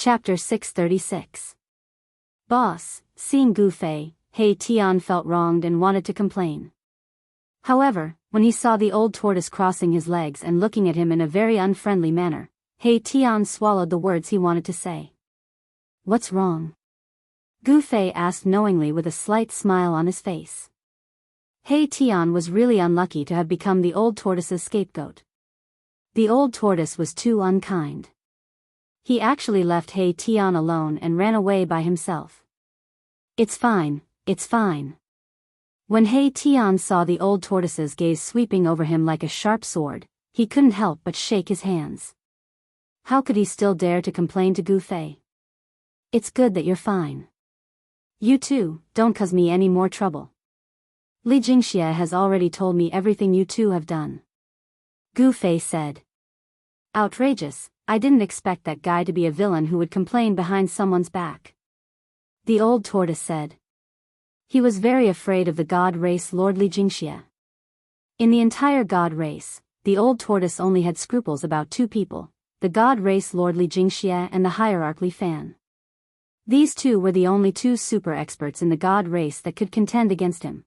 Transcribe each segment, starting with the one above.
Chapter 636. Boss, seeing Gu Fei, He Tian felt wronged and wanted to complain. However, when he saw the old tortoise crossing his legs and looking at him in a very unfriendly manner, He Tian swallowed the words he wanted to say. What's wrong? Gu Fei asked knowingly with a slight smile on his face. He Tian was really unlucky to have become the old tortoise's scapegoat. The old tortoise was too unkind. He actually left He Tian alone and ran away by himself. It's fine, it's fine. When He Tian saw the old tortoise's gaze sweeping over him like a sharp sword, he couldn't help but shake his hands. How could he still dare to complain to Gu Fei? It's good that you're fine. You too, don't cause me any more trouble. Li Jingxie has already told me everything you two have done. Gu Fei said. Outrageous, I didn't expect that guy to be a villain who would complain behind someone's back. The old tortoise said. He was very afraid of the god race Lord Li Jingxie. In the entire god race, the old tortoise only had scruples about two people, the god race Lord Li Jingxie and the hierarch Li Fan. These two were the only two super experts in the god race that could contend against him.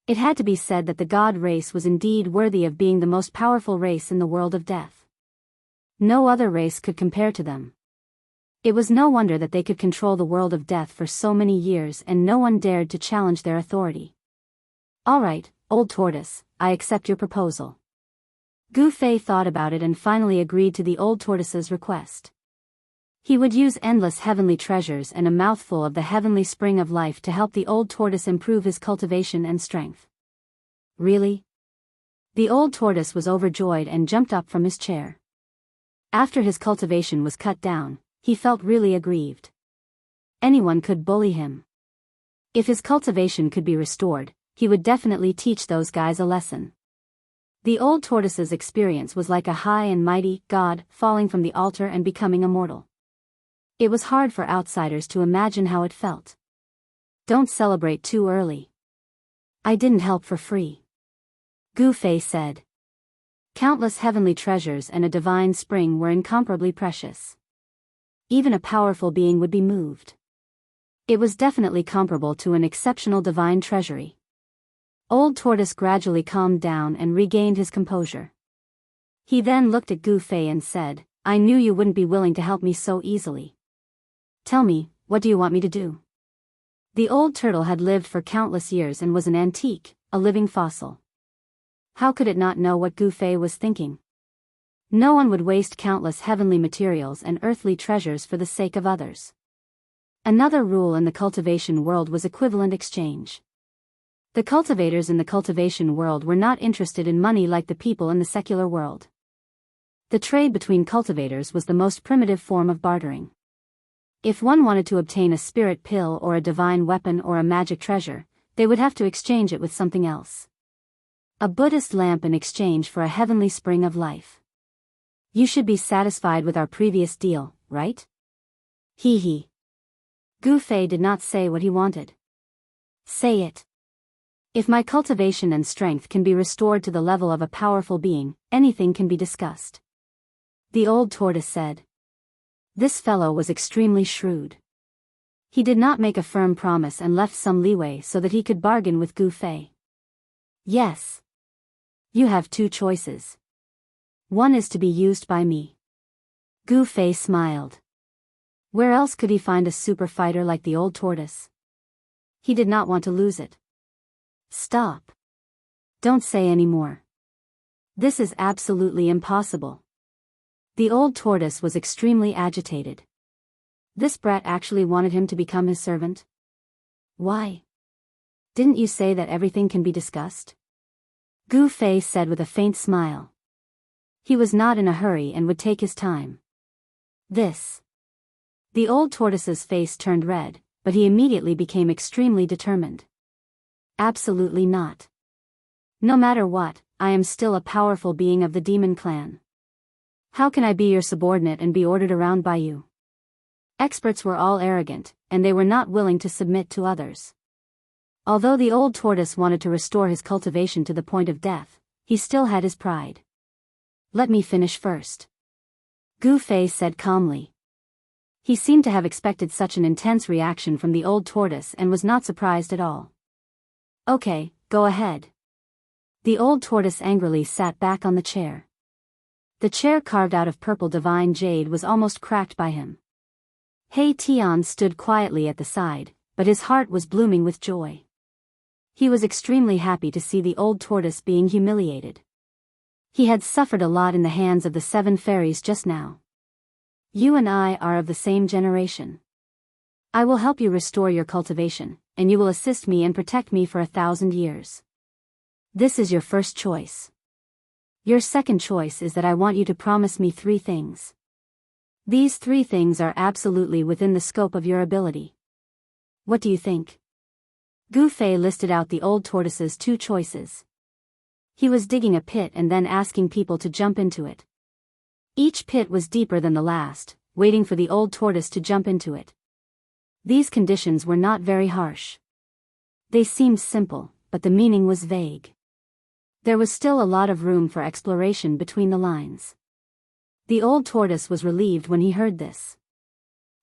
It had to be said that the god race was indeed worthy of being the most powerful race in the world of death. No other race could compare to them. It was no wonder that they could control the world of death for so many years and no one dared to challenge their authority. All right, old tortoise, I accept your proposal. Gu Fei thought about it and finally agreed to the old tortoise's request. He would use endless heavenly treasures and a mouthful of the heavenly spring of life to help the old tortoise improve his cultivation and strength. Really? The old tortoise was overjoyed and jumped up from his chair. After his cultivation was cut down, he felt really aggrieved. Anyone could bully him. If his cultivation could be restored, he would definitely teach those guys a lesson. The old tortoise's experience was like a high and mighty god falling from the altar and becoming immortal. It was hard for outsiders to imagine how it felt. Don't celebrate too early. I didn't help for free. Gu Fei said. Countless heavenly treasures and a divine spring were incomparably precious. Even a powerful being would be moved. It was definitely comparable to an exceptional divine treasury. Old Tortoise gradually calmed down and regained his composure. He then looked at Gu Fei and said, I knew you wouldn't be willing to help me so easily. Tell me, what do you want me to do? The old turtle had lived for countless years and was an antique, a living fossil. How could it not know what Gu Fei was thinking? No one would waste countless heavenly materials and earthly treasures for the sake of others. Another rule in the cultivation world was equivalent exchange. The cultivators in the cultivation world were not interested in money like the people in the secular world. The trade between cultivators was the most primitive form of bartering. If one wanted to obtain a spirit pill or a divine weapon or a magic treasure, they would have to exchange it with something else. A Buddhist lamp in exchange for a heavenly spring of life. You should be satisfied with our previous deal, right? Hee hee. Gu Fei did not say what he wanted. Say it. If my cultivation and strength can be restored to the level of a powerful being, anything can be discussed. The old tortoise said. This fellow was extremely shrewd. He did not make a firm promise and left some leeway so that he could bargain with Gu Fei. Yes. You have two choices. One is to be used by me. Gu Fei smiled. Where else could he find a super fighter like the old tortoise? He did not want to lose it. Stop. Don't say any more. This is absolutely impossible. The old tortoise was extremely agitated. This brat actually wanted him to become his servant? Why? Didn't you say that everything can be discussed? Gu Fei said with a faint smile. He was not in a hurry and would take his time. This. The old tortoise's face turned red, but he immediately became extremely determined. Absolutely not. No matter what, I am still a powerful being of the demon clan. How can I be your subordinate and be ordered around by you? Experts were all arrogant, and they were not willing to submit to others. Although the old tortoise wanted to restore his cultivation to the point of death, he still had his pride. Let me finish first. Gu Fei said calmly. He seemed to have expected such an intense reaction from the old tortoise and was not surprised at all. Okay, go ahead. The old tortoise angrily sat back on the chair. The chair carved out of purple divine jade was almost cracked by him. He Tian stood quietly at the side, but his heart was blooming with joy. He was extremely happy to see the old tortoise being humiliated. He had suffered a lot in the hands of the 7 fairies just now. You and I are of the same generation. I will help you restore your cultivation, and you will assist me and protect me for 1,000 years. This is your first choice. Your second choice is that I want you to promise me 3 things. These 3 things are absolutely within the scope of your ability. What do you think? Gu Fei listed out the old tortoise's 2 choices. He was digging a pit and then asking people to jump into it. Each pit was deeper than the last, waiting for the old tortoise to jump into it. These conditions were not very harsh. They seemed simple, but the meaning was vague. There was still a lot of room for exploration between the lines. The old tortoise was relieved when he heard this.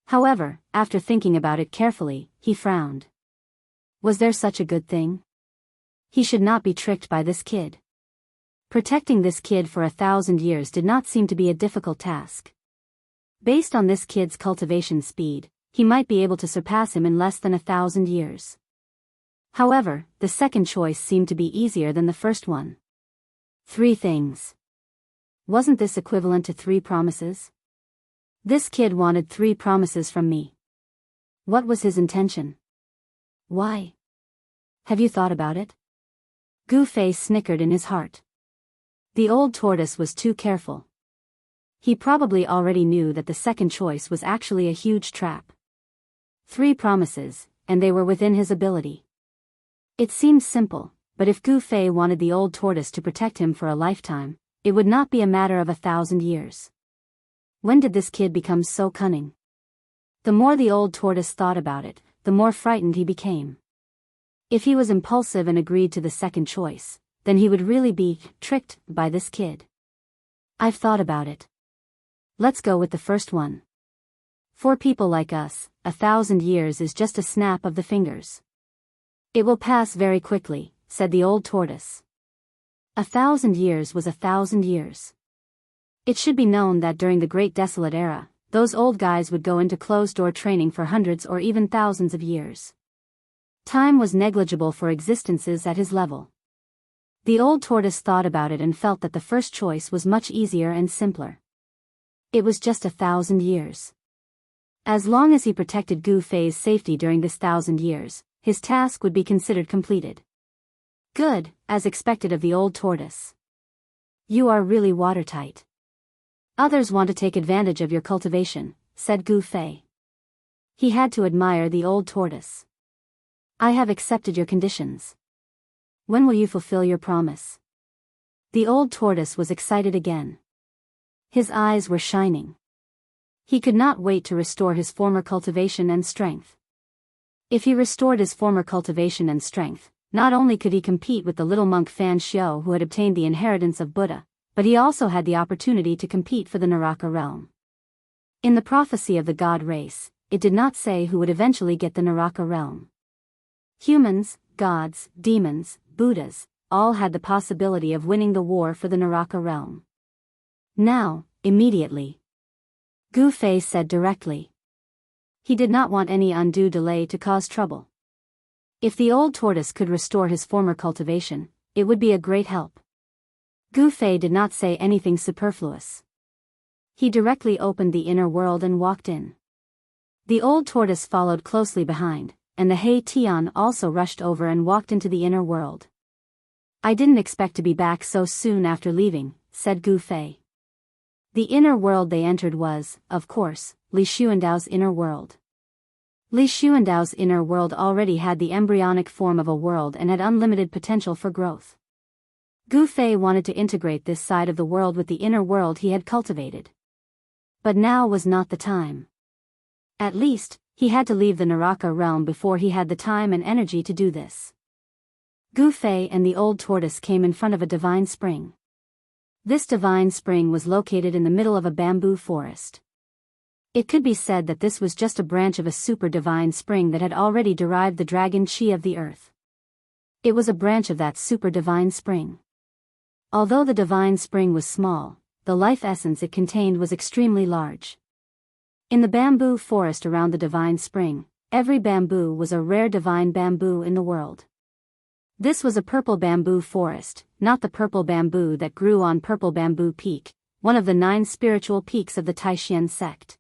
However, after thinking about it carefully, he frowned. Was there such a good thing? He should not be tricked by this kid. Protecting this kid for 1,000 years did not seem to be a difficult task. Based on this kid's cultivation speed, he might be able to surpass him in less than 1,000 years. However, the second choice seemed to be easier than the first one. 3 things. Wasn't this equivalent to 3 promises? This kid wanted 3 promises from me. What was his intention? Why? Have you thought about it? Gu Fei snickered in his heart. The old tortoise was too careful. He probably already knew that the second choice was actually a huge trap. 3 promises, and they were within his ability. It seemed simple, but if Gu Fei wanted the old tortoise to protect him for a lifetime, it would not be a matter of 1,000 years. When did this kid become so cunning? The more the old tortoise thought about it, the more frightened he became. If he was impulsive and agreed to the second choice, then he would really be tricked by this kid. I've thought about it. Let's go with the first one. For people like us, 1,000 years is just a snap of the fingers. It will pass very quickly, said the old tortoise. 1,000 years was 1,000 years. It should be known that during the Great Desolate Era, those old guys would go into closed-door training for hundreds or even thousands of years. Time was negligible for existences at his level. The old tortoise thought about it and felt that the first choice was much easier and simpler. It was just 1,000 years. As long as he protected Gu Fei's safety during this 1,000 years, his task would be considered completed. Good, as expected of the old tortoise. You are really watertight. Others want to take advantage of your cultivation, said Gu Fei. He had to admire the old tortoise. I have accepted your conditions. When will you fulfill your promise? The old tortoise was excited again. His eyes were shining. He could not wait to restore his former cultivation and strength. If he restored his former cultivation and strength, not only could he compete with the little monk Fan Xiao who had obtained the inheritance of Buddha, but he also had the opportunity to compete for the Naraka realm. In the prophecy of the god race, it did not say who would eventually get the Naraka realm. Humans, gods, demons, Buddhas, all had the possibility of winning the war for the Naraka realm. Now, immediately. Gu Fei said directly. He did not want any undue delay to cause trouble. If the old tortoise could restore his former cultivation, it would be a great help. Gu Fei did not say anything superfluous. He directly opened the inner world and walked in. The old tortoise followed closely behind, and the He Tian also rushed over and walked into the inner world. I didn't expect to be back so soon after leaving, said Gu Fei. The inner world they entered was, of course, Li Xuandao's inner world. Li Xuandao's inner world already had the embryonic form of a world and had unlimited potential for growth. Gu Fei wanted to integrate this side of the world with the inner world he had cultivated. But now was not the time. At least, he had to leave the Naraka realm before he had the time and energy to do this. Gu Fei and the old tortoise came in front of a divine spring. This divine spring was located in the middle of a bamboo forest. It could be said that this was just a branch of a super divine spring that had already derived the dragon chi of the earth. It was a branch of that super divine spring. Although the divine spring was small, the life essence it contained was extremely large. In the bamboo forest around the divine spring, every bamboo was a rare divine bamboo in the world. This was a purple bamboo forest, not the purple bamboo that grew on Purple Bamboo Peak, one of the 9 spiritual peaks of the Taishan sect.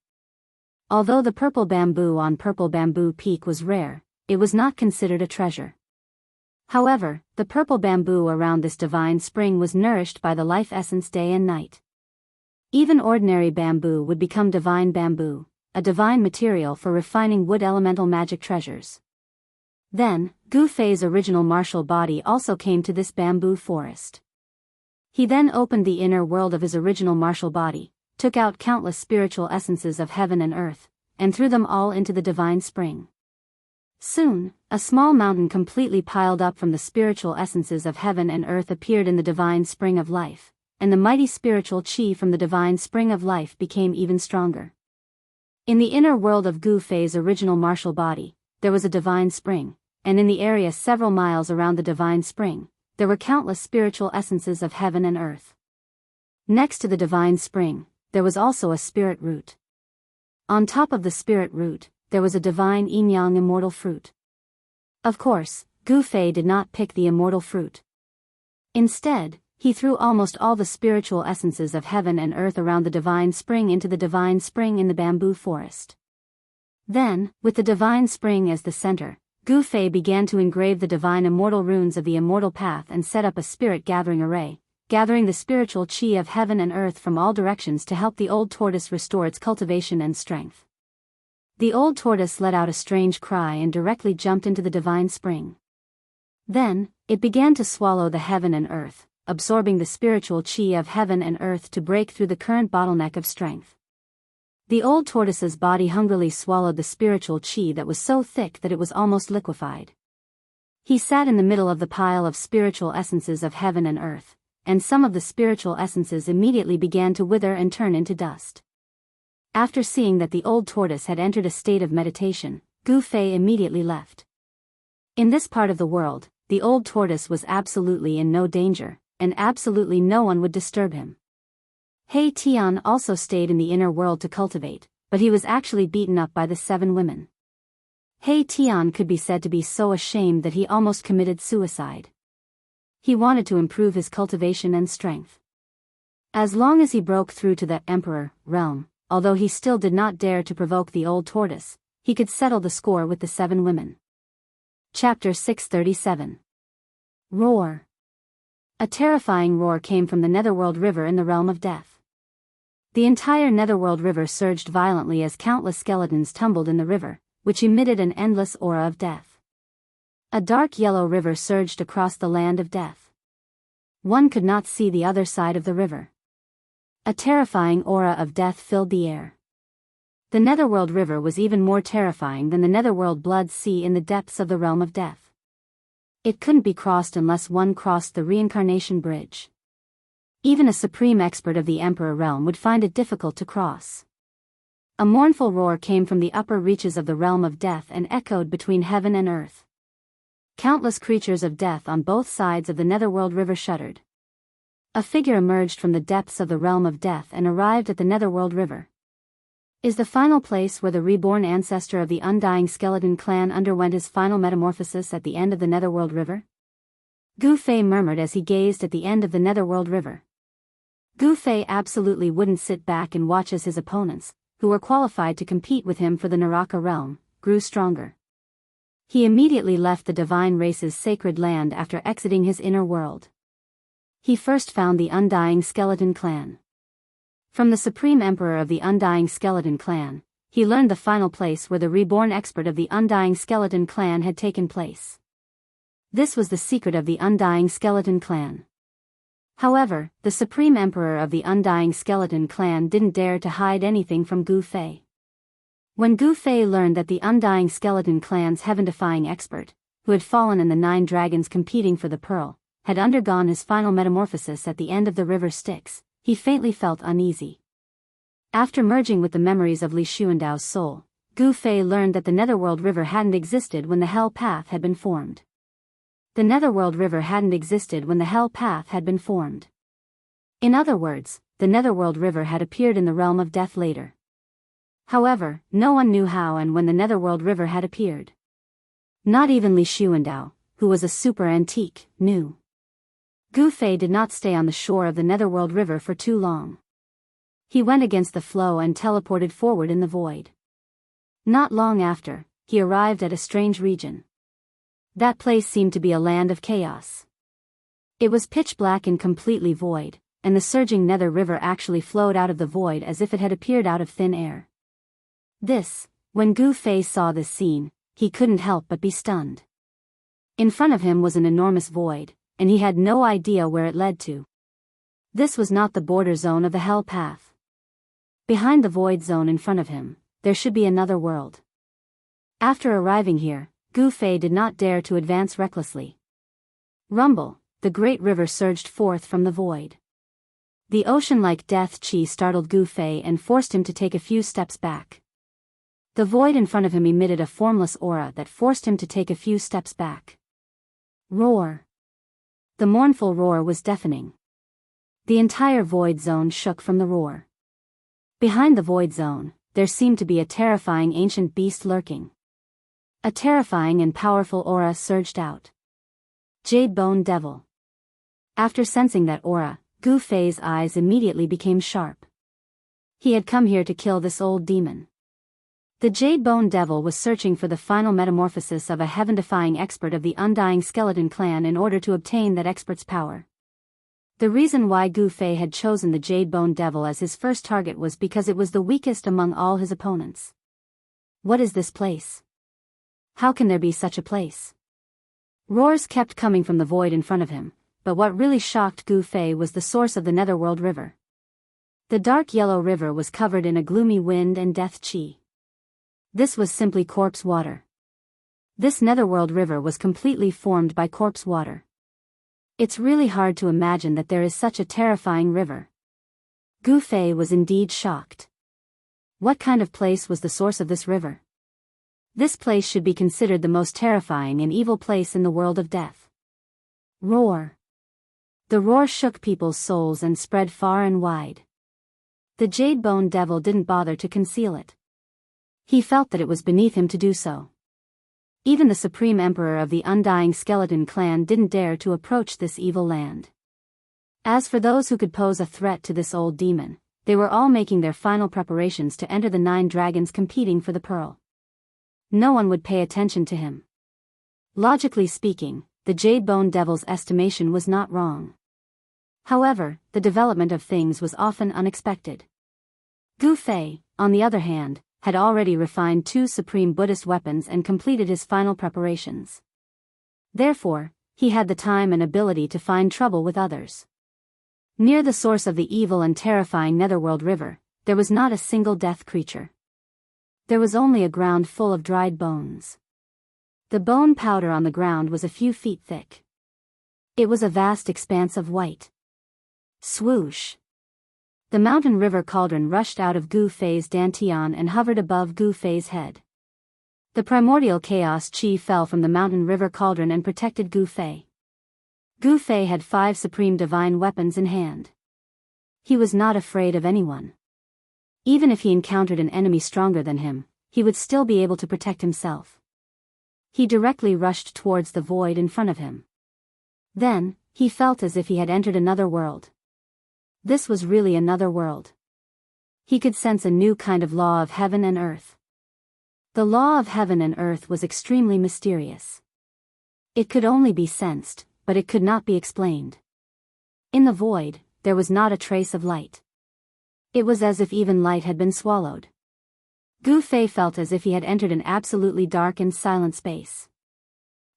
Although the purple bamboo on Purple Bamboo Peak was rare, it was not considered a treasure. However, the purple bamboo around this divine spring was nourished by the life essence day and night. Even ordinary bamboo would become divine bamboo, a divine material for refining wood elemental magic treasures. Then, Gu Fei's original martial body also came to this bamboo forest. He then opened the inner world of his original martial body, took out countless spiritual essences of heaven and earth, and threw them all into the divine spring. Soon, a small mountain completely piled up from the spiritual essences of heaven and earth appeared in the divine spring of life, and the mighty spiritual chi from the divine spring of life became even stronger. In the inner world of Gu Fei's original martial body, there was a divine spring, and in the area several miles around the divine spring, there were countless spiritual essences of heaven and earth. Next to the divine spring, there was also a spirit root. On top of the spirit root, there was a divine yin-yang immortal fruit. Of course, Gu Fei did not pick the immortal fruit. Instead, he threw almost all the spiritual essences of heaven and earth around the divine spring into the divine spring in the bamboo forest. Then, with the divine spring as the center, Gu Fei began to engrave the divine immortal runes of the immortal path and set up a spirit gathering array, gathering the spiritual chi of heaven and earth from all directions to help the old tortoise restore its cultivation and strength. The old tortoise let out a strange cry and directly jumped into the divine spring. Then, it began to swallow the heaven and earth, absorbing the spiritual chi of heaven and earth to break through the current bottleneck of strength. The old tortoise's body hungrily swallowed the spiritual chi that was so thick that it was almost liquefied. He sat in the middle of the pile of spiritual essences of heaven and earth, and some of the spiritual essences immediately began to wither and turn into dust. After seeing that the old tortoise had entered a state of meditation, Gu Fei immediately left. In this part of the world, the old tortoise was absolutely in no danger, and absolutely no one would disturb him. He Tian also stayed in the inner world to cultivate, but he was actually beaten up by the 7 women. He Tian could be said to be so ashamed that he almost committed suicide. He wanted to improve his cultivation and strength. As long as he broke through to that emperor realm, although he still did not dare to provoke the old tortoise, he could settle the score with the 7 women. Chapter 637. Roar. A terrifying roar came from the Netherworld River in the realm of death. The entire Netherworld River surged violently as countless skeletons tumbled in the river, which emitted an endless aura of death. A dark yellow river surged across the land of death. One could not see the other side of the river. A terrifying aura of death filled the air. The Netherworld River was even more terrifying than the Netherworld Blood Sea in the depths of the realm of death. It couldn't be crossed unless one crossed the reincarnation bridge. Even a supreme expert of the Emperor realm would find it difficult to cross. A mournful roar came from the upper reaches of the realm of death and echoed between heaven and earth. Countless creatures of death on both sides of the Netherworld River shuddered. A figure emerged from the depths of the realm of death and arrived at the Netherworld River. Is the final place where the reborn ancestor of the undying skeleton clan underwent his final metamorphosis at the end of the Netherworld River? Gu Fei murmured as he gazed at the end of the Netherworld River. Gu Fei absolutely wouldn't sit back and watch as his opponents, who were qualified to compete with him for the Naraka realm, grew stronger. He immediately left the divine race's sacred land after exiting his inner world. He first found the Undying Skeleton Clan. From the Supreme Emperor of the Undying Skeleton Clan, he learned the final place where the reborn expert of the Undying Skeleton Clan had taken place. This was the secret of the Undying Skeleton Clan. However, the Supreme Emperor of the Undying Skeleton Clan didn't dare to hide anything from Gu Fei. When Gu Fei learned that the Undying Skeleton Clan's heaven-defying expert, who had fallen in the 9 dragons competing for the pearl, had undergone his final metamorphosis at the end of the river Styx, he faintly felt uneasy. After merging with the memories of Li Xuandao's soul, Gu Fei learned that the Netherworld River hadn't existed when the Hell Path had been formed. The Netherworld River hadn't existed when the Hell Path had been formed. In other words, the Netherworld River had appeared in the realm of death later. However, no one knew how and when the Netherworld River had appeared. Not even Li Xuandao, who was a super antique, knew. Gu Fei did not stay on the shore of the Netherworld River for too long. He went against the flow and teleported forward in the void. Not long after, he arrived at a strange region. That place seemed to be a land of chaos. It was pitch black and completely void, and the surging Nether River actually flowed out of the void as if it had appeared out of thin air. When Gu Fei saw this scene, he couldn't help but be stunned. In front of him was an enormous void, and he had no idea where it led to. This was not the border zone of the Hell Path. Behind the void zone in front of him, there should be another world. After arriving here, Gu Fei did not dare to advance recklessly. Rumble, the great river surged forth from the void. The ocean-like death chi startled Gu Fei and forced him to take a few steps back. The void in front of him emitted a formless aura that forced him to take a few steps back. Roar. The mournful roar was deafening. The entire void zone shook from the roar. Behind the void zone, there seemed to be a terrifying ancient beast lurking. A terrifying and powerful aura surged out. Jade Bone Devil. After sensing that aura, Gu Fei's eyes immediately became sharp. He had come here to kill this old demon. The Jade Bone Devil was searching for the final metamorphosis of a heaven-defying expert of the Undying Skeleton Clan in order to obtain that expert's power. The reason why Gu Fei had chosen the Jade Bone Devil as his first target was because it was the weakest among all his opponents. What is this place? How can there be such a place? Roars kept coming from the void in front of him, but what really shocked Gu Fei was the source of the Netherworld River. The dark yellow river was covered in a gloomy wind and death chi. This was simply corpse water. This Netherworld River was completely formed by corpse water. It's really hard to imagine that there is such a terrifying river. Gu Fei was indeed shocked. What kind of place was the source of this river? This place should be considered the most terrifying and evil place in the world of death. Roar. The roar shook people's souls and spread far and wide. The Jade Bone Devil didn't bother to conceal it. He felt that it was beneath him to do so. Even the Supreme Emperor of the Undying Skeleton Clan didn't dare to approach this evil land. As for those who could pose a threat to this old demon, they were all making their final preparations to enter the 9 dragons competing for the pearl. No one would pay attention to him. Logically speaking, the Jade Bone Devil's estimation was not wrong. However, the development of things was often unexpected. Gu Fei, on the other hand, had already refined 2 supreme Buddhist weapons and completed his final preparations. Therefore, he had the time and ability to find trouble with others. Near the source of the evil and terrifying Netherworld River, there was not a single death creature. There was only a ground full of dried bones. The bone powder on the ground was a few feet thick. It was a vast expanse of white. Swoosh! The mountain river cauldron rushed out of Gu Fei's dantian and hovered above Gu Fei's head. The primordial chaos chi fell from the mountain river cauldron and protected Gu Fei. Gu Fei had 5 supreme divine weapons in hand. He was not afraid of anyone. Even if he encountered an enemy stronger than him, he would still be able to protect himself. He directly rushed towards the void in front of him. Then, he felt as if he had entered another world. This was really another world. He could sense a new kind of law of heaven and earth. The law of heaven and earth was extremely mysterious. It could only be sensed, but it could not be explained. In the void, there was not a trace of light. It was as if even light had been swallowed. Gu Fei felt as if he had entered an absolutely dark and silent space.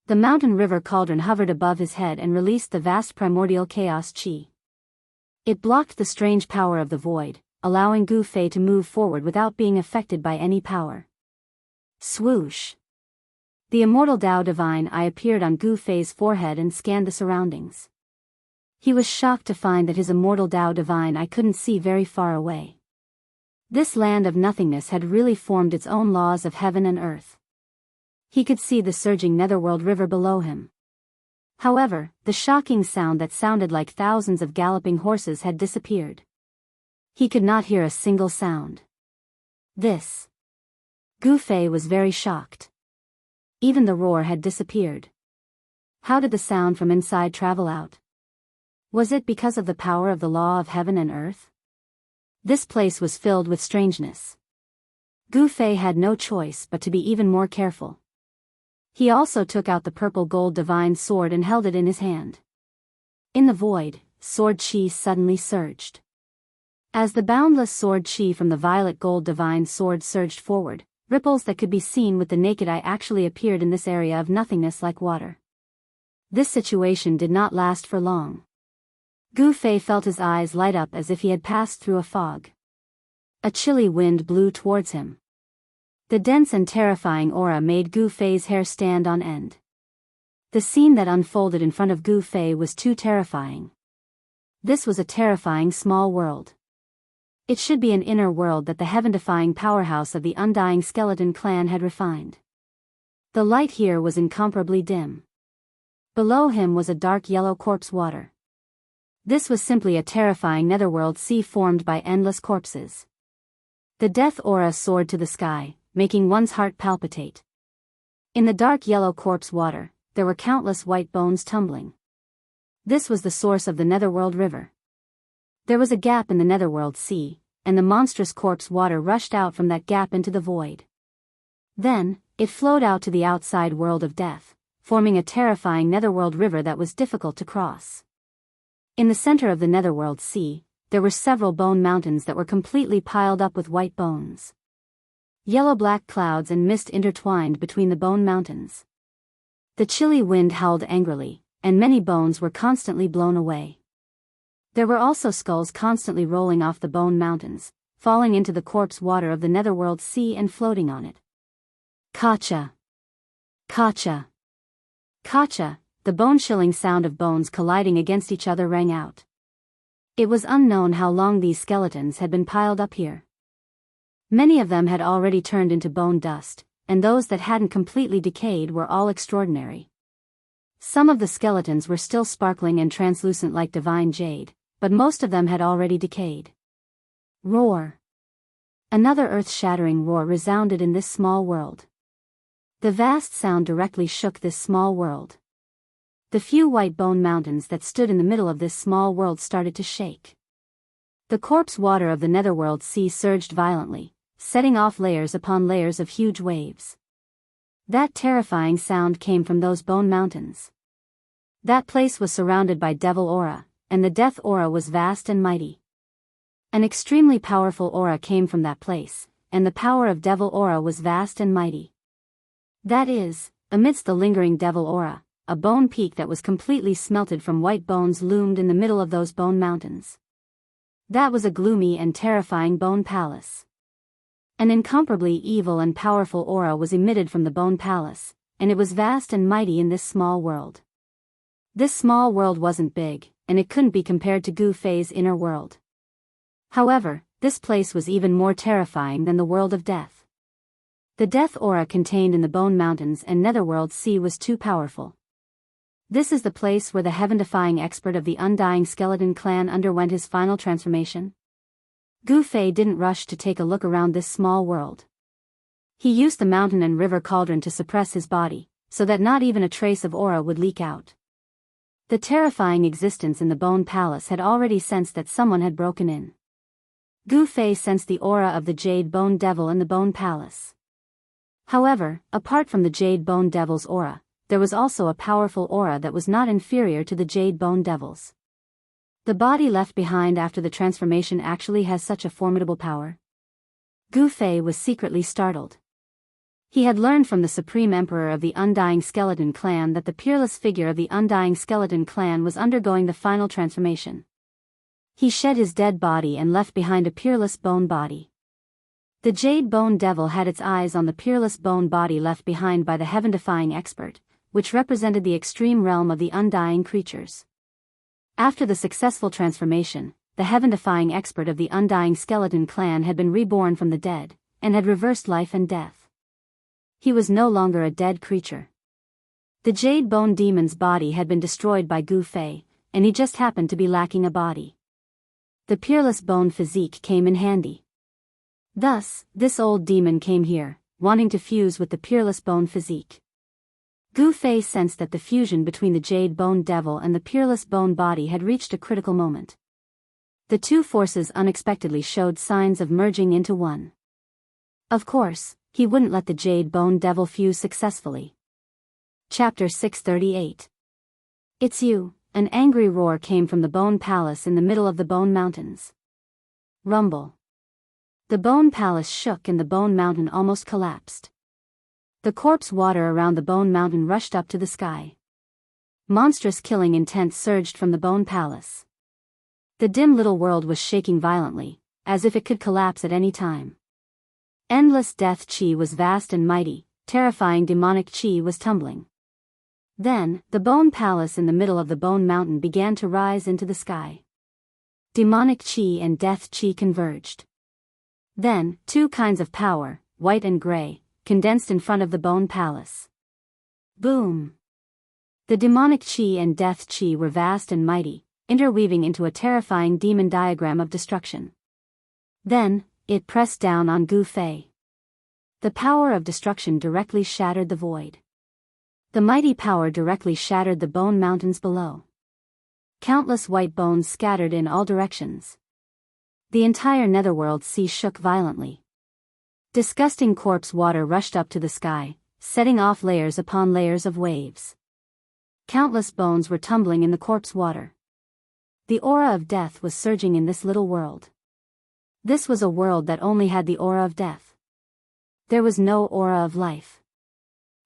The mountain river cauldron hovered above his head and released the vast primordial chaos chi. It blocked the strange power of the void, allowing Gu Fei to move forward without being affected by any power. Swoosh! The immortal Tao Divine Eye appeared on Gu Fei's forehead and scanned the surroundings. He was shocked to find that his immortal Tao Divine Eye couldn't see very far away. This land of nothingness had really formed its own laws of heaven and earth. He could see the surging netherworld river below him. However, the shocking sound that sounded like thousands of galloping horses had disappeared. He could not hear a single sound. This. Gu Fei was very shocked. Even the roar had disappeared. How did the sound from inside travel out? Was it because of the power of the law of heaven and earth? This place was filled with strangeness. Gu Fei had no choice but to be even more careful. He also took out the purple gold divine sword and held it in his hand. In the void, sword chi suddenly surged. As the boundless sword chi from the violet gold divine sword surged forward, ripples that could be seen with the naked eye actually appeared in this area of nothingness like water. This situation did not last for long. Gu Fei felt his eyes light up as if he had passed through a fog. A chilly wind blew towards him. The dense and terrifying aura made Gu Fei's hair stand on end. The scene that unfolded in front of Gu Fei was too terrifying. This was a terrifying small world. It should be an inner world that the heaven-defying powerhouse of the undying skeleton clan had refined. The light here was incomparably dim. Below him was a dark yellow corpse water. This was simply a terrifying netherworld sea formed by endless corpses. The death aura soared to the sky, making one's heart palpitate. In the dark yellow corpse water, there were countless white bones tumbling. This was the source of the netherworld river. There was a gap in the netherworld sea, and the monstrous corpse water rushed out from that gap into the void. Then, it flowed out to the outside world of death, forming a terrifying netherworld river that was difficult to cross. In the center of the netherworld sea, there were several bone mountains that were completely piled up with white bones. Yellow-black clouds and mist intertwined between the bone mountains. The chilly wind howled angrily, and many bones were constantly blown away. There were also skulls constantly rolling off the bone mountains, falling into the corpse water of the netherworld sea and floating on it. Kacha! Kacha! Kacha! The bone-chilling sound of bones colliding against each other rang out. It was unknown how long these skeletons had been piled up here. Many of them had already turned into bone dust, and those that hadn't completely decayed were all extraordinary. Some of the skeletons were still sparkling and translucent like divine jade, but most of them had already decayed. Roar! Another earth-shattering roar resounded in this small world. The vast sound directly shook this small world. The few white bone mountains that stood in the middle of this small world started to shake. The corpse water of the netherworld sea surged violently, setting off layers upon layers of huge waves. That terrifying sound came from those bone mountains. That place was surrounded by devil aura, and the death aura was vast and mighty. An extremely powerful aura came from that place, and the power of devil aura was vast and mighty. That is, amidst the lingering devil aura, a bone peak that was completely smelted from white bones loomed in the middle of those bone mountains. That was a gloomy and terrifying bone palace. An incomparably evil and powerful aura was emitted from the bone palace, and it was vast and mighty in this small world. This small world wasn't big, and it couldn't be compared to Gu Fei's inner world. However, this place was even more terrifying than the world of death. The death aura contained in the bone mountains and netherworld sea was too powerful. This is the place where the heaven-defying expert of the undying skeleton clan underwent his final transformation. Gu Fei didn't rush to take a look around this small world. He used the mountain and river cauldron to suppress his body, so that not even a trace of aura would leak out. The terrifying existence in the bone palace had already sensed that someone had broken in. Gu Fei sensed the aura of the jade bone devil in the bone palace. However, apart from the jade bone devil's aura, there was also a powerful aura that was not inferior to the jade bone devil's. The body left behind after the transformation actually has such a formidable power. Gu Fei was secretly startled. He had learned from the Supreme Emperor of the Undying Skeleton Clan that the peerless figure of the Undying Skeleton Clan was undergoing the final transformation. He shed his dead body and left behind a peerless bone body. The jade bone devil had its eyes on the peerless bone body left behind by the heaven-defying expert, which represented the extreme realm of the undying creatures. After the successful transformation, the heaven-defying expert of the Undying Skeleton clan, had been reborn from the dead, and had reversed life and death. He was no longer a dead creature. The Jade Bone Demon's body had been destroyed by Gu Fei, and he just happened to be lacking a body. The Peerless Bone physique came in handy. Thus, this old demon came here, wanting to fuse with the Peerless Bone physique. Gu Fei sensed that the fusion between the Jade Bone Devil and the Peerless Bone body had reached a critical moment. The two forces unexpectedly showed signs of merging into one. Of course, he wouldn't let the Jade Bone Devil fuse successfully. Chapter 638. It's you. An angry roar came from the Bone Palace in the middle of the Bone Mountains. Rumble. The Bone Palace shook and the Bone Mountain almost collapsed. The corpse water around the Bone Mountain rushed up to the sky. Monstrous killing intent surged from the Bone Palace. The dim little world was shaking violently, as if it could collapse at any time. Endless death chi was vast and mighty, terrifying demonic chi was tumbling. Then, the Bone Palace in the middle of the Bone Mountain began to rise into the sky. Demonic chi and death chi converged. Then, two kinds of power, white and gray, condensed in front of the Bone Palace. Boom! The demonic chi and death chi were vast and mighty, interweaving into a terrifying demon diagram of destruction. Then, it pressed down on Gu Fei. The power of destruction directly shattered the void. The mighty power directly shattered the Bone Mountains below. Countless white bones scattered in all directions. The entire netherworld sea shook violently. Disgusting corpse water rushed up to the sky, setting off layers upon layers of waves. Countless bones were tumbling in the corpse water. The aura of death was surging in this little world. This was a world that only had the aura of death. There was no aura of life.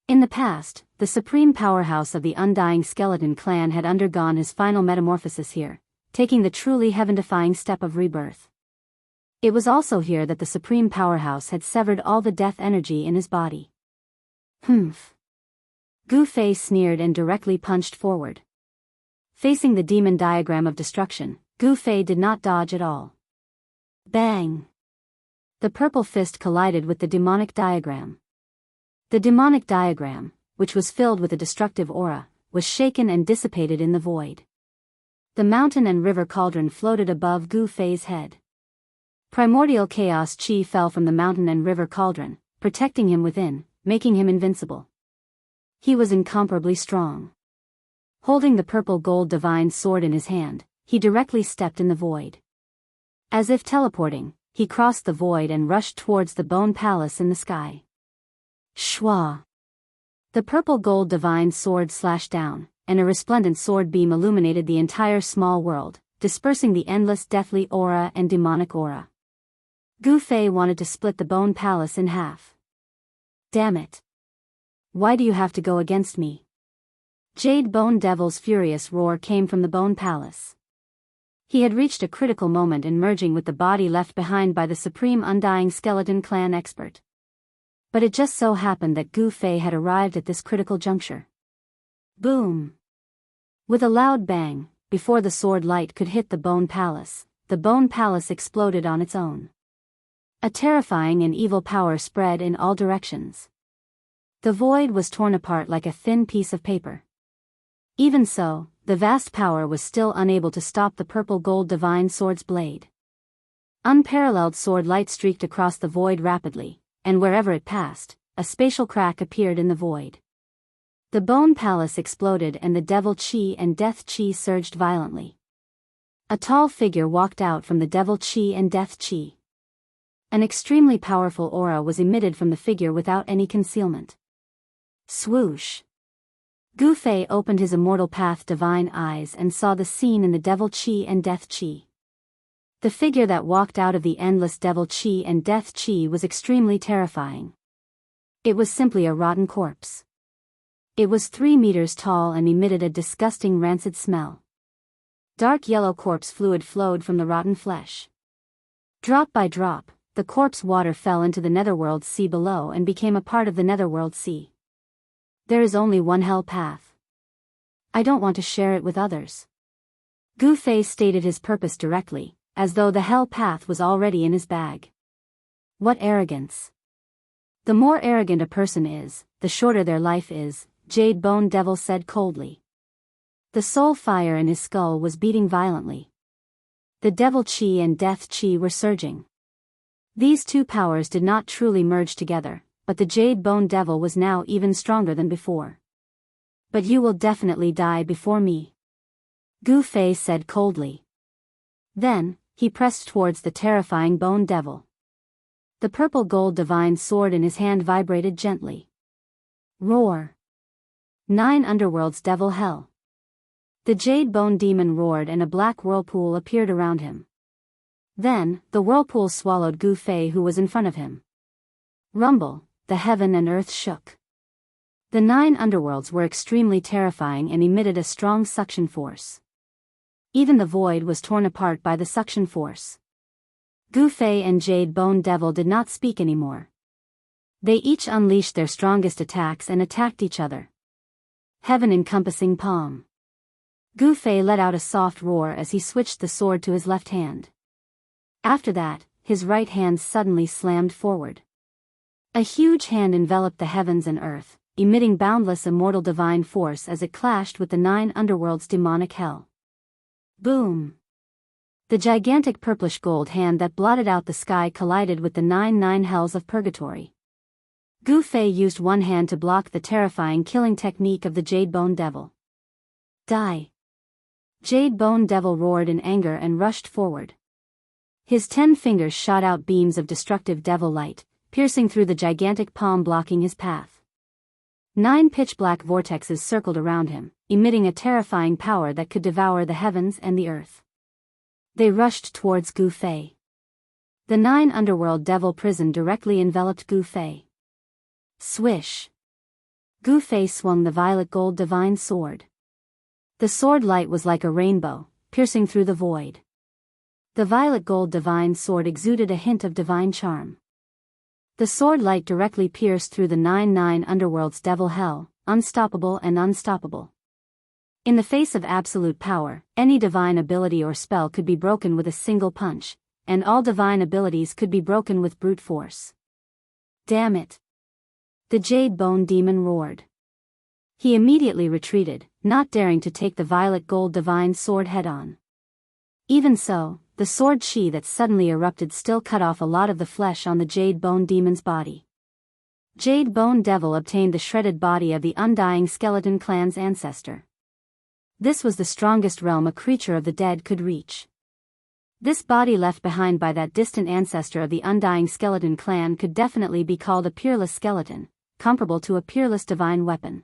In the past, the supreme powerhouse of the Undying Skeleton clan had undergone his final metamorphosis here, taking the truly heaven-defying step of rebirth. It was also here that the supreme powerhouse had severed all the death energy in his body. Humph. Gu Fei sneered and directly punched forward. Facing the demon diagram of destruction, Gu Fei did not dodge at all. Bang! The purple fist collided with the demonic diagram. The demonic diagram, which was filled with a destructive aura, was shaken and dissipated in the void. The mountain and river cauldron floated above Gu Fei's head. Primordial chaos chi fell from the mountain and river cauldron, protecting him within, making him invincible. He was incomparably strong. Holding the purple gold divine sword in his hand, he directly stepped in the void. As if teleporting, he crossed the void and rushed towards the Bone Palace in the sky. Shwa! The purple gold divine sword slashed down, and a resplendent sword beam illuminated the entire small world, dispersing the endless deathly aura and demonic aura. Gu Fei wanted to split the Bone Palace in half. Damn it! Why do you have to go against me? Jade Bone Devil's furious roar came from the Bone Palace. He had reached a critical moment in merging with the body left behind by the supreme Undying Skeleton clan expert. But it just so happened that Gu Fei had arrived at this critical juncture. Boom! With a loud bang, before the sword light could hit the Bone Palace exploded on its own. A terrifying and evil power spread in all directions. The void was torn apart like a thin piece of paper. Even so, the vast power was still unable to stop the purple gold divine sword's blade. Unparalleled sword light streaked across the void rapidly, and wherever it passed, a spatial crack appeared in the void. The Bone Palace exploded and the devil chi and death chi surged violently. A tall figure walked out from the devil chi and death chi. An extremely powerful aura was emitted from the figure without any concealment. Swoosh! Gu Fei opened his immortal path divine eyes and saw the scene in the devil chi and death chi. The figure that walked out of the endless devil chi and death chi was extremely terrifying. It was simply a rotten corpse. It was 3 meters tall and emitted a disgusting rancid smell. Dark yellow corpse fluid flowed from the rotten flesh. Drop by drop, the corpse water fell into the netherworld sea below and became a part of the netherworld sea. There is only one hell path. I don't want to share it with others. Gu Fei stated his purpose directly, as though the hell path was already in his bag. What arrogance! The more arrogant a person is, the shorter their life is, Jade Bone Devil said coldly. The soul fire in his skull was beating violently. The devil chi and death chi were surging. These two powers did not truly merge together, but the Jade Bone Devil was now even stronger than before. But you will definitely die before me, Gu Fei said coldly. Then, he pressed towards the terrifying Bone Devil. The purple gold divine sword in his hand vibrated gently. Roar! 9 underworlds devil hell. The Jade Bone Demon roared and a black whirlpool appeared around him. Then, the whirlpool swallowed Gu Fei who was in front of him. Rumble, the heaven and earth shook. The 9 underworlds were extremely terrifying and emitted a strong suction force. Even the void was torn apart by the suction force. Gu Fei and Jade Bone Devil did not speak anymore. They each unleashed their strongest attacks and attacked each other. Heaven-encompassing palm. Gu Fei let out a soft roar as he switched the sword to his left hand. After that, his right hand suddenly slammed forward. A huge hand enveloped the heavens and earth, emitting boundless immortal divine force as it clashed with the 9 underworlds' demonic hell. Boom! The gigantic purplish gold hand that blotted out the sky collided with the 9 hells of purgatory. Gu Fei used one hand to block the terrifying killing technique of the Jade Bone Devil. Die! Jade Bone Devil roared in anger and rushed forward. His 10 fingers shot out beams of destructive devil light, piercing through the gigantic palm blocking his path. 9 pitch-black vortexes circled around him, emitting a terrifying power that could devour the heavens and the earth. They rushed towards Gu Fei. The 9 underworld devil prison directly enveloped Gu Fei. Swish! Gu Fei swung the violet gold divine sword. The sword light was like a rainbow, piercing through the void. The violet gold divine sword exuded a hint of divine charm. The sword light directly pierced through the 9 underworlds devil hell, unstoppable and unstoppable. In the face of absolute power, any divine ability or spell could be broken with a single punch, and all divine abilities could be broken with brute force. Damn it! The Jade Bone Demon roared. He immediately retreated, not daring to take the violet gold divine sword head-on. Even so, the sword chi that suddenly erupted still cut off a lot of the flesh on the Jade Bone Demon's body. Jade Bone Devil obtained the shredded body of the undying skeleton clan's ancestor. This was the strongest realm a creature of the dead could reach. This body left behind by that distant ancestor of the undying skeleton clan could definitely be called a peerless skeleton, comparable to a peerless divine weapon.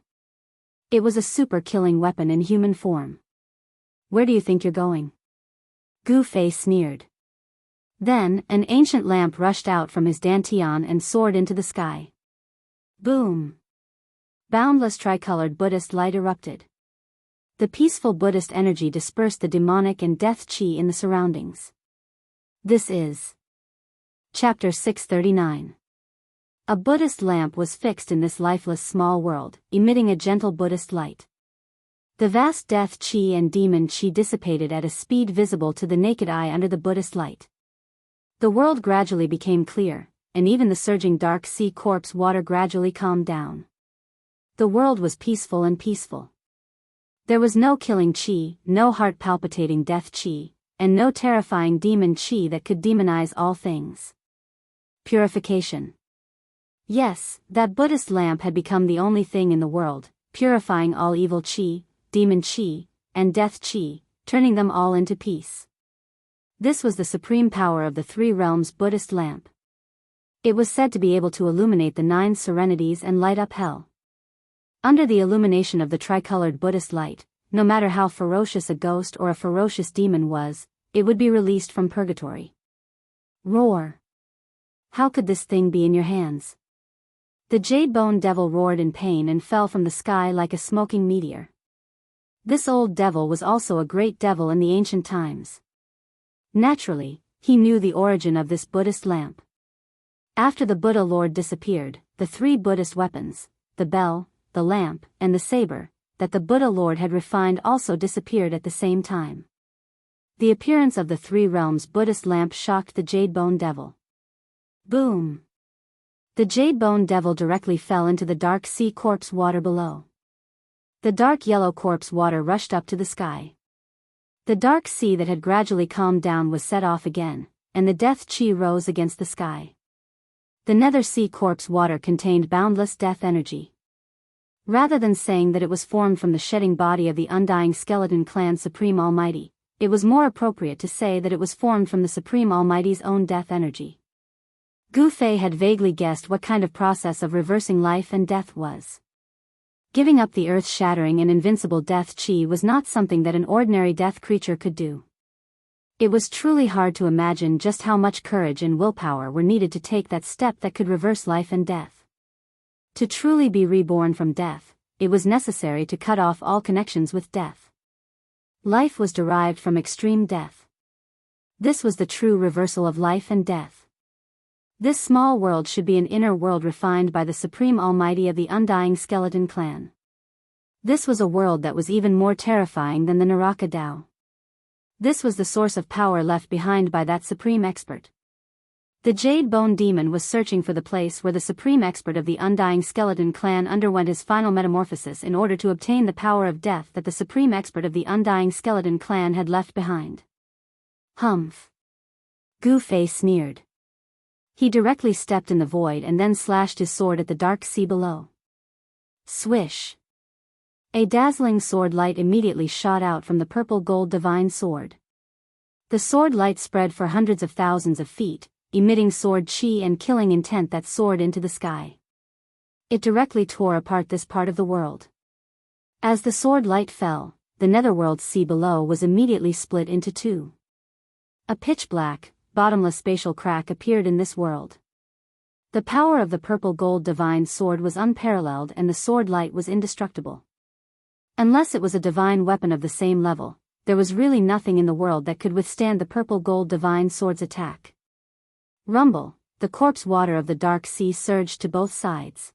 It was a super-killing weapon in human form. Where do you think you're going? Gu Fei sneered. Then, an ancient lamp rushed out from his dantian and soared into the sky. Boom! Boundless tricolored Buddhist light erupted. The peaceful Buddhist energy dispersed the demonic and death chi in the surroundings. This is Chapter 639. A Buddhist lamp was fixed in this lifeless small world, emitting a gentle Buddhist light. The vast death chi and demon chi dissipated at a speed visible to the naked eye under the Buddhist light. The world gradually became clear, and even the surging dark sea corpse water gradually calmed down. The world was peaceful and peaceful. There was no killing chi, no heart-palpitating death chi, and no terrifying demon chi that could demonize all things. Purification. Yes, that Buddhist lamp had become the only thing in the world, purifying all evil chi, demon chi, and death chi, turning them all into peace. This was the supreme power of the 3 realms Buddhist lamp. It was said to be able to illuminate the 9 serenities and light up hell. Under the illumination of the tricolored Buddhist light, no matter how ferocious a ghost or a ferocious demon was, it would be released from purgatory. Roar! How could this thing be in your hands? The Jade Bone Devil roared in pain and fell from the sky like a smoking meteor. This old devil was also a great devil in the ancient times. Naturally, he knew the origin of this Buddhist lamp. After the Buddha Lord disappeared, the 3 Buddhist weapons, the bell, the lamp, and the saber, that the Buddha Lord had refined also disappeared at the same time. The appearance of the Three Realms Buddhist lamp shocked the Jade Bone Devil. Boom! The Jade Bone Devil directly fell into the dark sea corpse water below. The dark yellow corpse water rushed up to the sky. The dark sea that had gradually calmed down was set off again, and the death chi rose against the sky. The nether sea corpse water contained boundless death energy. Rather than saying that it was formed from the shedding body of the undying skeleton clan Supreme Almighty, it was more appropriate to say that it was formed from the Supreme Almighty's own death energy. Gu Fei had vaguely guessed what kind of process of reversing life and death was. Giving up the earth-shattering and invincible death chi was not something that an ordinary death creature could do. It was truly hard to imagine just how much courage and willpower were needed to take that step that could reverse life and death. To truly be reborn from death, it was necessary to cut off all connections with death. Life was derived from extreme death. This was the true reversal of life and death. This small world should be an inner world refined by the Supreme Almighty of the undying skeleton clan. This was a world that was even more terrifying than the Naraka Tao. This was the source of power left behind by that supreme expert. The Jade Bone Demon was searching for the place where the supreme expert of the undying skeleton clan underwent his final metamorphosis in order to obtain the power of death that the supreme expert of the undying skeleton clan had left behind. Humph! Gu Fei sneered. He directly stepped in the void and then slashed his sword at the dark sea below. Swish! A dazzling sword light immediately shot out from the purple gold divine sword. The sword light spread for hundreds of thousands of feet, emitting sword chi and killing intent that soared into the sky. It directly tore apart this part of the world. As the sword light fell, the netherworld sea below was immediately split into two. A pitch-black, bottomless spatial crack appeared in this world. The power of the purple gold divine sword was unparalleled and the sword light was indestructible. Unless it was a divine weapon of the same level, there was really nothing in the world that could withstand the purple gold divine sword's attack. Rumble, the corpse water of the dark sea surged to both sides.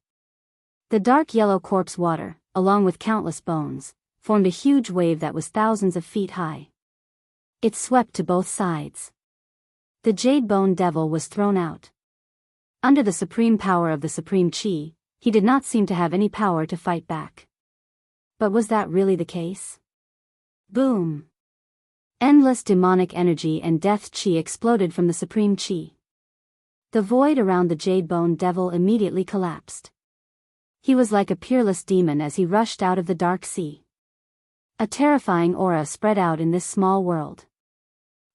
The dark yellow corpse water, along with countless bones, formed a huge wave that was thousands of feet high. It swept to both sides. The Jade Bone Devil was thrown out. Under the supreme power of the supreme chi, he did not seem to have any power to fight back. But was that really the case? Boom! Endless demonic energy and death chi exploded from the supreme chi. The void around the Jade Bone Devil immediately collapsed. He was like a peerless demon as he rushed out of the dark sea. A terrifying aura spread out in this small world.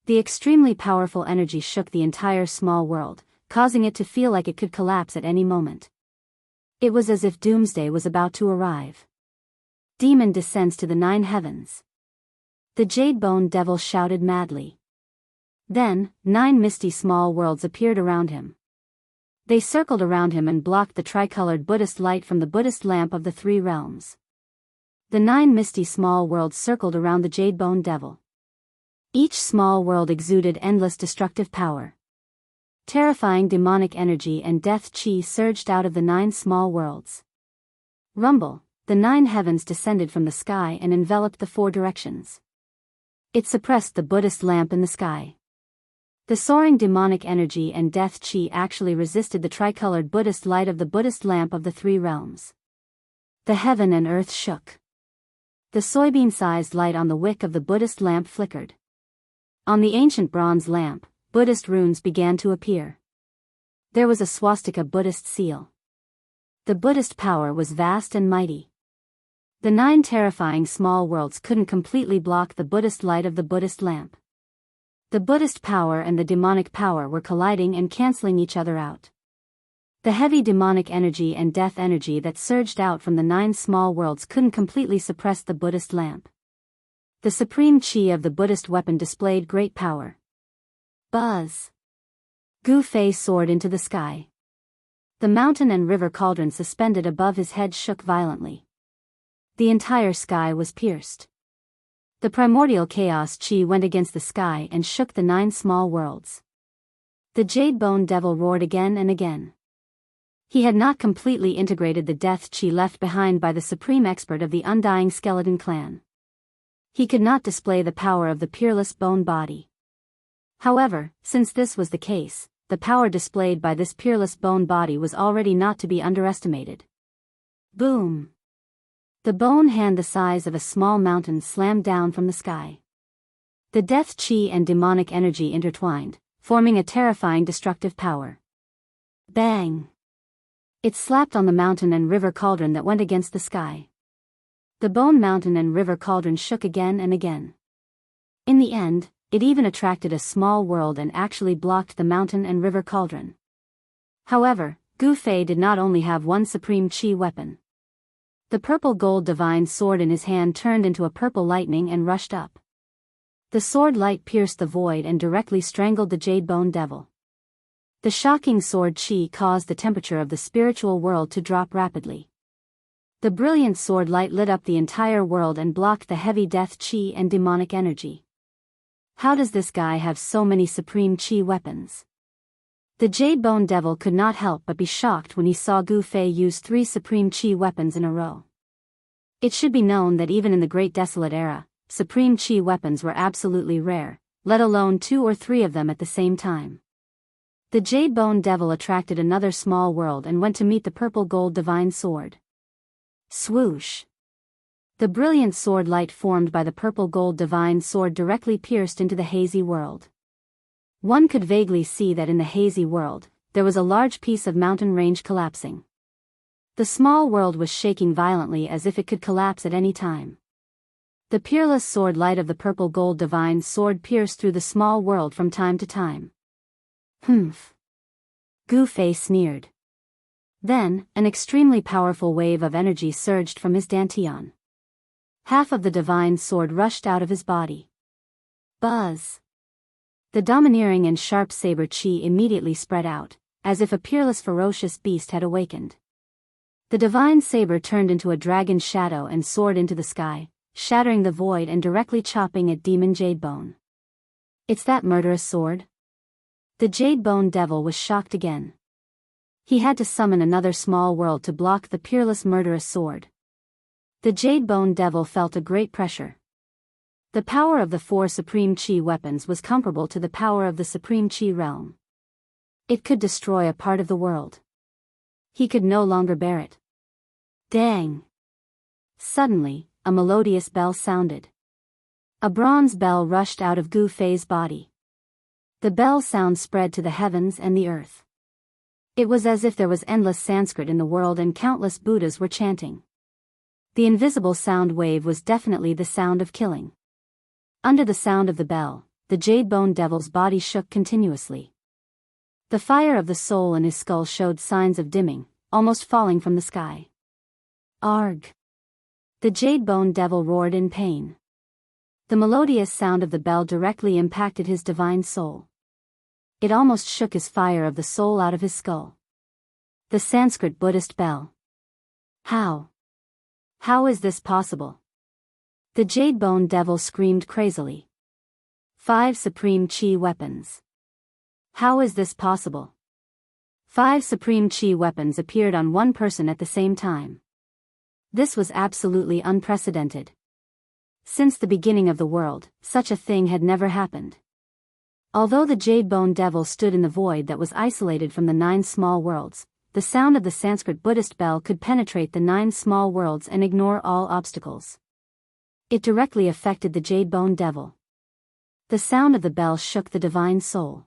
The extremely powerful energy shook the entire small world, causing it to feel like it could collapse at any moment. It was as if doomsday was about to arrive. Demon descends to the 9 heavens. The Jade Bone Devil shouted madly. Then, 9 misty small worlds appeared around him. They circled around him and blocked the tricolored Buddhist light from the Buddhist lamp of the 3 realms. The 9 misty small worlds circled around the Jade Bone Devil. Each small world exuded endless destructive power. Terrifying demonic energy and death chi surged out of the 9 small worlds. Rumble, the 9 heavens descended from the sky and enveloped the 4 directions. It suppressed the Buddhist lamp in the sky. The soaring demonic energy and death chi actually resisted the tricolored Buddhist light of the Buddhist lamp of the 3 realms. The heaven and earth shook. The soybean-sized light on the wick of the Buddhist lamp flickered. On the ancient bronze lamp, Buddhist runes began to appear. There was a swastika Buddhist seal. The Buddhist power was vast and mighty. The 9 terrifying small worlds couldn't completely block the Buddhist light of the Buddhist lamp. The Buddhist power and the demonic power were colliding and canceling each other out. The heavy demonic energy and death energy that surged out from the 9 small worlds couldn't completely suppress the Buddhist lamp. The supreme chi of the Buddhist weapon displayed great power. Buzz! Gu Fei soared into the sky. The mountain and river cauldron suspended above his head shook violently. The entire sky was pierced. The primordial chaos chi went against the sky and shook the 9 small worlds. The Jade Bone Devil roared again and again. He had not completely integrated the death chi left behind by the supreme expert of the undying skeleton clan. He could not display the power of the peerless bone body. However, since this was the case, the power displayed by this peerless bone body was already not to be underestimated. Boom! The bone hand the size of a small mountain slammed down from the sky. The death chi and demonic energy intertwined, forming a terrifying destructive power. Bang! It slapped on the mountain and river cauldron that went against the sky. The bone mountain and river cauldron shook again and again. In the end, it even attracted a small world and actually blocked the mountain and river cauldron. However, Gu Fei did not only have one supreme chi weapon. The purple gold divine sword in his hand turned into a purple lightning and rushed up. The sword light pierced the void and directly strangled the jade bone devil. The shocking sword chi caused the temperature of the spiritual world to drop rapidly. The brilliant sword light lit up the entire world and blocked the heavy death chi and demonic energy. How does this guy have so many supreme chi weapons? The jade bone devil could not help but be shocked when he saw Gu Fei use 3 supreme chi weapons in a row. It should be known that even in the Great Desolate Era, supreme chi weapons were absolutely rare, let alone 2 or 3 of them at the same time. The jade bone devil attracted another small world and went to meet the purple gold divine sword. Swoosh! The brilliant sword light formed by the purple gold divine sword directly pierced into the hazy world. One could vaguely see that in the hazy world, there was a large piece of mountain range collapsing. The small world was shaking violently as if it could collapse at any time. The peerless sword light of the purple gold divine sword pierced through the small world from time to time. Humph! Gu Fei sneered. Then, an extremely powerful wave of energy surged from his dantian. Half of the divine sword rushed out of his body. Buzz! The domineering and sharp saber chi immediately spread out, as if a peerless ferocious beast had awakened. The divine saber turned into a dragon's shadow and soared into the sky, shattering the void and directly chopping at demon jade bone. It's that murderous sword? The jade bone devil was shocked again. He had to summon another small world to block the peerless murderous sword. The jade bone devil felt a great pressure. The power of the 4 supreme chi weapons was comparable to the power of the supreme chi realm. It could destroy a part of the world. He could no longer bear it. Dang! Suddenly, a melodious bell sounded. A bronze bell rushed out of Gu Fei's body. The bell sound spread to the heavens and the earth. It was as if there was endless Sanskrit in the world and countless Buddhas were chanting. The invisible sound wave was definitely the sound of killing. Under the sound of the bell, the jade bone devil's body shook continuously. The fire of the soul in his skull showed signs of dimming, almost falling from the sky. Arg! The jade bone devil roared in pain. The melodious sound of the bell directly impacted his divine soul. It almost shook his fire of the soul out of his skull. The Sanskrit Buddhist bell. How? How is this possible? The jade bone devil screamed crazily. 5 supreme chi weapons. How is this possible? 5 supreme chi weapons appeared on one person at the same time. This was absolutely unprecedented. Since the beginning of the world, such a thing had never happened. Although the jade bone devil stood in the void that was isolated from the 9 small worlds, the sound of the Sanskrit Buddhist bell could penetrate the 9 small worlds and ignore all obstacles. It directly affected the jade bone devil. The sound of the bell shook the divine soul.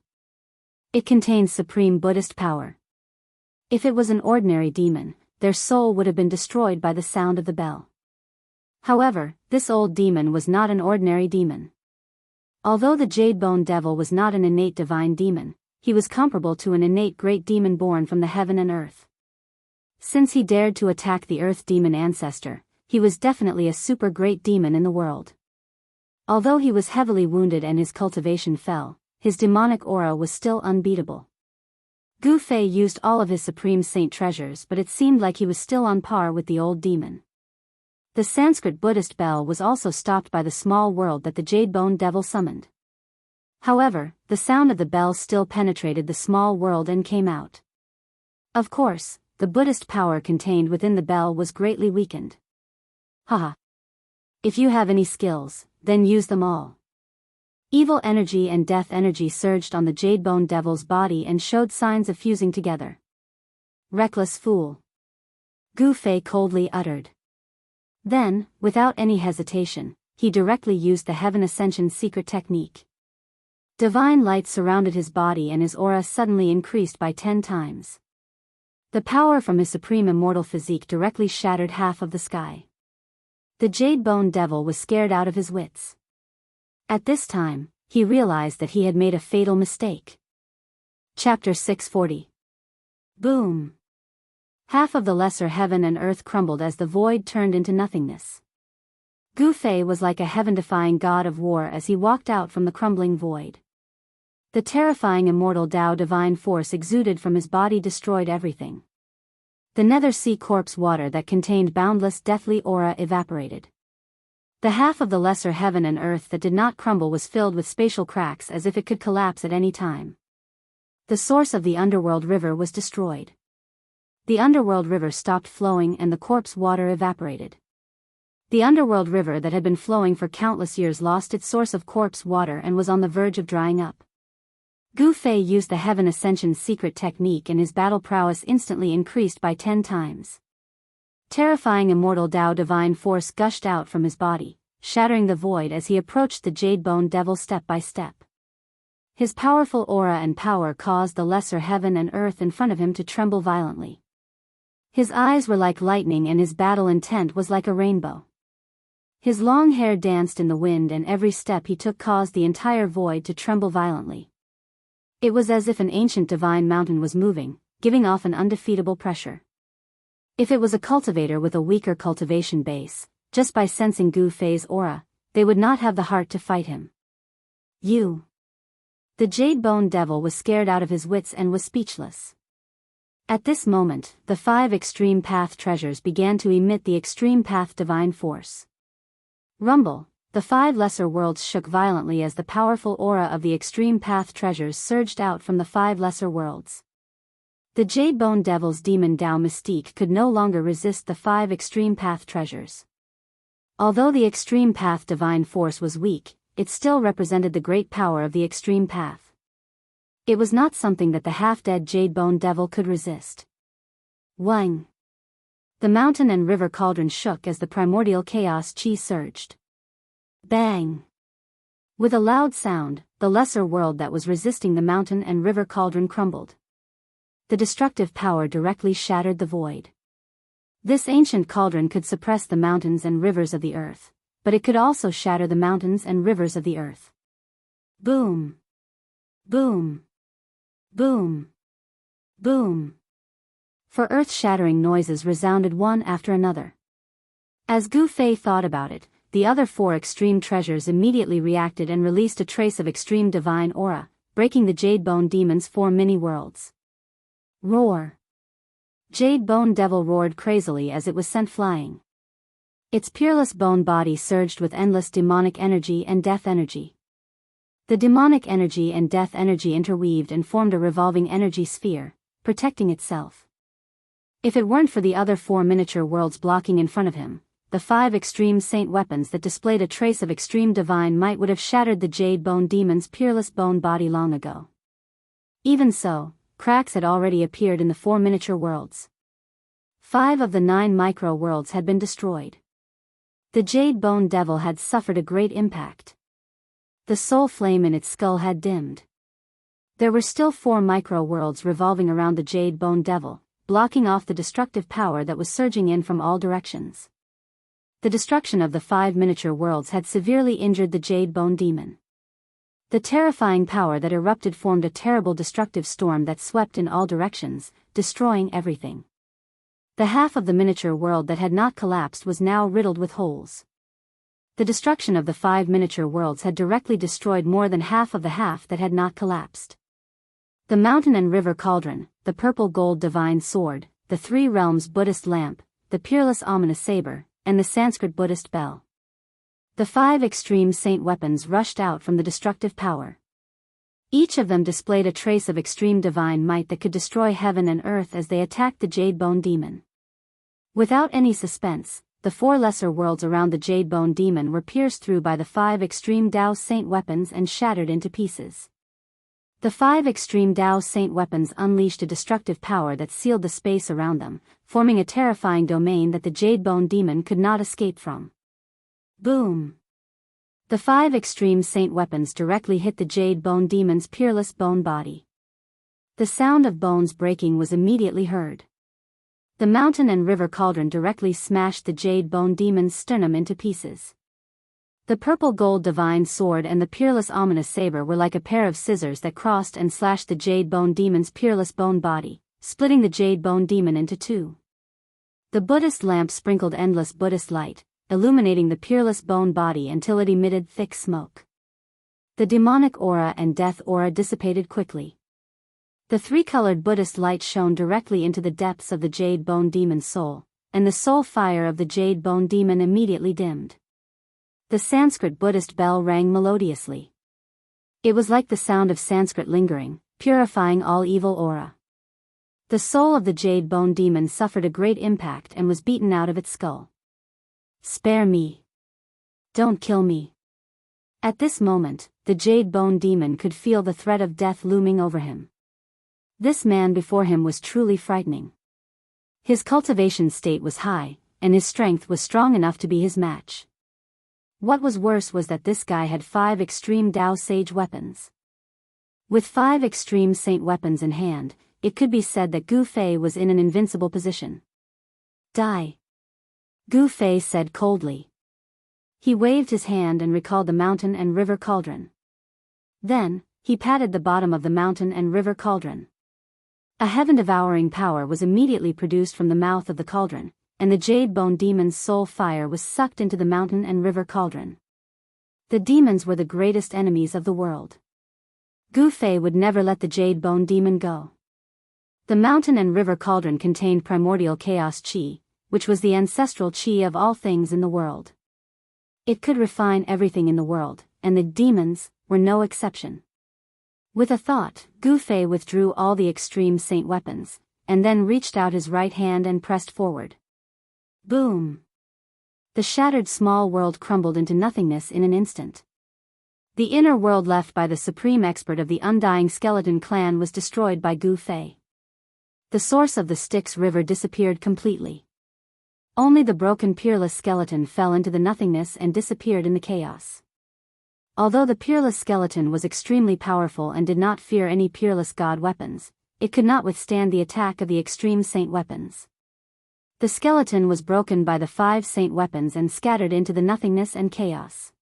It contained supreme Buddhist power. If it was an ordinary demon, their soul would have been destroyed by the sound of the bell. However, this old demon was not an ordinary demon. Although the jade bone devil was not an innate divine demon, he was comparable to an innate great demon born from the heaven and earth. Since he dared to attack the earth demon ancestor, he was definitely a super great demon in the world. Although he was heavily wounded and his cultivation fell, his demonic aura was still unbeatable. Gu Fei used all of his supreme saint treasures, but it seemed like he was still on par with the old demon. The Sanskrit Buddhist bell was also stopped by the small world that the jade bone devil summoned. However, the sound of the bell still penetrated the small world and came out. Of course, the Buddhist power contained within the bell was greatly weakened. Haha. If you have any skills, then use them all. Evil energy and death energy surged on the Jade Bone Devil's body and showed signs of fusing together. Reckless fool. Gu Fei coldly uttered. Then, without any hesitation, he directly used the Heaven Ascension secret technique. Divine light surrounded his body and his aura suddenly increased by 10 times. The power from his supreme immortal physique directly shattered half of the sky. The Jade Bone Devil was scared out of his wits. At this time, he realized that he had made a fatal mistake. Chapter 640. Boom! Half of the lesser heaven and earth crumbled as the void turned into nothingness. Gu Fei was like a heaven-defying god of war as he walked out from the crumbling void. The terrifying immortal Tao divine force exuded from his body destroyed everything. The nether sea corpse water that contained boundless deathly aura evaporated. The half of the lesser heaven and earth that did not crumble was filled with spatial cracks as if it could collapse at any time. The source of the underworld river was destroyed. The underworld river stopped flowing and the corpse water evaporated. The underworld river that had been flowing for countless years lost its source of corpse water and was on the verge of drying up. Gu Fei used the Heaven Ascension secret technique and his battle prowess instantly increased by 10 times. Terrifying immortal Tao divine force gushed out from his body, shattering the void as he approached the Jade Bone Devil step by step. His powerful aura and power caused the lesser heaven and earth in front of him to tremble violently. His eyes were like lightning and his battle intent was like a rainbow. His long hair danced in the wind and every step he took caused the entire void to tremble violently. It was as if an ancient divine mountain was moving, giving off an undefeatable pressure. If it was a cultivator with a weaker cultivation base, just by sensing Gu Fei's aura, they would not have the heart to fight him. You. The Jade Bone Devil was scared out of his wits and was speechless. At this moment, the 5 Extreme Path treasures began to emit the Extreme Path divine force. Rumble, the 5 lesser worlds shook violently as the powerful aura of the Extreme Path treasures surged out from the 5 lesser worlds. The Jade Bone Devil's demon Tao mystique could no longer resist the 5 Extreme Path treasures. Although the Extreme Path divine force was weak, it still represented the great power of the Extreme Path. It was not something that the half-dead Jade Bone Devil could resist. Wang! The mountain and river cauldron shook as the primordial chaos chi surged. Bang! With a loud sound, the lesser world that was resisting the mountain and river cauldron crumbled. The destructive power directly shattered the void. This ancient cauldron could suppress the mountains and rivers of the earth, but it could also shatter the mountains and rivers of the earth. Boom! Boom! Boom! Boom! For earth-shattering noises resounded one after another. As Gu Fei thought about it, the other 4 extreme treasures immediately reacted and released a trace of extreme divine aura, breaking the Jade Bone Demon's 4 mini-worlds. Roar! Jade Bone Devil roared crazily as it was sent flying. Its peerless bone body surged with endless demonic energy and death energy. The demonic energy and death energy interweaved and formed a revolving energy sphere, protecting itself. If it weren't for the other 4 miniature worlds blocking in front of him, the 5 extreme saint weapons that displayed a trace of extreme divine might would have shattered the Jade Bone Demon's peerless bone body long ago. Even so, cracks had already appeared in the 4 miniature worlds. 5 of the 9 micro worlds had been destroyed. The Jade Bone Devil had suffered a great impact. The soul flame in its skull had dimmed. There were still 4 micro worlds revolving around the Jade Bone Devil, blocking off the destructive power that was surging in from all directions. The destruction of the 5 miniature worlds had severely injured the Jade Bone Demon. The terrifying power that erupted formed a terrible destructive storm that swept in all directions, destroying everything. The half of the miniature world that had not collapsed was now riddled with holes. The destruction of the 5 miniature worlds had directly destroyed more than half of the half that had not collapsed. The mountain and river cauldron, the purple gold divine sword, the 3 realms Buddhist lamp, the peerless ominous saber, and the Sanskrit Buddhist bell. The 5 extreme saint weapons rushed out from the destructive power. Each of them displayed a trace of extreme divine might that could destroy heaven and earth as they attacked the Jade Bone Demon. Without any suspense, the 4 lesser worlds around the Jade Bone Demon were pierced through by the 5 extreme Dao Saint weapons and shattered into pieces. The 5 extreme Dao Saint weapons unleashed a destructive power that sealed the space around them, forming a terrifying domain that the Jade Bone Demon could not escape from. Boom! The 5 extreme Saint weapons directly hit the Jade Bone Demon's peerless bone body. The sound of bones breaking was immediately heard. The mountain and river cauldron directly smashed the Jade Bone Demon's sternum into pieces. The purple gold divine sword and the peerless ominous saber were like a pair of scissors that crossed and slashed the Jade Bone Demon's peerless bone body, splitting the Jade Bone Demon into 2. The Buddhist lamp sprinkled endless Buddhist light, illuminating the peerless bone body until it emitted thick smoke. The demonic aura and death aura dissipated quickly. The 3-colored Buddhist light shone directly into the depths of the Jade Bone Demon's soul, and the soul fire of the Jade Bone Demon immediately dimmed. The Sanskrit Buddhist bell rang melodiously. It was like the sound of Sanskrit lingering, purifying all evil aura. The soul of the Jade Bone Demon suffered a great impact and was beaten out of its skull. "Spare me. Don't kill me." At this moment, the Jade Bone Demon could feel the threat of death looming over him. This man before him was truly frightening. His cultivation state was high, and his strength was strong enough to be his match. What was worse was that this guy had 5 extreme Dao Sage weapons. With 5 extreme Saint weapons in hand, it could be said that Gu Fei was in an invincible position. "Die," Gu Fei said coldly. He waved his hand and recalled the mountain and river cauldron. Then, he patted the bottom of the mountain and river cauldron. A heaven-devouring power was immediately produced from the mouth of the cauldron, and the Jade Bone Demon's soul fire was sucked into the mountain and river cauldron. The demons were the greatest enemies of the world. Gu Fei would never let the Jade Bone Demon go. The mountain and river cauldron contained primordial chaos chi, which was the ancestral chi of all things in the world. It could refine everything in the world, and the demons were no exception. With a thought, Gu Fei withdrew all the extreme Saint weapons, and then reached out his right hand and pressed forward. Boom! The shattered small world crumbled into nothingness in an instant. The inner world left by the supreme expert of the Undying Skeleton clan was destroyed by Gu Fei. The source of the Styx River disappeared completely. Only the broken peerless skeleton fell into the nothingness and disappeared in the chaos. Although the peerless skeleton was extremely powerful and did not fear any peerless god weapons, it could not withstand the attack of the extreme Saint weapons. The skeleton was broken by the 5 Saint weapons and scattered into the nothingness and chaos.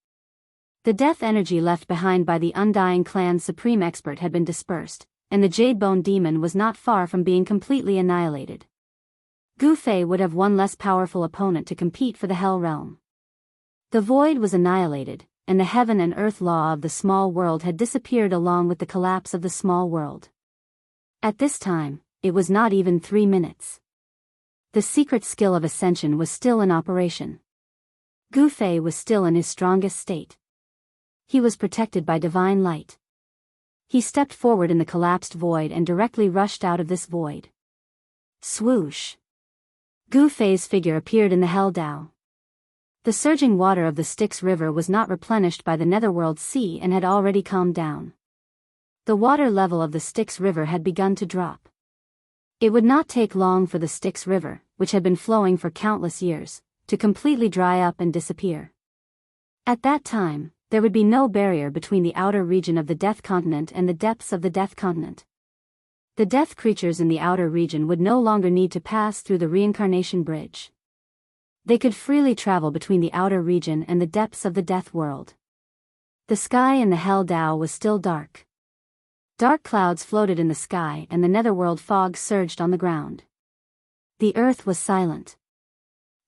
The death energy left behind by the Undying Clan's supreme expert had been dispersed, and the Jade Bone Demon was not far from being completely annihilated. Gu Fei would have one less powerful opponent to compete for the Hell Realm. The void was annihilated, and the heaven and earth law of the small world had disappeared along with the collapse of the small world. At this time, it was not even 3 minutes. The secret skill of ascension was still in operation. Gu Fei was still in his strongest state. He was protected by divine light. He stepped forward in the collapsed void and directly rushed out of this void. Swoosh! Gu Fei's figure appeared in the Hell Dao. The surging water of the Styx River was not replenished by the Netherworld Sea and had already calmed down. The water level of the Styx River had begun to drop. It would not take long for the Styx River, which had been flowing for countless years, to completely dry up and disappear. At that time, there would be no barrier between the outer region of the Death Continent and the depths of the Death Continent. The death creatures in the outer region would no longer need to pass through the reincarnation bridge. They could freely travel between the outer region and the depths of the death world. The sky in the Hell Dao was still dark. Dark clouds floated in the sky and the netherworld fog surged on the ground. The earth was silent.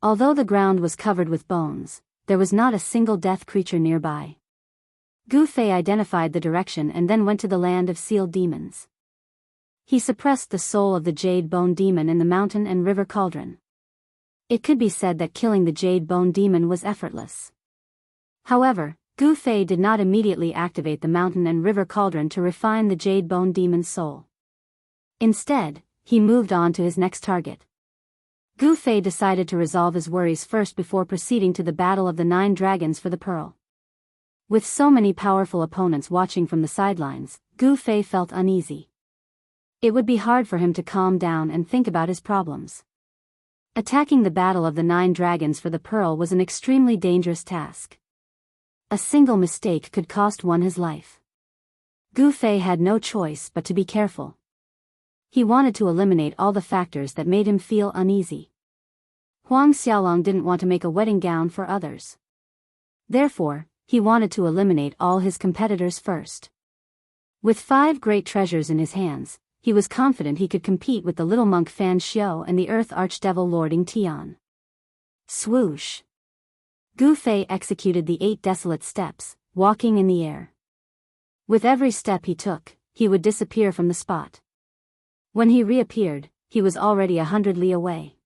Although the ground was covered with bones, there was not a single death creature nearby. Gu Fei identified the direction and then went to the land of sealed demons. He suppressed the soul of the Jade Bone Demon in the mountain and river cauldron. It could be said that killing the Jade Bone Demon was effortless. However, Gu Fei did not immediately activate the mountain and river cauldron to refine the Jade Bone Demon's soul. Instead, he moved on to his next target. Gu Fei decided to resolve his worries first before proceeding to the battle of the 9 dragons for the pearl. With so many powerful opponents watching from the sidelines, Gu Fei felt uneasy. It would be hard for him to calm down and think about his problems. Attacking the battle of the 9 dragons for the pearl was an extremely dangerous task. A single mistake could cost one his life. Gu Fei had no choice but to be careful. He wanted to eliminate all the factors that made him feel uneasy. Huang Xiaolong didn't want to make a wedding gown for others. Therefore, he wanted to eliminate all his competitors first. With 5 great treasures in his hands, he was confident he could compete with the little monk Fan Xiao and the Earth Archdevil Lording Tian. Swoosh! Gu Fei executed the 8 desolate steps, walking in the air. With every step he took, he would disappear from the spot. When he reappeared, he was already 100 li away.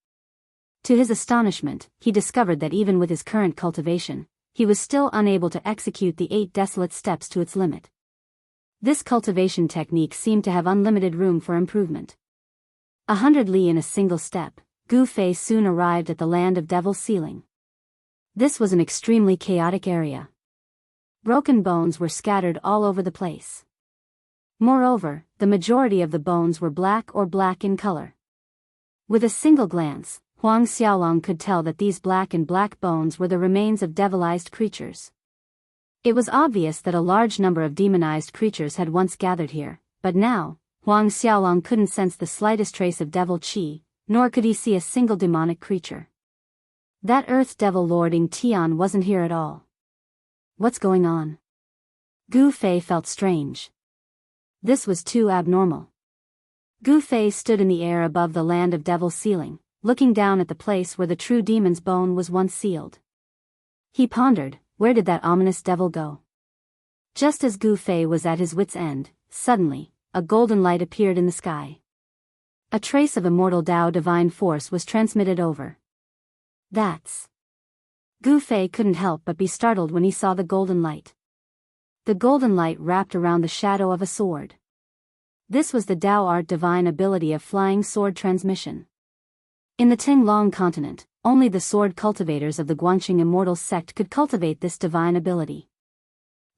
To his astonishment, he discovered that even with his current cultivation, he was still unable to execute the 8 desolate steps to its limit. This cultivation technique seemed to have unlimited room for improvement. 100 li in a single step, Gu Fei soon arrived at the land of Devil's Ceiling. This was an extremely chaotic area. Broken bones were scattered all over the place. Moreover, the majority of the bones were black or black in color. With a single glance, Huang Xiaolong could tell that these black bones were the remains of devilized creatures. It was obvious that a large number of demonized creatures had once gathered here, but now, Huang Xiaolong couldn't sense the slightest trace of devil qi, nor could he see a single demonic creature. That Earth Devil Lording Tian wasn't here at all. What's going on? Gu Fei felt strange. This was too abnormal. Gu Fei stood in the air above the land of Devil's Ceiling, looking down at the place where the true demon's bone was once sealed. He pondered, where did that ominous devil go? Just as Gu Fei was at his wit's end, suddenly, a golden light appeared in the sky. A trace of immortal Tao divine force was transmitted over. That's... Gu Fei couldn't help but be startled when he saw the golden light. The golden light wrapped around the shadow of a sword. This was the Tao art divine ability of flying sword transmission. In the Tinglong continent, only the sword cultivators of the Guangqing Immortal sect could cultivate this divine ability.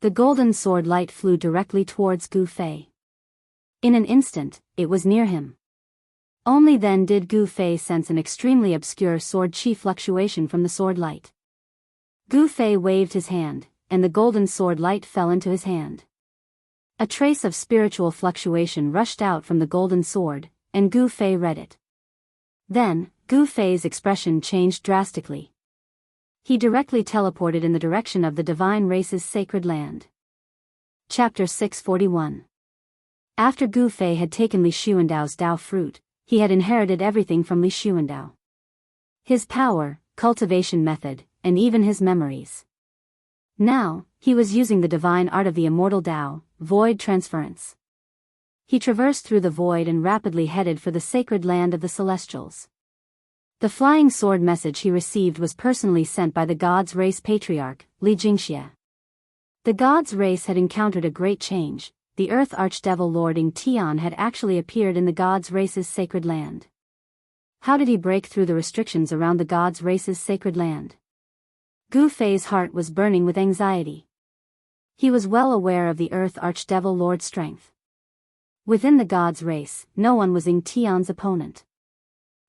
The golden sword light flew directly towards Gu Fei. In an instant, it was near him. Only then did Gu Fei sense an extremely obscure sword chi fluctuation from the sword light. Gu Fei waved his hand, and the golden sword light fell into his hand. A trace of spiritual fluctuation rushed out from the golden sword, and Gu Fei read it. Then, Gu Fei's expression changed drastically. He directly teleported in the direction of the divine race's sacred land. Chapter 641. After Gu Fei had taken Li Xuandao's Dao fruit, he had inherited everything from Li Xuandao. His power, cultivation method, and even his memories. Now, he was using the divine art of the immortal Tao, void transference. He traversed through the void and rapidly headed for the sacred land of the celestials. The flying sword message he received was personally sent by the God's Race Patriarch, Li Jingxie. The God's Race had encountered a great change. The Earth Archdevil Lording Tian had actually appeared in the God's Race's sacred land. How did he break through the restrictions around the God's Race's sacred land? Gu Fei's heart was burning with anxiety. He was well aware of the Earth Archdevil Lord's strength. Within the God's Race, no one was Ying Tian's opponent.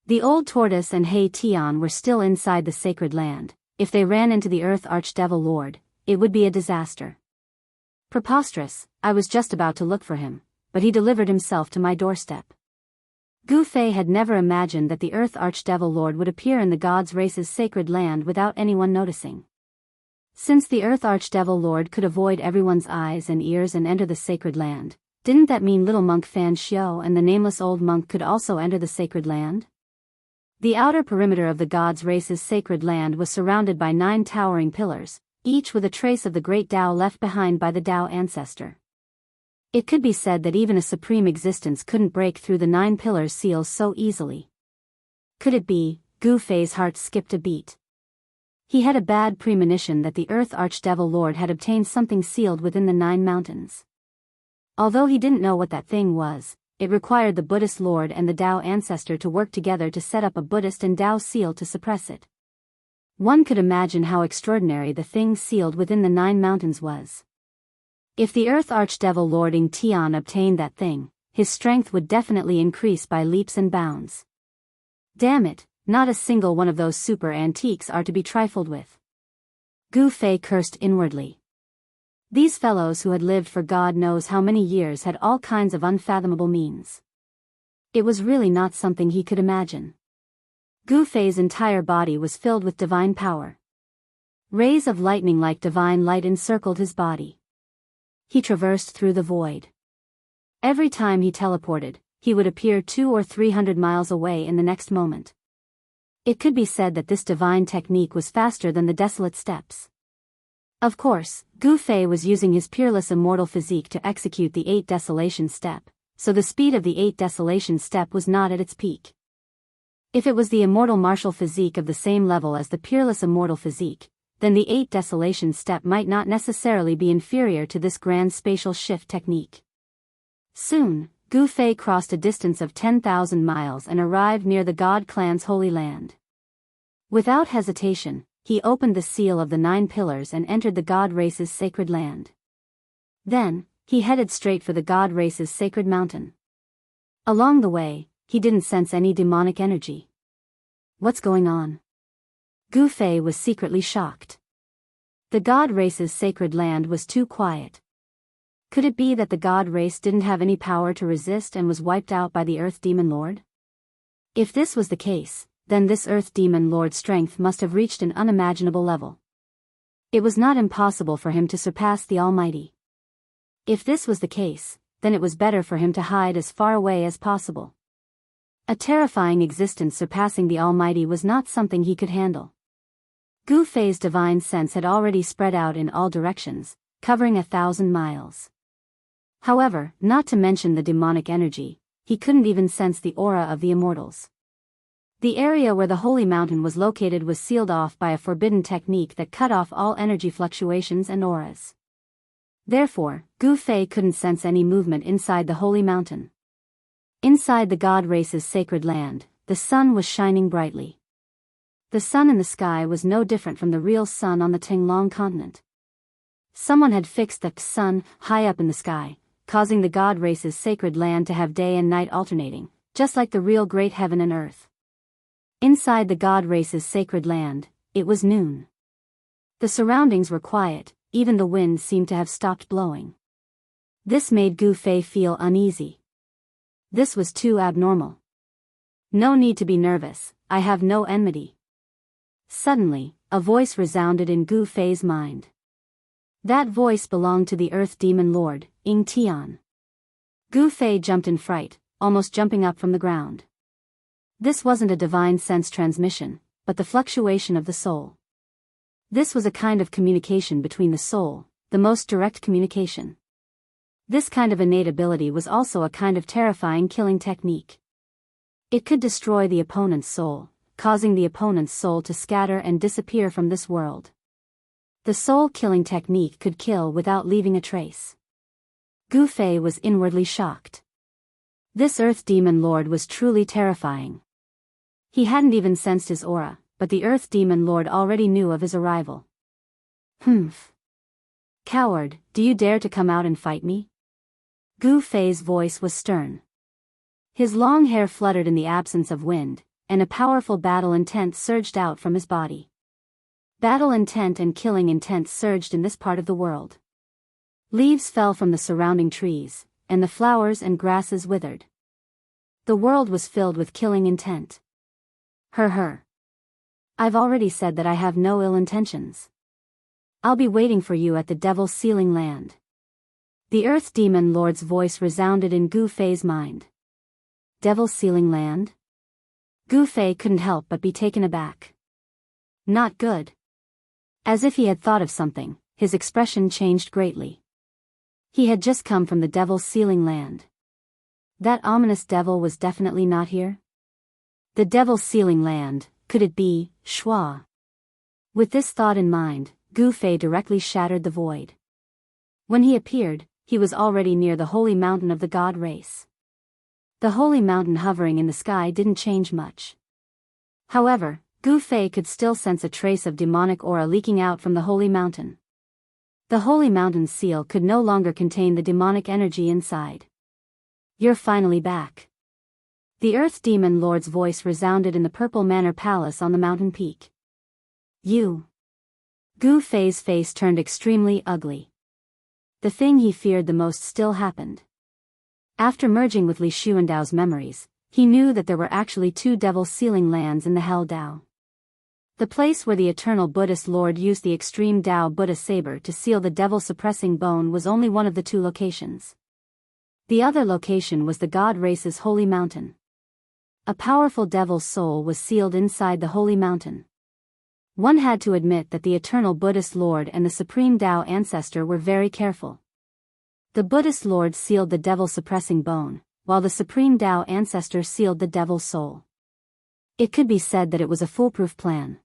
The old tortoise and He Tian were still inside the sacred land. If they ran into the Earth Archdevil Lord, it would be a disaster. Preposterous, I was just about to look for him, but he delivered himself to my doorstep. Gu Fei had never imagined that the Earth Archdevil Lord would appear in the God's Race's sacred land without anyone noticing. Since the Earth Archdevil Lord could avoid everyone's eyes and ears and enter the sacred land, didn't that mean little monk Fan Xiao and the nameless old monk could also enter the sacred land? The outer perimeter of the God's Race's sacred land was surrounded by 9 towering pillars, each with a trace of the great Tao left behind by the Tao ancestor. It could be said that even a supreme existence couldn't break through the 9 pillars' seals so easily. Could it be? Gu Fei's heart skipped a beat. He had a bad premonition that the Earth Archdevil Lord had obtained something sealed within the 9 mountains. Although he didn't know what that thing was, it required the Buddhist lord and the Tao ancestor to work together to set up a Buddhist and Tao seal to suppress it. One could imagine how extraordinary the thing sealed within the 9 mountains was. If the Earth Archdevil Lord Ing Tian obtained that thing, his strength would definitely increase by leaps and bounds. Damn it, not a single one of those super antiques are to be trifled with. Gu Fei cursed inwardly. These fellows who had lived for God knows how many years had all kinds of unfathomable means. It was really not something he could imagine. Gu Fei's entire body was filled with divine power. Rays of lightning like divine light encircled his body. He traversed through the void. Every time he teleported, he would appear 200 or 300 miles away in the next moment. It could be said that this divine technique was faster than the desolate steppes. Of course, Gu Fei was using his peerless immortal physique to execute the 8 desolation step, so the speed of the 8 desolation step was not at its peak. If it was the immortal martial physique of the same level as the peerless immortal physique, then the 8 desolation step might not necessarily be inferior to this grand spatial shift technique. Soon, Gu Fei crossed a distance of 10,000 miles and arrived near the God Clan's holy land. Without hesitation, he opened the seal of the 9 pillars and entered the God race's sacred land. Then, he headed straight for the God race's sacred mountain. Along the way, he didn't sense any demonic energy. What's going on? Gu Fei was secretly shocked. The God race's sacred land was too quiet. Could it be that the God race didn't have any power to resist and was wiped out by the Earth Demon Lord? If this was the case, then this Earth Demon Lord's strength must have reached an unimaginable level. It was not impossible for him to surpass the Almighty. If this was the case, then it was better for him to hide as far away as possible. A terrifying existence surpassing the Almighty was not something he could handle. Gu Fei's divine sense had already spread out in all directions, covering 1,000 miles. However, not to mention the demonic energy, he couldn't even sense the aura of the immortals. The area where the holy mountain was located was sealed off by a forbidden technique that cut off all energy fluctuations and auras. Therefore, Gu Fei couldn't sense any movement inside the holy mountain. Inside the God race's sacred land, the sun was shining brightly. The sun in the sky was no different from the real sun on the Tinglong continent. Someone had fixed the sun high up in the sky, causing the God race's sacred land to have day and night alternating, just like the real great heaven and earth. Inside the God race's sacred land, it was noon. The surroundings were quiet, even the wind seemed to have stopped blowing. This made Gu Fei feel uneasy. This was too abnormal. No need to be nervous, I have no enmity. Suddenly, a voice resounded in Gu Fei's mind. That voice belonged to the Earth Demon Lord, Ing Tian. Gu Fei jumped in fright, almost jumping up from the ground. This wasn't a divine sense transmission, but the fluctuation of the soul. This was a kind of communication between the soul, the most direct communication. This kind of innate ability was also a kind of terrifying killing technique. It could destroy the opponent's soul, causing the opponent's soul to scatter and disappear from this world. The soul-killing technique could kill without leaving a trace. Gu Fei was inwardly shocked. This Earth Demon Lord was truly terrifying. He hadn't even sensed his aura, but the Earth Demon Lord already knew of his arrival. Humph. Coward, do you dare to come out and fight me? Gu Fei's voice was stern. His long hair fluttered in the absence of wind, and a powerful battle intent surged out from his body. Battle intent and killing intent surged in this part of the world. Leaves fell from the surrounding trees, and the flowers and grasses withered. The world was filled with killing intent. Her. I've already said that I have no ill intentions. I'll be waiting for you at the Devil's Sealing Land. The Earth Demon Lord's voice resounded in Gu Fei's mind. Devil's Sealing Land? Gu Fei couldn't help but be taken aback. Not good. As if he had thought of something, his expression changed greatly. He had just come from the Devil's Sealing Land. That ominous devil was definitely not here? The Devil's Sealing Land, could it be Shua? With this thought in mind, Gu Fei directly shattered the void. When he appeared, he was already near the holy mountain of the God race. The holy mountain hovering in the sky didn't change much. However, Gu Fei could still sense a trace of demonic aura leaking out from the holy mountain. The holy mountain's seal could no longer contain the demonic energy inside. "You're finally back." The Earth Demon Lord's voice resounded in the Purple Manor Palace on the mountain peak. "You." Gu Fei's face turned extremely ugly. The thing he feared the most still happened. After merging with Li Xuandao's memories, he knew that there were actually 2 devil sealing lands in the Hell Dao. The place where the Eternal Buddhist Lord used the Extreme Dao Buddha Saber to seal the devil-suppressing bone was only one of the 2 locations. The other location was the God Race's Holy Mountain. A powerful devil's soul was sealed inside the Holy Mountain. One had to admit that the Eternal Buddhist Lord and the Supreme Dao Ancestor were very careful. The Buddhist Lord sealed the devil-suppressing bone, while the Supreme Dao Ancestor sealed the devil's soul. It could be said that it was a foolproof plan.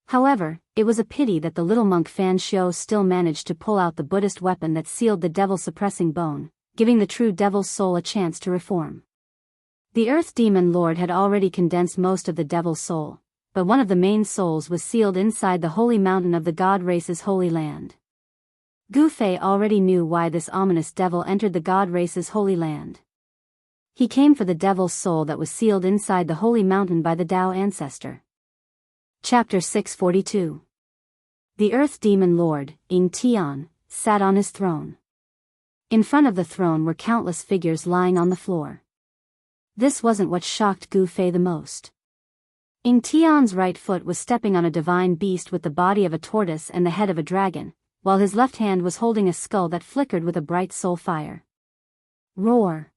However, it was a pity that the little monk Fan Xiu still managed to pull out the Buddhist weapon that sealed the devil-suppressing bone, giving the true devil's soul a chance to reform. The Earth Demon Lord had already condensed most of the devil's soul, but one of the main souls was sealed inside the holy mountain of the God Race's holy land. Gu Fei already knew why this ominous devil entered the God Race's holy land. He came for the devil's soul that was sealed inside the holy mountain by the Dao Ancestor. Chapter 642. The Earth Demon Lord, Ying Tian, sat on his throne. In front of the throne were countless figures lying on the floor. This wasn't what shocked Gu Fei the most. Ying Tian's right foot was stepping on a divine beast with the body of a tortoise and the head of a dragon, while his left hand was holding a skull that flickered with a bright soul fire. Roar!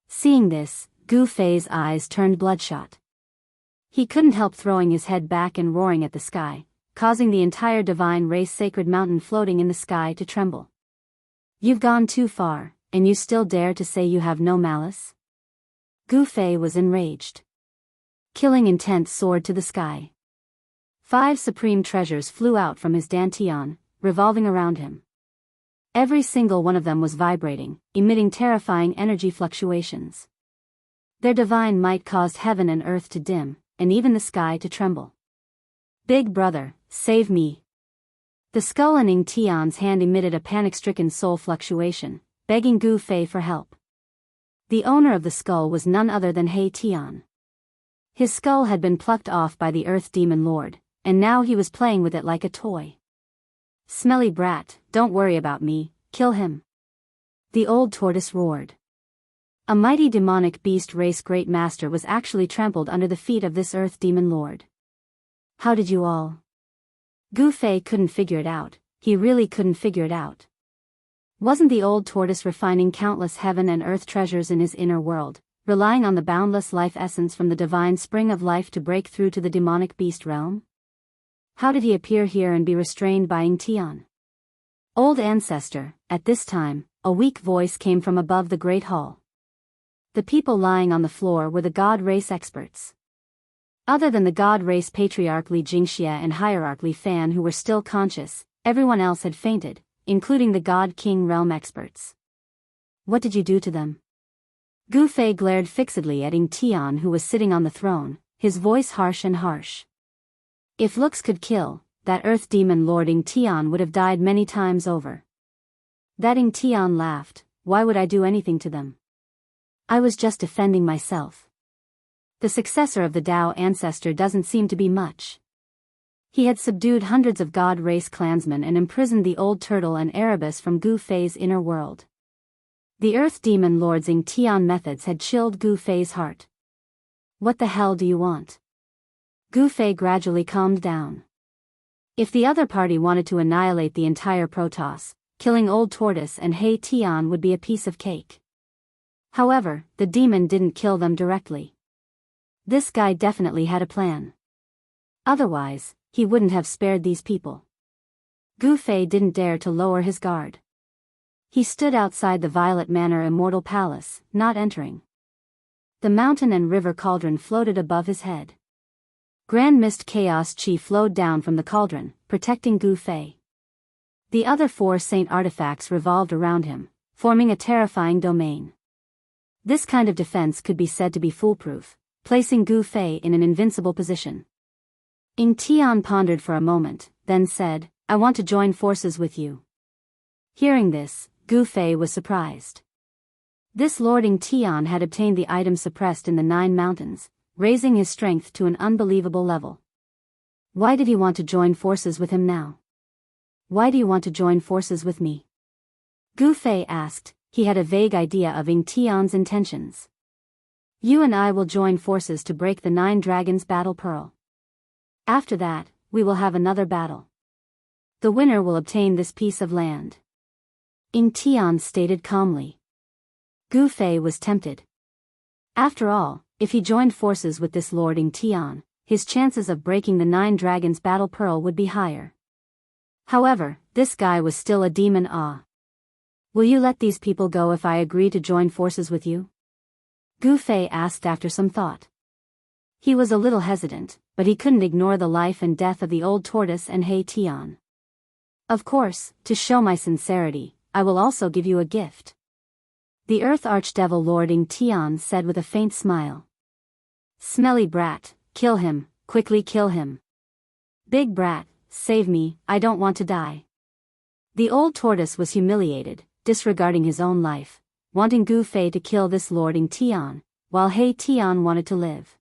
Seeing this, Gu Fei's eyes turned bloodshot. He couldn't help throwing his head back and roaring at the sky, causing the entire divine race sacred mountain floating in the sky to tremble. "You've gone too far, and you still dare to say you have no malice?" Gu Fei was enraged. Killing intent soared to the sky. 5 supreme treasures flew out from his dantian, revolving around him. Every single one of them was vibrating, emitting terrifying energy fluctuations. Their divine might caused heaven and earth to dim, and even the sky to tremble. "Big brother, save me." The skull in Ying Tian's hand emitted a panic-stricken soul fluctuation, begging Gu Fei for help. The owner of the skull was none other than He Tian. His skull had been plucked off by the Earth Demon Lord, and now he was playing with it like a toy. "Smelly brat, don't worry about me, kill him." The old tortoise roared. A mighty demonic beast race great master was actually trampled under the feet of this Earth Demon Lord. "How did you all?" Gu Fei couldn't figure it out, he really couldn't figure it out. Wasn't the old tortoise refining countless heaven and earth treasures in his inner world, relying on the boundless life essence from the divine spring of life to break through to the demonic beast realm? How did he appear here and be restrained by Ying Tian? "Old ancestor," at this time, a weak voice came from above the great hall. The people lying on the floor were the God Race experts. Other than the God Race Patriarch Li Jingxia and Hierarch Li Fan who were still conscious, everyone else had fainted, including the God King realm experts. "What did you do to them?" Gu Fei glared fixedly at Ying Tian who was sitting on the throne, his voice harsh and harsh. If looks could kill, that Earth Demon Lord Ying Tian would have died many times over. That Ying Tian laughed. "Why would I do anything to them? I was just defending myself. The successor of the Dao Ancestor doesn't seem to be much." He had subdued hundreds of God Race clansmen and imprisoned the old turtle and Erebus from Gu Fei's inner world. The Earth Demon Lord's Ying Tian methods had chilled Gu Fei's heart. "What the hell do you want?" Gu Fei gradually calmed down. If the other party wanted to annihilate the entire Protoss, killing Old Tortoise and He Tian would be a piece of cake. However, the demon didn't kill them directly. This guy definitely had a plan. Otherwise, he wouldn't have spared these people. Gu Fei didn't dare to lower his guard. He stood outside the Violet Manor Immortal Palace, not entering. The mountain and river cauldron floated above his head. Grand Mist Chaos Chi flowed down from the cauldron, protecting Gu Fei. The other 4 saint artifacts revolved around him, forming a terrifying domain. This kind of defense could be said to be foolproof, placing Gu Fei in an invincible position. Ying Tian pondered for a moment, then said, "I want to join forces with you." Hearing this, Gu Fei was surprised. This Lord Ying Tian had obtained the item suppressed in the 9 mountains, raising his strength to an unbelievable level. Why did he want to join forces with him now? Why do you want to join forces with me? Gu Fei asked. He had a vague idea of Ying Tian's intentions. You and I will join forces to break the 9 dragons battle pearl. After that, we will have another battle. The winner will obtain this piece of land. Ying Tian stated calmly. Gu Fei was tempted. After all, if he joined forces with this Lord Ying Tian, his chances of breaking the 9 dragons battle pearl would be higher. However, this guy was still a demon. Will you let these people go if I agree to join forces with you? Gu Fei asked after some thought. He was a little hesitant, but he couldn't ignore the life and death of the old tortoise and He Tian. Of course, to show my sincerity, I will also give you a gift. The Earth Archdevil Lord Ying Tian said with a faint smile. Smelly brat, kill him, quickly kill him. Big brat, save me, I don't want to die. The old tortoise was humiliated, disregarding his own life, wanting Gu Fei to kill this Lord Ying Tian, while He Tian wanted to live.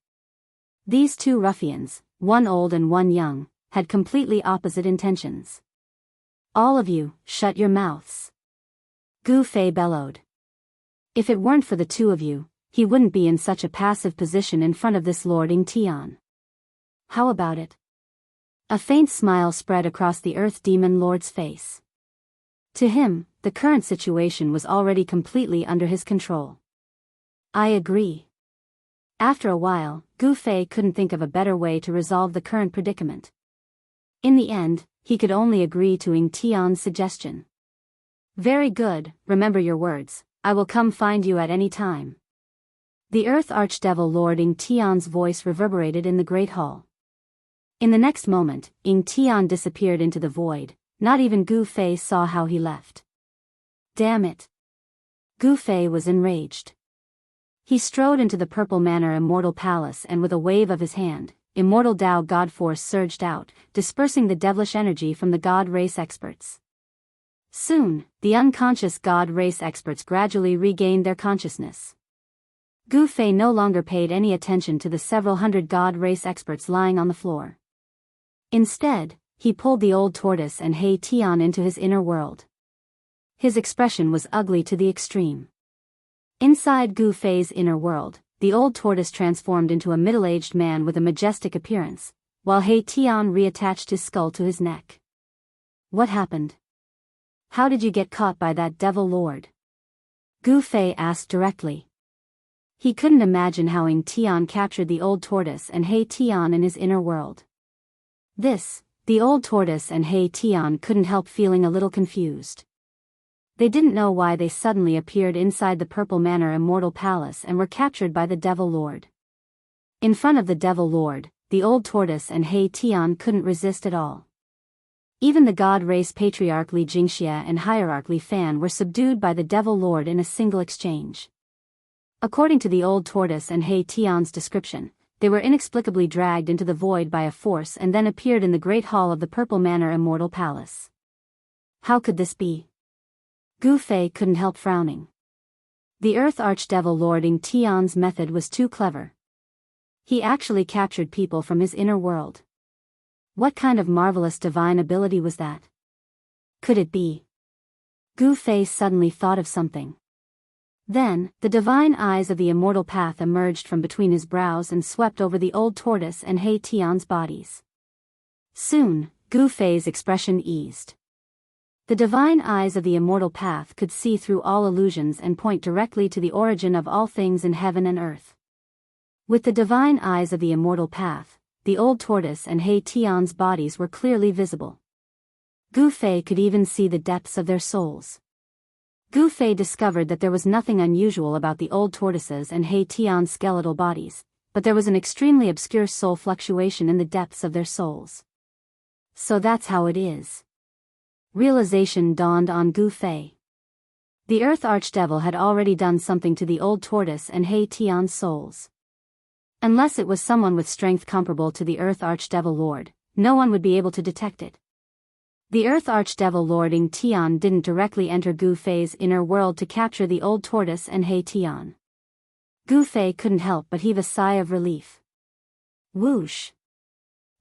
These 2 ruffians, one old and one young, had completely opposite intentions. All of you, shut your mouths. Gu Fei bellowed. If it weren't for the 2 of you, he wouldn't be in such a passive position in front of this Lord Ying Tian. How about it? A faint smile spread across the Earth Demon Lord's face. To him, the current situation was already completely under his control. I agree. After a while, Gu Fei couldn't think of a better way to resolve the current predicament. In the end, he could only agree to Ying Tian's suggestion. Very good, remember your words, I will come find you at any time. The Earth Archdevil Lord Ying Tian's voice reverberated in the Great Hall. In the next moment, Ying Tian disappeared into the void, not even Gu Fei saw how he left. Damn it. Gu Fei was enraged. He strode into the Purple Manor Immortal Palace and with a wave of his hand, Immortal Tao God Force surged out, dispersing the devilish energy from the God Race experts. Soon, the unconscious God Race experts gradually regained their consciousness. Gu Fei no longer paid any attention to the several hundred God Race experts lying on the floor. Instead, he pulled the old tortoise and He Tian into his inner world. His expression was ugly to the extreme. Inside Gu Fei's inner world, the old tortoise transformed into a middle-aged man with a majestic appearance, while He Tian reattached his skull to his neck. What happened? How did you get caught by that devil lord? Gu Fei asked directly. He couldn't imagine how Ying Tian captured the old tortoise and He Tian in his inner world. The old tortoise and He Tian couldn't help feeling a little confused. They didn't know why they suddenly appeared inside the Purple Manor Immortal Palace and were captured by the Devil Lord. In front of the Devil Lord, the old tortoise and He Tian couldn't resist at all. Even the God Race Patriarch Li Jingxia and Hierarch Li Fan were subdued by the Devil Lord in a single exchange. According to the old tortoise and He Tian's description, they were inexplicably dragged into the void by a force and then appeared in the Great Hall of the Purple Manor Immortal Palace. How could this be? Gu Fei couldn't help frowning. The Earth Archdevil Lord Ying Tian's method was too clever. He actually captured people from his inner world. What kind of marvelous divine ability was that? Could it be? Gu Fei suddenly thought of something. Then, the divine eyes of the immortal path emerged from between his brows and swept over the old tortoise and He Tian's bodies. Soon, Gu Fei's expression eased. The divine eyes of the immortal path could see through all illusions and point directly to the origin of all things in heaven and earth. With the divine eyes of the immortal path, the old tortoise and He Tian's bodies were clearly visible. Gu Fei could even see the depths of their souls. Gu Fei discovered that there was nothing unusual about the old tortoises and He Tian's skeletal bodies, but there was an extremely obscure soul fluctuation in the depths of their souls. So that's how it is. Realization dawned on Gu Fei. The Earth Archdevil had already done something to the old tortoise and He Tian's souls. Unless it was someone with strength comparable to the Earth Archdevil Lord, no one would be able to detect it. The Earth Archdevil Lord Ing Tian didn't directly enter Gu Fei's inner world to capture the old tortoise and He Tian. Gu Fei couldn't help but heave a sigh of relief. Whoosh!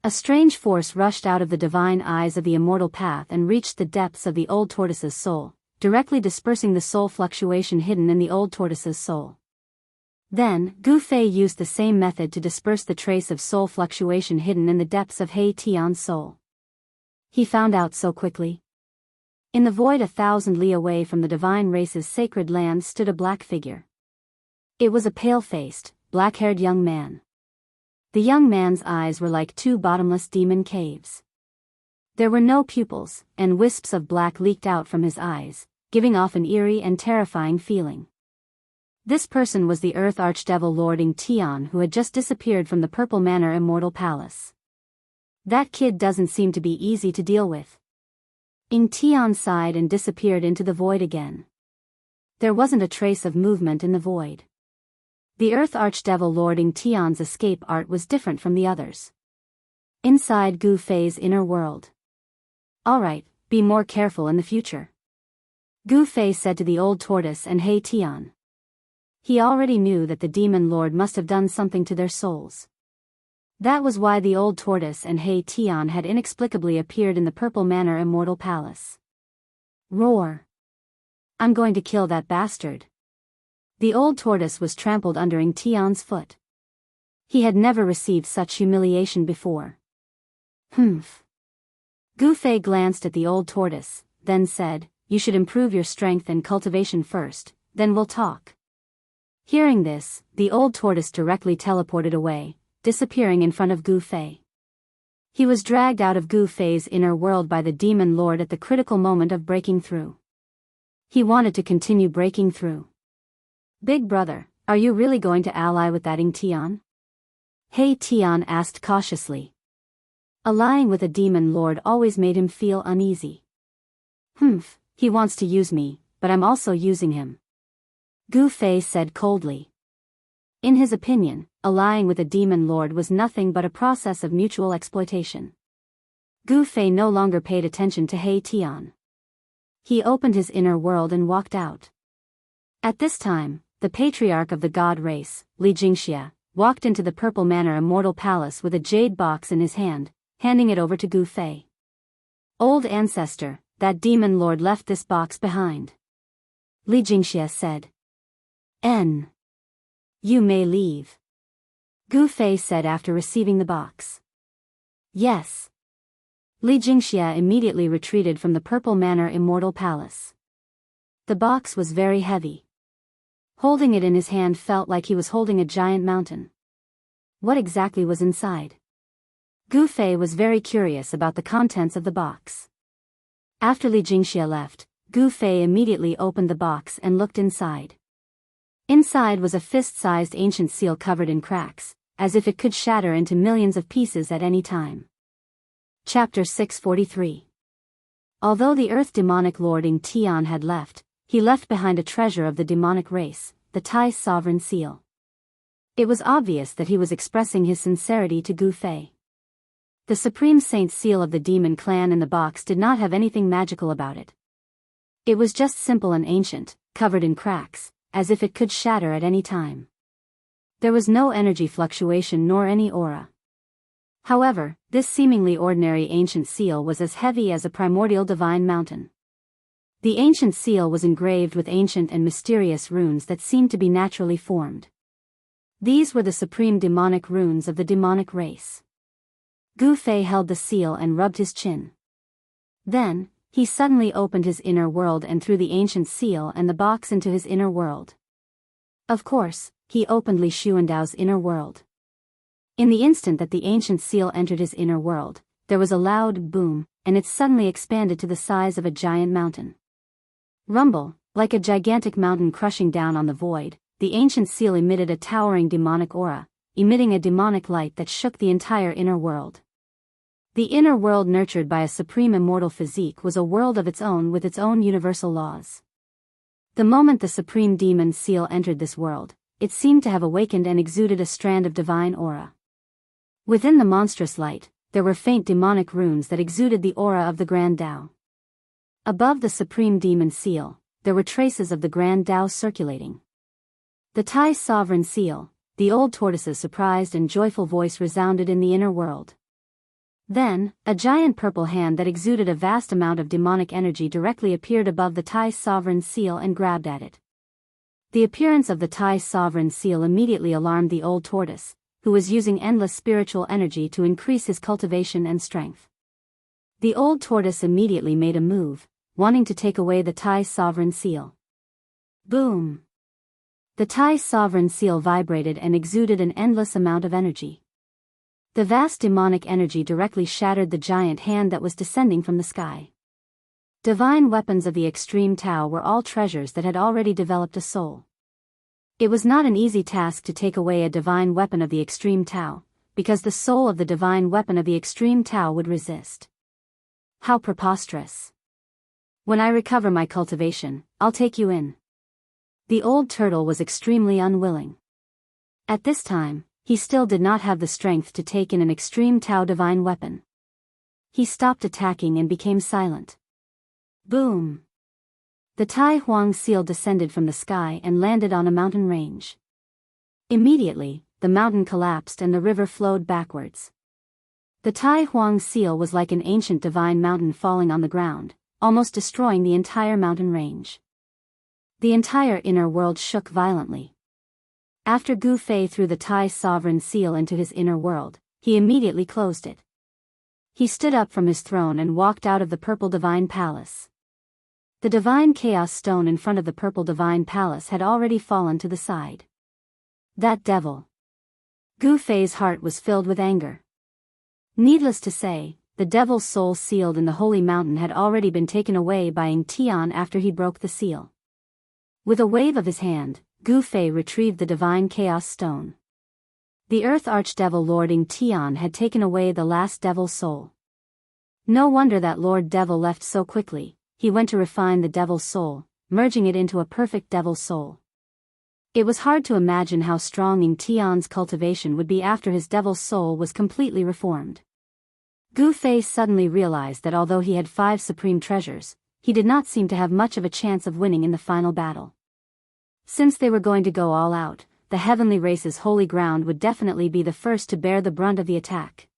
A strange force rushed out of the divine eyes of the immortal path and reached the depths of the old tortoise's soul, directly dispersing the soul fluctuation hidden in the old tortoise's soul. Then, Gu Fei used the same method to disperse the trace of soul fluctuation hidden in the depths of He Tian's soul. He found out so quickly. In the void 1,000 li away from the divine race's sacred land stood a black figure. It was a pale-faced, black-haired young man. The young man's eyes were like two bottomless demon caves. There were no pupils, and wisps of black leaked out from his eyes, giving off an eerie and terrifying feeling. This person was the Earth Archdevil Lord Ing Tian, who had just disappeared from the Purple Manor Immortal Palace. That kid doesn't seem to be easy to deal with. Ing Tian sighed and disappeared into the void again. There wasn't a trace of movement in the void. The Earth Archdevil Lord Ing Tian's escape art was different from the others. Inside Gu Fei's inner world. Alright, be more careful in the future. Gu Fei said to the old tortoise and He Tian. He already knew that the demon lord must have done something to their souls. That was why the old tortoise and He Tian had inexplicably appeared in the Purple Manor Immortal Palace. Roar! I'm going to kill that bastard. The old tortoise was trampled under Ing Tian's foot. He had never received such humiliation before. Humph. Gu Fei glanced at the old tortoise, then said, "You should improve your strength and cultivation first, then we'll talk." Hearing this, the old tortoise directly teleported away, disappearing in front of Gu Fei. He was dragged out of Gu Fei's inner world by the demon lord at the critical moment of breaking through. He wanted to continue breaking through. "Big brother, are you really going to ally with that Ing Tian?" He Tian asked cautiously. Allying with a demon lord always made him feel uneasy. "Humph, he wants to use me, but I'm also using him," Gu Fei said coldly. In his opinion, allying with a demon lord was nothing but a process of mutual exploitation. Gu Fei no longer paid attention to He Tian. He opened his inner world and walked out. At this time, the patriarch of the god race, Li Jingxia, walked into the Purple Manor Immortal Palace with a jade box in his hand, handing it over to Gu Fei. "Old ancestor, that demon lord left this box behind," Li Jingxia said. "You may leave," Gu Fei said after receiving the box. "Yes." Li Jingxia immediately retreated from the Purple Manor Immortal Palace. The box was very heavy. Holding it in his hand felt like he was holding a giant mountain. What exactly was inside? Gu Fei was very curious about the contents of the box. After Li Jingxia left, Gu Fei immediately opened the box and looked inside. Inside was a fist-sized ancient seal covered in cracks, as if it could shatter into millions of pieces at any time. Chapter 643. Although the Earth Demonic Lord Ing Tian had left, he left behind a treasure of the demonic race, the Tai Sovereign Seal. It was obvious that he was expressing his sincerity to Gu Fei. The Supreme Saint Seal of the Demon Clan in the box did not have anything magical about it. It was just simple and ancient, covered in cracks, as if it could shatter at any time. There was no energy fluctuation nor any aura. However, this seemingly ordinary ancient seal was as heavy as a primordial divine mountain. The ancient seal was engraved with ancient and mysterious runes that seemed to be naturally formed. These were the supreme demonic runes of the demonic race. Gu Fei held the seal and rubbed his chin. Then, he suddenly opened his inner world and threw the ancient seal and the box into his inner world. Of course, he opened Li Xuandao's inner world. In the instant that the ancient seal entered his inner world, there was a loud boom, and it suddenly expanded to the size of a giant mountain. Rumble, like a gigantic mountain crushing down on the void, the ancient seal emitted a towering demonic aura, emitting a demonic light that shook the entire inner world. The inner world nurtured by a supreme immortal physique was a world of its own with its own universal laws. The moment the supreme demon seal entered this world, it seemed to have awakened and exuded a strand of divine aura. Within the monstrous light, there were faint demonic runes that exuded the aura of the Grand Tao. Above the supreme demon seal, there were traces of the Grand Tao circulating. The Tai sovereign seal, the old tortoise's surprised and joyful voice resounded in the inner world. Then, a giant purple hand that exuded a vast amount of demonic energy directly appeared above the Tai sovereign seal and grabbed at it. The appearance of the Tai sovereign seal immediately alarmed the old tortoise, who was using endless spiritual energy to increase his cultivation and strength. The old tortoise immediately made a move, wanting to take away the Tai sovereign seal. Boom! The Tai sovereign seal vibrated and exuded an endless amount of energy. The vast demonic energy directly shattered the giant hand that was descending from the sky. Divine weapons of the extreme Tao were all treasures that had already developed a soul. It was not an easy task to take away a divine weapon of the extreme Tao, because the soul of the divine weapon of the extreme Tao would resist. How preposterous! When I recover my cultivation, I'll take you in. The old turtle was extremely unwilling. At this time, he still did not have the strength to take in an extreme Tao divine weapon. He stopped attacking and became silent. Boom! The Tai Huang seal descended from the sky and landed on a mountain range. Immediately, the mountain collapsed and the river flowed backwards. The Tai Huang seal was like an ancient divine mountain falling on the ground, almost destroying the entire mountain range. The entire inner world shook violently. After Gu Fei threw the Tai sovereign seal into his inner world, he immediately closed it. He stood up from his throne and walked out of the purple divine palace. The divine chaos stone in front of the purple divine palace had already fallen to the side. That devil! Gu Fei's heart was filled with anger. Needless to say, the devil's soul sealed in the holy mountain had already been taken away by Ying Tian after he broke the seal. With a wave of his hand, Gu Fei retrieved the divine chaos stone. The earth archdevil Lord Ying Tian had taken away the last devil's soul. No wonder that Lord Devil left so quickly. He went to refine the devil's soul, merging it into a perfect devil's soul. It was hard to imagine how strong Ying Tian's cultivation would be after his devil's soul was completely reformed. Gu Fei suddenly realized that although he had 5 supreme treasures, he did not seem to have much of a chance of winning in the final battle. Since they were going to go all out, the heavenly race's holy ground would definitely be the first to bear the brunt of the attack.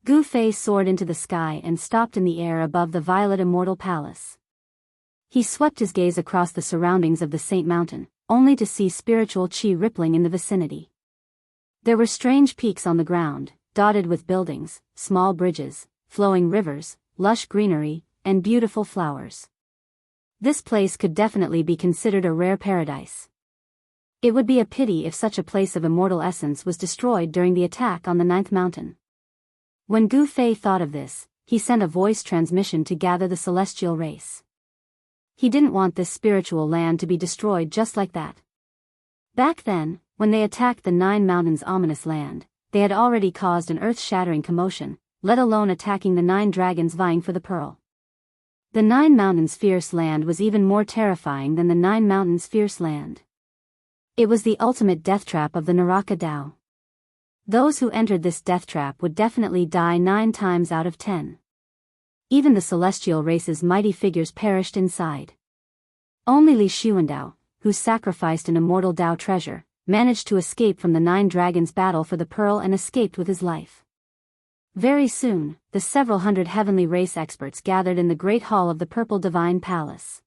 Gu Fei soared into the sky and stopped in the air above the violet Immortal Palace. He swept his gaze across the surroundings of the Saint Mountain, only to see spiritual qi rippling in the vicinity. There were strange peaks on the ground, dotted with buildings, small bridges, flowing rivers, lush greenery, and beautiful flowers. This place could definitely be considered a rare paradise. It would be a pity if such a place of immortal essence was destroyed during the attack on the 9th mountain. When Gu Fei thought of this, he sent a voice transmission to gather the celestial race. He didn't want this spiritual land to be destroyed just like that. Back then, when they attacked the 9 mountains' ominous land, they had already caused an earth-shattering commotion, let alone attacking the 9 dragons vying for the pearl. The 9 mountains' fierce land was even more terrifying than the 9 mountains' fierce land. It was the ultimate death trap of the Naraka Tao. Those who entered this death trap would definitely die 9 times out of 10. Even the celestial race's mighty figures perished inside. Only Li Xuandao, who sacrificed an immortal Tao treasure, managed to escape from the 9 dragons' battle for the pearl and escaped with his life. Very soon, the several hundred heavenly race experts gathered in the Great Hall of the Purple Divine Palace.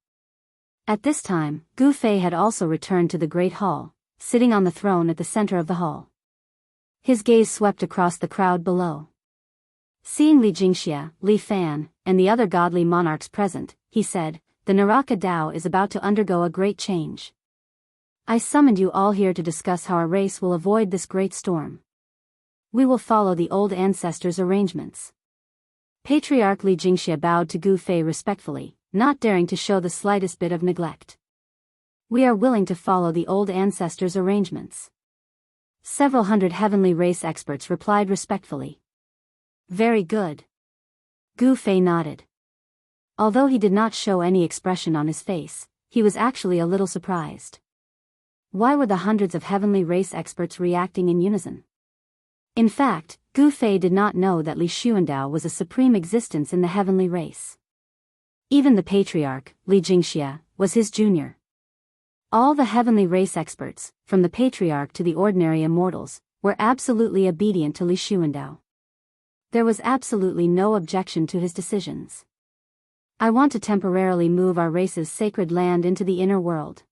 At this time, Gu Fei had also returned to the Great Hall, sitting on the throne at the center of the hall. His gaze swept across the crowd below. Seeing Li Jingxia, Li Fan, and the other godly monarchs present, he said, "The Naraka Tao is about to undergo a great change. I summoned you all here to discuss how our race will avoid this great storm. We will follow the old ancestors' arrangements." Patriarch Li Jingxia bowed to Gu Fei respectfully, not daring to show the slightest bit of neglect. "We are willing to follow the old ancestors' arrangements." Several hundred heavenly race experts replied respectfully. "Very good." Gu Fei nodded. Although he did not show any expression on his face, he was actually a little surprised. Why were the hundreds of heavenly race experts reacting in unison? In fact, Gu Fei did not know that Li Xuandao was a supreme existence in the heavenly race. Even the patriarch, Li Jingxia, was his junior. All the heavenly race experts, from the patriarch to the ordinary immortals, were absolutely obedient to Li Xuandao. There was absolutely no objection to his decisions. I want to temporarily move our race's sacred land into the inner world.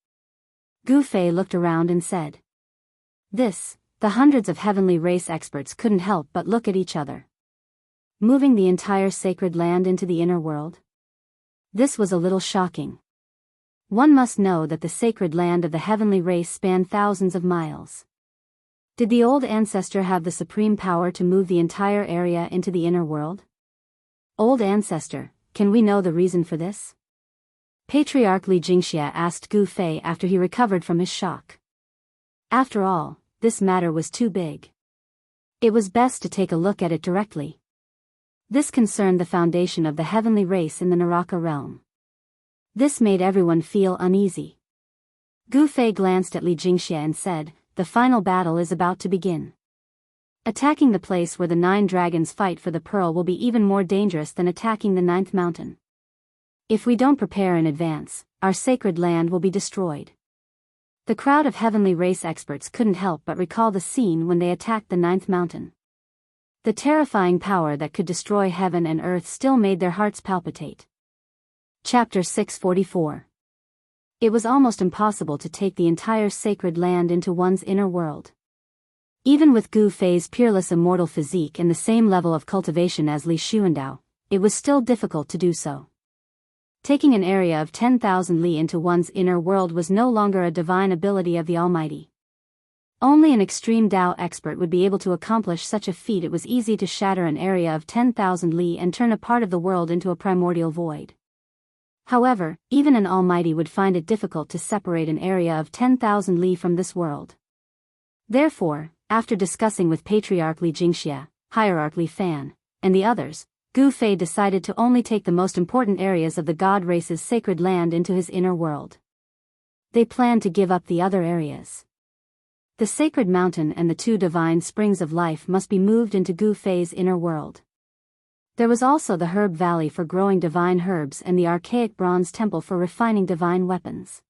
Gu Fei looked around and said. The hundreds of heavenly race experts couldn't help but look at each other. Moving the entire sacred land into the inner world? This was a little shocking. One must know that the sacred land of the heavenly race spanned thousands of miles. Did the old ancestor have the supreme power to move the entire area into the inner world? Old ancestor, can we know the reason for this? Patriarch Li Jingxia asked Gu Fei after he recovered from his shock. After all, this matter was too big. It was best to take a look at it directly. This concerned the foundation of the heavenly race in the Naraka realm. This made everyone feel uneasy. Gu Fei glanced at Li Jingxia and said, "The final battle is about to begin. Attacking the place where the 9 dragons fight for the pearl will be even more dangerous than attacking the 9th mountain. If we don't prepare in advance, our sacred land will be destroyed." The crowd of heavenly race experts couldn't help but recall the scene when they attacked the 9th mountain. The terrifying power that could destroy heaven and earth still made their hearts palpitate. Chapter 644. It was almost impossible to take the entire sacred land into one's inner world. Even with Gu Fei's peerless immortal physique and the same level of cultivation as Li Xuandao, it was still difficult to do so. Taking an area of 10,000 li into one's inner world was no longer a divine ability of the Almighty. Only an extreme Tao expert would be able to accomplish such a feat. It was easy to shatter an area of 10,000 li and turn a part of the world into a primordial void. However, even an almighty would find it difficult to separate an area of 10,000 li from this world. Therefore, after discussing with Patriarch Li Jingxia, Hierarch Li Fan, and the others, Gu Fei decided to only take the most important areas of the god race's sacred land into his inner world. They planned to give up the other areas. The sacred mountain and the 2 divine springs of life must be moved into Gu Fei's inner world. There was also the herb valley for growing divine herbs and the archaic bronze temple for refining divine weapons.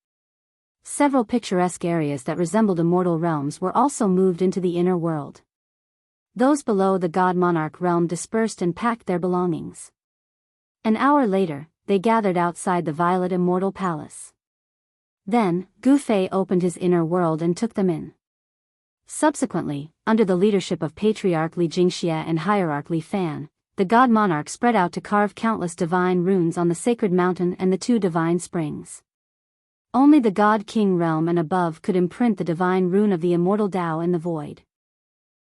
Several picturesque areas that resembled immortal realms were also moved into the inner world. Those below the god monarch realm dispersed and packed their belongings. An hour later, they gathered outside the violet immortal palace. Then, Gu Fei opened his inner world and took them in. Subsequently, under the leadership of Patriarch Li Jingxia and Hierarch Li Fan, the god monarch spread out to carve countless divine runes on the sacred mountain and the 2 divine springs. Only the god king realm and above could imprint the divine rune of the immortal Tao in the void.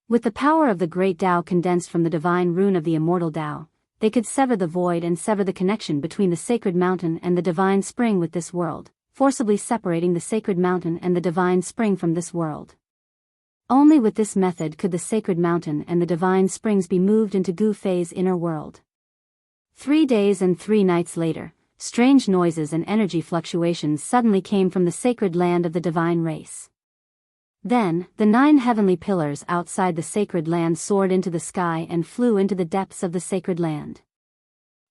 With the power of the great Tao condensed from the divine rune of the immortal Tao, they could sever the void and sever the connection between the sacred mountain and the divine spring with this world, forcibly separating the sacred mountain and the divine spring from this world. Only with this method could the sacred mountain and the divine springs be moved into Gu Fei's inner world. 3 days and 3 nights later, strange noises and energy fluctuations suddenly came from the sacred land of the divine race. Then, the 9 heavenly pillars outside the sacred land soared into the sky and flew into the depths of the sacred land.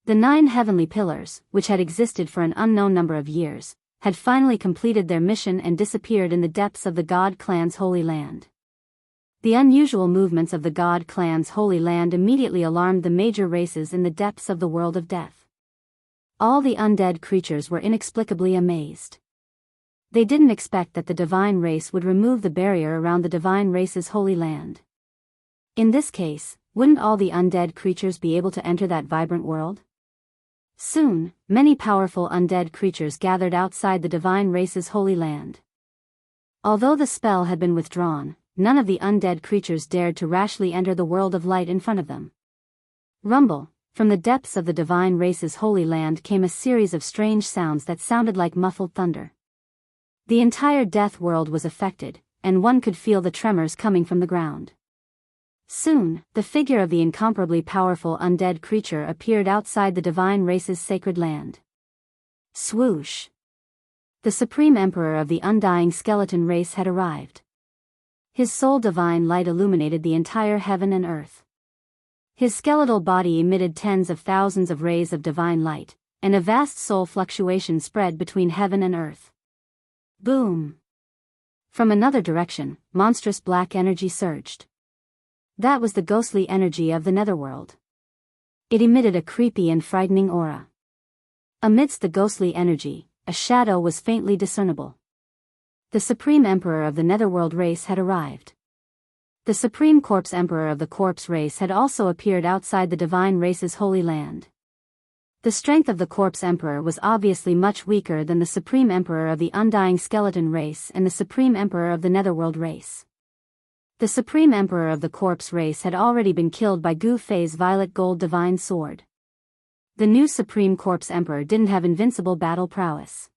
The 9 heavenly pillars, which had existed for an unknown number of years, had finally completed their mission and disappeared in the depths of the God clan's holy land. The unusual movements of the god clan's holy land immediately alarmed the major races in the depths of the world of death. All the undead creatures were inexplicably amazed. They didn't expect that the divine race would remove the barrier around the divine race's holy land. In this case, wouldn't all the undead creatures be able to enter that vibrant world? Soon, many powerful undead creatures gathered outside the divine race's holy land. Although the spell had been withdrawn, none of the undead creatures dared to rashly enter the world of light in front of them. Rumble, from the depths of the divine race's holy land came a series of strange sounds that sounded like muffled thunder. The entire death world was affected, and one could feel the tremors coming from the ground. Soon, the figure of the incomparably powerful undead creature appeared outside the divine race's sacred land. Swoosh! The Supreme Emperor of the undying skeleton race had arrived. His sole divine light illuminated the entire heaven and earth. His skeletal body emitted tens of thousands of rays of divine light, and a vast soul fluctuation spread between heaven and earth. Boom! From another direction, monstrous black energy surged. That was the ghostly energy of the netherworld. It emitted a creepy and frightening aura. Amidst the ghostly energy, a shadow was faintly discernible. The Supreme Emperor of the netherworld race had arrived. The Supreme Corpse Emperor of the Corpse race had also appeared outside the divine race's holy land. The strength of the Corpse Emperor was obviously much weaker than the Supreme Emperor of the undying skeleton race and the Supreme Emperor of the netherworld race. The Supreme Emperor of the Corpse race had already been killed by Gu Fei's violet gold divine sword. The new Supreme Corpse Emperor didn't have invincible battle prowess.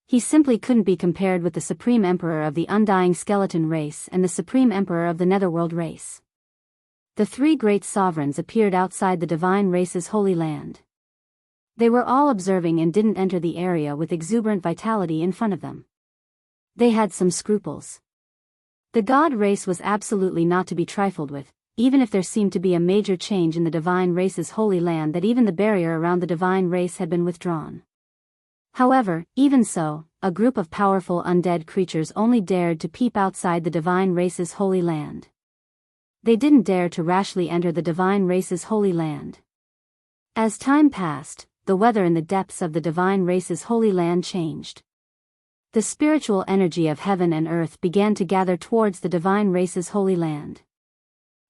He simply couldn't be compared with the Supreme Emperor of the undying skeleton race and the Supreme Emperor of the netherworld race. The three great sovereigns appeared outside the divine race's holy land. They were all observing and didn't enter the area with exuberant vitality in front of them. They had some scruples. The god race was absolutely not to be trifled with, even if there seemed to be a major change in the divine race's holy land that even the barrier around the divine race had been withdrawn. However, even so, a group of powerful undead creatures only dared to peep outside the divine race's holy land. They didn't dare to rashly enter the divine race's holy land. As time passed, the weather in the depths of the divine race's holy land changed. The spiritual energy of heaven and earth began to gather towards the divine race's holy land.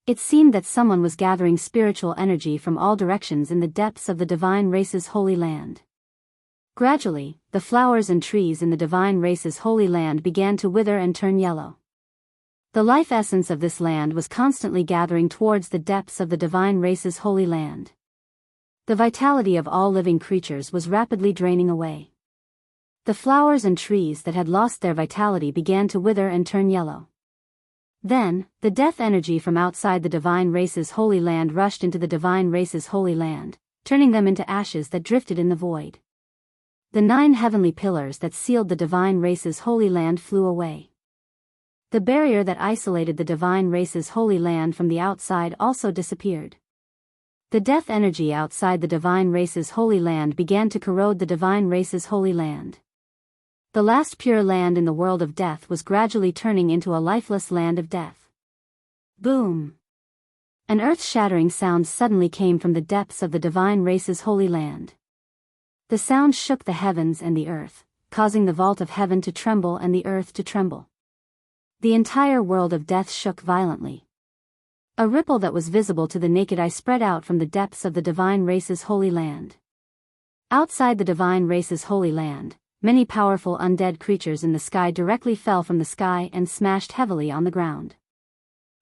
It seemed that someone was gathering spiritual energy from all directions in the depths of the divine race's holy land. Gradually, the flowers and trees in the divine race's holy land began to wither and turn yellow. The life essence of this land was constantly gathering towards the depths of the divine race's holy land. The vitality of all living creatures was rapidly draining away. The flowers and trees that had lost their vitality began to wither and turn yellow. Then, the death energy from outside the divine race's holy land rushed into the divine race's holy land, turning them into ashes that drifted in the void. The 9 heavenly pillars that sealed the divine race's holy land flew away. The barrier that isolated the divine race's holy land from the outside also disappeared. The death energy outside the divine race's holy land began to corrode the divine race's holy land. The last pure land in the world of death was gradually turning into a lifeless land of death. Boom! An earth-shattering sound suddenly came from the depths of the divine race's holy land. The sound shook the heavens and the earth, causing the vault of heaven to tremble and the earth to tremble. The entire world of death shook violently. A ripple that was visible to the naked eye spread out from the depths of the divine race's holy land. Outside the divine race's holy land, many powerful undead creatures in the sky directly fell from the sky and smashed heavily on the ground.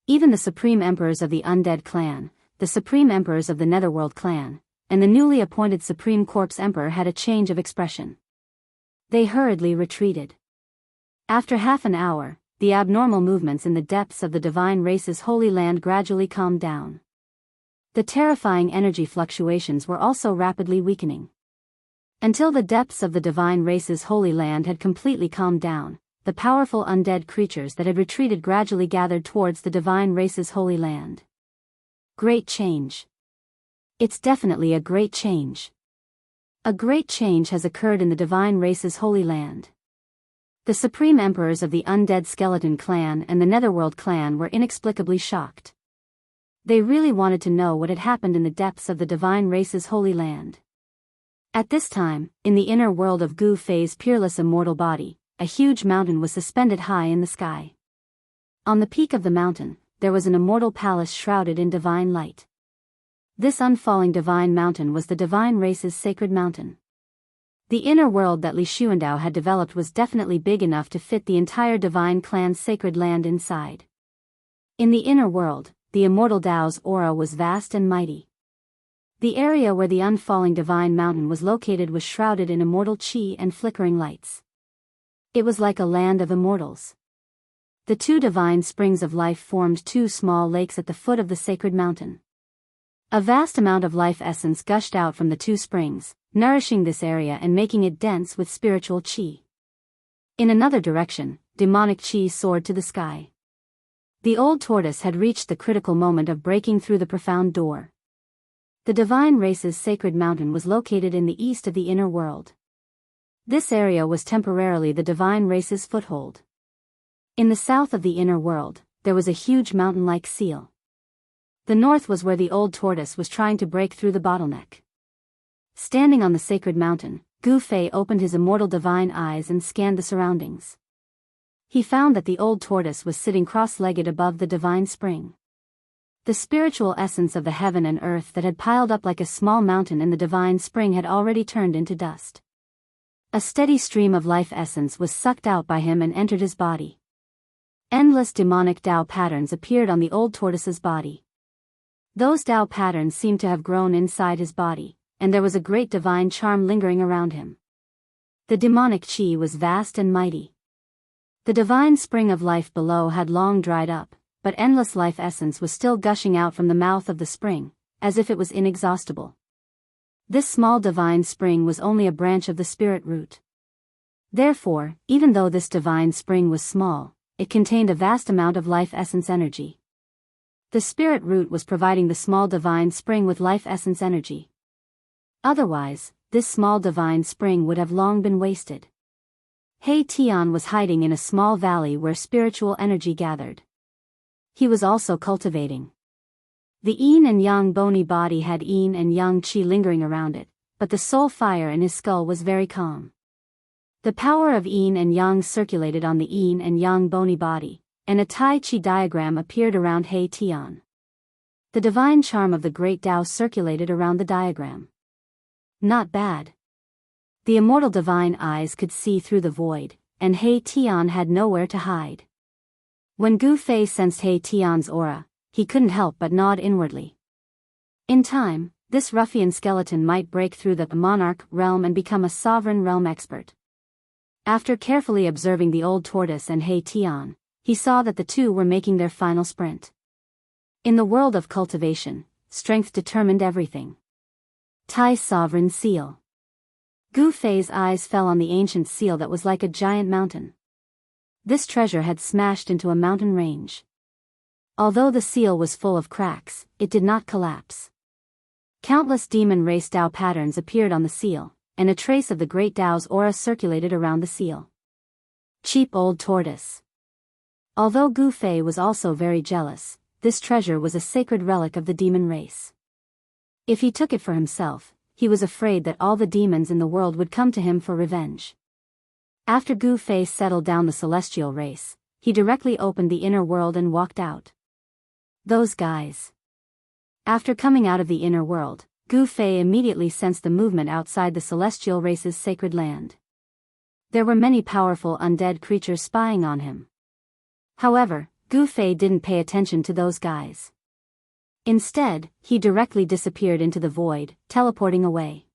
Even the supreme emperors of the undead clan, the supreme emperors of the netherworld clan, and the newly appointed supreme corpse emperor had a change of expression. They hurriedly retreated. After half an hour, the abnormal movements in the depths of the divine race's holy land gradually calmed down. The terrifying energy fluctuations were also rapidly weakening. Until the depths of the divine race's holy land had completely calmed down, the powerful undead creatures that had retreated gradually gathered towards the divine race's holy land. Great change. It's definitely a great change. A great change has occurred in the divine race's holy land. The supreme emperors of the undead skeleton clan and the netherworld clan were inexplicably shocked. They really wanted to know what had happened in the depths of the divine race's holy land. At this time, in the inner world of Gu Fei's peerless immortal body, a huge mountain was suspended high in the sky. On the peak of the mountain, there was an immortal palace shrouded in divine light. This unfalling divine mountain was the divine race's sacred mountain. The inner world that Li Xuandao had developed was definitely big enough to fit the entire divine clan's sacred land inside. In the inner world, the immortal Dao's aura was vast and mighty. The area where the unfalling divine mountain was located was shrouded in immortal qi and flickering lights. It was like a land of immortals. The 2 divine springs of life formed 2 small lakes at the foot of the sacred mountain. A vast amount of life essence gushed out from the 2 springs, nourishing this area and making it dense with spiritual qi. In another direction, demonic chi soared to the sky. The old tortoise had reached the critical moment of breaking through the profound door. The divine race's sacred mountain was located in the east of the inner world. This area was temporarily the divine race's foothold. In the south of the inner world, there was a huge mountain-like seal. The north was where the old tortoise was trying to break through the bottleneck. Standing on the sacred mountain, Gu Fei opened his immortal divine eyes and scanned the surroundings. He found that the old tortoise was sitting cross-legged above the divine spring. The spiritual essence of the heaven and earth that had piled up like a small mountain in the divine spring had already turned into dust. A steady stream of life essence was sucked out by him and entered his body. Endless demonic Tao patterns appeared on the old tortoise's body. Those Tao patterns seemed to have grown inside his body, and there was a great divine charm lingering around him. The demonic chi was vast and mighty. The divine spring of life below had long dried up, but endless life essence was still gushing out from the mouth of the spring, as if it was inexhaustible. This small divine spring was only a branch of the spirit root. Therefore, even though this divine spring was small, it contained a vast amount of life essence energy. The spirit root was providing the small divine spring with life essence energy. Otherwise, this small divine spring would have long been wasted. He Tian was hiding in a small valley where spiritual energy gathered. He was also cultivating. The yin and yang bony body had yin and yang qi lingering around it, but the soul fire in his skull was very calm. The power of yin and yang circulated on the yin and yang bony body, and a Tai Chi diagram appeared around He Tian. The divine charm of the great Tao circulated around the diagram. Not bad. The immortal divine eyes could see through the void, and He Tian had nowhere to hide. When Gu Fei sensed He Tian's aura, he couldn't help but nod inwardly. In time, this ruffian skeleton might break through the monarch realm and become a sovereign realm expert. After carefully observing the old tortoise and He Tian, he saw that the two were making their final sprint. In the world of cultivation, strength determined everything. Tai Sovereign Seal. Gu Fei's eyes fell on the ancient seal that was like a giant mountain. This treasure had smashed into a mountain range. Although the seal was full of cracks, it did not collapse. Countless demon race Tao patterns appeared on the seal, and a trace of the great Tao's aura circulated around the seal. Cheap old tortoise. Although Gu Fei was also very jealous, this treasure was a sacred relic of the demon race. If he took it for himself, he was afraid that all the demons in the world would come to him for revenge. After Gu Fei settled down the celestial race, he directly opened the inner world and walked out. Those guys. After coming out of the inner world, Gu Fei immediately sensed the movement outside the celestial race's sacred land. There were many powerful undead creatures spying on him. However, Gu Fei didn't pay attention to those guys. Instead, he directly disappeared into the void, teleporting away.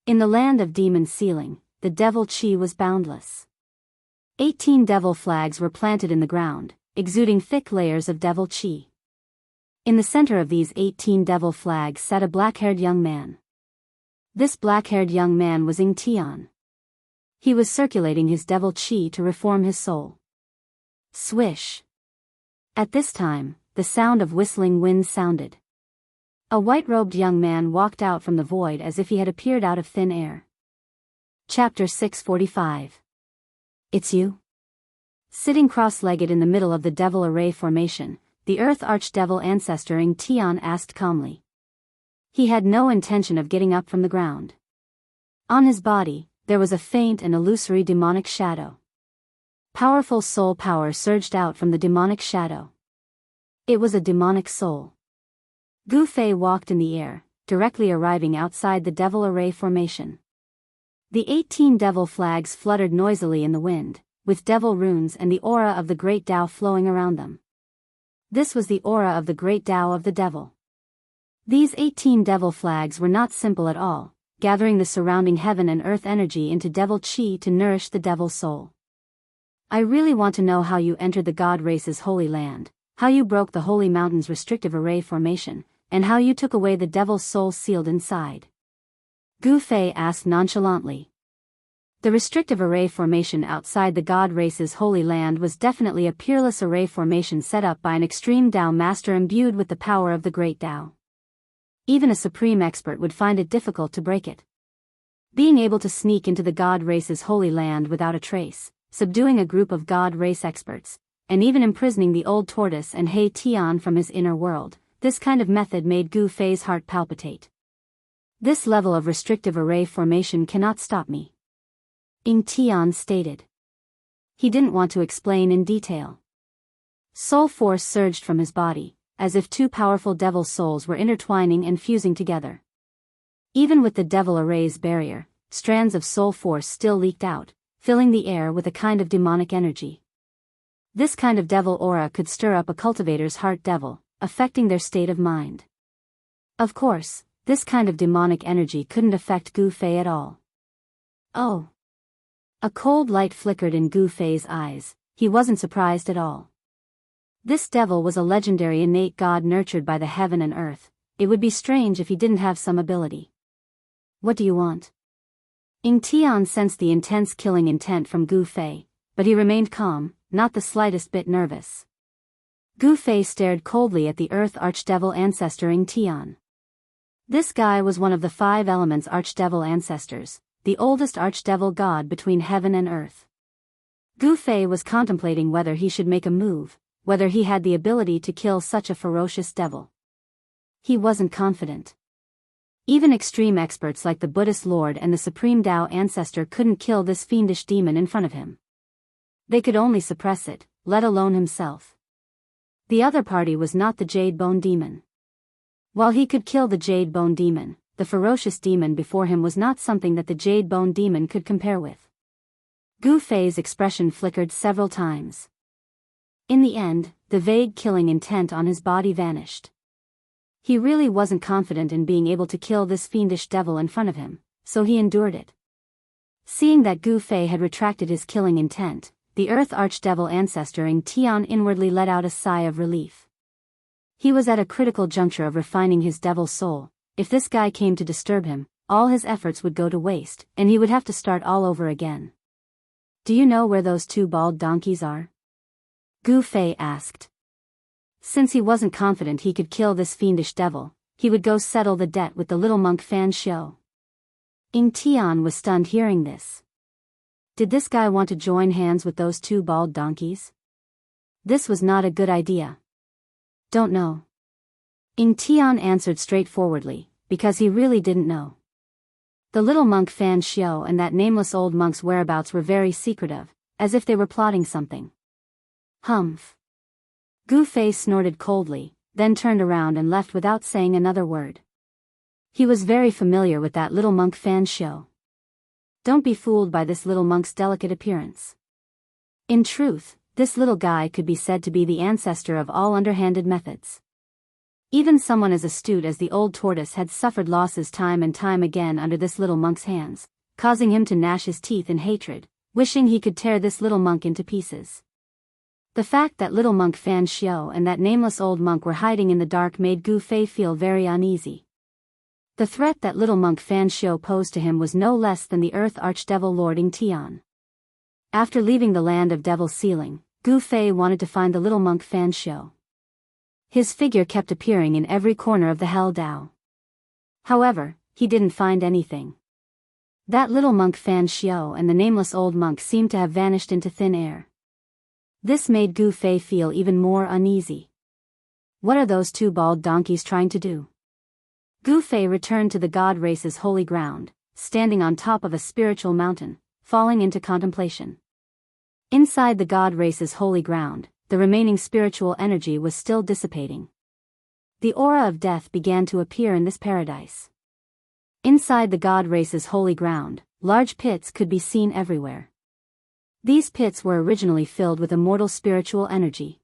In the land of demon sealing, the devil chi was boundless. 18 devil flags were planted in the ground, exuding thick layers of devil chi. In the center of these 18 devil flags sat a black-haired young man. This black-haired young man was Ying Tian. He was circulating his devil chi to reform his soul. Swish. At this time, the sound of whistling wind sounded. A white-robed young man walked out from the void as if he had appeared out of thin air. Chapter 645. It's you? Sitting cross-legged in the middle of the devil array formation, the earth archdevil ancestor Ying Tian asked calmly. He had no intention of getting up from the ground. On his body, there was a faint and illusory demonic shadow. Powerful soul power surged out from the demonic shadow. It was a demonic soul. Gu Fei walked in the air, directly arriving outside the devil array formation. The 18 devil flags fluttered noisily in the wind, with devil runes and the aura of the great Tao flowing around them. This was the aura of the great Tao of the devil. These 18 devil flags were not simple at all, gathering the surrounding heaven and earth energy into devil chi to nourish the devil soul. I really want to know how you entered the god race's holy land, how you broke the holy mountain's restrictive array formation, and how you took away the devil's soul sealed inside. Gu Fei asked nonchalantly. The restrictive array formation outside the god race's holy land was definitely a peerless array formation set up by an extreme Tao master imbued with the power of the great Tao. Even a supreme expert would find it difficult to break it. Being able to sneak into the god race's holy land without a trace, subduing a group of god race experts, and even imprisoning the old tortoise and He Tian from his inner world, this kind of method made Gu Fei's heart palpitate. This level of restrictive array formation cannot stop me, Ying Tian stated. He didn't want to explain in detail. Soul force surged from his body, as if two powerful devil souls were intertwining and fusing together. Even with the devil array's barrier, strands of soul force still leaked out, filling the air with a kind of demonic energy. This kind of devil aura could stir up a cultivator's heart devil, affecting their state of mind. Of course, this kind of demonic energy couldn't affect Gu Fei at all. Oh! A cold light flickered in Gu Fei's eyes. He wasn't surprised at all. This devil was a legendary innate god nurtured by the heaven and earth. It would be strange if he didn't have some ability. What do you want? Ying Tian sensed the intense killing intent from Gu Fei, but he remained calm, not the slightest bit nervous. Gu Fei stared coldly at the earth archdevil ancestor Ying Tian. This guy was one of the 5 elements archdevil ancestors, the oldest archdevil god between heaven and earth. Gu Fei was contemplating whether he should make a move, whether he had the ability to kill such a ferocious devil. He wasn't confident. Even extreme experts like the Buddhist Lord and the Supreme Tao ancestor couldn't kill this fiendish demon in front of him. They could only suppress it, let alone himself. The other party was not the Jade Bone Demon. While he could kill the Jade Bone Demon, the ferocious demon before him was not something that the Jade Bone Demon could compare with. Gu Fei's expression flickered several times. In the end, the vague killing intent on his body vanished. He really wasn't confident in being able to kill this fiendish devil in front of him, so he endured it. Seeing that Gu Fei had retracted his killing intent, the Earth Archdevil ancestor Ying Tian inwardly let out a sigh of relief. He was at a critical juncture of refining his devil soul. If this guy came to disturb him, all his efforts would go to waste, and he would have to start all over again. Do you know where those 2 bald donkeys are? Gu Fei asked. Since he wasn't confident he could kill this fiendish devil, he would go settle the debt with the little monk Fan Xiu. Ying Tian was stunned hearing this. Did this guy want to join hands with those 2 bald donkeys? This was not a good idea. Don't know. Ying Tian answered straightforwardly, because he really didn't know. The little monk Fan Xiu and that nameless old monk's whereabouts were very secretive, as if they were plotting something. Humph. Gu Fei snorted coldly, then turned around and left without saying another word. He was very familiar with that little monk Fan Xiu. Don't be fooled by this little monk's delicate appearance. In truth, this little guy could be said to be the ancestor of all underhanded methods. Even someone as astute as the old tortoise had suffered losses time and time again under this little monk's hands, causing him to gnash his teeth in hatred, wishing he could tear this little monk into pieces. The fact that little monk Fan Xiu and that nameless old monk were hiding in the dark made Gu Fei feel very uneasy. The threat that little monk Fan Xiu posed to him was no less than the Earth Archdevil Lord Ying Tian. After leaving the land of Devil's Ceiling, Gu Fei wanted to find the little monk Fan Xiu. His figure kept appearing in every corner of the Hell Dao. However, he didn't find anything. That little monk Fan Xiu and the nameless old monk seemed to have vanished into thin air. This made Gu Fei feel even more uneasy. What are those 2 bald donkeys trying to do? Gu Fei returned to the god race's holy ground, standing on top of a spiritual mountain, falling into contemplation. Inside the god race's holy ground, the remaining spiritual energy was still dissipating. The aura of death began to appear in this paradise. Inside the god race's holy ground, large pits could be seen everywhere. These pits were originally filled with immortal spiritual energy.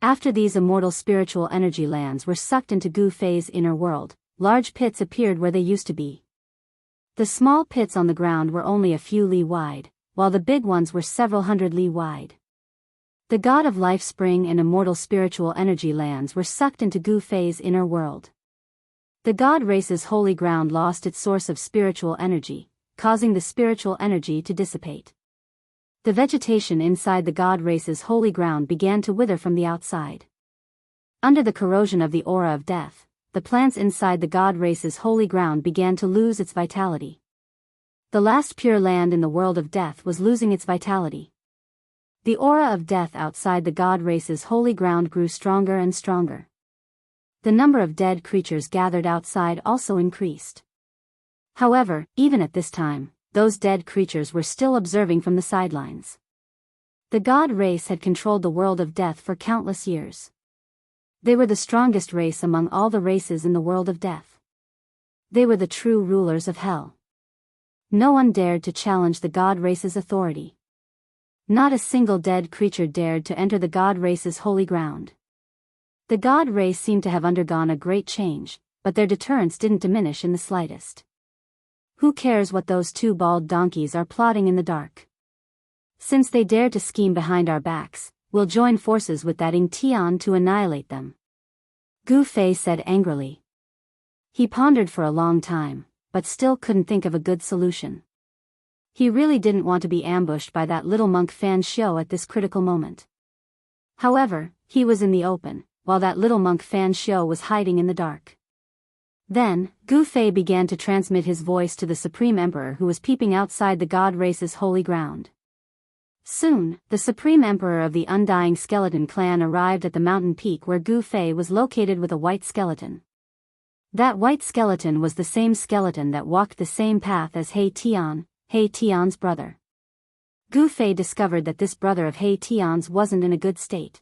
After these immortal spiritual energy lands were sucked into Gu Fei's inner world, large pits appeared where they used to be. The small pits on the ground were only a few li wide, while the big ones were several hundred li wide. The god of life spring and immortal spiritual energy lands were sucked into Gu Fei's inner world. The god race's holy ground lost its source of spiritual energy, causing the spiritual energy to dissipate. The vegetation inside the god race's holy ground began to wither from the outside. Under the corrosion of the aura of death, the plants inside the god race's holy ground began to lose its vitality. The last pure land in the world of death was losing its vitality. The aura of death outside the god race's holy ground grew stronger and stronger. The number of dead creatures gathered outside also increased. However, even at this time, those dead creatures were still observing from the sidelines. The god race had controlled the world of death for countless years. They were the strongest race among all the races in the world of death. They were the true rulers of hell. No one dared to challenge the god race's authority. Not a single dead creature dared to enter the god race's holy ground. The god race seemed to have undergone a great change, but their deterrence didn't diminish in the slightest. Who cares what those two bald donkeys are plotting in the dark? Since they dare to scheme behind our backs, we'll join forces with that Ying Tian to annihilate them. Gu Fei said angrily. He pondered for a long time, but still couldn't think of a good solution. He really didn't want to be ambushed by that little monk Fan Xiu at this critical moment. However, he was in the open, while that little monk Fan Xiu was hiding in the dark. Then, Gu Fei began to transmit his voice to the Supreme Emperor who was peeping outside the god race's holy ground. Soon, the Supreme Emperor of the Undying Skeleton clan arrived at the mountain peak where Gu Fei was located with a white skeleton. That white skeleton was the same skeleton that walked the same path as He Tian's brother. Gu Fei discovered that this brother of He Tian's wasn't in a good state.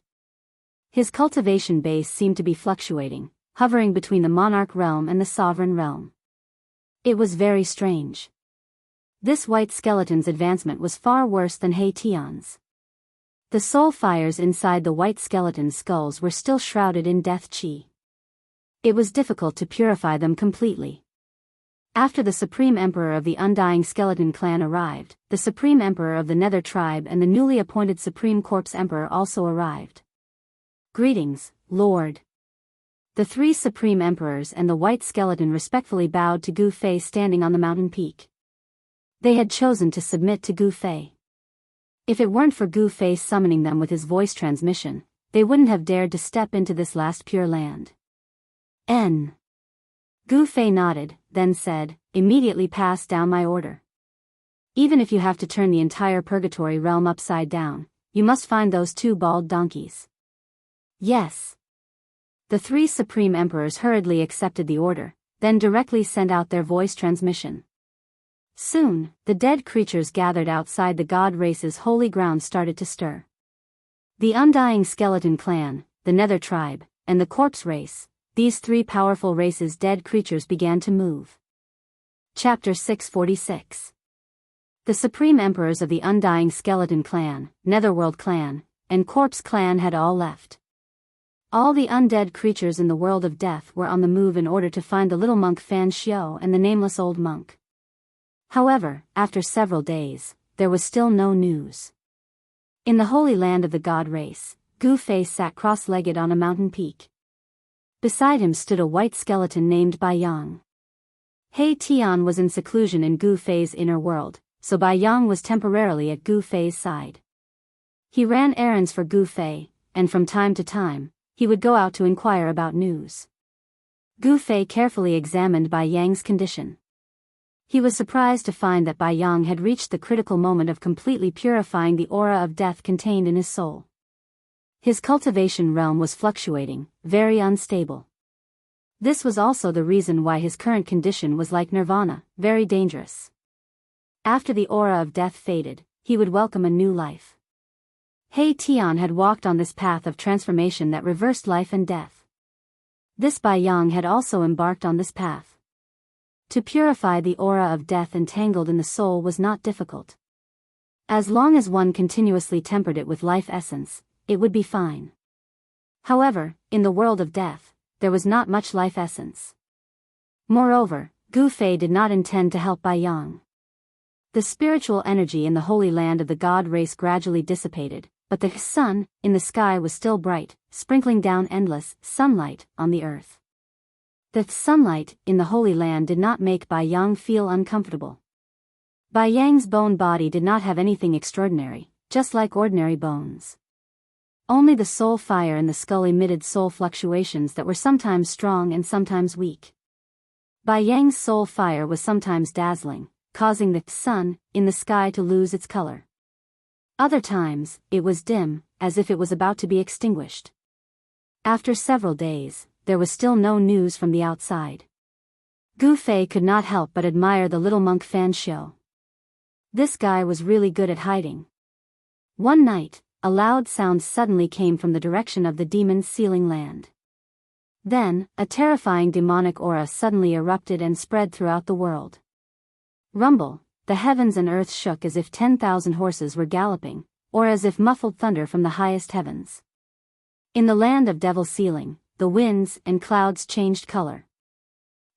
His cultivation base seemed to be fluctuating, hovering between the monarch realm and the sovereign realm. It was very strange. This white skeleton's advancement was far worse than He Tian's. The soul fires inside the white skeleton's skulls were still shrouded in death qi. It was difficult to purify them completely. After the Supreme Emperor of the Undying Skeleton clan arrived, the Supreme Emperor of the Nether tribe and the newly appointed Supreme Corpse Emperor also arrived. Greetings, Lord. The three Supreme Emperors and the white skeleton respectfully bowed to Gu Fei standing on the mountain peak. They had chosen to submit to Gu Fei. If it weren't for Gu Fei summoning them with his voice transmission, they wouldn't have dared to step into this last pure land. Gu Fei nodded, then said, "Immediately pass down my order. Even if you have to turn the entire purgatory realm upside down, you must find those two bald donkeys." Yes. The three Supreme Emperors hurriedly accepted the order, then directly sent out their voice transmission. Soon, the dead creatures gathered outside the god race's holy ground started to stir. The Undying Skeleton clan, the Nether tribe, and the Corpse race, these three powerful races' dead creatures began to move. Chapter 646. The Supreme Emperors of the Undying Skeleton clan, Netherworld clan, and Corpse clan had all left. All the undead creatures in the world of death were on the move in order to find the little monk Fan Xiu and the nameless old monk. However, after several days, there was still no news. In the holy land of the god race, Gu Fei sat cross-legged on a mountain peak. Beside him stood a white skeleton named Biyao. He Tian was in seclusion in Gu Fei's inner world, so Biyao was temporarily at Gu Fei's side. He ran errands for Gu Fei, and from time to time, he would go out to inquire about news. Gu Fei carefully examined Biyao's condition. He was surprised to find that Biyao had reached the critical moment of completely purifying the aura of death contained in his soul. His cultivation realm was fluctuating, very unstable. This was also the reason why his current condition was like nirvana, very dangerous. After the aura of death faded, he would welcome a new life. He Tian had walked on this path of transformation that reversed life and death. This Biyao had also embarked on this path. To purify the aura of death entangled in the soul was not difficult. As long as one continuously tempered it with life essence, it would be fine. However, in the world of death, there was not much life essence. Moreover, Gu Fei did not intend to help Biyao. The spiritual energy in the holy land of the god race gradually dissipated, but the sun in the sky was still bright, sprinkling down endless sunlight on the earth. The sunlight in the holy land did not make Biyao feel uncomfortable. Bai Yang's bone body did not have anything extraordinary, just like ordinary bones. Only the soul fire in the skull emitted soul fluctuations that were sometimes strong and sometimes weak. Bai Yang's soul fire was sometimes dazzling, causing the sun in the sky to lose its color. Other times, it was dim, as if it was about to be extinguished. After several days, there was still no news from the outside. Gu Fei could not help but admire the little monk Fan Xiu. This guy was really good at hiding. One night, a loud sound suddenly came from the direction of the demon's sealing land. Then, a terrifying demonic aura suddenly erupted and spread throughout the world. Rumble, the heavens and earth shook as if 10,000 horses were galloping, or as if muffled thunder from the highest heavens. In the land of devil sealing, the winds and clouds changed color.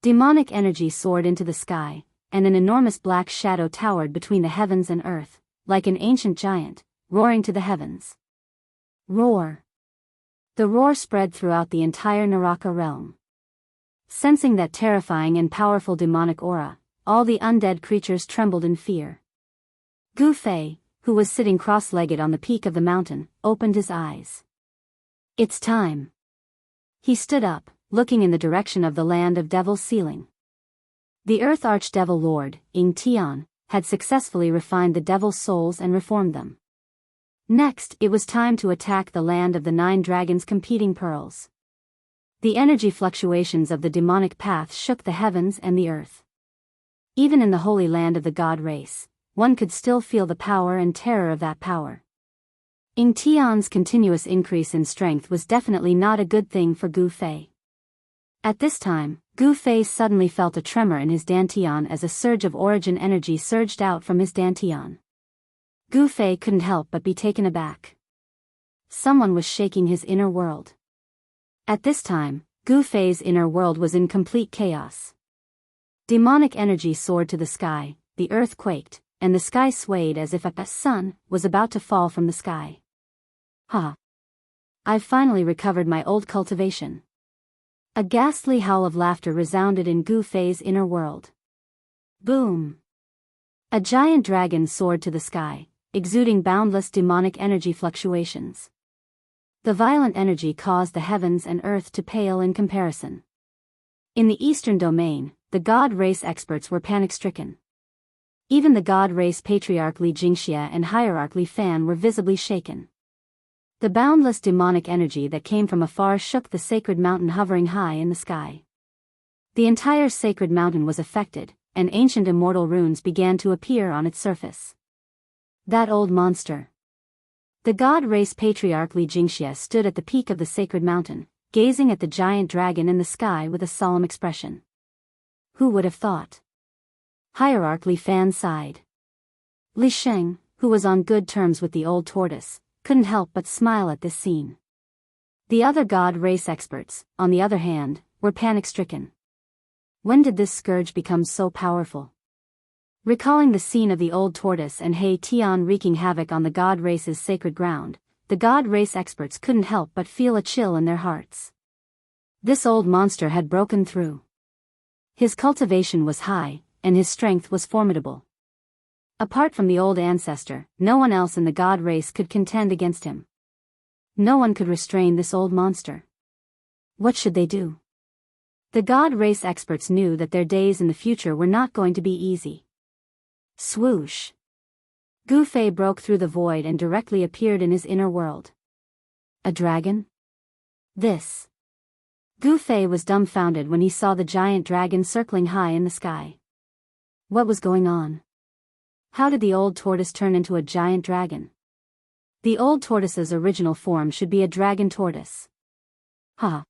Demonic energy soared into the sky, and an enormous black shadow towered between the heavens and earth, like an ancient giant, roaring to the heavens. Roar! The roar spread throughout the entire Naraka realm. Sensing that terrifying and powerful demonic aura, all the undead creatures trembled in fear. Gu Fei, who was sitting cross-legged on the peak of the mountain, opened his eyes. It's time. He stood up, looking in the direction of the land of devil sealing. The Earth Archdevil Lord, Ying Tian, had successfully refined the devil's souls and reformed them. Next, it was time to attack the land of the 9 dragons competing pearls. The energy fluctuations of the demonic path shook the heavens and the earth. Even in the holy land of the god race, one could still feel the power and terror of that power. Ying Tian's continuous increase in strength was definitely not a good thing for Gu Fei. At this time, Gu Fei suddenly felt a tremor in his dantian as a surge of origin energy surged out from his dantian. Gu Fei couldn't help but be taken aback. Someone was shaking his inner world. At this time, Gu Fei's inner world was in complete chaos. Demonic energy soared to the sky, the earth quaked, and the sky swayed as if a sun was about to fall from the sky. Ha! I've finally recovered my old cultivation. A ghastly howl of laughter resounded in Gu Fei's inner world. Boom! A giant dragon soared to the sky, exuding boundless demonic energy fluctuations. The violent energy caused the heavens and earth to pale in comparison. In the eastern domain, the god race experts were panic-stricken. Even the god race patriarch Li Jingxia and hierarch Li Fan were visibly shaken. The boundless demonic energy that came from afar shook the sacred mountain hovering high in the sky. The entire sacred mountain was affected, and ancient immortal runes began to appear on its surface. That old monster. The god race patriarch Li Jingxia stood at the peak of the sacred mountain, gazing at the giant dragon in the sky with a solemn expression. Who would have thought? Hierarch Li Fan sighed. Li Sheng, who was on good terms with the old tortoise, couldn't help but smile at this scene. The other god race experts, on the other hand, were panic-stricken. When did this scourge become so powerful? Recalling the scene of the old tortoise and He Tian wreaking havoc on the god race's sacred ground, the god race experts couldn't help but feel a chill in their hearts. This old monster had broken through. His cultivation was high, and his strength was formidable. Apart from the old ancestor, no one else in the god race could contend against him. No one could restrain this old monster. What should they do? The god race experts knew that their days in the future were not going to be easy. Swoosh! Gu Fei broke through the void and directly appeared in his inner world. A dragon? This. Gu Fei was dumbfounded when he saw the giant dragon circling high in the sky. What was going on? How did the old tortoise turn into a giant dragon? The old tortoise's original form should be a dragon tortoise. Ha!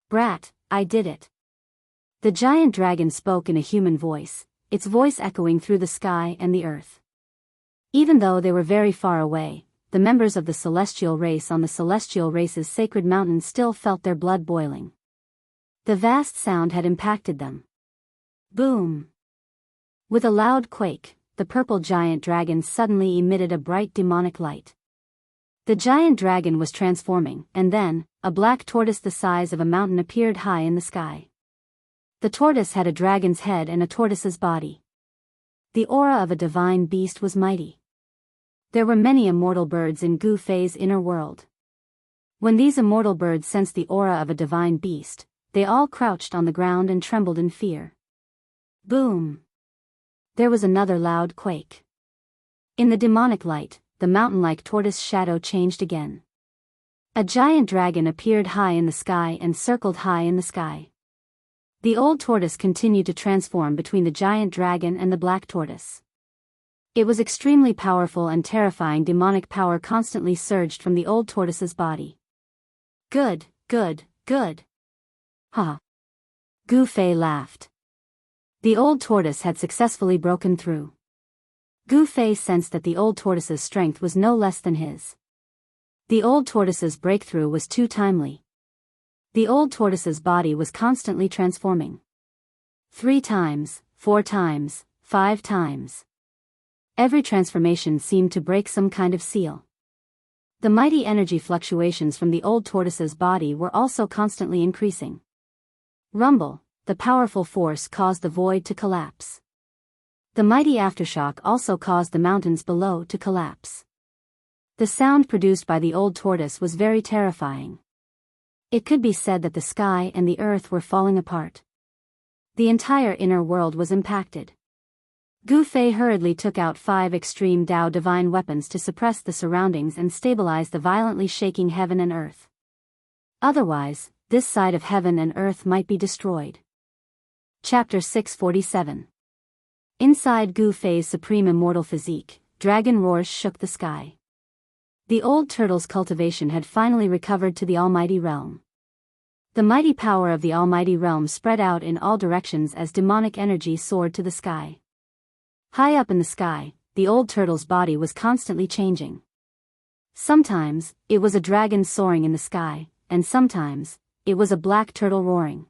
Brat, I did it. The giant dragon spoke in a human voice, its voice echoing through the sky and the earth. Even though they were very far away, the members of the celestial race on the celestial race's sacred mountain still felt their blood boiling. The vast sound had impacted them. Boom! With a loud quake, the purple giant dragon suddenly emitted a bright demonic light. The giant dragon was transforming, and then, a black tortoise the size of a mountain appeared high in the sky. The tortoise had a dragon's head and a tortoise's body. The aura of a divine beast was mighty. There were many immortal birds in Gu Fei's inner world. When these immortal birds sensed the aura of a divine beast, they all crouched on the ground and trembled in fear. Boom! There was another loud quake. In the demonic light, the mountain-like tortoise shadow changed again. A giant dragon appeared high in the sky and circled high in the sky. The old tortoise continued to transform between the giant dragon and the black tortoise. It was extremely powerful and terrifying. Demonic power constantly surged from the old tortoise's body. Good, good, good. Ha! Gu Fei laughed. The old tortoise had successfully broken through. Gu Fei sensed that the old tortoise's strength was no less than his. The old tortoise's breakthrough was too timely. The old tortoise's body was constantly transforming. 3 times, 4 times, 5 times. Every transformation seemed to break some kind of seal. The mighty energy fluctuations from the old tortoise's body were also constantly increasing. Rumble, the powerful force caused the void to collapse. The mighty aftershock also caused the mountains below to collapse. The sound produced by the old tortoise was very terrifying. It could be said that the sky and the earth were falling apart. The entire inner world was impacted. Gu Fei hurriedly took out 5 extreme Dao divine weapons to suppress the surroundings and stabilize the violently shaking heaven and earth. Otherwise, this side of heaven and earth might be destroyed. Chapter 647. Inside Gu Fei's supreme immortal physique, dragon roars shook the sky. The old turtle's cultivation had finally recovered to the almighty realm. The mighty power of the almighty realm spread out in all directions as demonic energy soared to the sky. High up in the sky, the old turtle's body was constantly changing. Sometimes, it was a dragon soaring in the sky, and sometimes, it was a black turtle roaring.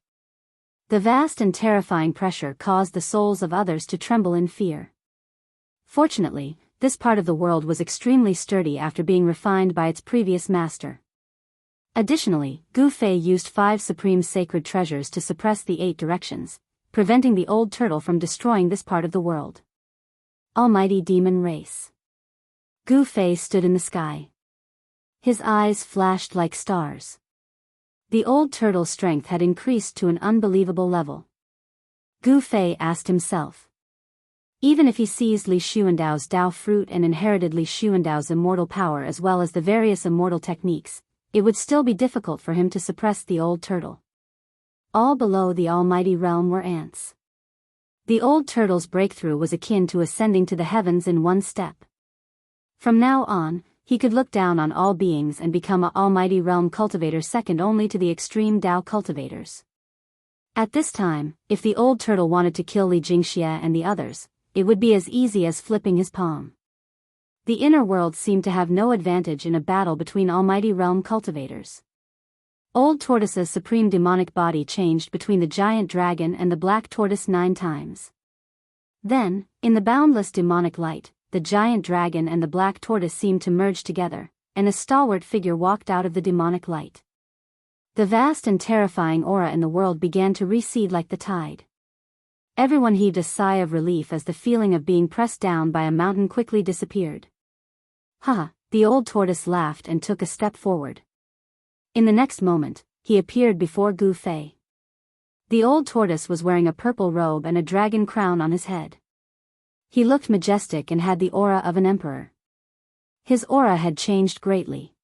The vast and terrifying pressure caused the souls of others to tremble in fear. Fortunately, this part of the world was extremely sturdy after being refined by its previous master. Additionally, Gu Fei used 5 supreme sacred treasures to suppress the 8 directions, preventing the old turtle from destroying this part of the world. Almighty demon race. Gu Fei stood in the sky. His eyes flashed like stars. The old turtle's strength had increased to an unbelievable level. Gu Fei asked himself. Even if he seized Li Xuandao's Dao fruit and inherited Li Xuandao's immortal power as well as the various immortal techniques, it would still be difficult for him to suppress the old turtle. All below the almighty realm were ants. The old turtle's breakthrough was akin to ascending to the heavens in one step. From now on, he could look down on all beings and become an almighty realm cultivator second only to the extreme Dao cultivators. At this time, if the old turtle wanted to kill Li Jingxia and the others, it would be as easy as flipping his palm. The inner world seemed to have no advantage in a battle between almighty realm cultivators. Old Tortoise's supreme demonic body changed between the giant dragon and the black tortoise 9 times. Then, in the boundless demonic light, the giant dragon and the black tortoise seemed to merge together, and a stalwart figure walked out of the demonic light. The vast and terrifying aura in the world began to recede like the tide. Everyone heaved a sigh of relief as the feeling of being pressed down by a mountain quickly disappeared. Ha! The old tortoise laughed and took a step forward. In the next moment, he appeared before Gu Fei. The old tortoise was wearing a purple robe and a dragon crown on his head. He looked majestic and had the aura of an emperor. His aura had changed greatly.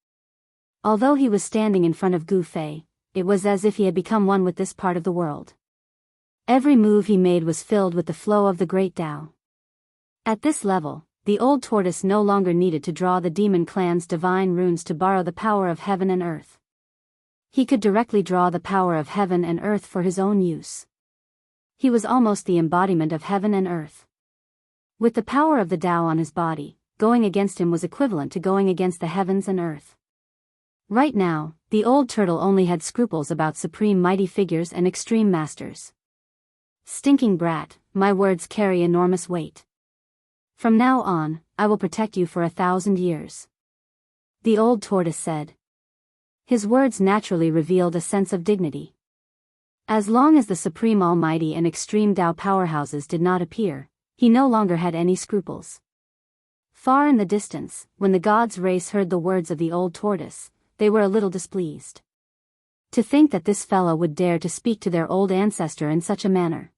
Although he was standing in front of Gu Fei, it was as if he had become one with this part of the world. Every move he made was filled with the flow of the great Tao. At this level, the old tortoise no longer needed to draw the demon clan's divine runes to borrow the power of heaven and earth. He could directly draw the power of heaven and earth for his own use. He was almost the embodiment of heaven and earth. With the power of the Tao on his body, going against him was equivalent to going against the heavens and earth. Right now, the old turtle only had scruples about supreme mighty figures and extreme masters. Stinking brat, my words carry enormous weight. From now on, I will protect you for 1,000 years. The old tortoise said. His words naturally revealed a sense of dignity. As long as the Supreme Almighty and Extreme Tao powerhouses did not appear, He no longer had any scruples. Far in the distance, when the gods' race heard the words of the old tortoise, they were a little displeased. To think that this fellow would dare to speak to their old ancestor in such a manner.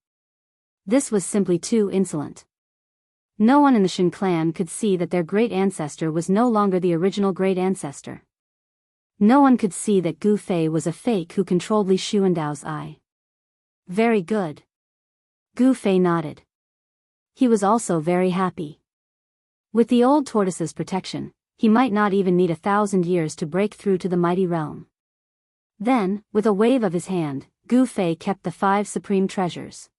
This was simply too insolent. No one in the Shen clan could see that their great ancestor was no longer the original great ancestor. No one could see that Gu Fei was a fake who controlled Li Xuandao's eye. Very good. Gu Fei nodded. He was also very happy. With the old tortoise's protection, he might not even need 1,000 years to break through to the mighty realm. Then, with a wave of his hand, Gu Fei kept the 5 supreme treasures.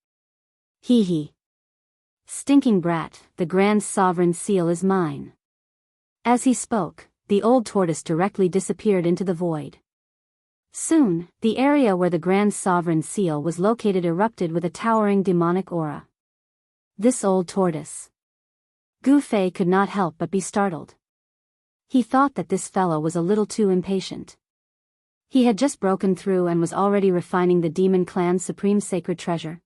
Hee hee. Stinking brat, the grand sovereign seal is mine. As he spoke, the old tortoise directly disappeared into the void. Soon, the area where the grand sovereign seal was located erupted with a towering demonic aura. This old tortoise. Gu Fei could not help but be startled. He thought that this fellow was a little too impatient. He had just broken through and was already refining the demon clan's supreme sacred treasure.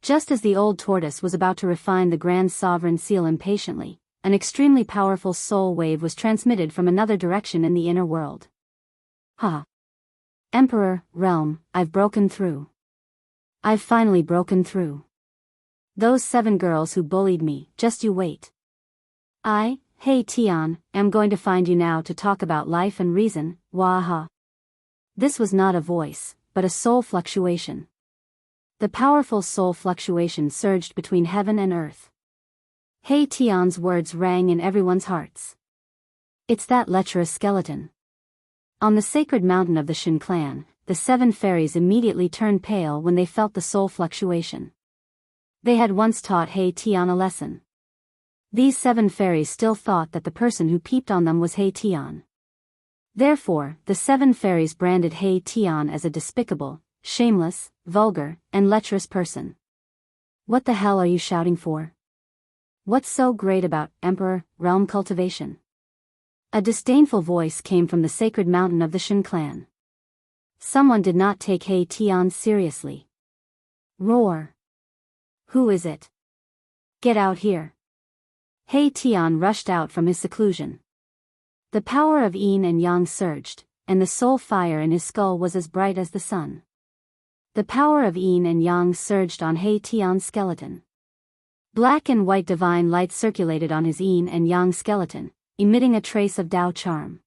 Just as the old tortoise was about to refine the grand sovereign seal impatiently, an extremely powerful soul wave was transmitted from another direction in the inner world. Ha! Emperor, realm, I've broken through. I've finally broken through. Those 7 girls who bullied me, just you wait. Hey Tian, am going to find you now to talk about life and reason, waha. This was not a voice, but a soul fluctuation. The powerful soul fluctuation surged between heaven and earth. Hey Tian's words rang in everyone's hearts. It's that lecherous skeleton. On the sacred mountain of the Shen clan, the 7 fairies immediately turned pale when they felt the soul fluctuation. They had once taught Hey Tian a lesson. These 7 fairies still thought that the person who peeped on them was Hey Tian. Therefore, the 7 fairies branded Hey Tian as a despicable, shameless, vulgar, and lecherous person. What the hell are you shouting for? What's so great about Emperor, realm cultivation? A disdainful voice came from the sacred mountain of the Shen clan. Someone did not take Hey Tian seriously. Roar. Who is it? Get out here. Hey Tian rushed out from his seclusion. The power of yin and yang surged, and the soul fire in his skull was as bright as the sun. The power of yin and yang surged on Hey Tian's skeleton. Black and white divine light circulated on his yin and yang skeleton, emitting a trace of Tao charm.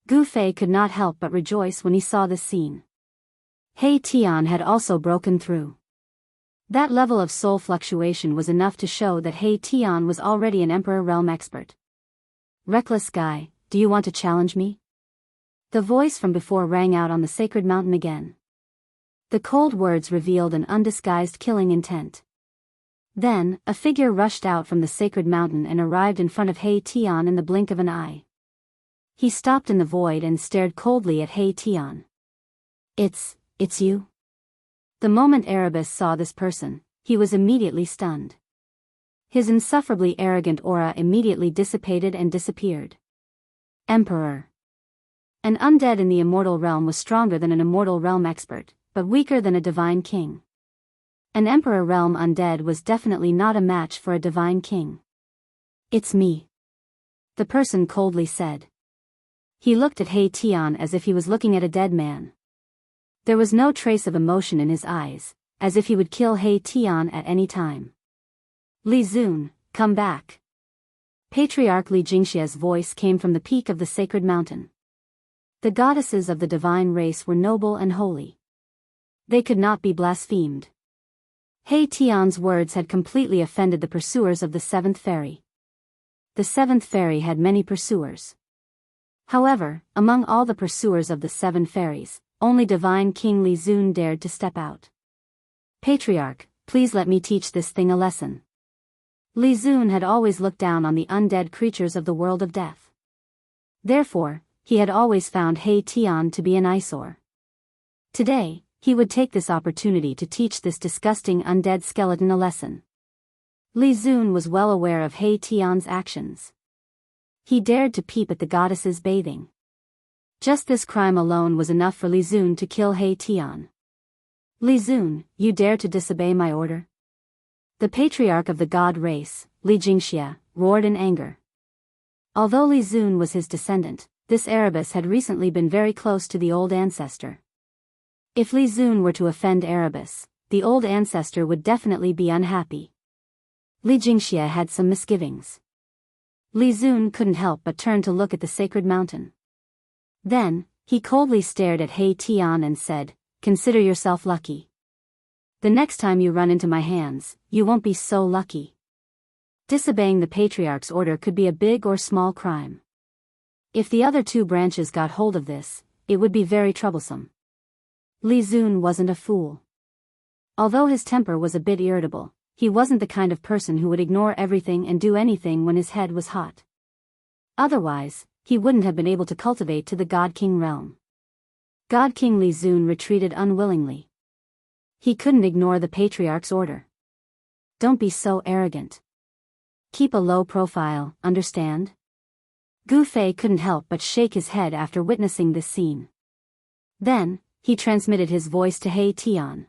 Gu Fei could not help but rejoice when he saw this scene. Hey Tian had also broken through. That level of soul fluctuation was enough to show that Hey Tian was already an Emperor realm expert. Reckless guy, do you want to challenge me? The voice from before rang out on the sacred mountain again. The cold words revealed an undisguised killing intent. Then, a figure rushed out from the sacred mountain and arrived in front of Hey Tian in the blink of an eye. He stopped in the void and stared coldly at Hey Tian. It's you? The moment Erebus saw this person, he was immediately stunned. His insufferably arrogant aura immediately dissipated and disappeared. Emperor. An undead in the immortal realm was stronger than an immortal realm expert, but weaker than a divine king. An emperor realm undead was definitely not a match for a divine king. It's me. The person coldly said. He looked at Hey Tian as if he was looking at a dead man. There was no trace of emotion in his eyes, as if he would kill Hey Tian at any time. Li Zun, come back. Patriarch Li Jingxia's voice came from the peak of the sacred mountain. The goddesses of the divine race were noble and holy. They could not be blasphemed. Hey Tian's words had completely offended the pursuers of the 7th fairy. The 7th fairy had many pursuers. However, among all the pursuers of the 7 fairies, only divine King Li Zun dared to step out. Patriarch, please let me teach this thing a lesson. Li Zun had always looked down on the undead creatures of the world of death. Therefore, he had always found Hey Tian to be an eyesore. Today, he would take this opportunity to teach this disgusting undead skeleton a lesson. Li Zun was well aware of Hey Tian's actions. He dared to peep at the goddesses bathing. Just this crime alone was enough for Li Zun to kill Hey Tian. Li Zun, you dare to disobey my order? The patriarch of the god race, Li Jingxia, roared in anger. Although Li Zun was his descendant, this Erebus had recently been very close to the old ancestor. If Li Zun were to offend Erebus, the old ancestor would definitely be unhappy. Li Jingxia had some misgivings. Li Zun couldn't help but turn to look at the sacred mountain. Then, he coldly stared at He Tian and said, "Consider yourself lucky. The next time you run into my hands, you won't be so lucky." Disobeying the patriarch's order could be a big or small crime. If the other two branches got hold of this, it would be very troublesome. Li Zun wasn't a fool. Although his temper was a bit irritable, he wasn't the kind of person who would ignore everything and do anything when his head was hot. Otherwise, he wouldn't have been able to cultivate to the God King realm. God King Li Zun retreated unwillingly. He couldn't ignore the patriarch's order. Don't be so arrogant. Keep a low profile, understand? Gu Fei couldn't help but shake his head after witnessing this scene. Then, he transmitted his voice to He Tian.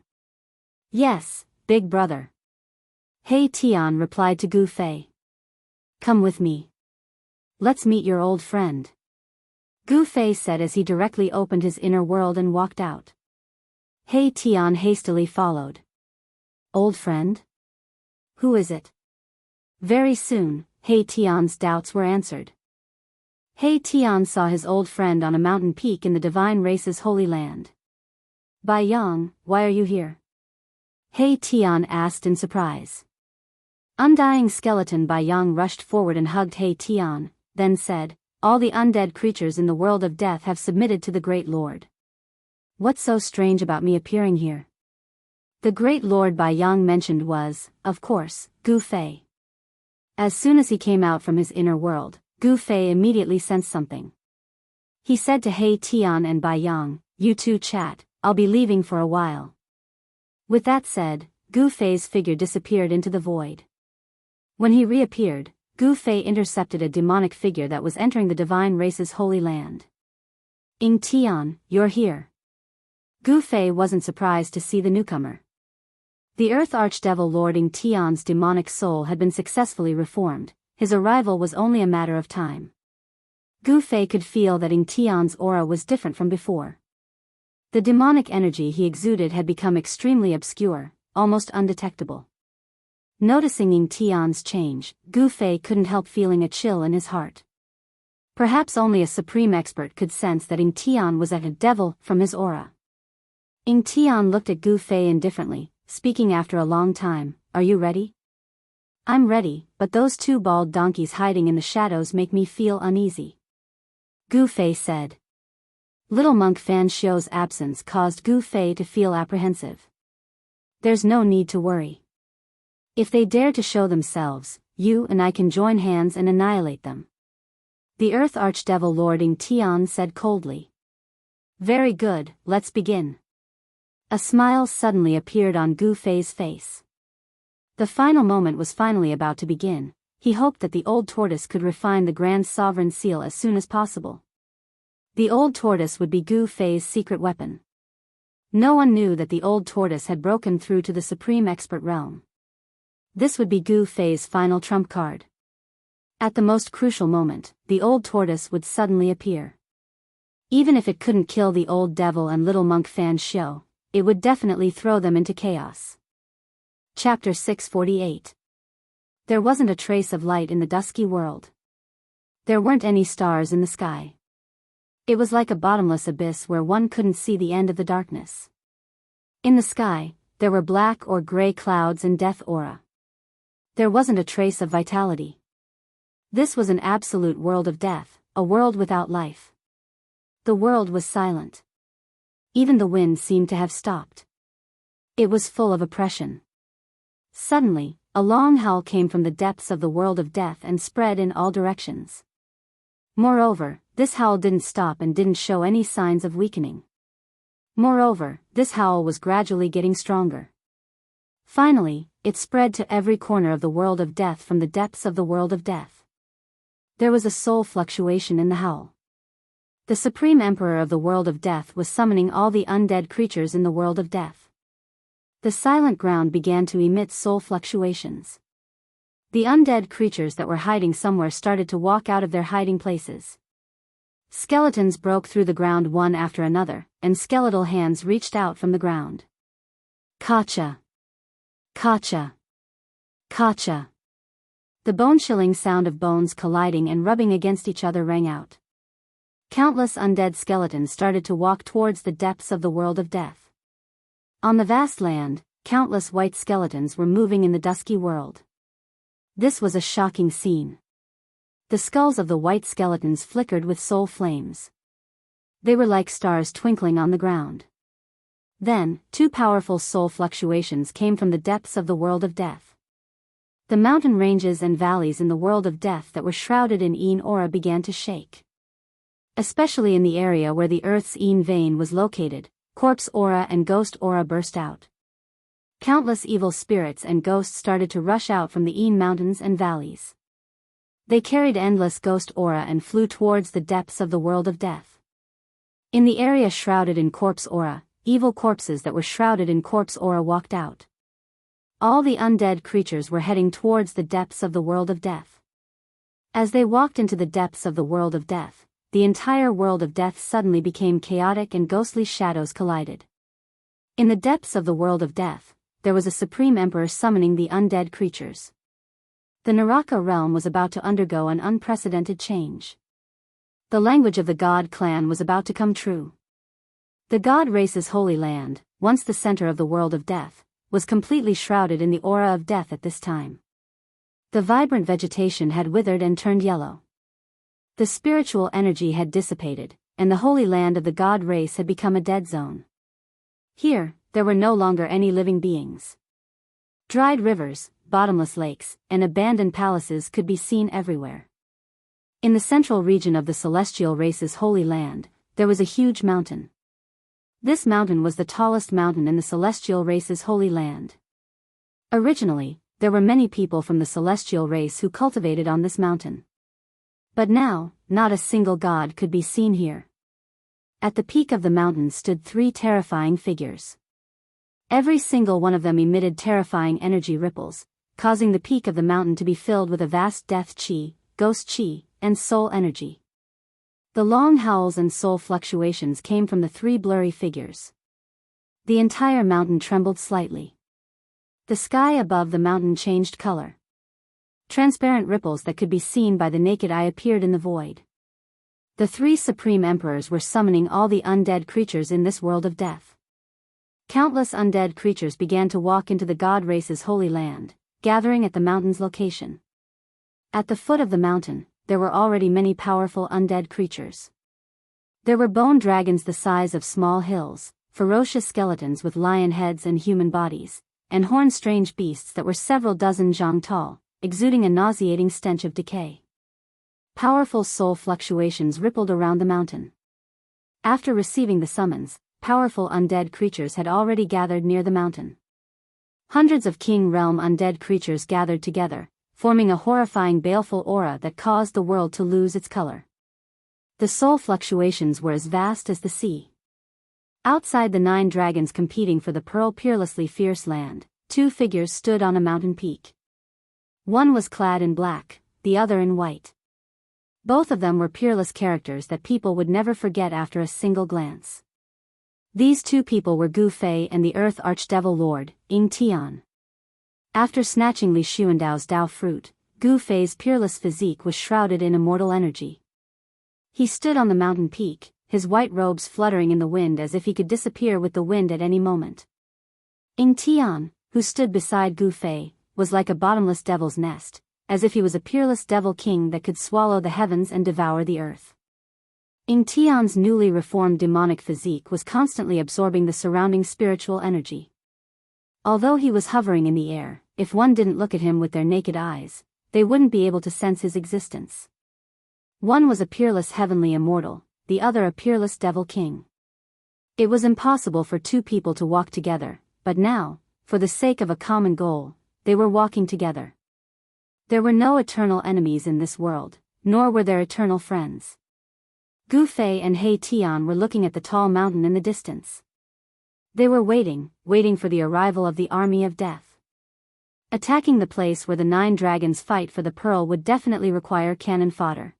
"Yes, big brother." He Tian replied to Gu Fei. "Come with me. Let's meet your old friend," Gu Fei said as he directly opened his inner world and walked out. He Tian hastily followed. "Old friend? Who is it?" Very soon, He Tian's doubts were answered. He Tian saw his old friend on a mountain peak in the divine race's holy land. "Biyao, why are you here?" He Tian asked in surprise. Undying skeleton Biyao rushed forward and hugged He Tian, then said, "All the undead creatures in the world of death have submitted to the Great Lord. What's so strange about me appearing here?" The Great Lord Biyao mentioned was, of course, Gu Fei. As soon as he came out from his inner world, Gu Fei immediately sensed something. He said to He Tian and Biyao, "You two chat, I'll be leaving for a while." With that said, Gu Fei's figure disappeared into the void. When he reappeared, Gu Fei intercepted a demonic figure that was entering the divine race's holy land. "Ying Tian, you're here." Gu Fei wasn't surprised to see the newcomer. The Earth Archdevil Lord Ying Tian's demonic soul had been successfully reformed. His arrival was only a matter of time. Gu Fei could feel that Ying Tian's aura was different from before. The demonic energy he exuded had become extremely obscure, almost undetectable. Noticing Ying Tian's change, Gu Fei couldn't help feeling a chill in his heart. Perhaps only a supreme expert could sense that Ying Tian was a devil from his aura. Ying Tian looked at Gu Fei indifferently, speaking after a long time, "Are you ready?" "I'm ready, but those two bald donkeys hiding in the shadows make me feel uneasy," Gu Fei said. Little monk Fan Xiu's absence caused Gu Fei to feel apprehensive. "There's no need to worry. If they dare to show themselves, you and I can join hands and annihilate them," the Earth Archdevil Lord Ying Tian said coldly. "Very good, let's begin." A smile suddenly appeared on Gu Fei's face. The final moment was finally about to begin. He hoped that the old tortoise could refine the Grand Sovereign Seal as soon as possible. The old tortoise would be Gu Fei's secret weapon. No one knew that the old tortoise had broken through to the supreme expert realm. This would be Gu Fei's final trump card. At the most crucial moment, the old tortoise would suddenly appear. Even if it couldn't kill the old devil and little monk Fan Xiu, it would definitely throw them into chaos. Chapter 648. There wasn't a trace of light in the dusky world. There weren't any stars in the sky. It was like a bottomless abyss where one couldn't see the end of the darkness. In the sky, there were black or gray clouds and death aura. There wasn't a trace of vitality. This was an absolute world of death, a world without life. The world was silent. Even the wind seemed to have stopped. It was full of oppression. Suddenly, a long howl came from the depths of the world of death and spread in all directions. Moreover, this howl didn't stop and didn't show any signs of weakening. Moreover, this howl was gradually getting stronger. Finally, it spread to every corner of the world of death from the depths of the world of death. There was a soul fluctuation in the howl. The Supreme Emperor of the world of death was summoning all the undead creatures in the world of death. The silent ground began to emit soul fluctuations. The undead creatures that were hiding somewhere started to walk out of their hiding places. Skeletons broke through the ground one after another, and skeletal hands reached out from the ground. Kacha! Kacha! Kacha! The bone-chilling sound of bones colliding and rubbing against each other rang out. Countless undead skeletons started to walk towards the depths of the world of death. On the vast land, countless white skeletons were moving in the dusky world. This was a shocking scene. The skulls of the white skeletons flickered with soul flames. They were like stars twinkling on the ground. Then, two powerful soul fluctuations came from the depths of the world of death. The mountain ranges and valleys in the world of death that were shrouded in Yin aura began to shake. Especially in the area where the Earth's Yin vein was located, corpse aura and ghost aura burst out. Countless evil spirits and ghosts started to rush out from the Yin mountains and valleys. They carried endless ghost aura and flew towards the depths of the world of death. In the area shrouded in corpse aura, evil corpses that were shrouded in corpse aura walked out. All the undead creatures were heading towards the depths of the world of death. As they walked into the depths of the world of death, the entire world of death suddenly became chaotic and ghostly shadows collided. In the depths of the world of death, there was a supreme emperor summoning the undead creatures. The Naraka realm was about to undergo an unprecedented change. The language of the god clan was about to come true. The god race's holy land, once the center of the world of death, was completely shrouded in the aura of death at this time. The vibrant vegetation had withered and turned yellow. The spiritual energy had dissipated, and the holy land of the god race had become a dead zone. Here, there were no longer any living beings. Dried rivers, bottomless lakes, and abandoned palaces could be seen everywhere. In the central region of the celestial race's holy land, there was a huge mountain. This mountain was the tallest mountain in the celestial race's holy land. Originally, there were many people from the celestial race who cultivated on this mountain. But now, not a single god could be seen here. At the peak of the mountain stood three terrifying figures. Every single one of them emitted terrifying energy ripples, causing the peak of the mountain to be filled with a vast death chi, ghost chi, and soul energy. The long howls and soul fluctuations came from the three blurry figures. The entire mountain trembled slightly. The sky above the mountain changed color. Transparent ripples that could be seen by the naked eye appeared in the void. The three supreme emperors were summoning all the undead creatures in this world of death. Countless undead creatures began to walk into the god race's holy land, gathering at the mountain's location. At the foot of the mountain, there were already many powerful undead creatures. There were bone dragons the size of small hills, ferocious skeletons with lion heads and human bodies, and horned strange beasts that were several dozen zhang tall, exuding a nauseating stench of decay. Powerful soul fluctuations rippled around the mountain. After receiving the summons, powerful undead creatures had already gathered near the mountain. Hundreds of King Realm undead creatures gathered together, forming a horrifying baleful aura that caused the world to lose its color. The soul fluctuations were as vast as the sea. Outside the 9 dragons competing for the pearl peerlessly fierce land, 2 figures stood on a mountain peak. One was clad in black, the other in white. Both of them were peerless characters that people would never forget after a single glance. These 2 people were Gu Fei and the Earth Archdevil Lord, Ying Tian. After snatching Li Xuandao's Dao fruit, Gu Fei's peerless physique was shrouded in immortal energy. He stood on the mountain peak, his white robes fluttering in the wind as if he could disappear with the wind at any moment. Ying Tian, who stood beside Gu Fei, was like a bottomless devil's nest, as if he was a peerless devil king that could swallow the heavens and devour the earth. Ying Tian's newly reformed demonic physique was constantly absorbing the surrounding spiritual energy. Although he was hovering in the air, if one didn't look at him with their naked eyes, they wouldn't be able to sense his existence. One was a peerless heavenly immortal, the other a peerless devil king. It was impossible for 2 people to walk together, but now, for the sake of a common goal, they were walking together. There were no eternal enemies in this world, nor were there eternal friends. Gu Fei and He Tian were looking at the tall mountain in the distance. They were waiting for the arrival of the army of death. Attacking the place where the 9 dragons fight for the pearl would definitely require cannon fodder.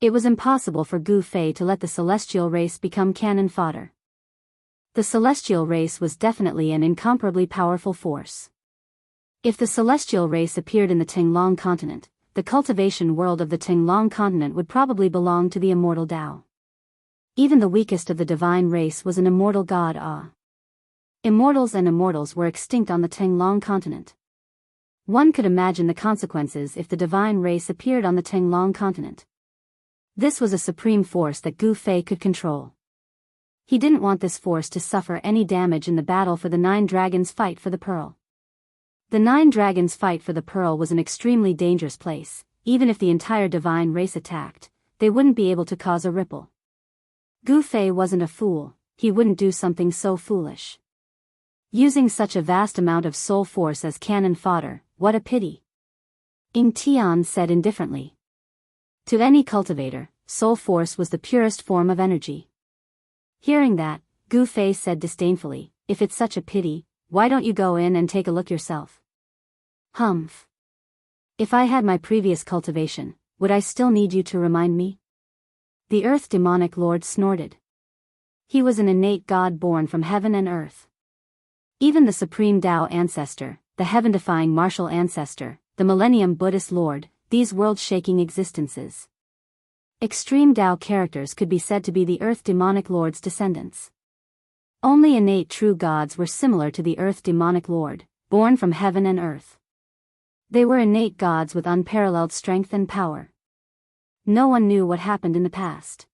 It was impossible for Gu Fei to let the celestial race become cannon fodder. The celestial race was definitely an incomparably powerful force. If the celestial race appeared in the Tinglong continent, the cultivation world of the Tinglong continent would probably belong to the immortal Tao. Even the weakest of the divine race was an immortal god. Immortals and immortals were extinct on the Tinglong continent. One could imagine the consequences if the divine race appeared on the Tinglong continent. This was a supreme force that Gu Fei could control. He didn't want this force to suffer any damage in the battle for the 9 dragons' fight for the pearl. The 9 dragons' fight for the pearl was an extremely dangerous place. Even if the entire divine race attacked, they wouldn't be able to cause a ripple. Gu Fei wasn't a fool, he wouldn't do something so foolish. Using such a vast amount of soul force as cannon fodder, what a pity. Ying Tian said indifferently. To any cultivator, soul force was the purest form of energy. Hearing that, Gu Fei said disdainfully, if it's such a pity, why don't you go in and take a look yourself? Humph. If I had my previous cultivation, would I still need you to remind me? The Earth Demonic Lord snorted. He was an innate god born from heaven and earth. Even the Supreme Tao Ancestor, the heaven-defying martial ancestor, the Millennium Buddhist Lord, these world-shaking existences. Extreme Tao characters could be said to be the Earth Demonic Lord's descendants. Only innate true gods were similar to the Earth Demonic Lord, born from heaven and earth. They were innate gods with unparalleled strength and power. No one knew what happened in the past.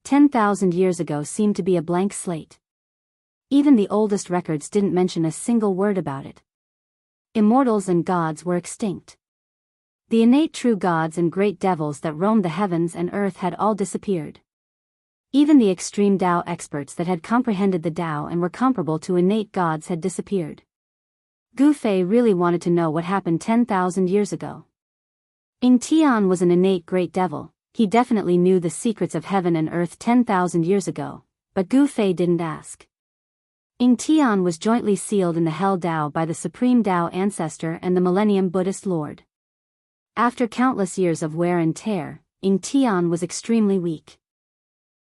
10,000 years ago seemed to be a blank slate. Even the oldest records didn't mention a single word about it. Immortals and gods were extinct. The innate true gods and great devils that roamed the heavens and earth had all disappeared. Even the extreme Tao experts that had comprehended the Tao and were comparable to innate gods had disappeared. Gu Fei really wanted to know what happened 10,000 years ago. Ying Tian was an innate great devil, he definitely knew the secrets of heaven and earth 10,000 years ago, but Gu Fei didn't ask. Ying Tian was jointly sealed in the Hell Tao by the Supreme Tao Ancestor and the Millennium Buddhist Lord. After countless years of wear and tear, Ying Tian was extremely weak.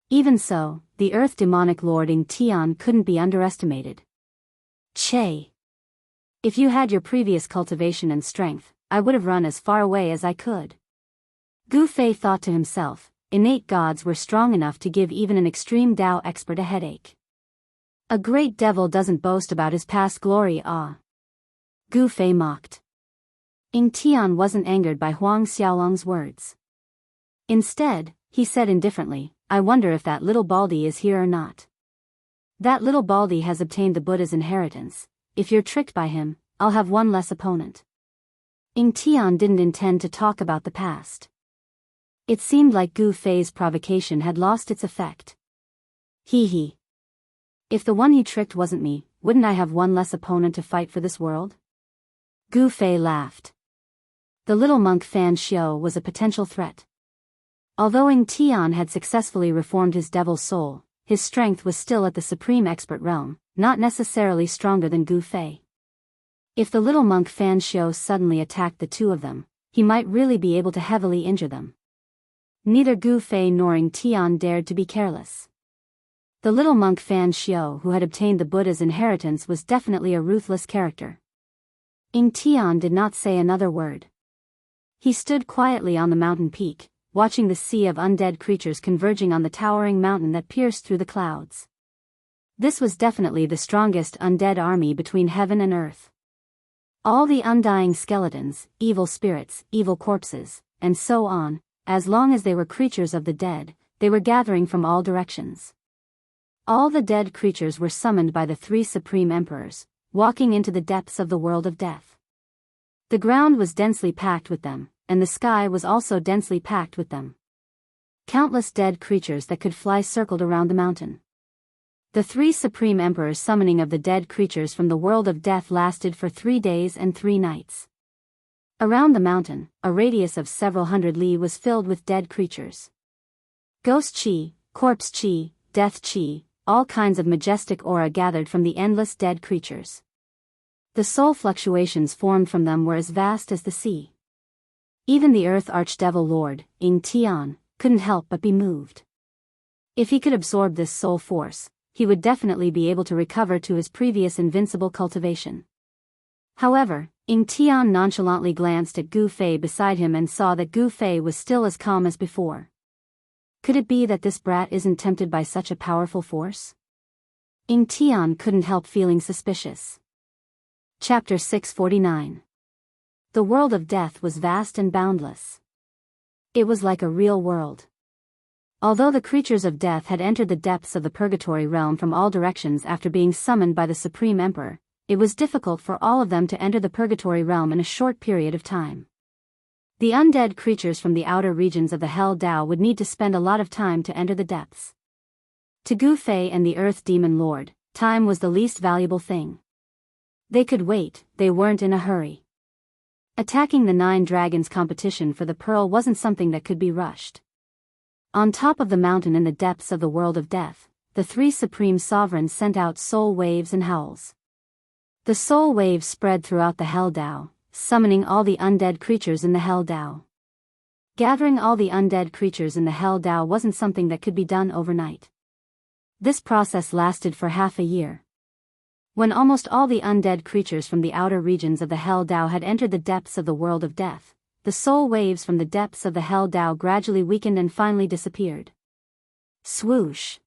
Even so, the Earth Demonic Lord Ying Tian couldn't be underestimated. Che. If you had your previous cultivation and strength, I would have run as far away as I could. Gu Fei thought to himself, innate gods were strong enough to give even an extreme Tao expert a headache. A great devil doesn't boast about his past glory. Gu Fei mocked. Ying Tian wasn't angered by Huang Xiaolong's words. Instead, he said indifferently, I wonder if that little baldy is here or not. That little baldy has obtained the Buddha's inheritance. If you're tricked by him, I'll have one less opponent. Ying Tian didn't intend to talk about the past. It seemed like Gu Fei's provocation had lost its effect. Hee. If the one he tricked wasn't me, wouldn't I have one less opponent to fight for this world? Gu Fei laughed. The little monk Fan Xiao was a potential threat. Although Ying Tian had successfully reformed his devil soul, his strength was still at the supreme expert realm, not necessarily stronger than Gu Fei. If the little monk Fan Xiao suddenly attacked the two of them, he might really be able to heavily injure them. Neither Gu Fei nor Ying Tian dared to be careless. The little monk Fan Xiao who had obtained the Buddha's inheritance was definitely a ruthless character. Ying Tian did not say another word. He stood quietly on the mountain peak, watching the sea of undead creatures converging on the towering mountain that pierced through the clouds. This was definitely the strongest undead army between heaven and earth. All the undying skeletons, evil spirits, evil corpses, and so on, as long as they were creatures of the dead, they were gathering from all directions. All the dead creatures were summoned by the 3 supreme emperors, walking into the depths of the world of death. The ground was densely packed with them, and the sky was also densely packed with them. Countless dead creatures that could fly circled around the mountain. The 3 supreme emperors' summoning of the dead creatures from the world of death lasted for 3 days and 3 nights. Around the mountain, a radius of several hundred li was filled with dead creatures. Ghost chi, corpse chi, death chi, all kinds of majestic aura gathered from the endless dead creatures. The soul fluctuations formed from them were as vast as the sea. Even the Earth Archdevil Lord, Ing Tian, couldn't help but be moved. If he could absorb this soul force, he would definitely be able to recover to his previous invincible cultivation. However, Ing Tian nonchalantly glanced at Gu Fei beside him and saw that Gu Fei was still as calm as before. Could it be that this brat isn't tempted by such a powerful force? Ing Tian couldn't help feeling suspicious. Chapter 649. The world of death was vast and boundless. It was like a real world. Although the creatures of death had entered the depths of the purgatory realm from all directions after being summoned by the Supreme Emperor, it was difficult for all of them to enter the purgatory realm in a short period of time. The undead creatures from the outer regions of the Hell Dao would need to spend a lot of time to enter the depths. To Gu Fei and the Earth Demon Lord, time was the least valuable thing. They could wait, they weren't in a hurry. Attacking the 9 dragons competition for the pearl wasn't something that could be rushed. On top of the mountain in the depths of the world of death, the 3 supreme sovereigns sent out soul waves and howls. The soul waves spread throughout the Hell Dao, summoning all the undead creatures in the Hell Dao. Gathering all the undead creatures in the Hell Dao wasn't something that could be done overnight. This process lasted for half a year. When almost all the undead creatures from the outer regions of the Hell Dao had entered the depths of the world of death, the soul waves from the depths of the Hell Dao gradually weakened and finally disappeared. Swoosh!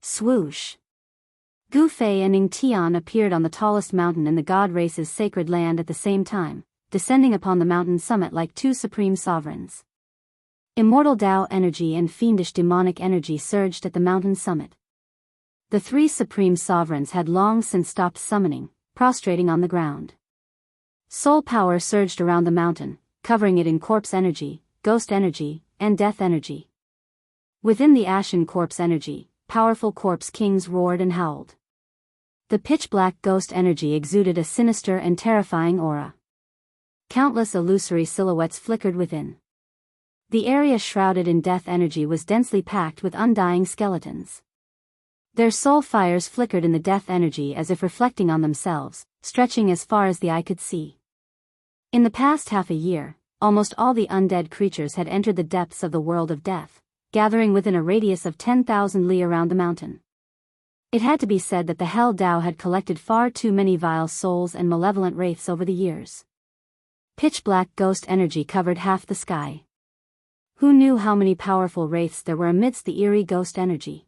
Swoosh! Gu Fei and Ing Tian appeared on the tallest mountain in the god race's sacred land at the same time, descending upon the mountain summit like 2 supreme sovereigns. Immortal Dao energy and fiendish demonic energy surged at the mountain summit. The 3 supreme sovereigns had long since stopped summoning, prostrating on the ground. Soul power surged around the mountain, covering it in corpse energy, ghost energy, and death energy. Within the ashen corpse energy, powerful corpse kings roared and howled. The pitch-black ghost energy exuded a sinister and terrifying aura. Countless illusory silhouettes flickered within. The area shrouded in death energy was densely packed with undying skeletons. Their soul fires flickered in the death energy as if reflecting on themselves, stretching as far as the eye could see. In the past half a year, almost all the undead creatures had entered the depths of the world of death, gathering within a radius of 10,000 li around the mountain. It had to be said that the Hell Dao had collected far too many vile souls and malevolent wraiths over the years. Pitch-black ghost energy covered half the sky. Who knew how many powerful wraiths there were amidst the eerie ghost energy?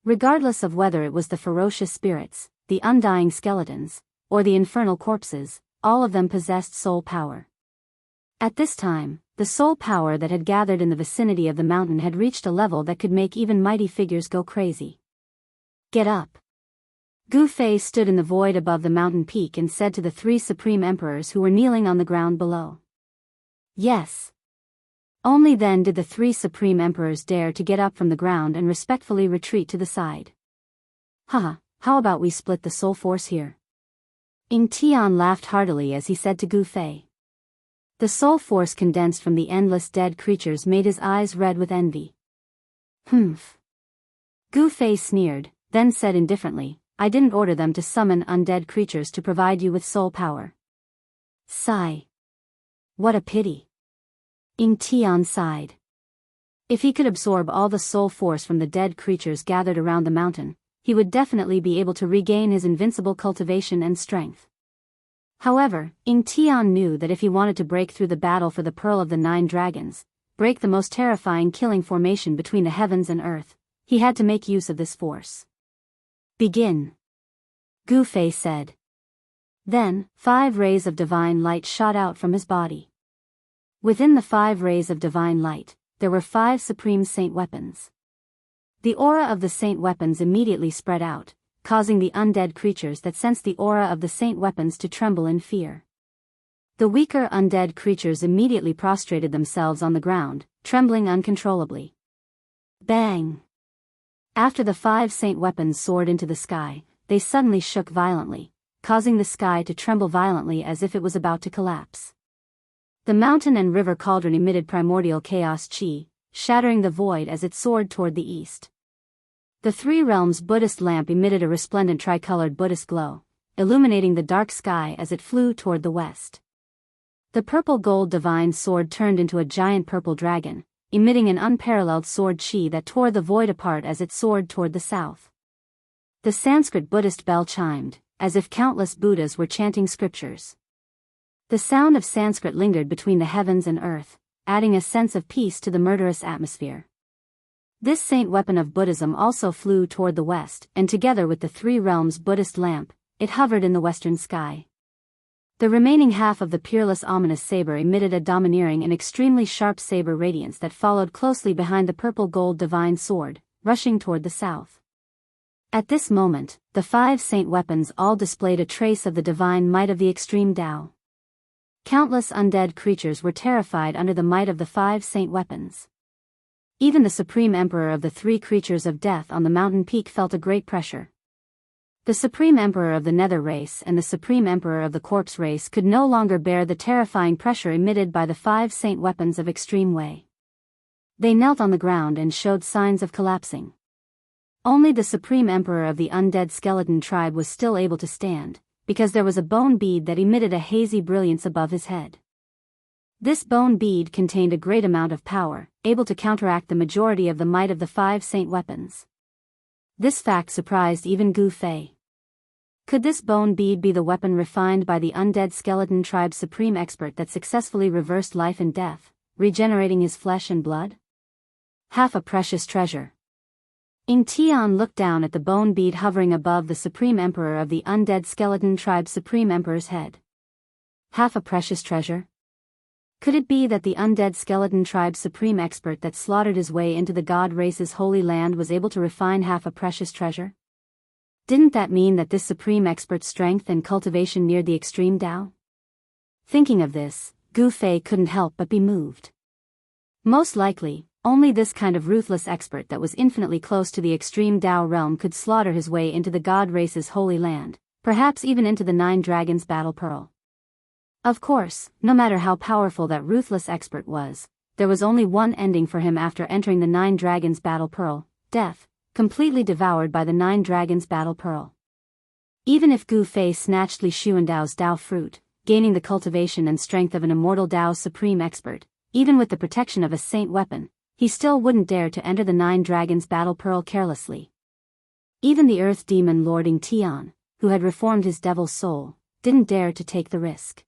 Regardless of whether it was the ferocious spirits, the undying skeletons, or the infernal corpses, all of them possessed soul power. At this time, the soul power that had gathered in the vicinity of the mountain had reached a level that could make even mighty figures go crazy. Get up! Gu Fei stood in the void above the mountain peak and said to the 3 supreme emperors who were kneeling on the ground below. Yes. Only then did the 3 supreme emperors dare to get up from the ground and respectfully retreat to the side. Haha, how about we split the soul force here? Ing Tian laughed heartily as he said to Gu Fei. The soul force condensed from the endless dead creatures made his eyes red with envy. Humph. Gu Fei sneered, then said indifferently, I didn't order them to summon undead creatures to provide you with soul power. Sigh. What a pity. Ing Tian sighed. If he could absorb all the soul force from the dead creatures gathered around the mountain, he would definitely be able to regain his invincible cultivation and strength. However, Ing Tian knew that if he wanted to break through the battle for the Pearl of the 9 Dragons, break the most terrifying killing formation between the heavens and earth, he had to make use of this force. Begin. Gu Fei said. Then, 5 rays of divine light shot out from his body. Within the 5 rays of divine light, there were 5 supreme saint weapons. The aura of the saint weapons immediately spread out, causing the undead creatures that sensed the aura of the saint weapons to tremble in fear. The weaker undead creatures immediately prostrated themselves on the ground, trembling uncontrollably. Bang! After the 5 saint weapons soared into the sky, they suddenly shook violently, causing the sky to tremble violently as if it was about to collapse. The mountain and river cauldron emitted primordial chaos chi, shattering the void as it soared toward the east. The Three Realms Buddhist lamp emitted a resplendent tricolored Buddhist glow, illuminating the dark sky as it flew toward the west. The purple gold divine sword turned into a giant purple dragon, emitting an unparalleled sword chi that tore the void apart as it soared toward the south. The Sanskrit Buddhist bell chimed, as if countless Buddhas were chanting scriptures. The sound of Sanskrit lingered between the heavens and earth, adding a sense of peace to the murderous atmosphere. This saint weapon of Buddhism also flew toward the west, and together with the Three Realms Buddhist lamp, it hovered in the western sky. The remaining half of the peerless ominous saber emitted a domineering and extremely sharp saber radiance that followed closely behind the purple gold divine sword, rushing toward the south. At this moment, the five saint weapons all displayed a trace of the divine might of the extreme Tao. Countless undead creatures were terrified under the might of the five saint weapons. Even the Supreme Emperor of the three creatures of death on the mountain peak felt a great pressure. The Supreme Emperor of the Nether race and the Supreme Emperor of the Corpse race could no longer bear the terrifying pressure emitted by the five saint weapons of extreme Wei. They knelt on the ground and showed signs of collapsing. Only the Supreme Emperor of the Undead Skeleton tribe was still able to stand, because there was a bone bead that emitted a hazy brilliance above his head. This bone bead contained a great amount of power, able to counteract the majority of the might of the five saint weapons. This fact surprised even Gu Fei. Could this bone bead be the weapon refined by the Undead Skeleton tribe's supreme expert that successfully reversed life and death, regenerating his flesh and blood? Half a precious treasure. Ing Tian looked down at the bone bead hovering above the Supreme Emperor of the Undead Skeleton tribe's Supreme Emperor's head. Half a precious treasure? Could it be that the Undead Skeleton tribe's supreme expert that slaughtered his way into the god race's holy land was able to refine half a precious treasure? Didn't that mean that this supreme expert's strength and cultivation neared the extreme Tao? Thinking of this, Gu Fei couldn't help but be moved. Most likely, only this kind of ruthless expert that was infinitely close to the extreme Tao realm could slaughter his way into the god race's holy land, perhaps even into the Nine Dragons Battle Pearl. Of course, no matter how powerful that ruthless expert was, there was only one ending for him after entering the Nine Dragons Battle Pearl: death, completely devoured by the Nine Dragons Battle Pearl. Even if Gu Fei snatched Li Xuandao's Tao fruit, gaining the cultivation and strength of an immortal Tao's supreme expert, even with the protection of a saint weapon, he still wouldn't dare to enter the Nine Dragons Battle Pearl carelessly. Even the Earth Demon Lord Ing Tian, who had reformed his devil's soul, didn't dare to take the risk.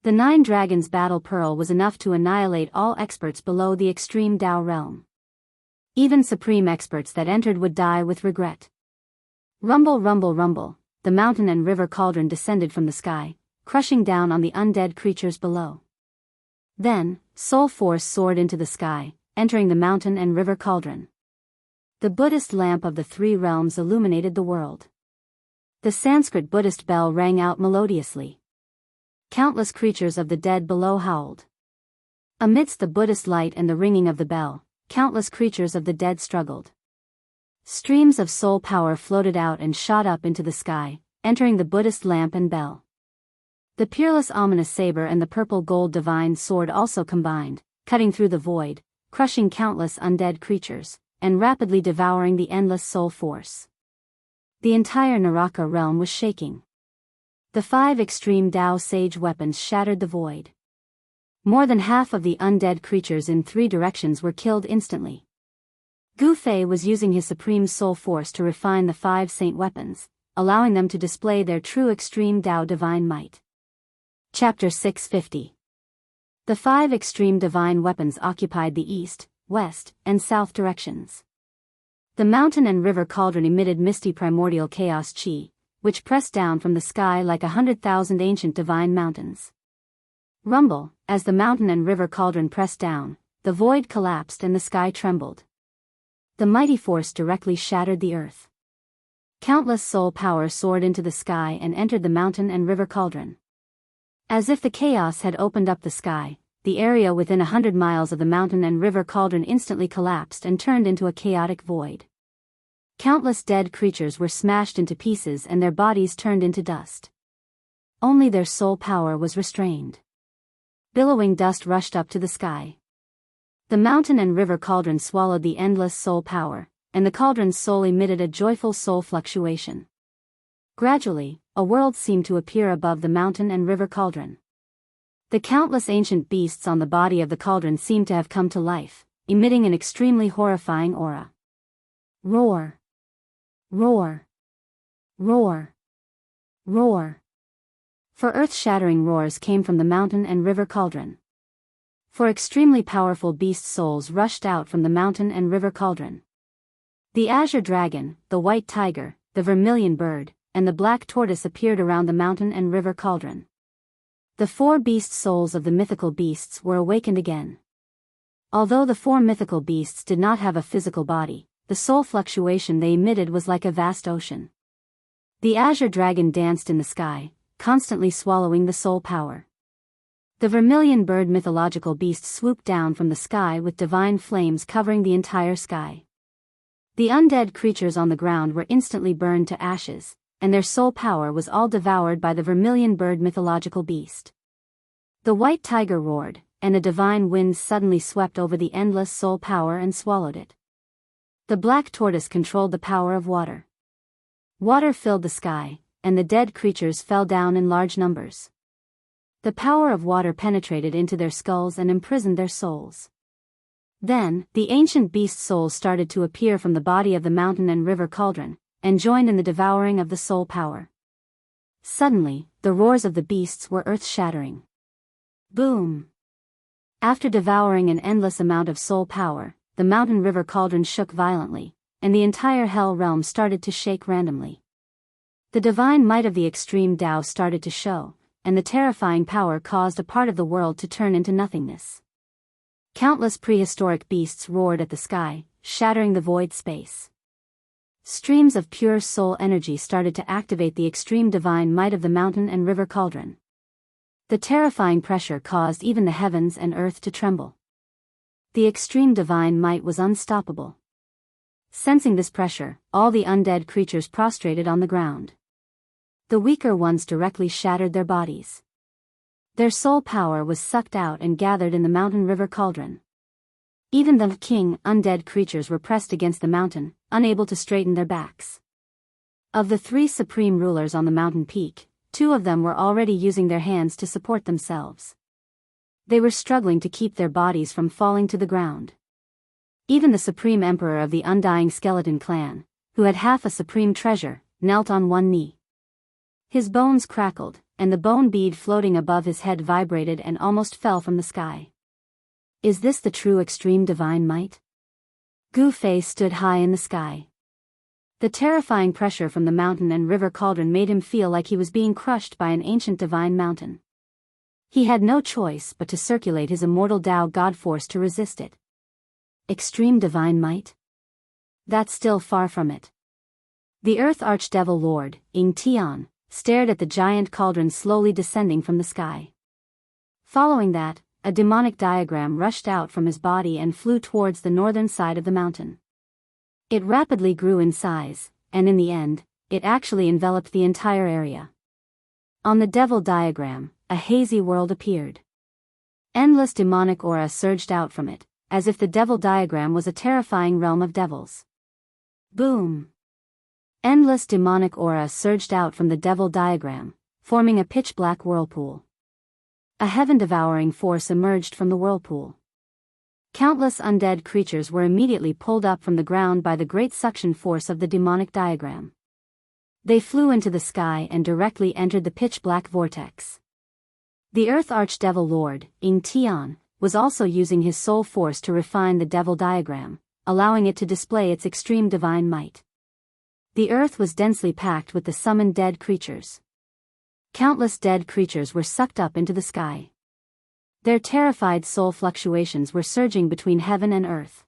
The Nine Dragons Battle Pearl was enough to annihilate all experts below the extreme Tao realm. Even supreme experts that entered would die with regret. Rumble, rumble, rumble, the mountain and river cauldron descended from the sky, crushing down on the undead creatures below. Then, soul force soared into the sky, entering the mountain and river cauldron. The Buddhist lamp of the three realms illuminated the world. The Sanskrit Buddhist bell rang out melodiously. Countless creatures of the dead below howled. Amidst the Buddhist light and the ringing of the bell, countless creatures of the dead struggled. Streams of soul power floated out and shot up into the sky, entering the Buddhist lamp and bell. The peerless ominous saber and the purple gold divine sword also combined, cutting through the void, crushing countless undead creatures, and rapidly devouring the endless soul force. The entire Naraka realm was shaking. The five extreme Tao sage weapons shattered the void. More than half of the undead creatures in three directions were killed instantly. Gu Fei was using his supreme soul force to refine the five saint weapons, allowing them to display their true extreme Tao divine might. Chapter 650. The five extreme divine weapons occupied the east, west, and south directions. The mountain and river cauldron emitted misty primordial chaos chi, which pressed down from the sky like 100,000 ancient divine mountains. Rumble, as the mountain and river cauldron pressed down, the void collapsed and the sky trembled. The mighty force directly shattered the earth. Countless soul power soared into the sky and entered the mountain and river cauldron. As if the chaos had opened up the sky, the area within 100 miles of the mountain and river cauldron instantly collapsed and turned into a chaotic void. Countless dead creatures were smashed into pieces and their bodies turned into dust. Only their soul power was restrained. Billowing dust rushed up to the sky. The mountain and river cauldron swallowed the endless soul power, and the cauldron's soul emitted a joyful soul fluctuation. Gradually, a world seemed to appear above the mountain and river cauldron. The countless ancient beasts on the body of the cauldron seemed to have come to life, emitting an extremely horrifying aura. Roar! Roar! Roar! Roar! For earth-shattering roars came from the mountain and river cauldron. For extremely powerful beast souls rushed out from the mountain and river cauldron. The azure dragon, the white tiger, the vermilion bird, and the black tortoise appeared around the mountain and river cauldron. The 4 beast souls of the mythical beasts were awakened again. Although the 4 mythical beasts did not have a physical body, the soul fluctuation they emitted was like a vast ocean. The azure dragon danced in the sky, constantly swallowing the soul power. The vermilion bird mythological beast swooped down from the sky with divine flames covering the entire sky. The undead creatures on the ground were instantly burned to ashes, and their soul power was all devoured by the vermilion bird mythological beast. The white tiger roared, and a divine wind suddenly swept over the endless soul power and swallowed it. The black tortoise controlled the power of water. Water filled the sky, and the dead creatures fell down in large numbers. The power of water penetrated into their skulls and imprisoned their souls. Then, the ancient beast souls started to appear from the body of the mountain and river cauldron, and joined in the devouring of the soul power. Suddenly, the roars of the beasts were earth-shattering. Boom! After devouring an endless amount of soul power, the mountain river cauldron shook violently, and the entire hell realm started to shake randomly. The divine might of the extreme Tao started to show, and the terrifying power caused a part of the world to turn into nothingness. Countless prehistoric beasts roared at the sky, shattering the void space. Streams of pure soul energy started to activate the extreme divine might of the mountain and river cauldron. The terrifying pressure caused even the heavens and earth to tremble. The extreme divine might was unstoppable. Sensing this pressure, all the undead creatures prostrated on the ground. The weaker ones directly shattered their bodies. Their soul power was sucked out and gathered in the mountain river cauldron. Even the king undead creatures were pressed against the mountain, unable to straighten their backs. Of the 3 supreme rulers on the mountain peak, 2 of them were already using their hands to support themselves. They were struggling to keep their bodies from falling to the ground. Even the supreme emperor of the undying skeleton clan, who had half a supreme treasure, knelt on one knee. His bones crackled, and the bone bead floating above his head vibrated and almost fell from the sky. Is this the true extreme divine might? Gu Fei stood high in the sky. The terrifying pressure from the mountain and river cauldron made him feel like he was being crushed by an ancient divine mountain. He had no choice but to circulate his immortal Tao God force to resist it. Extreme divine might? That's still far from it. The Earth Archdevil Lord, Ing Tian, stared at the giant cauldron slowly descending from the sky. Following that, a demonic diagram rushed out from his body and flew towards the northern side of the mountain. It rapidly grew in size, and in the end, it actually enveloped the entire area. On the devil diagram, a hazy world appeared. Endless demonic aura surged out from it, as if the devil diagram was a terrifying realm of devils. Boom! Endless demonic aura surged out from the devil diagram, forming a pitch-black whirlpool. A heaven-devouring force emerged from the whirlpool. Countless undead creatures were immediately pulled up from the ground by the great suction force of the demonic diagram. They flew into the sky and directly entered the pitch-black vortex. The Earth Archdevil Lord, Ing Tian, was also using his soul force to refine the devil diagram, allowing it to display its extreme divine might. The earth was densely packed with the summoned dead creatures. Countless dead creatures were sucked up into the sky. Their terrified soul fluctuations were surging between heaven and earth.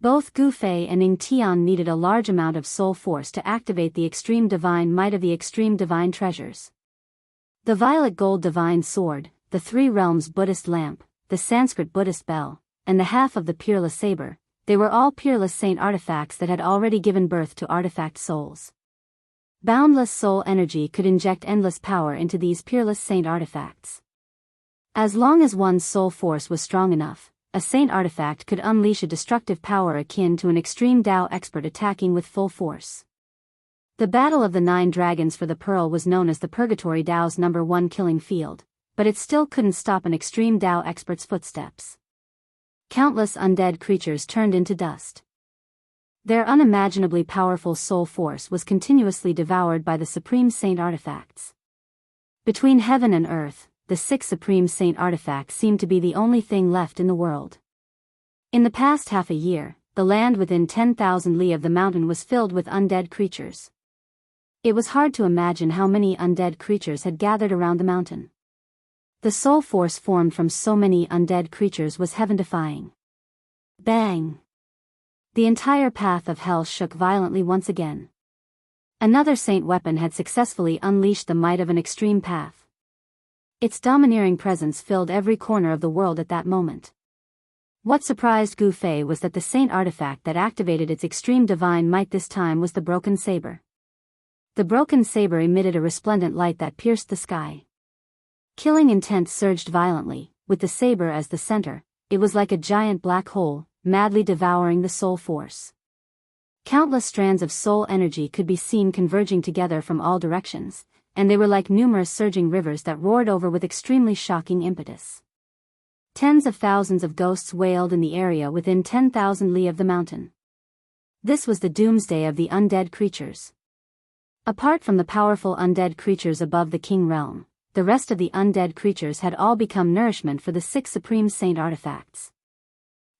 Both Gu Fei and Ing Tian needed a large amount of soul force to activate the extreme divine might of the extreme divine treasures. The violet gold divine sword, the 3 realms Buddhist lamp, the Sanskrit Buddhist bell, and the half of the peerless saber, they were all peerless saint artifacts that had already given birth to artifact souls. Boundless soul energy could inject endless power into these peerless saint artifacts. As long as one's soul force was strong enough, a saint artifact could unleash a destructive power akin to an extreme Dao expert attacking with full force. The Battle of the Nine Dragons for the Pearl was known as the Purgatory Dao's #1 killing field, but it still couldn't stop an extreme Dao expert's footsteps. Countless undead creatures turned into dust. Their unimaginably powerful soul force was continuously devoured by the Supreme Saint artifacts. Between heaven and earth, the 6 Supreme Saint artifacts seemed to be the only thing left in the world. In the past half a year, the land within 10,000 li of the mountain was filled with undead creatures. It was hard to imagine how many undead creatures had gathered around the mountain. The soul force formed from so many undead creatures was heaven-defying. Bang! The entire path of hell shook violently once again. Another saint weapon had successfully unleashed the might of an extreme path. Its domineering presence filled every corner of the world at that moment. What surprised Gu Fei was that the saint artifact that activated its extreme divine might this time was the broken saber. The broken saber emitted a resplendent light that pierced the sky. Killing intent surged violently, with the saber as the center. It was like a giant black hole, madly devouring the soul force. Countless strands of soul energy could be seen converging together from all directions, and they were like numerous surging rivers that roared over with extremely shocking impetus. Tens of thousands of ghosts wailed in the area within 10,000 li of the mountain. This was the doomsday of the undead creatures. Apart from the powerful undead creatures above the king realm, the rest of the undead creatures had all become nourishment for the 6 Supreme Saint artifacts.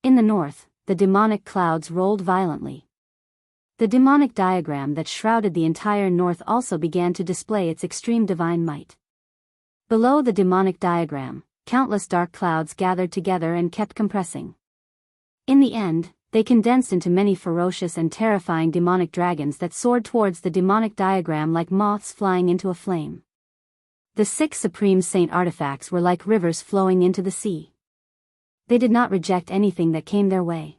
In the north, the demonic clouds rolled violently. The demonic diagram that shrouded the entire north also began to display its extreme divine might. Below the demonic diagram, countless dark clouds gathered together and kept compressing. In the end, they condensed into many ferocious and terrifying demonic dragons that soared towards the demonic diagram like moths flying into a flame. The 6 Supreme Saint artifacts were like rivers flowing into the sea. They did not reject anything that came their way.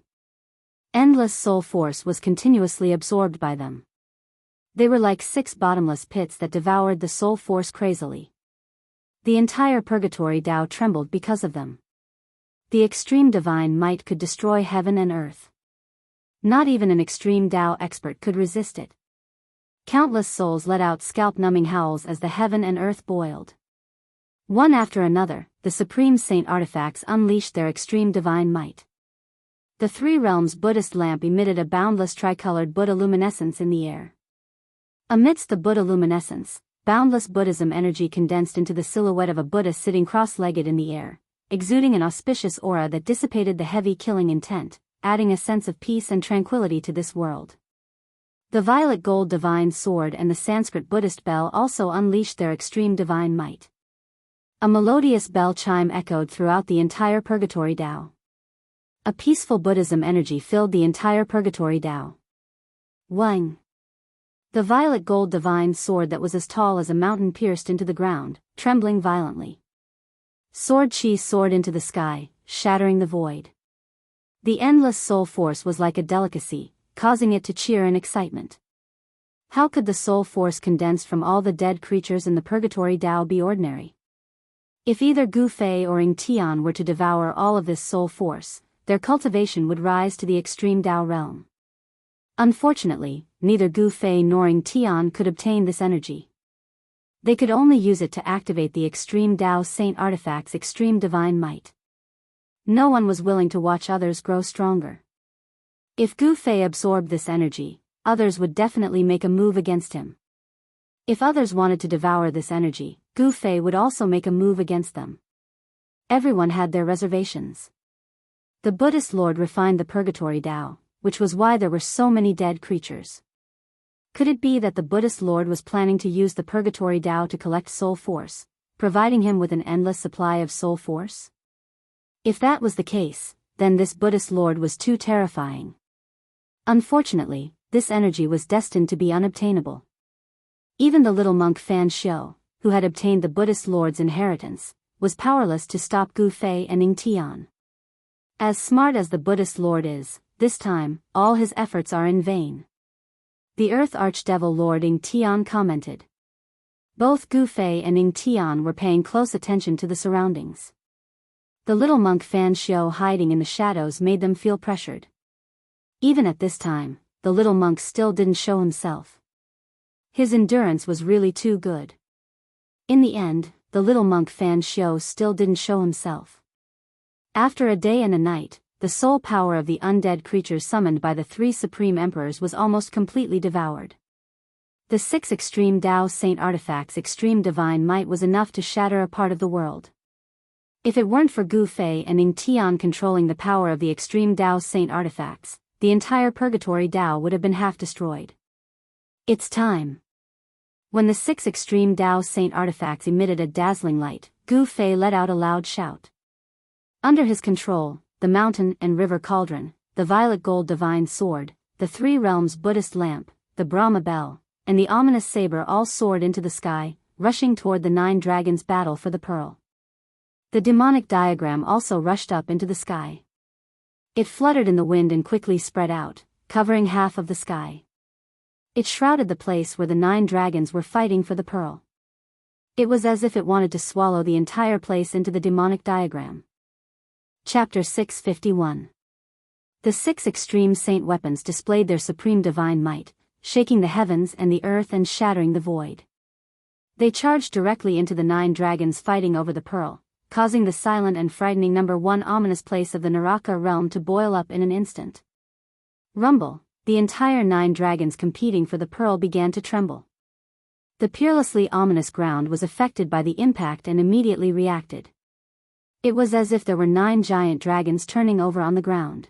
Endless soul force was continuously absorbed by them. They were like 6 bottomless pits that devoured the soul force crazily. The entire purgatory Tao trembled because of them. The extreme divine might could destroy heaven and earth. Not even an extreme Tao expert could resist it. Countless souls let out scalp-numbing howls as the heaven and earth boiled. One after another, the Supreme Saint artifacts unleashed their extreme divine might. The 3 realms Buddhist lamp emitted a boundless tricolored Buddha luminescence in the air. Amidst the Buddha luminescence, boundless Buddhism energy condensed into the silhouette of a Buddha sitting cross-legged in the air, exuding an auspicious aura that dissipated the heavy killing intent, adding a sense of peace and tranquility to this world. The violet gold divine sword and the Sanskrit Buddhist bell also unleashed their extreme divine might. A melodious bell chime echoed throughout the entire Purgatory Tao. A peaceful Buddhism energy filled the entire Purgatory Tao. Wang! The violet gold divine sword that was as tall as a mountain pierced into the ground, trembling violently. Sword chi soared into the sky, shattering the void. The endless soul force was like a delicacy, causing it to cheer in excitement. How could the soul force condensed from all the dead creatures in the Purgatory Tao be ordinary? If either Gu Fei or Ying Tian were to devour all of this soul force, their cultivation would rise to the extreme Tao realm. Unfortunately, neither Gu Fei nor Ying Tian could obtain this energy. They could only use it to activate the extreme Tao Saint artifact's extreme divine might. No one was willing to watch others grow stronger. If Gu Fei absorbed this energy, others would definitely make a move against him. If others wanted to devour this energy, Gu Fei would also make a move against them. Everyone had their reservations. The Buddhist Lord refined the Purgatory Tao, which was why there were so many dead creatures. Could it be that the Buddhist Lord was planning to use the Purgatory Tao to collect soul force, providing him with an endless supply of soul force? If that was the case, then this Buddhist Lord was too terrifying. Unfortunately, this energy was destined to be unobtainable. Even the little monk Fan Xiu, who had obtained the Buddhist Lord's inheritance, was powerless to stop Gu Fei and Ying Tian. As smart as the Buddhist Lord is, this time, all his efforts are in vain. The Earth Archdevil Lord Ying Tian commented. Both Gu Fei and Ying Tian were paying close attention to the surroundings. The little monk Fan Xiao hiding in the shadows made them feel pressured. Even at this time, the little monk still didn't show himself. His endurance was really too good. In the end, the little monk Fan Xiao still didn't show himself. After a day and a night, the soul power of the undead creatures summoned by the 3 supreme emperors was almost completely devoured. The 6 extreme Dao Saint artifacts' extreme divine might was enough to shatter a part of the world. If it weren't for Gu Fei and Ning Tian controlling the power of the extreme Dao Saint artifacts, the entire purgatory Dao would have been half destroyed. It's time. When the 6 extreme Dao Saint artifacts emitted a dazzling light, Gu Fei let out a loud shout. Under his control, the mountain and river cauldron, the violet gold divine sword, the 3 realms Buddhist lamp, the Brahma bell, and the ominous saber all soared into the sky, rushing toward the 9 dragons' battle for the pearl. The demonic diagram also rushed up into the sky. It fluttered in the wind and quickly spread out, covering half of the sky. It shrouded the place where the 9 dragons were fighting for the pearl. It was as if it wanted to swallow the entire place into the demonic diagram. Chapter 651. The 6 extreme saint weapons displayed their supreme divine might, shaking the heavens and the earth and shattering the void. They charged directly into the 9 dragons fighting over the pearl, causing the silent and frightening number 1 ominous place of the Naraka realm to boil up in an instant. Rumble, the entire 9 dragons competing for the pearl began to tremble. The peerlessly ominous ground was affected by the impact and immediately reacted. It was as if there were 9 giant dragons turning over on the ground.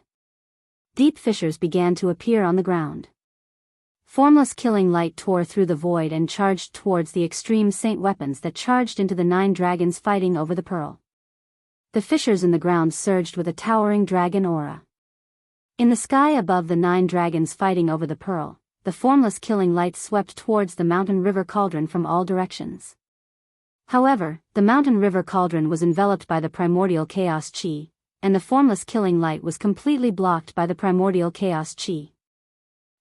Deep fissures began to appear on the ground. Formless killing light tore through the void and charged towards the extreme saint weapons that charged into the 9 dragons fighting over the pearl. The fissures in the ground surged with a towering dragon aura. In the sky above the 9 dragons fighting over the pearl, the formless killing light swept towards the mountain river cauldron from all directions. However, the mountain river cauldron was enveloped by the primordial chaos chi, and the formless killing light was completely blocked by the primordial chaos chi.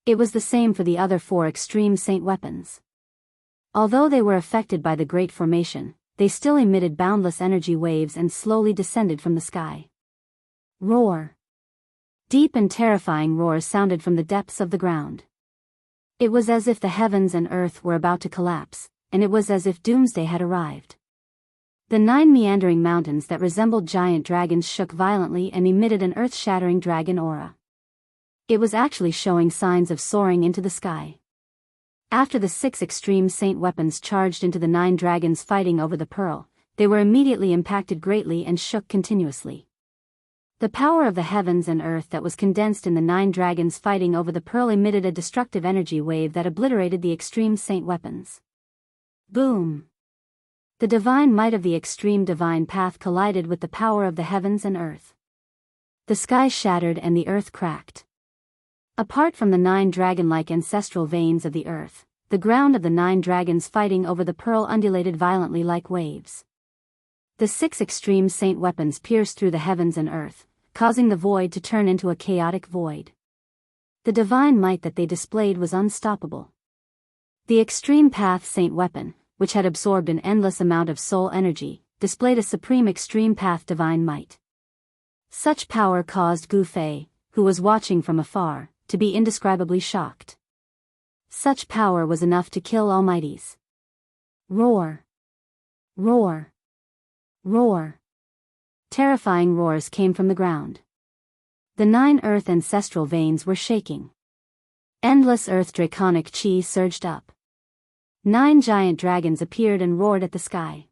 It was the same for the other 4 extreme saint weapons. Although they were affected by the Great Formation, they still emitted boundless energy waves and slowly descended from the sky. Roar! Deep and terrifying roars sounded from the depths of the ground. It was as if the heavens and earth were about to collapse, and it was as if doomsday had arrived. The 9 meandering mountains that resembled giant dragons shook violently and emitted an earth-shattering dragon aura. It was actually showing signs of soaring into the sky. After the 6 extreme saint weapons charged into the 9 dragons fighting over the pearl, they were immediately impacted greatly and shook continuously. The power of the heavens and earth that was condensed in the 9 dragons fighting over the pearl emitted a destructive energy wave that obliterated the extreme saint weapons. Boom! The divine might of the extreme divine path collided with the power of the heavens and earth. The sky shattered and the earth cracked. Apart from the 9 dragon-like ancestral veins of the earth, the ground of the 9 dragons fighting over the pearl undulated violently like waves. The 6 extreme saint weapons pierced through the heavens and earth, causing the void to turn into a chaotic void. The divine might that they displayed was unstoppable. The extreme path saint weapon, which had absorbed an endless amount of soul energy, displayed a supreme extreme path divine might. Such power caused Gu Fei, who was watching from afar, to be indescribably shocked. Such power was enough to kill almighties. Roar! Roar! Roar! Terrifying roars came from the ground. The 9 earth ancestral veins were shaking. Endless earth draconic chi surged up. 9 giant dragons appeared and roared at the sky.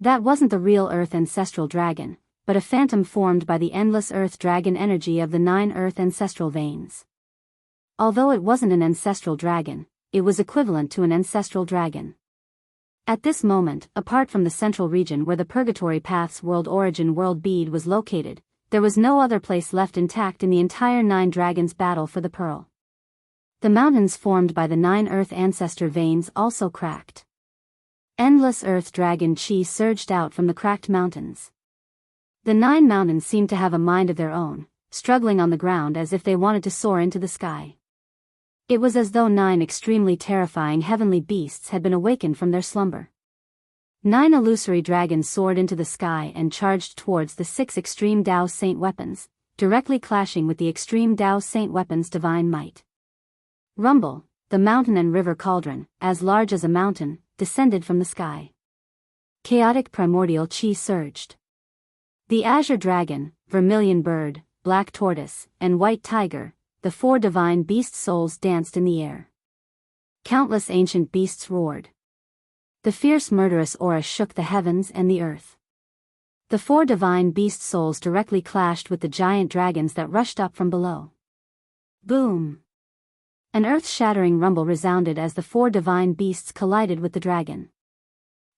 That wasn't the real earth ancestral dragon, but a phantom formed by the endless earth dragon energy of the 9 earth ancestral veins. Although it wasn't an ancestral dragon, it was equivalent to an ancestral dragon. At this moment, apart from the central region where the Purgatory Path's world origin world bead was located, there was no other place left intact in the entire 9 dragons battle for the pearl. The mountains formed by the 9 earth ancestor veins also cracked. Endless earth dragon chi surged out from the cracked mountains. The 9 mountains seemed to have a mind of their own, struggling on the ground as if they wanted to soar into the sky. It was as though 9 extremely terrifying heavenly beasts had been awakened from their slumber. 9 illusory dragons soared into the sky and charged towards the 6 extreme Dao Saint weapons, directly clashing with the extreme Dao Saint weapons' divine might. Rumble, the mountain and river cauldron, as large as a mountain, descended from the sky. Chaotic primordial chi surged. The azure dragon, vermilion bird, black tortoise, and white tiger, the 4 divine beast souls danced in the air. Countless ancient beasts roared. The fierce murderous aura shook the heavens and the earth. The 4 divine beast souls directly clashed with the giant dragons that rushed up from below. Boom! An earth-shattering rumble resounded as the 4 divine beasts collided with the dragon.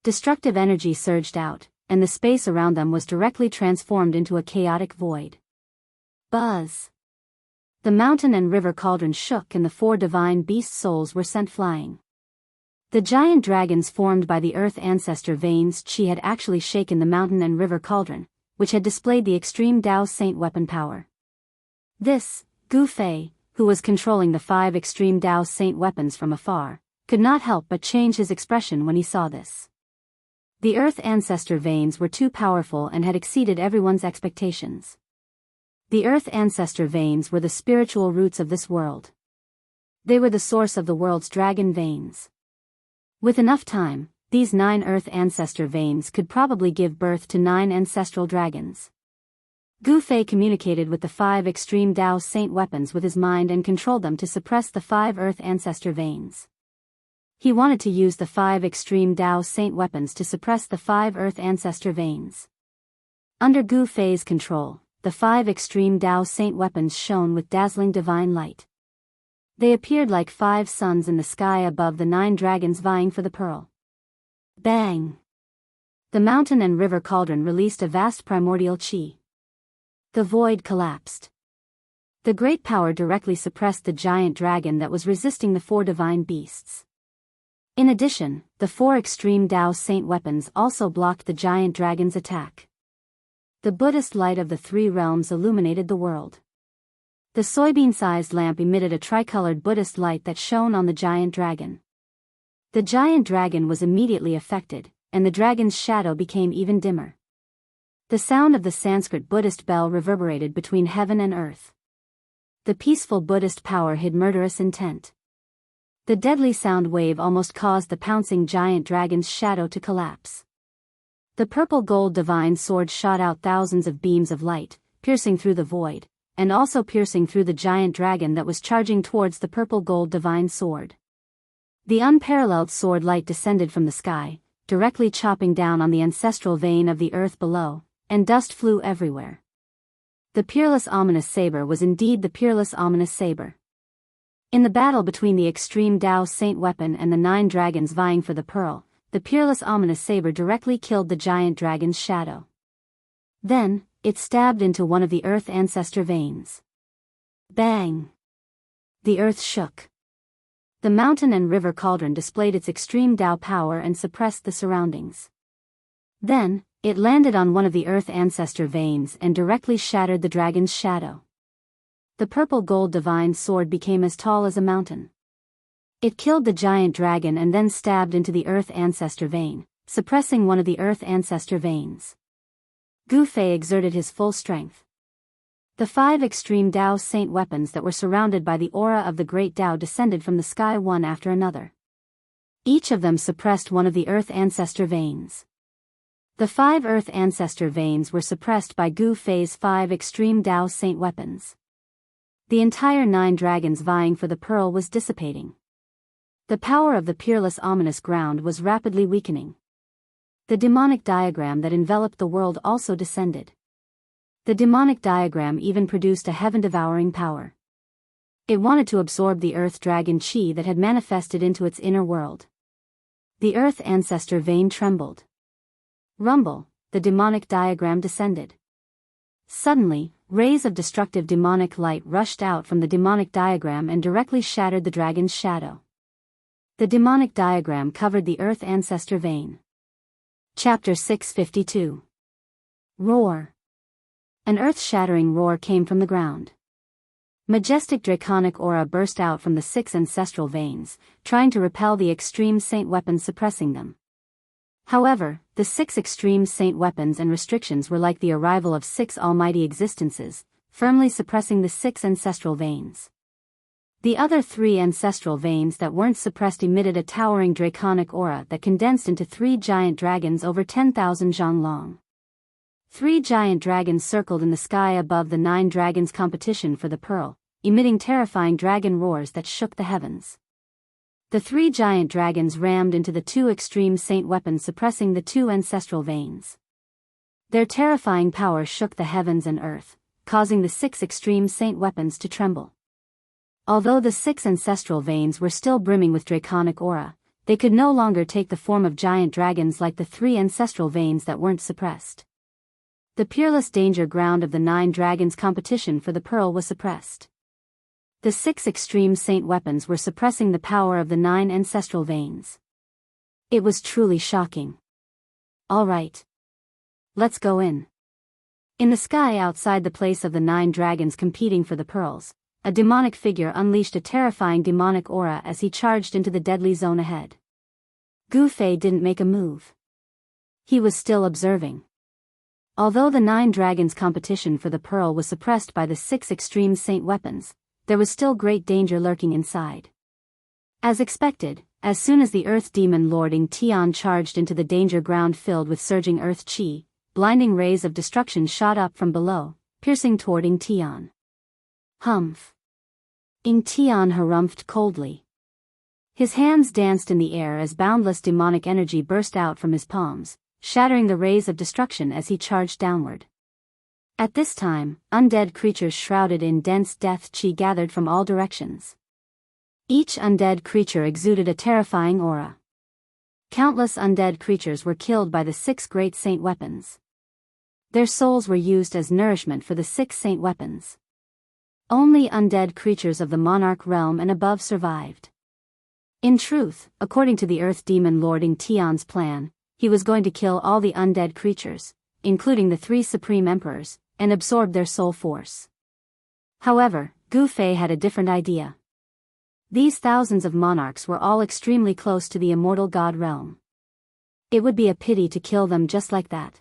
Destructive energy surged out, and the space around them was directly transformed into a chaotic void. Buzz! The mountain and river cauldron shook and the 4 divine beast souls were sent flying. The giant dragons formed by the earth ancestor veins chi had actually shaken the mountain and river cauldron, which had displayed the extreme Dao Saint weapon power. This, Gu Fei, who was controlling the 5 extreme Dao Saint weapons from afar, could not help but change his expression when he saw this. The earth ancestor veins were too powerful and had exceeded everyone's expectations. The earth ancestor veins were the spiritual roots of this world. They were the source of the world's dragon veins. With enough time, these 9 earth ancestor veins could probably give birth to 9 ancestral dragons. Gu Fei communicated with the 5 extreme Dao Saint weapons with his mind and controlled them to suppress the 5 earth ancestor veins. He wanted to use the 5 extreme Dao Saint weapons to suppress the 5 earth ancestor veins. Under Gu Fei's control, the 5 extreme Dao Saint weapons shone with dazzling divine light. They appeared like 5 suns in the sky above the 9 dragons vying for the pearl. Bang! The mountain and river cauldron released a vast primordial chi. The void collapsed. The great power directly suppressed the giant dragon that was resisting the 4 divine beasts. In addition, the 4 extreme Dao Saint weapons also blocked the giant dragon's attack. The Buddhist light of the 3 realms illuminated the world. The soybean-sized lamp emitted a tricolored Buddhist light that shone on the giant dragon. The giant dragon was immediately affected, and the dragon's shadow became even dimmer. The sound of the Sanskrit Buddhist bell reverberated between heaven and earth. The peaceful Buddhist power hid murderous intent. The deadly sound wave almost caused the pouncing giant dragon's shadow to collapse. The purple gold divine sword shot out thousands of beams of light, piercing through the void, and also piercing through the giant dragon that was charging towards the purple gold divine sword. The unparalleled sword light descended from the sky, directly chopping down on the ancestral vein of the earth below, and dust flew everywhere. The peerless ominous saber was indeed the peerless ominous saber. In the battle between the extreme Dao Saint weapon and the 9 dragons vying for the pearl, the peerless ominous saber directly killed the giant dragon's shadow. Then, it stabbed into one of the earth ancestor veins. Bang! The earth shook. The mountain and river cauldron displayed its extreme Dao power and suppressed the surroundings. Then, it landed on one of the earth ancestor veins and directly shattered the dragon's shadow. The purple gold divine sword became as tall as a mountain. It killed the giant dragon and then stabbed into the earth ancestor vein, suppressing one of the earth ancestor veins. Gu Fei exerted his full strength. The 5 extreme Dao Saint weapons that were surrounded by the aura of the great Dao descended from the sky one after another. Each of them suppressed one of the earth ancestor veins. The 5 earth ancestor veins were suppressed by Gu Fei's 5 extreme Dao Saint weapons. The entire 9 dragons vying for the pearl was dissipating. The power of the peerless ominous ground was rapidly weakening. The demonic diagram that enveloped the world also descended. The demonic diagram even produced a heaven-devouring power. It wanted to absorb the earth dragon chi that had manifested into its inner world. The earth ancestor vein trembled. Rumble, the demonic diagram descended. Suddenly, rays of destructive demonic light rushed out from the demonic diagram and directly shattered the dragon's shadow. The demonic diagram covered the earth ancestor vein. Chapter 652. Roar. An earth-shattering roar came from the ground. Majestic draconic aura burst out from the 6 ancestral veins, trying to repel the extreme saint weapons suppressing them. However, the 6 extreme saint weapons and restrictions were like the arrival of 6 almighty existences, firmly suppressing the 6 ancestral veins. The other 3 ancestral veins that weren't suppressed emitted a towering draconic aura that condensed into 3 giant dragons over 10,000 zhang long. 3 giant dragons circled in the sky above the 9 dragons' competition for the pearl, emitting terrifying dragon roars that shook the heavens. The 3 giant dragons rammed into the 2 extreme saint weapons, suppressing the 2 ancestral veins. Their terrifying power shook the heavens and earth, causing the 6 extreme saint weapons to tremble. Although the 6 ancestral veins were still brimming with draconic aura, they could no longer take the form of giant dragons like the 3 ancestral veins that weren't suppressed. The peerless danger ground of the 9 dragons' competition for the pearl was suppressed. The 6 extreme saint weapons were suppressing the power of the 9 ancestral veins. It was truly shocking. All right. Let's go in. In the sky outside the place of the 9 dragons competing for the pearls, a demonic figure unleashed a terrifying demonic aura as he charged into the deadly zone ahead. Gu Fei didn't make a move. He was still observing. Although the 9 dragons' competition for the pearl was suppressed by the 6 extreme saint weapons, there was still great danger lurking inside. As expected, as soon as the earth demon Lord Ing Tian charged into the danger ground filled with surging earth chi, blinding rays of destruction shot up from below, piercing toward Ing Tian. Humph. Ing Tian harumphed coldly. His hands danced in the air as boundless demonic energy burst out from his palms, shattering the rays of destruction as he charged downward. At this time, undead creatures shrouded in dense death chi gathered from all directions. Each undead creature exuded a terrifying aura. Countless undead creatures were killed by the 6 great saint weapons. Their souls were used as nourishment for the 6 saint weapons. Only undead creatures of the monarch realm and above survived. In truth, according to the earth demon Lord Ing Tian's plan, he was going to kill all the undead creatures, including the 3 supreme emperors, and absorb their soul force. However, Gu Fei had a different idea. These thousands of monarchs were all extremely close to the immortal god realm. It would be a pity to kill them just like that.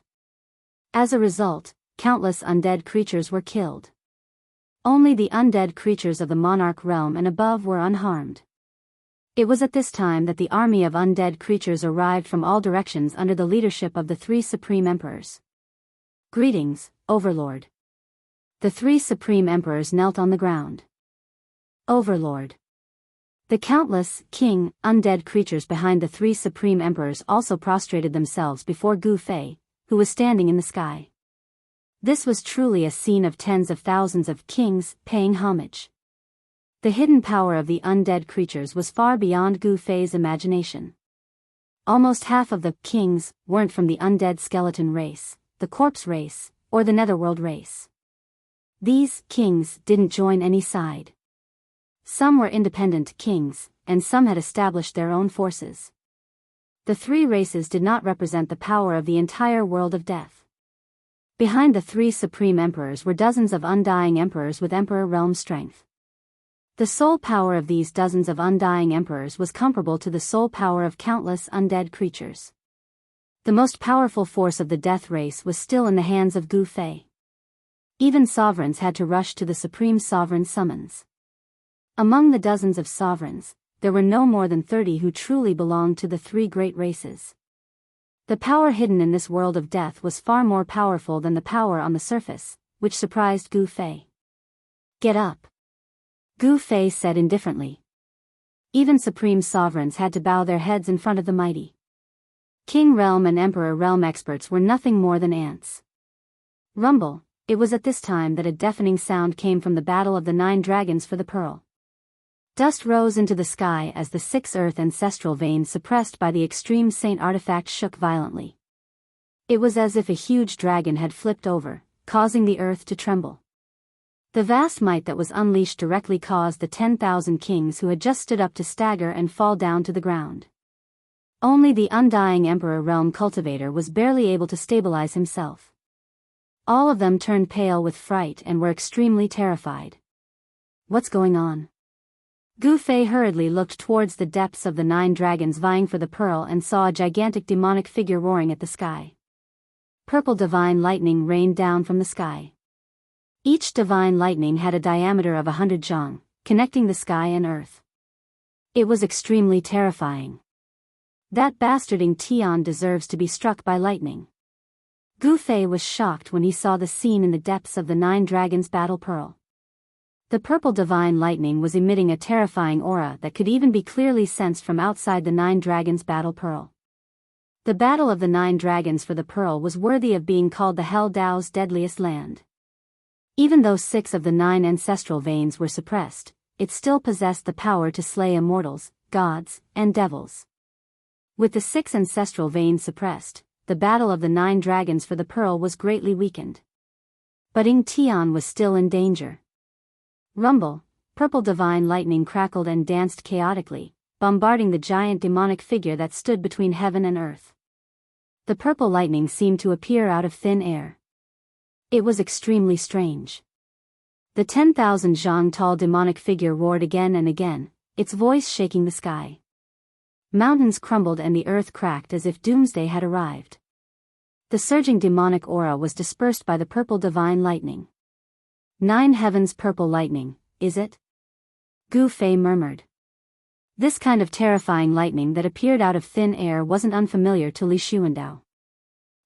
As a result, countless undead creatures were killed. Only the undead creatures of the monarch realm and above were unharmed. It was at this time that the army of undead creatures arrived from all directions under the leadership of the 3 supreme emperors. Greetings, Overlord. The 3 supreme emperors knelt on the ground. Overlord. The countless, undead creatures behind the 3 supreme emperors also prostrated themselves before Gu Fei, who was standing in the sky. This was truly a scene of tens of thousands of kings paying homage. The hidden power of the undead creatures was far beyond Gu Fei's imagination. Almost half of the kings weren't from the undead skeleton race, the corpse race, or the netherworld race. These kings didn't join any side. Some were independent kings, and some had established their own forces. The 3 races did not represent the power of the entire world of death. Behind the 3 supreme emperors were dozens of undying emperors with emperor realm strength. The soul power of these dozens of undying emperors was comparable to the soul power of countless undead creatures. The most powerful force of the death race was still in the hands of Gu Fei. Even sovereigns had to rush to the supreme sovereign summons. Among the dozens of sovereigns, there were no more than 30 who truly belonged to the 3 great races. The power hidden in this world of death was far more powerful than the power on the surface, which surprised Gu Fei. Get up. Gu Fei said indifferently. Even supreme sovereigns had to bow their heads in front of the mighty. King realm and emperor realm experts were nothing more than ants. Rumble. It was at this time that a deafening sound came from the battle of the 9 dragons for the pearl. Dust rose into the sky as the 6 earth ancestral veins suppressed by the extreme saint artifact shook violently. It was as if a huge dragon had flipped over, causing the earth to tremble. The vast might that was unleashed directly caused the 10,000 kings who had just stood up to stagger and fall down to the ground. Only the undying emperor realm cultivator was barely able to stabilize himself. All of them turned pale with fright and were extremely terrified. What's going on? Gu Fei hurriedly looked towards the depths of the 9 dragons vying for the pearl and saw a gigantic demonic figure roaring at the sky. Purple divine lightning rained down from the sky. Each divine lightning had a diameter of 100 zhang, connecting the sky and earth. It was extremely terrifying. That bastarding Tian deserves to be struck by lightning. Gu Fei was shocked when he saw the scene in the depths of the 9 dragons' battle pearl. The purple divine lightning was emitting a terrifying aura that could even be clearly sensed from outside the 9 dragons' battle pearl. The battle of the 9 dragons for the pearl was worthy of being called the Hell Dao's deadliest land. Even though 6 of the 9 ancestral veins were suppressed, it still possessed the power to slay immortals, gods, and devils. With the 6 ancestral veins suppressed, the battle of the 9 dragons for the pearl was greatly weakened. But Ying Tian was still in danger. Rumble, purple divine lightning crackled and danced chaotically, bombarding the giant demonic figure that stood between heaven and earth. The purple lightning seemed to appear out of thin air. It was extremely strange. The 10,000 zhang tall demonic figure roared again and again, its voice shaking the sky. Mountains crumbled and the earth cracked as if doomsday had arrived. The surging demonic aura was dispersed by the purple divine lightning. 9 heavens purple lightning, is it? Gu Fei murmured. This kind of terrifying lightning that appeared out of thin air wasn't unfamiliar to Li Xuandao.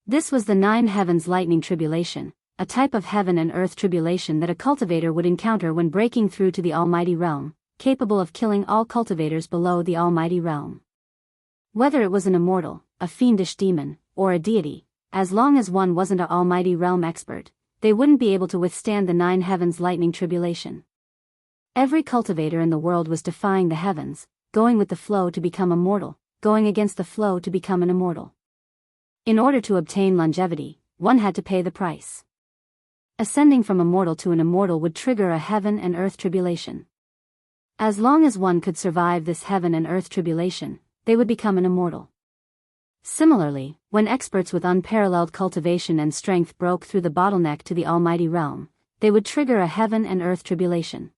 This was the 9 heavens lightning tribulation, a type of heaven and earth tribulation that a cultivator would encounter when breaking through to the Almighty Realm, capable of killing all cultivators below the Almighty Realm. Whether it was an immortal, a fiendish demon, or a deity, as long as one wasn't an Almighty Realm expert, they wouldn't be able to withstand the 9 heavens lightning tribulation. Every cultivator in the world was defying the heavens, going with the flow to become immortal, going against the flow to become an immortal. In order to obtain longevity, one had to pay the price. Ascending from immortal to an immortal would trigger a heaven and earth tribulation. As long as one could survive this heaven and earth tribulation, they would become an immortal. Similarly, when experts with unparalleled cultivation and strength broke through the bottleneck to the Almighty Realm, they would trigger a heaven and earth tribulation.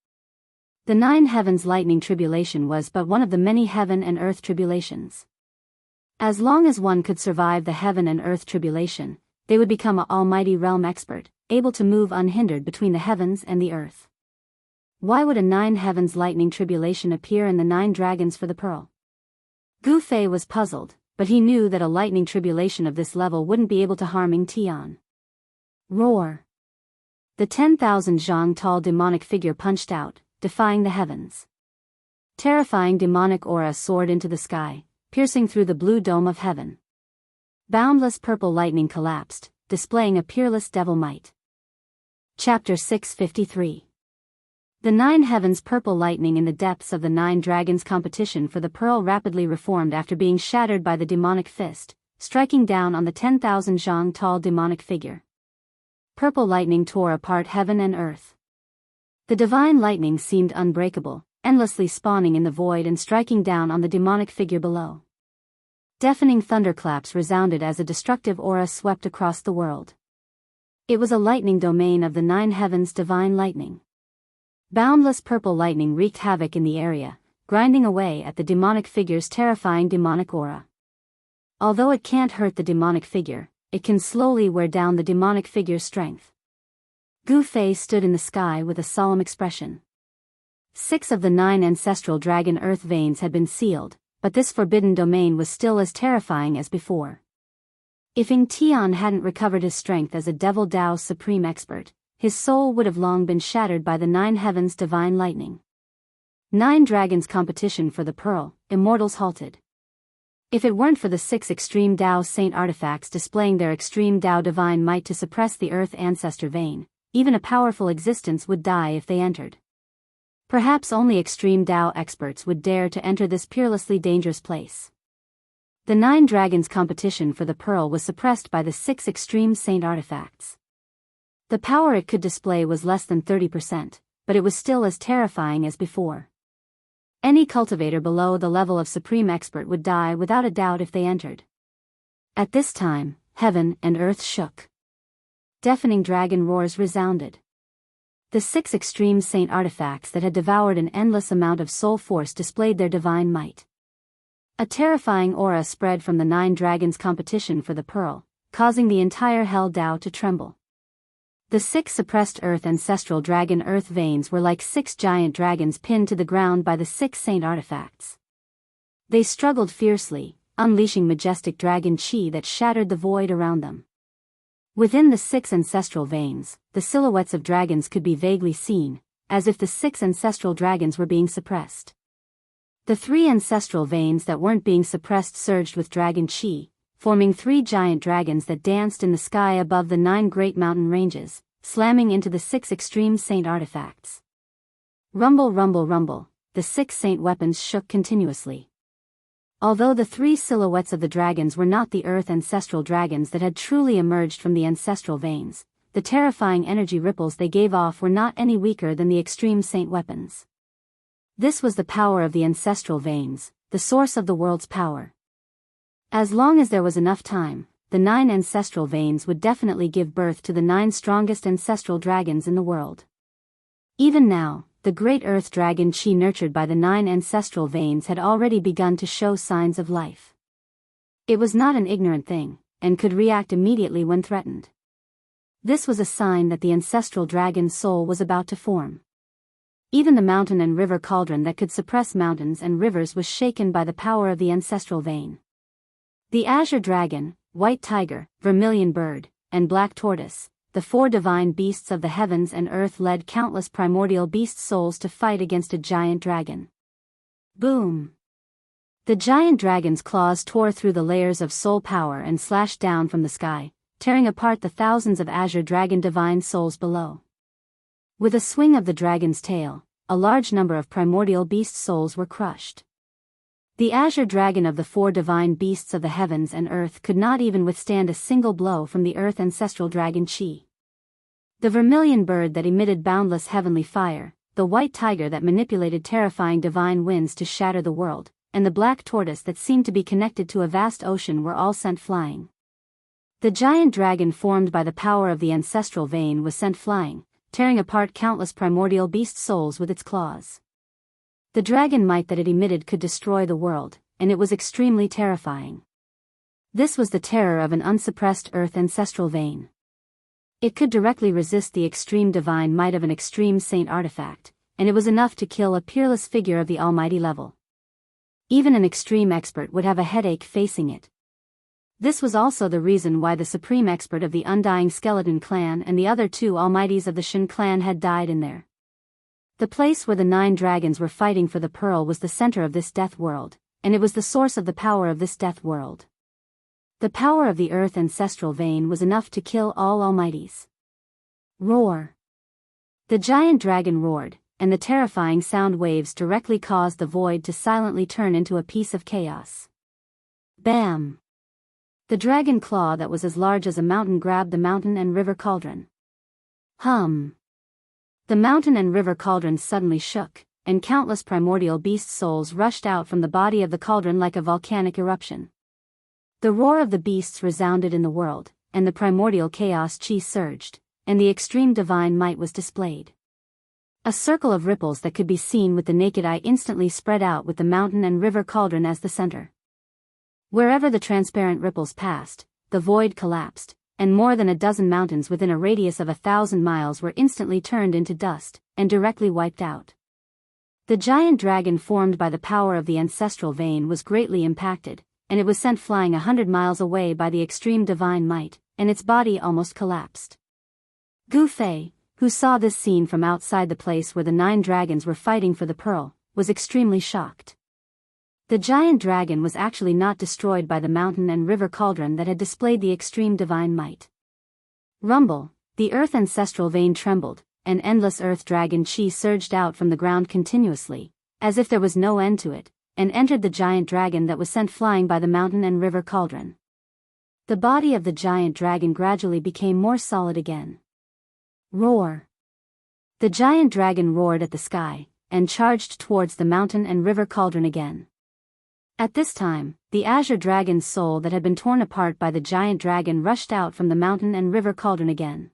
The 9 heavens lightning tribulation was but one of the many heaven and earth tribulations. As long as one could survive the heaven and earth tribulation, they would become an Almighty Realm expert, able to move unhindered between the heavens and the earth. Why would a 9 heavens lightning tribulation appear in the 9 dragons for the pearl? Gu Fei was puzzled, but he knew that a lightning tribulation of this level wouldn't be able to harm Ying Tian. Roar! The 10,000 zhang tall demonic figure punched out, defying the heavens. Terrifying demonic aura soared into the sky, piercing through the blue dome of heaven. Boundless purple lightning collapsed, displaying a peerless devil might. Chapter 653. The 9 heavens purple lightning in the depths of the 9 dragons competition for the pearl rapidly reformed after being shattered by the demonic fist, striking down on the 10,000 zhang tall demonic figure. Purple lightning tore apart heaven and earth. The divine lightning seemed unbreakable, endlessly spawning in the void and striking down on the demonic figure below. Deafening thunderclaps resounded as a destructive aura swept across the world. It was a lightning domain of the 9 heavens divine lightning. Boundless purple lightning wreaked havoc in the area, grinding away at the demonic figure's terrifying demonic aura. Although it can't hurt the demonic figure, it can slowly wear down the demonic figure's strength. Gu Fei stood in the sky with a solemn expression. 6 of the 9 ancestral dragon earth veins had been sealed, but this forbidden domain was still as terrifying as before. If Ying Tian hadn't recovered his strength as a Devil Dao's supreme expert, his soul would have long been shattered by the 9 heavens divine lightning. 9 dragons competition for the pearl, immortals halted. If it weren't for the 6 extreme Dao saint artifacts displaying their extreme Dao divine might to suppress the earth ancestor vein, even a powerful existence would die if they entered. Perhaps only extreme Dao experts would dare to enter this peerlessly dangerous place. The 9 dragons competition for the pearl was suppressed by the 6 extreme saint artifacts. The power it could display was less than 30%, but it was still as terrifying as before. Any cultivator below the level of supreme expert would die without a doubt if they entered. At this time, heaven and earth shook. Deafening dragon roars resounded. The 6 extreme saint artifacts that had devoured an endless amount of soul force displayed their divine might. A terrifying aura spread from the 9 dragons' competition for the pearl, causing the entire Hell Dao to tremble. The 6 suppressed earth ancestral dragon earth veins were like 6 giant dragons pinned to the ground by the 6 saint artifacts. They struggled fiercely, unleashing majestic dragon chi that shattered the void around them. Within the 6 ancestral veins, the silhouettes of dragons could be vaguely seen, as if the 6 ancestral dragons were being suppressed. The 3 ancestral veins that weren't being suppressed surged with dragon chi, forming 3 giant dragons that danced in the sky above the 9 great mountain ranges, slamming into the 6 extreme saint artifacts. Rumble, rumble, rumble, the 6 saint weapons shook continuously. Although the 3 silhouettes of the dragons were not the earth ancestral dragons that had truly emerged from the ancestral veins, the terrifying energy ripples they gave off were not any weaker than the extreme saint weapons. This was the power of the ancestral veins, the source of the world's power. As long as there was enough time, the 9 ancestral veins would definitely give birth to the 9 strongest ancestral dragons in the world. Even now, the great earth dragon chi nurtured by the 9 ancestral veins had already begun to show signs of life. It was not an ignorant thing, and could react immediately when threatened. This was a sign that the ancestral dragon's soul was about to form. Even the mountain and river cauldron that could suppress mountains and rivers was shaken by the power of the ancestral vein. The azure dragon, white tiger, vermilion bird, and black tortoise, the 4 divine beasts of the heavens and earth led countless primordial beast souls to fight against a giant dragon. Boom! The giant dragon's claws tore through the layers of soul power and slashed down from the sky, tearing apart the thousands of azure dragon divine souls below. With a swing of the dragon's tail, a large number of primordial beast souls were crushed. The azure dragon of the 4 divine beasts of the heavens and earth could not even withstand a single blow from the earth ancestral dragon chi. The vermilion bird that emitted boundless heavenly fire, the white tiger that manipulated terrifying divine winds to shatter the world, and the black tortoise that seemed to be connected to a vast ocean were all sent flying. The giant dragon formed by the power of the ancestral vein was sent flying, tearing apart countless primordial beast souls with its claws. The dragon might that it emitted could destroy the world, and it was extremely terrifying. This was the terror of an unsuppressed earth ancestral vein. It could directly resist the extreme divine might of an extreme saint artifact, and it was enough to kill a peerless figure of the almighty level. Even an extreme expert would have a headache facing it. This was also the reason why the supreme expert of the Undying Skeleton clan and the other 2 almighties of the Shin clan had died in there. The place where the 9 dragons were fighting for the pearl was the center of this death world, and it was the source of the power of this death world. The power of the earth ancestral vein was enough to kill all almighties. Roar! The giant dragon roared, and the terrifying sound waves directly caused the void to silently turn into a piece of chaos. Bam! The dragon claw that was as large as a mountain grabbed the mountain and river cauldron. Hum! The mountain and river cauldron suddenly shook, and countless primordial beast souls rushed out from the body of the cauldron like a volcanic eruption. The roar of the beasts resounded in the world, and the primordial chaos chi surged, and the extreme divine might was displayed. A circle of ripples that could be seen with the naked eye instantly spread out with the mountain and river cauldron as the center. Wherever the transparent ripples passed, the void collapsed, and more than a dozen mountains within a radius of 1,000 miles were instantly turned into dust, and directly wiped out. The giant dragon formed by the power of the ancestral vein was greatly impacted, and it was sent flying 100 miles away by the extreme divine might, and its body almost collapsed. Gu Fei, who saw this scene from outside the place where the 9 dragons were fighting for the pearl, was extremely shocked. The giant dragon was actually not destroyed by the mountain and river cauldron that had displayed the extreme divine might. Rumble, the earth ancestral vein trembled, and endless earth dragon chi surged out from the ground continuously, as if there was no end to it, and entered the giant dragon that was sent flying by the mountain and river cauldron. The body of the giant dragon gradually became more solid again. Roar! The giant dragon roared at the sky, and charged towards the mountain and river cauldron again. At this time, the azure dragon's soul that had been torn apart by the giant dragon rushed out from the mountain and river cauldron again.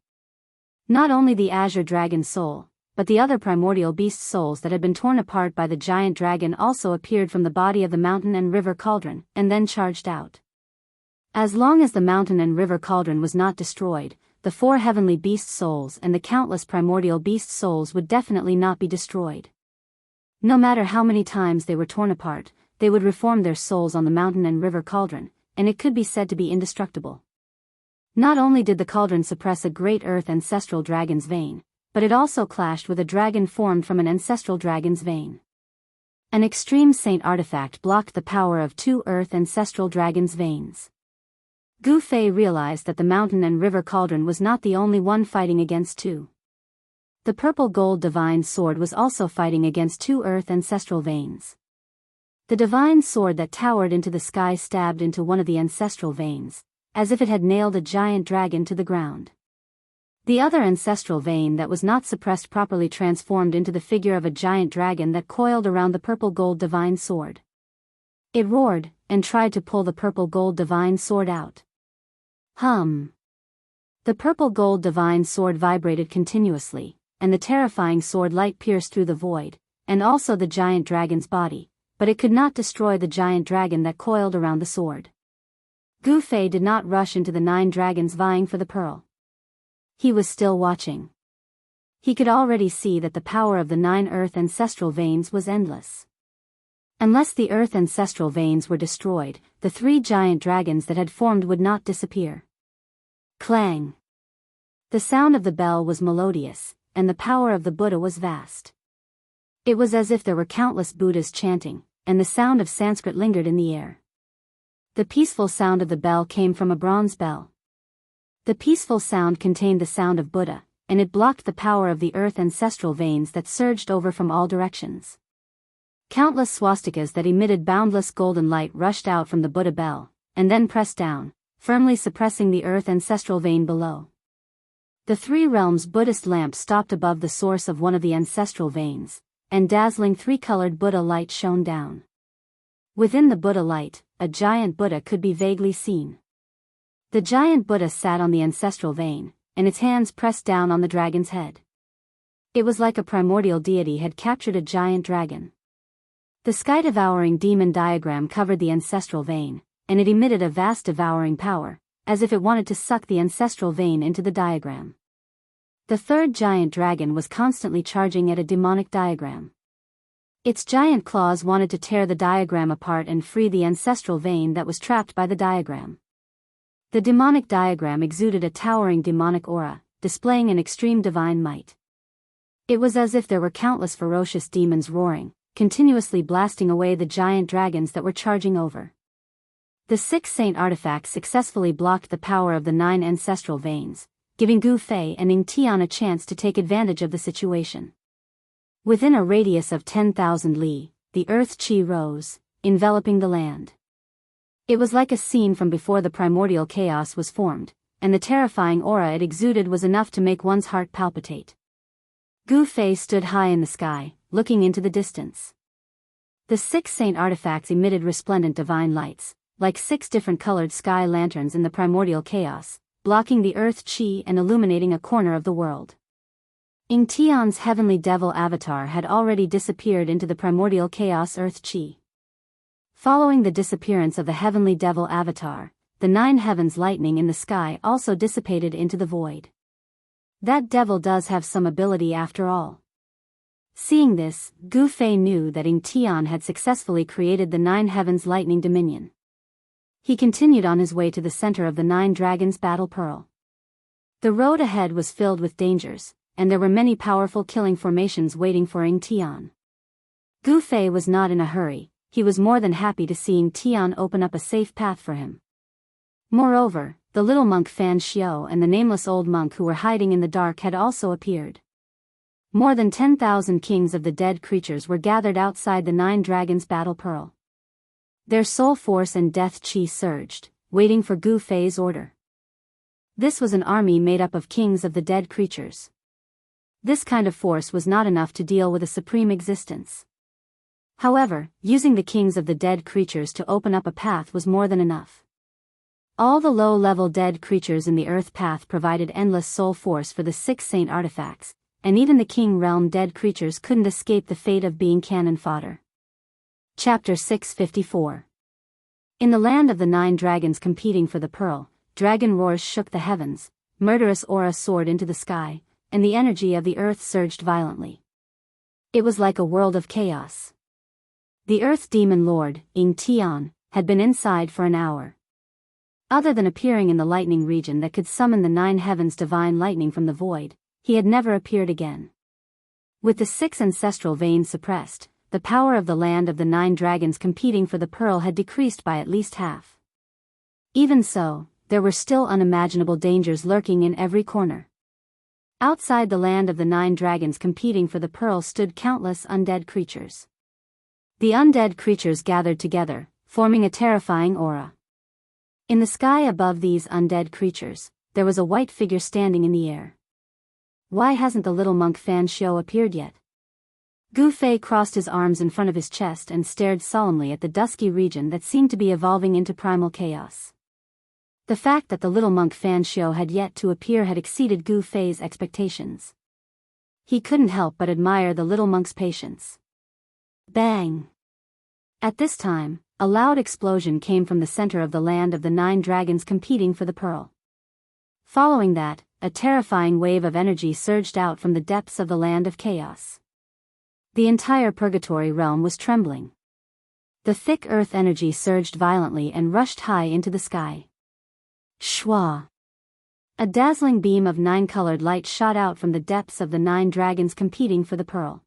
Not only the azure dragon's soul, but the other primordial beast souls that had been torn apart by the giant dragon also appeared from the body of the mountain and river cauldron, and then charged out. As long as the mountain and river cauldron was not destroyed, the 4 heavenly beast souls and the countless primordial beast souls would definitely not be destroyed. No matter how many times they were torn apart, they would reform their souls on the mountain and river cauldron, and it could be said to be indestructible. Not only did the cauldron suppress a great earth ancestral dragon's vein, but it also clashed with a dragon formed from an ancestral dragon's vein. An extreme saint artifact blocked the power of 2 earth ancestral dragons' veins. Gu Fei realized that the mountain and river cauldron was not the only one fighting against 2. The purple gold divine sword was also fighting against 2 earth ancestral veins. The divine sword that towered into the sky stabbed into one of the ancestral veins, as if it had nailed a giant dragon to the ground. The other ancestral vein that was not suppressed properly transformed into the figure of a giant dragon that coiled around the purple gold divine sword. It roared, and tried to pull the purple gold divine sword out. The purple gold divine sword vibrated continuously, and the terrifying sword light pierced through the void, and also the giant dragon's body, but it could not destroy the giant dragon that coiled around the sword. Gu Fei did not rush into the 9 dragons vying for the pearl. He was still watching. He could already see that the power of the 9 earth ancestral veins was endless. Unless the earth ancestral veins were destroyed, the 3 giant dragons that had formed would not disappear. Clang! The sound of the bell was melodious, and the power of the Buddha was vast. It was as if there were countless Buddhas chanting, and the sound of Sanskrit lingered in the air. The peaceful sound of the bell came from a bronze bell. The peaceful sound contained the sound of Buddha, and it blocked the power of the earth ancestral veins that surged over from all directions. Countless swastikas that emitted boundless golden light rushed out from the Buddha bell, and then pressed down, firmly suppressing the earth ancestral vein below. The 3 realms Buddhist lamp stopped above the source of one of the ancestral veins, and dazzling 3-colored Buddha light shone down. Within the Buddha light, a giant Buddha could be vaguely seen. The giant Buddha sat on the ancestral vein, and its hands pressed down on the dragon's head. It was like a primordial deity had captured a giant dragon. The sky-devouring demon diagram covered the ancestral vein, and it emitted a vast devouring power, as if it wanted to suck the ancestral vein into the diagram. The 3rd giant dragon was constantly charging at a demonic diagram. Its giant claws wanted to tear the diagram apart and free the ancestral vein that was trapped by the diagram. The demonic diagram exuded a towering demonic aura, displaying an extreme divine might. It was as if there were countless ferocious demons roaring, continuously blasting away the giant dragons that were charging over. The 6 saint artifacts successfully blocked the power of the 9 ancestral veins, giving Gu Fei and Ning Tian a chance to take advantage of the situation. Within a radius of 10,000 li, the earth chi rose, enveloping the land. It was like a scene from before the primordial chaos was formed, and the terrifying aura it exuded was enough to make one's heart palpitate. Gu Fei stood high in the sky, looking into the distance. The 6 saint artifacts emitted resplendent divine lights, like 6 different colored sky lanterns in the primordial chaos, blocking the earth chi and illuminating a corner of the world. Ing Tian's heavenly devil avatar had already disappeared into the primordial chaos earth chi. Following the disappearance of the heavenly devil avatar, the 9 heavens lightning in the sky also dissipated into the void. That devil does have some ability after all. Seeing this, Gu Fei knew that Ing Tian had successfully created the 9 heavens lightning dominion. He continued on his way to the center of the 9 dragons battle pearl. The road ahead was filled with dangers, and there were many powerful killing formations waiting for Ing Tian. Gu Fei was not in a hurry, he was more than happy to see Ing Tian open up a safe path for him. Moreover, the little monk Fan Xiao and the nameless old monk who were hiding in the dark had also appeared. More than 10,000 kings of the dead creatures were gathered outside the 9 dragons battle pearl. Their soul force and death chi surged, waiting for Gu Fei's order. This was an army made up of kings of the dead creatures. This kind of force was not enough to deal with a supreme existence. However, using the kings of the dead creatures to open up a path was more than enough. All the low-level dead creatures in the earth path provided endless soul force for the 6 saint artifacts, and even the king realm dead creatures couldn't escape the fate of being cannon fodder. Chapter 654. In the land of the 9 dragons competing for the pearl, dragon roars shook the heavens, murderous aura soared into the sky, and the energy of the earth surged violently. It was like a world of chaos. The Earth Demon Lord, Ying Tian, had been inside for an hour. Other than appearing in the lightning region that could summon the 9 heavens divine lightning from the void, he had never appeared again. With the 6 ancestral veins suppressed, the power of the land of the 9 dragons competing for the pearl had decreased by at least half. Even so, there were still unimaginable dangers lurking in every corner. Outside the land of the 9 dragons competing for the pearl stood countless undead creatures. The undead creatures gathered together, forming a terrifying aura. In the sky above these undead creatures, there was a white figure standing in the air. Why hasn't the little monk Fan Xiu appeared yet? Gu Fei crossed his arms in front of his chest and stared solemnly at the dusky region that seemed to be evolving into primal chaos. The fact that the little monk Fan Xiu had yet to appear had exceeded Gu Fei's expectations. He couldn't help but admire the little monk's patience. Bang! At this time, a loud explosion came from the center of the land of the 9 dragons competing for the pearl. Following that, a terrifying wave of energy surged out from the depths of the land of chaos. The entire purgatory realm was trembling. The thick earth energy surged violently and rushed high into the sky. Shwa! A dazzling beam of 9-colored light shot out from the depths of the 9 dragons competing for the pearl.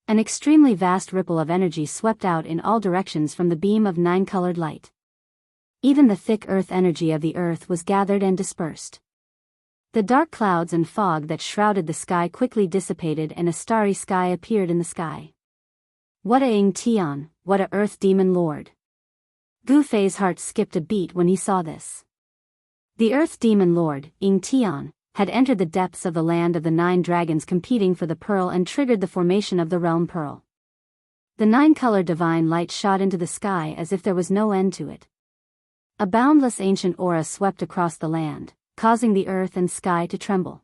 An extremely vast ripple of energy swept out in all directions from the beam of 9-colored light. Even the thick earth energy of the earth was gathered and dispersed. The dark clouds and fog that shrouded the sky quickly dissipated and a starry sky appeared in the sky. What a Ying Tian, what a Earth Demon Lord! Gu Fei's heart skipped a beat when he saw this. The Earth Demon Lord, Ying Tian, had entered the depths of the land of the 9 dragons competing for the pearl and triggered the formation of the realm pearl. The 9-colored divine light shot into the sky as if there was no end to it. A boundless ancient aura swept across the land, causing the earth and sky to tremble.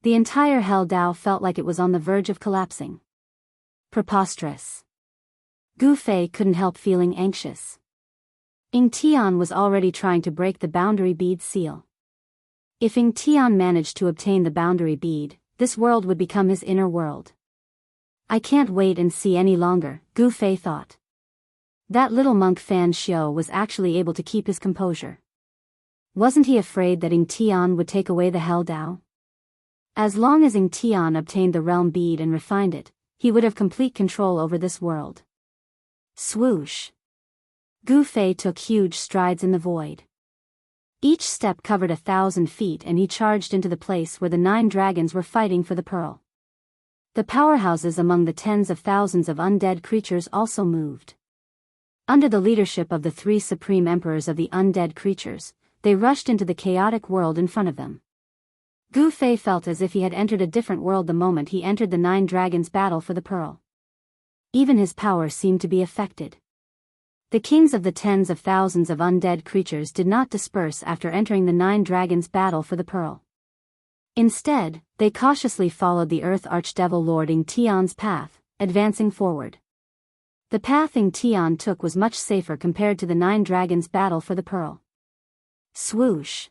The entire Hell Dao felt like it was on the verge of collapsing. Preposterous. Gu Fei couldn't help feeling anxious. Ying Tian was already trying to break the boundary bead seal. If Ying Tian managed to obtain the boundary bead, this world would become his inner world. I can't wait and see any longer, Gu Fei thought. That little monk Fan Xiu was actually able to keep his composure. Wasn't he afraid that Ying Tian would take away the Hell Dao? As long as Ying Tian obtained the realm bead and refined it, he would have complete control over this world. Swoosh! Gu Fei took huge strides in the void. Each step covered 1,000 feet and he charged into the place where the 9 dragons were fighting for the pearl. The powerhouses among the tens of thousands of undead creatures also moved. Under the leadership of the 3 supreme emperors of the undead creatures, they rushed into the chaotic world in front of them. Gu Fei felt as if he had entered a different world the moment he entered the 9 dragons' battle for the pearl. Even his power seemed to be affected. The kings of the tens of thousands of undead creatures did not disperse after entering the 9 dragons' battle for the pearl. Instead, they cautiously followed the Earth Archdevil Lord Ying Tian's path, advancing forward. The path Ying Tian took was much safer compared to the 9 dragons' battle for the pearl. Swoosh!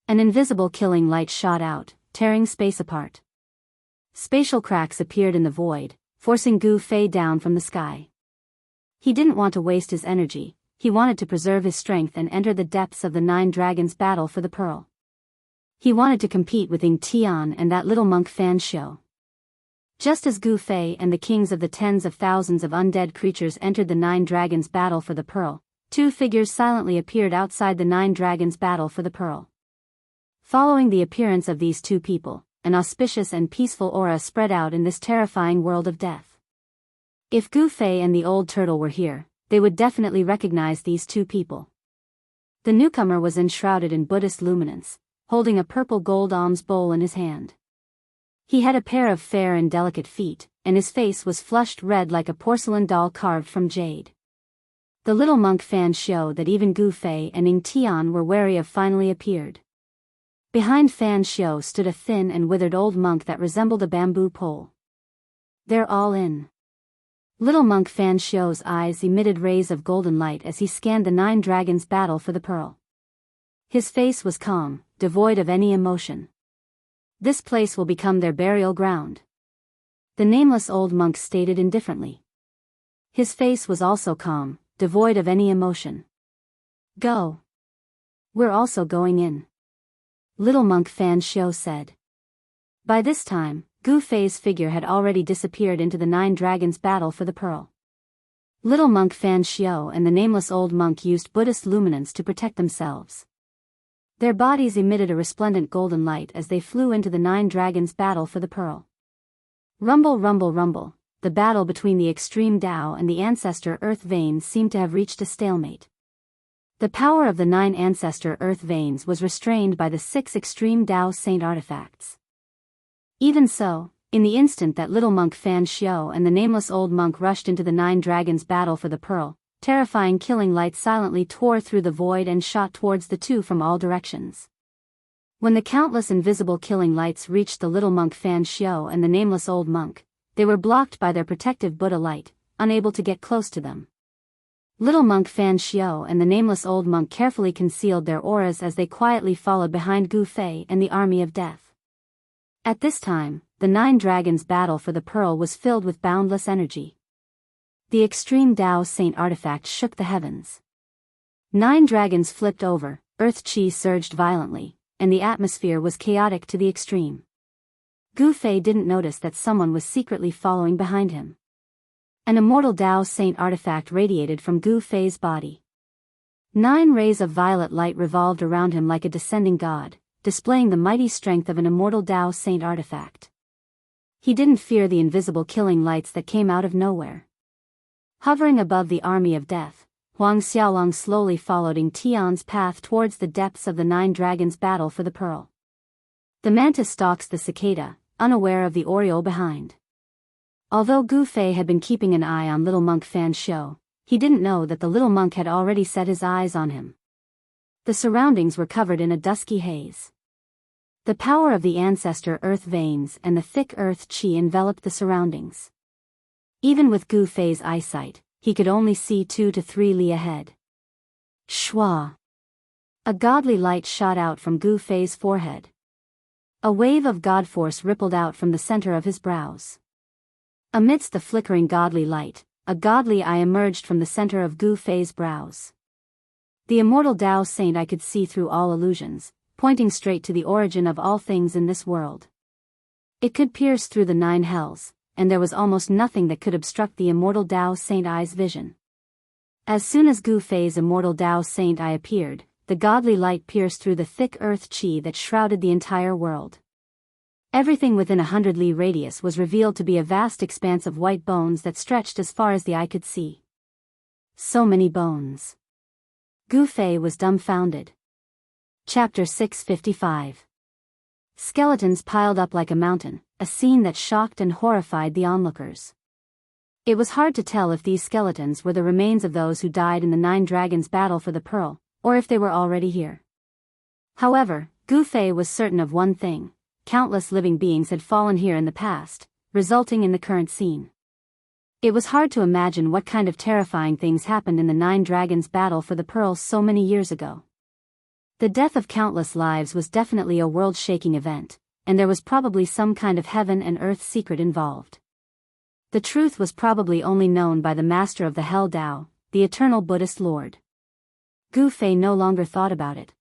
An invisible killing light shot out, tearing space apart. Spatial cracks appeared in the void, forcing Gu Fei down from the sky. He didn't want to waste his energy, he wanted to preserve his strength and enter the depths of the 9 dragons' battle for the pearl. He wanted to compete with Ying Tian and that little monk Fan Xiu. Just as Gu Fei and the kings of the tens of thousands of undead creatures entered the 9 dragons' battle for the pearl, 2 figures silently appeared outside the 9 dragons' battle for the pearl. Following the appearance of these 2 people, an auspicious and peaceful aura spread out in this terrifying world of death. If Gu Fei and the old turtle were here, they would definitely recognize these 2 people. The newcomer was enshrouded in Buddhist luminance, holding a purple gold alms bowl in his hand. He had a pair of fair and delicate feet, and his face was flushed red like a porcelain doll carved from jade. The little monk Fan Xiu that even Gu Fei and Ying Tian were wary of finally appeared. Behind Fan Xiao stood a thin and withered old monk that resembled a bamboo pole. "They're all in." Little monk Fan Xiao's eyes emitted rays of golden light as he scanned the 9 dragons' battle for the pearl. His face was calm, devoid of any emotion. "This place will become their burial ground," the nameless old monk stated indifferently. His face was also calm, devoid of any emotion. "Go. We're also going in," little monk Fan Xiao said. By this time, Gu Fei's figure had already disappeared into the 9 dragons' battle for the pearl. Little monk Fan Xiao and the nameless old monk used Buddhist luminance to protect themselves. Their bodies emitted a resplendent golden light as they flew into the 9 dragons' battle for the pearl. Rumble, rumble, rumble, the battle between the extreme Tao and the ancestor earth veins seemed to have reached a stalemate. The power of the 9 ancestor earth veins was restrained by the 6 extreme Tao saint artifacts. Even so, in the instant that little monk Fan Xiao and the nameless old monk rushed into the 9 dragons' battle for the pearl, terrifying killing lights silently tore through the void and shot towards the two from all directions. When the countless invisible killing lights reached the little monk Fan Xiao and the nameless old monk, they were blocked by their protective Buddha light, unable to get close to them. Little monk Fan Xiao and the nameless old monk carefully concealed their auras as they quietly followed behind Gu Fei and the army of death. At this time, the 9 dragons' battle for the pearl was filled with boundless energy. The extreme Tao saint artifact shook the heavens. 9 dragons flipped over, earth chi surged violently, and the atmosphere was chaotic to the extreme. Gu Fei didn't notice that someone was secretly following behind him. An immortal Tao saint artifact radiated from Gu Fei's body. 9 rays of violet light revolved around him like a descending god, displaying the mighty strength of an immortal Tao saint artifact. He didn't fear the invisible killing lights that came out of nowhere. Hovering above the army of death, Huang Xiaolong slowly followed Ying Tian's path towards the depths of the 9 dragons' battle for the pearl. The mantis stalks the cicada, unaware of the oriole behind. Although Gu Fei had been keeping an eye on little monk Fan Xiao, he didn't know that the little monk had already set his eyes on him. The surroundings were covered in a dusky haze. The power of the ancestor earth veins and the thick earth chi enveloped the surroundings. Even with Gu Fei's eyesight, he could only see 2 to 3 li ahead. Shwa! A godly light shot out from Gu Fei's forehead. A wave of god force rippled out from the center of his brows. Amidst the flickering godly light, a godly eye emerged from the center of Gu Fei's brows. The immortal Tao saint eye could see through all illusions, pointing straight to the origin of all things in this world. It could pierce through the 9 hells, and there was almost nothing that could obstruct the immortal Tao saint eye's vision. As soon as Gu Fei's immortal Tao saint eye appeared, the godly light pierced through the thick earth chi that shrouded the entire world. Everything within 100 li radius was revealed to be a vast expanse of white bones that stretched as far as the eye could see. So many bones. Gu Fei was dumbfounded. Chapter 655. Skeletons piled up like a mountain, a scene that shocked and horrified the onlookers. It was hard to tell if these skeletons were the remains of those who died in the 9 dragons' battle for the pearl, or if they were already here. However, Gu Fei was certain of one thing: countless living beings had fallen here in the past, resulting in the current scene. It was hard to imagine what kind of terrifying things happened in the 9 dragons' battle for the pearl so many years ago. The death of countless lives was definitely a world-shaking event, and there was probably some kind of heaven and earth secret involved. The truth was probably only known by the master of the Hell Tao, the eternal Buddhist Lord. Gu Fei no longer thought about it.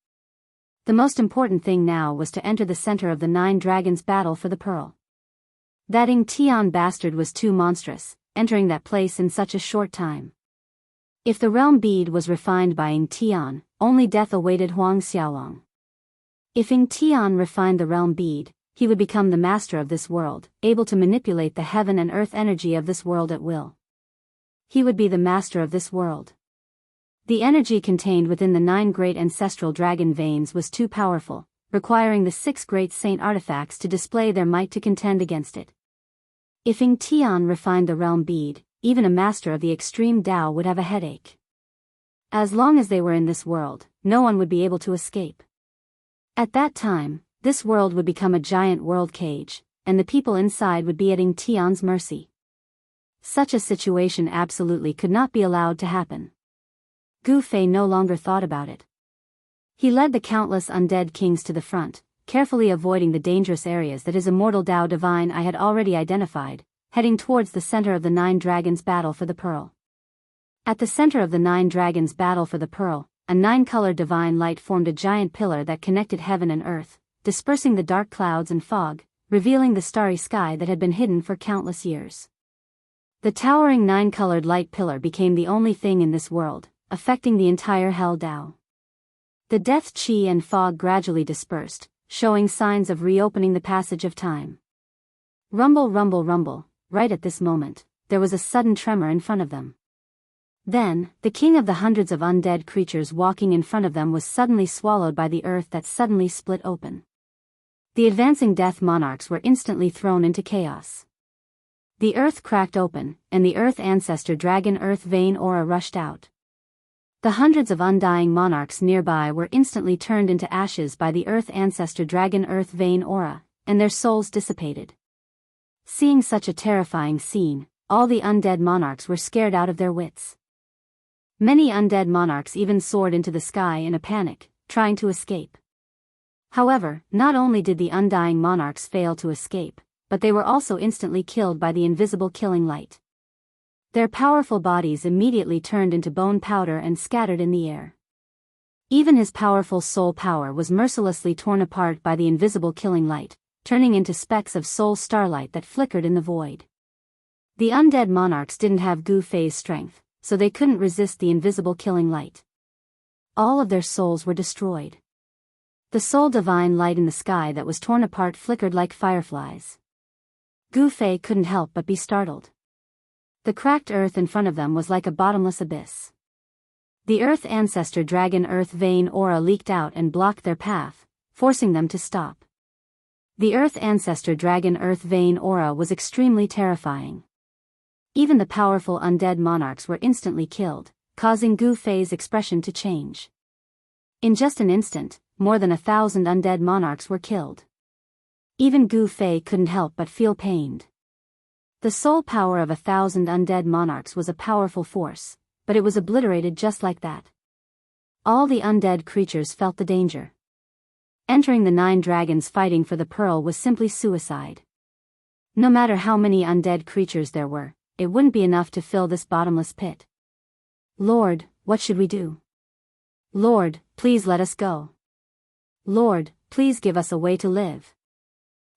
The most important thing now was to enter the center of the 9 dragons' battle for the pearl. That Ying Tian bastard was too monstrous, entering that place in such a short time. If the realm bead was refined by Ying Tian, only death awaited Huang Xiaolong. If Ying Tian refined the realm bead, he would become the master of this world, able to manipulate the heaven and earth energy of this world at will. He would be the master of this world. The energy contained within the 9 great ancestral dragon veins was too powerful, requiring the 6 great saint artifacts to display their might to contend against it. If Ying Tian refined the realm bead, even a master of the extreme Tao would have a headache. As long as they were in this world, no one would be able to escape. At that time, this world would become a giant world cage, and the people inside would be at Tian's mercy. Such a situation absolutely could not be allowed to happen. Gu Fei no longer thought about it. He led the countless undead kings to the front, carefully avoiding the dangerous areas that his immortal Tao Divine I had already identified, heading towards the center of the Nine Dragons' battle for the pearl. At the center of the Nine Dragons' battle for the pearl, a nine-colored divine light formed a giant pillar that connected heaven and earth, dispersing the dark clouds and fog, revealing the starry sky that had been hidden for countless years. The towering nine-colored light pillar became the only thing in this world, affecting the entire Hell Dao. The death qi and fog gradually dispersed, showing signs of reopening the passage of time. Rumble, rumble, rumble. Right at this moment, there was a sudden tremor in front of them. Then, the king of the hundreds of undead creatures walking in front of them was suddenly swallowed by the earth that suddenly split open. The advancing death monarchs were instantly thrown into chaos. The earth cracked open, and the earth ancestor dragon earth vein aura rushed out. The hundreds of undying monarchs nearby were instantly turned into ashes by the earth ancestor dragon earth vein aura, and their souls dissipated. Seeing such a terrifying scene, all the undead monarchs were scared out of their wits. Many undead monarchs even soared into the sky in a panic, trying to escape. However, not only did the undying monarchs fail to escape, but they were also instantly killed by the invisible killing light. Their powerful bodies immediately turned into bone powder and scattered in the air. Even his powerful soul power was mercilessly torn apart by the invisible killing light, turning into specks of soul starlight that flickered in the void. The undead monarchs didn't have Gu Fei's strength, so they couldn't resist the invisible killing light. All of their souls were destroyed. The soul divine light in the sky that was torn apart flickered like fireflies. Gu Fei couldn't help but be startled. The cracked earth in front of them was like a bottomless abyss. The earth ancestor dragon earth vein aura leaked out and blocked their path, forcing them to stop. The earth ancestor dragon earth vein aura was extremely terrifying. Even the powerful undead monarchs were instantly killed, causing Gu Fei's expression to change. In just an instant, more than 1,000 undead monarchs were killed. Even Gu Fei couldn't help but feel pained. The soul power of 1,000 undead monarchs was a powerful force, but it was obliterated just like that. All the undead creatures felt the danger. Entering the Nine Dragons fighting for the pearl was simply suicide. No matter how many undead creatures there were, it wouldn't be enough to fill this bottomless pit. Lord, what should we do? Lord, please let us go. Lord, please give us a way to live.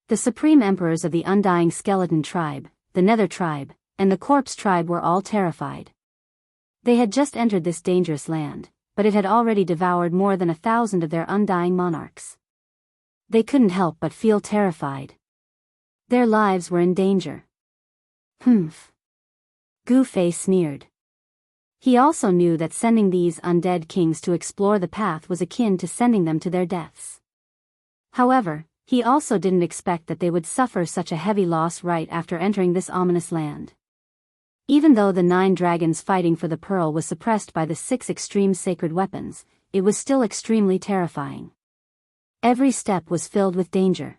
The supreme emperors of the Undying Skeleton tribe, the Nether tribe, and the Corpse tribe were all terrified. They had just entered this dangerous land, but it had already devoured more than 1,000 of their undying monarchs. They couldn't help but feel terrified. Their lives were in danger. Humph. Gu Fei sneered. He also knew that sending these undead kings to explore the path was akin to sending them to their deaths. However, he also didn't expect that they would suffer such a heavy loss right after entering this ominous land. Even though the 9 dragons fighting for the pearl was suppressed by the 6 extreme sacred weapons, it was still extremely terrifying. Every step was filled with danger.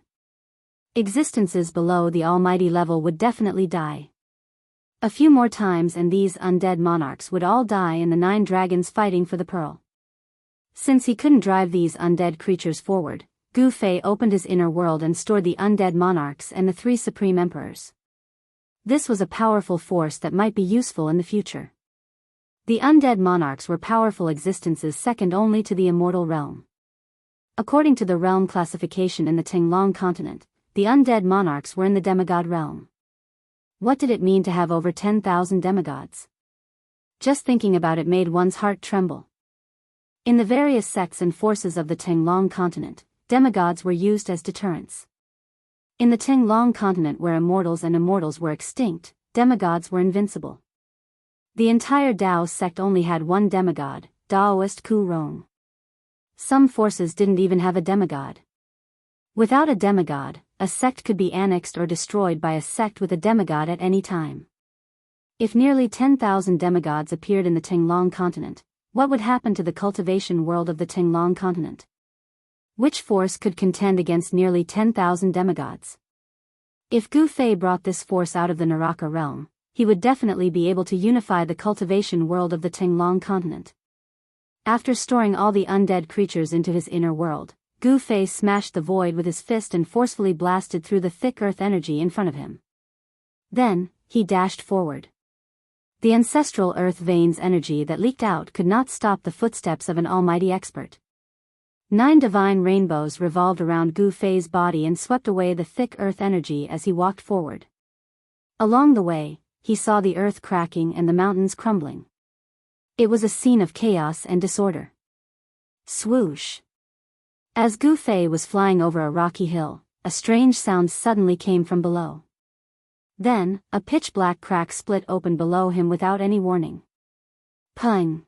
Existences below the almighty level would definitely die. A few more times and these undead monarchs would all die in the 9 dragons fighting for the pearl. Since he couldn't drive these undead creatures forward, Gu Fei opened his inner world and stored the undead monarchs and the 3 supreme emperors. This was a powerful force that might be useful in the future. The undead monarchs were powerful existences second only to the immortal realm. According to the realm classification in the Tinglong continent, the undead monarchs were in the demigod realm. What did it mean to have over 10,000 demigods? Just thinking about it made one's heart tremble. In the various sects and forces of the Tinglong continent, demigods were used as deterrents. In the Tinglong continent where immortals and immortals were extinct, demigods were invincible. The entire Dao sect only had one demigod, Daoist Ku Rong. Some forces didn't even have a demigod. Without a demigod, a sect could be annexed or destroyed by a sect with a demigod at any time. If nearly 10,000 demigods appeared in the Tinglong continent, what would happen to the cultivation world of the Tinglong continent? Which force could contend against nearly 10,000 demigods? If Gu Fei brought this force out of the Naraka realm, he would definitely be able to unify the cultivation world of the Tinglong continent. After storing all the undead creatures into his inner world, Gu Fei smashed the void with his fist and forcefully blasted through the thick earth energy in front of him. Then, he dashed forward. The ancestral earth veins energy that leaked out could not stop the footsteps of an almighty expert. 9 divine rainbows revolved around Gu Fei's body and swept away the thick earth energy as he walked forward. Along the way, he saw the earth cracking and the mountains crumbling. It was a scene of chaos and disorder. Swoosh! As Gu Fei was flying over a rocky hill, a strange sound suddenly came from below. Then, a pitch-black crack split open below him without any warning. Pung!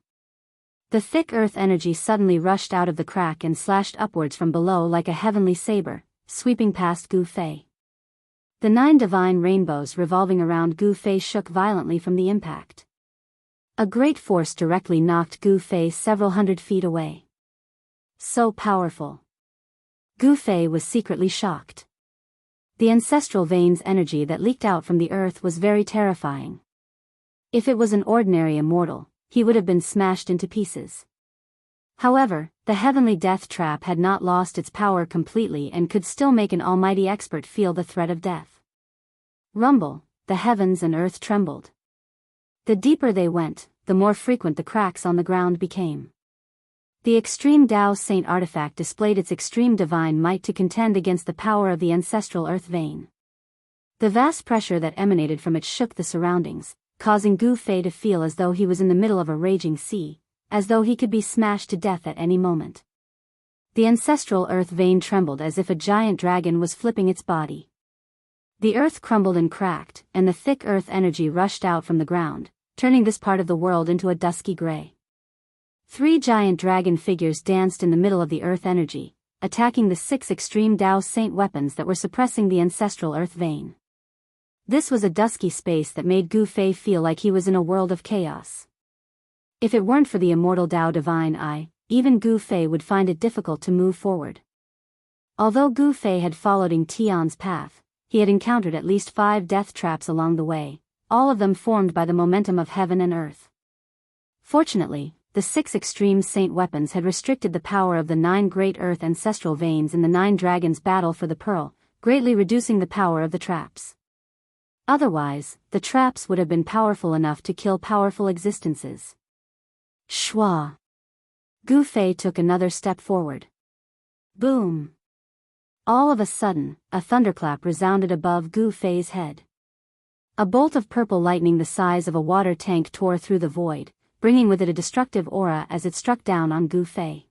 The thick earth energy suddenly rushed out of the crack and slashed upwards from below like a heavenly saber, sweeping past Gu Fei. The 9 divine rainbows revolving around Gu Fei shook violently from the impact. A great force directly knocked Gu Fei several hundred feet away. So powerful. Gu Fei was secretly shocked. The ancestral veins energy that leaked out from the earth was very terrifying. If it was an ordinary immortal, he would have been smashed into pieces. However, the heavenly death trap had not lost its power completely and could still make an almighty expert feel the threat of death. Rumble, the heavens and earth trembled. The deeper they went, the more frequent the cracks on the ground became. The extreme Tao Saint artifact displayed its extreme divine might to contend against the power of the ancestral earth vein. The vast pressure that emanated from it shook the surroundings, causing Gu Fei to feel as though he was in the middle of a raging sea, as though he could be smashed to death at any moment. The ancestral earth vein trembled as if a giant dragon was flipping its body. The earth crumbled and cracked, and the thick earth energy rushed out from the ground, turning this part of the world into a dusky gray. 3 giant dragon figures danced in the middle of the earth energy, attacking the 6 extreme Tao Saint weapons that were suppressing the ancestral earth vein. This was a dusky space that made Gu Fei feel like he was in a world of chaos. If it weren't for the immortal Tao Divine Eye, even Gu Fei would find it difficult to move forward. Although Gu Fei had followed Ing Tian's path, he had encountered at least 5 death traps along the way, all of them formed by the momentum of heaven and earth. Fortunately, the 6 extreme saint weapons had restricted the power of the 9 great earth ancestral veins in the 9 dragons' battle for the pearl, greatly reducing the power of the traps. Otherwise, the traps would have been powerful enough to kill powerful existences. Shwa! Gu Fei took another step forward. Boom! All of a sudden, a thunderclap resounded above Gu Fei's head. A bolt of purple lightning the size of a water tank tore through the void, bringing with it a destructive aura as it struck down on Gu Fei.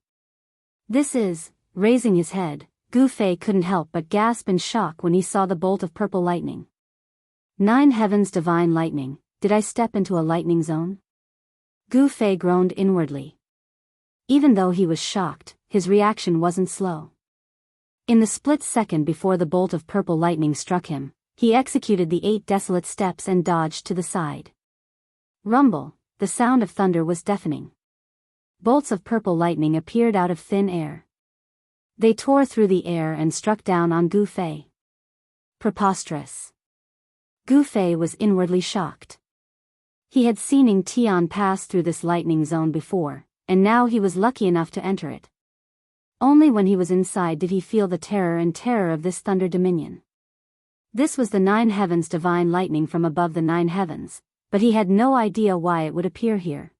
Raising his head, Gu Fei couldn't help but gasp in shock when he saw the bolt of purple lightning. 9 heavens divine lightning, did I step into a lightning zone? Gu Fei groaned inwardly. Even though he was shocked, his reaction wasn't slow. In the split second before the bolt of purple lightning struck him, he executed the 8 desolate steps and dodged to the side. Rumble, the sound of thunder was deafening. Bolts of purple lightning appeared out of thin air. They tore through the air and struck down on Gu Fei. Preposterous. Gu Fei was inwardly shocked. He had seen Ing Tian pass through this lightning zone before, and now he was lucky enough to enter it. Only when he was inside did he feel the terror of this thunder dominion. This was the 9 heavens divine lightning from above the 9 heavens, but he had no idea why it would appear here.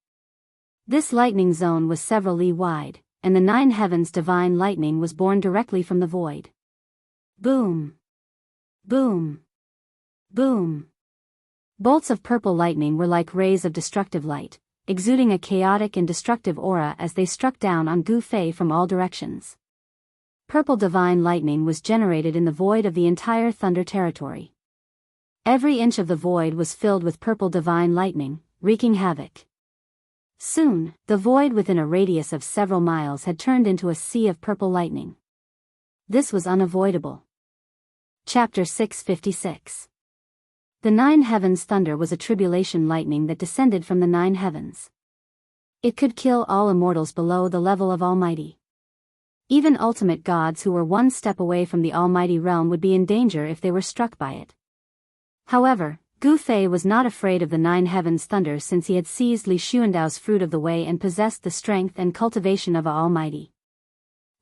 This lightning zone was several li wide, and the 9 heavens divine lightning was born directly from the void. Boom! Boom! Boom! Bolts of purple lightning were like rays of destructive light, exuding a chaotic and destructive aura as they struck down on Gu Fei from all directions. Purple divine lightning was generated in the void of the entire thunder territory. Every inch of the void was filled with purple divine lightning, wreaking havoc. Soon, the void within a radius of several miles had turned into a sea of purple lightning. This was unavoidable. Chapter 656. The 9 heavens thunder was a tribulation lightning that descended from the 9 heavens. It could kill all immortals below the level of Almighty. Even ultimate gods who were one step away from the almighty realm would be in danger if they were struck by it. However, Gu Fei was not afraid of the nine heavens' thunder since he had seized Li Xuandao's fruit of the way and possessed the strength and cultivation of a almighty.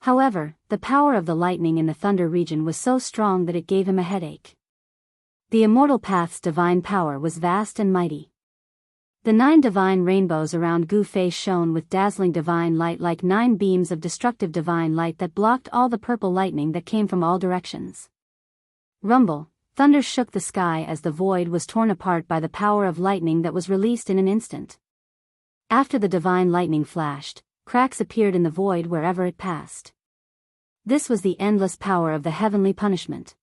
However, the power of the lightning in the thunder region was so strong that it gave him a headache. The immortal path's divine power was vast and mighty. The 9 divine rainbows around Gu Fei shone with dazzling divine light like 9 beams of destructive divine light that blocked all the purple lightning that came from all directions. Rumble, thunder shook the sky as the void was torn apart by the power of lightning that was released in an instant. After the divine lightning flashed, cracks appeared in the void wherever it passed. This was the endless power of the heavenly punishment.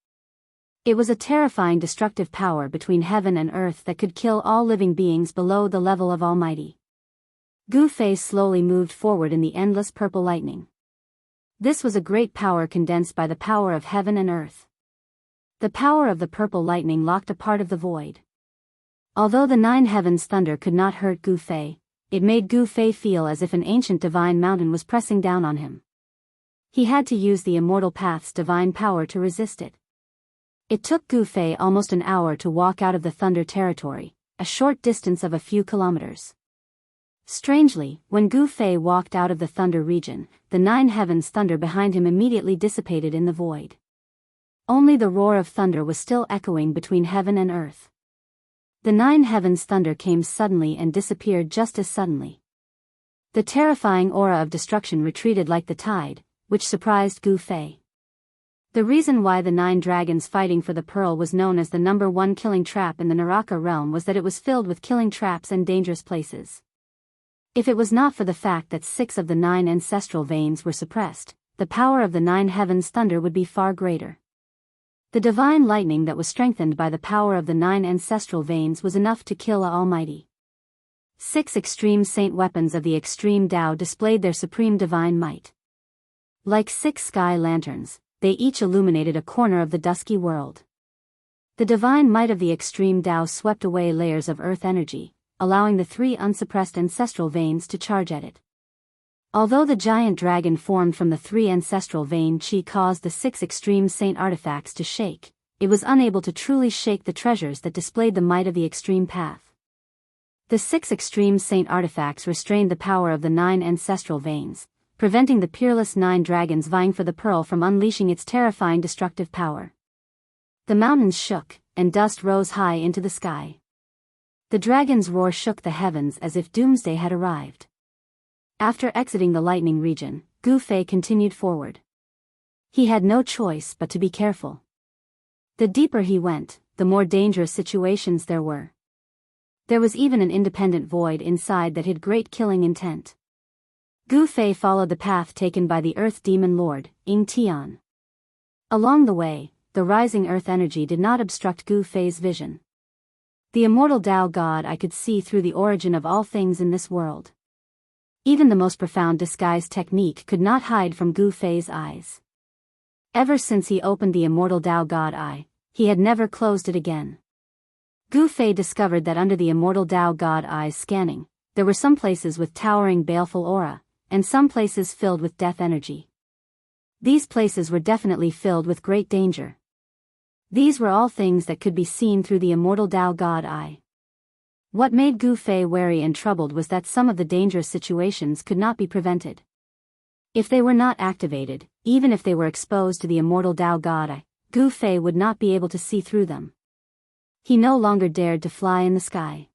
It was a terrifying destructive power between heaven and earth that could kill all living beings below the level of Almighty. Gu Fei slowly moved forward in the endless purple lightning. This was a great power condensed by the power of heaven and earth. The power of the purple lightning locked a part of the void. Although the 9 heavens' thunder could not hurt Gu Fei, it made Gu Fei feel as if an ancient divine mountain was pressing down on him. He had to use the immortal path's divine power to resist it. It took Gu Fei almost an hour to walk out of the thunder territory, a short distance of a few kilometers. Strangely, when Gu Fei walked out of the thunder region, the 9 heavens' thunder behind him immediately dissipated in the void. Only the roar of thunder was still echoing between heaven and earth. The 9 heavens' thunder came suddenly and disappeared just as suddenly. The terrifying aura of destruction retreated like the tide, which surprised Gu Fei. The reason why the 9 dragons fighting for the pearl was known as the number 1 killing trap in the Naraka realm was that it was filled with killing traps and dangerous places. If it was not for the fact that 6 of the 9 ancestral veins were suppressed, the power of the 9 heavens' thunder would be far greater. The divine lightning that was strengthened by the power of the 9 ancestral veins was enough to kill Almighty. 6 extreme saint weapons of the extreme Tao displayed their supreme divine might. Like 6 sky lanterns, they each illuminated a corner of the dusky world. The divine might of the extreme Tao swept away layers of earth energy, allowing the 3 unsuppressed ancestral veins to charge at it. Although the giant dragon formed from the 3 ancestral vein chi caused the 6 extreme saint artifacts to shake, it was unable to truly shake the treasures that displayed the might of the extreme path. The 6 extreme saint artifacts restrained the power of the 9 ancestral veins, preventing the peerless 9 dragons vying for the pearl from unleashing its terrifying destructive power. The mountains shook, and dust rose high into the sky. The dragon's roar shook the heavens as if doomsday had arrived. After exiting the lightning region, Gu Fei continued forward. He had no choice but to be careful. The deeper he went, the more dangerous situations there were. There was even an independent void inside that hid great killing intent. Gu Fei followed the path taken by the Earth Demon Lord, Ying Tian. Along the way, the rising earth energy did not obstruct Gu Fei's vision. The immortal Tao God I could see through the origin of all things in this world. Even the most profound disguise technique could not hide from Gu Fei's eyes. Ever since he opened the immortal Tao God eye, he had never closed it again. Gu Fei discovered that under the immortal Tao God eye's scanning, there were some places with towering baleful aura, and some places filled with death energy. These places were definitely filled with great danger. These were all things that could be seen through the immortal Tao God eye. What made Gu Fei wary and troubled was that some of the dangerous situations could not be prevented. If they were not activated, even if they were exposed to the immortal Tao God eye, Gu Fei would not be able to see through them. He no longer dared to fly in the sky.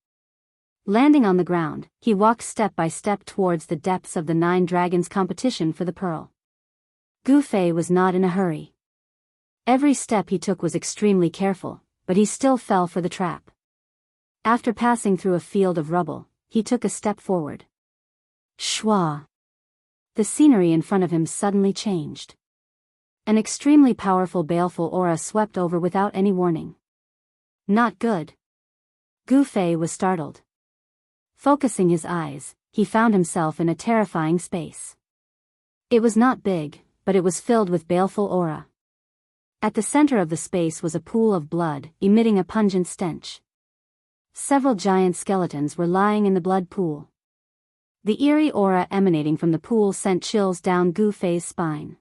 Landing on the ground, he walked step by step towards the depths of the 9 dragons' competition for the pearl. Gu Fei was not in a hurry. Every step he took was extremely careful, but he still fell for the trap. After passing through a field of rubble, he took a step forward. Shwa! The scenery in front of him suddenly changed. An extremely powerful baleful aura swept over without any warning. Not good. Gu Fei was startled. Focusing his eyes, he found himself in a terrifying space. It was not big, but it was filled with baleful aura. At the center of the space was a pool of blood, emitting a pungent stench. Several giant skeletons were lying in the blood pool. The eerie aura emanating from the pool sent chills down Gu Fei's spine.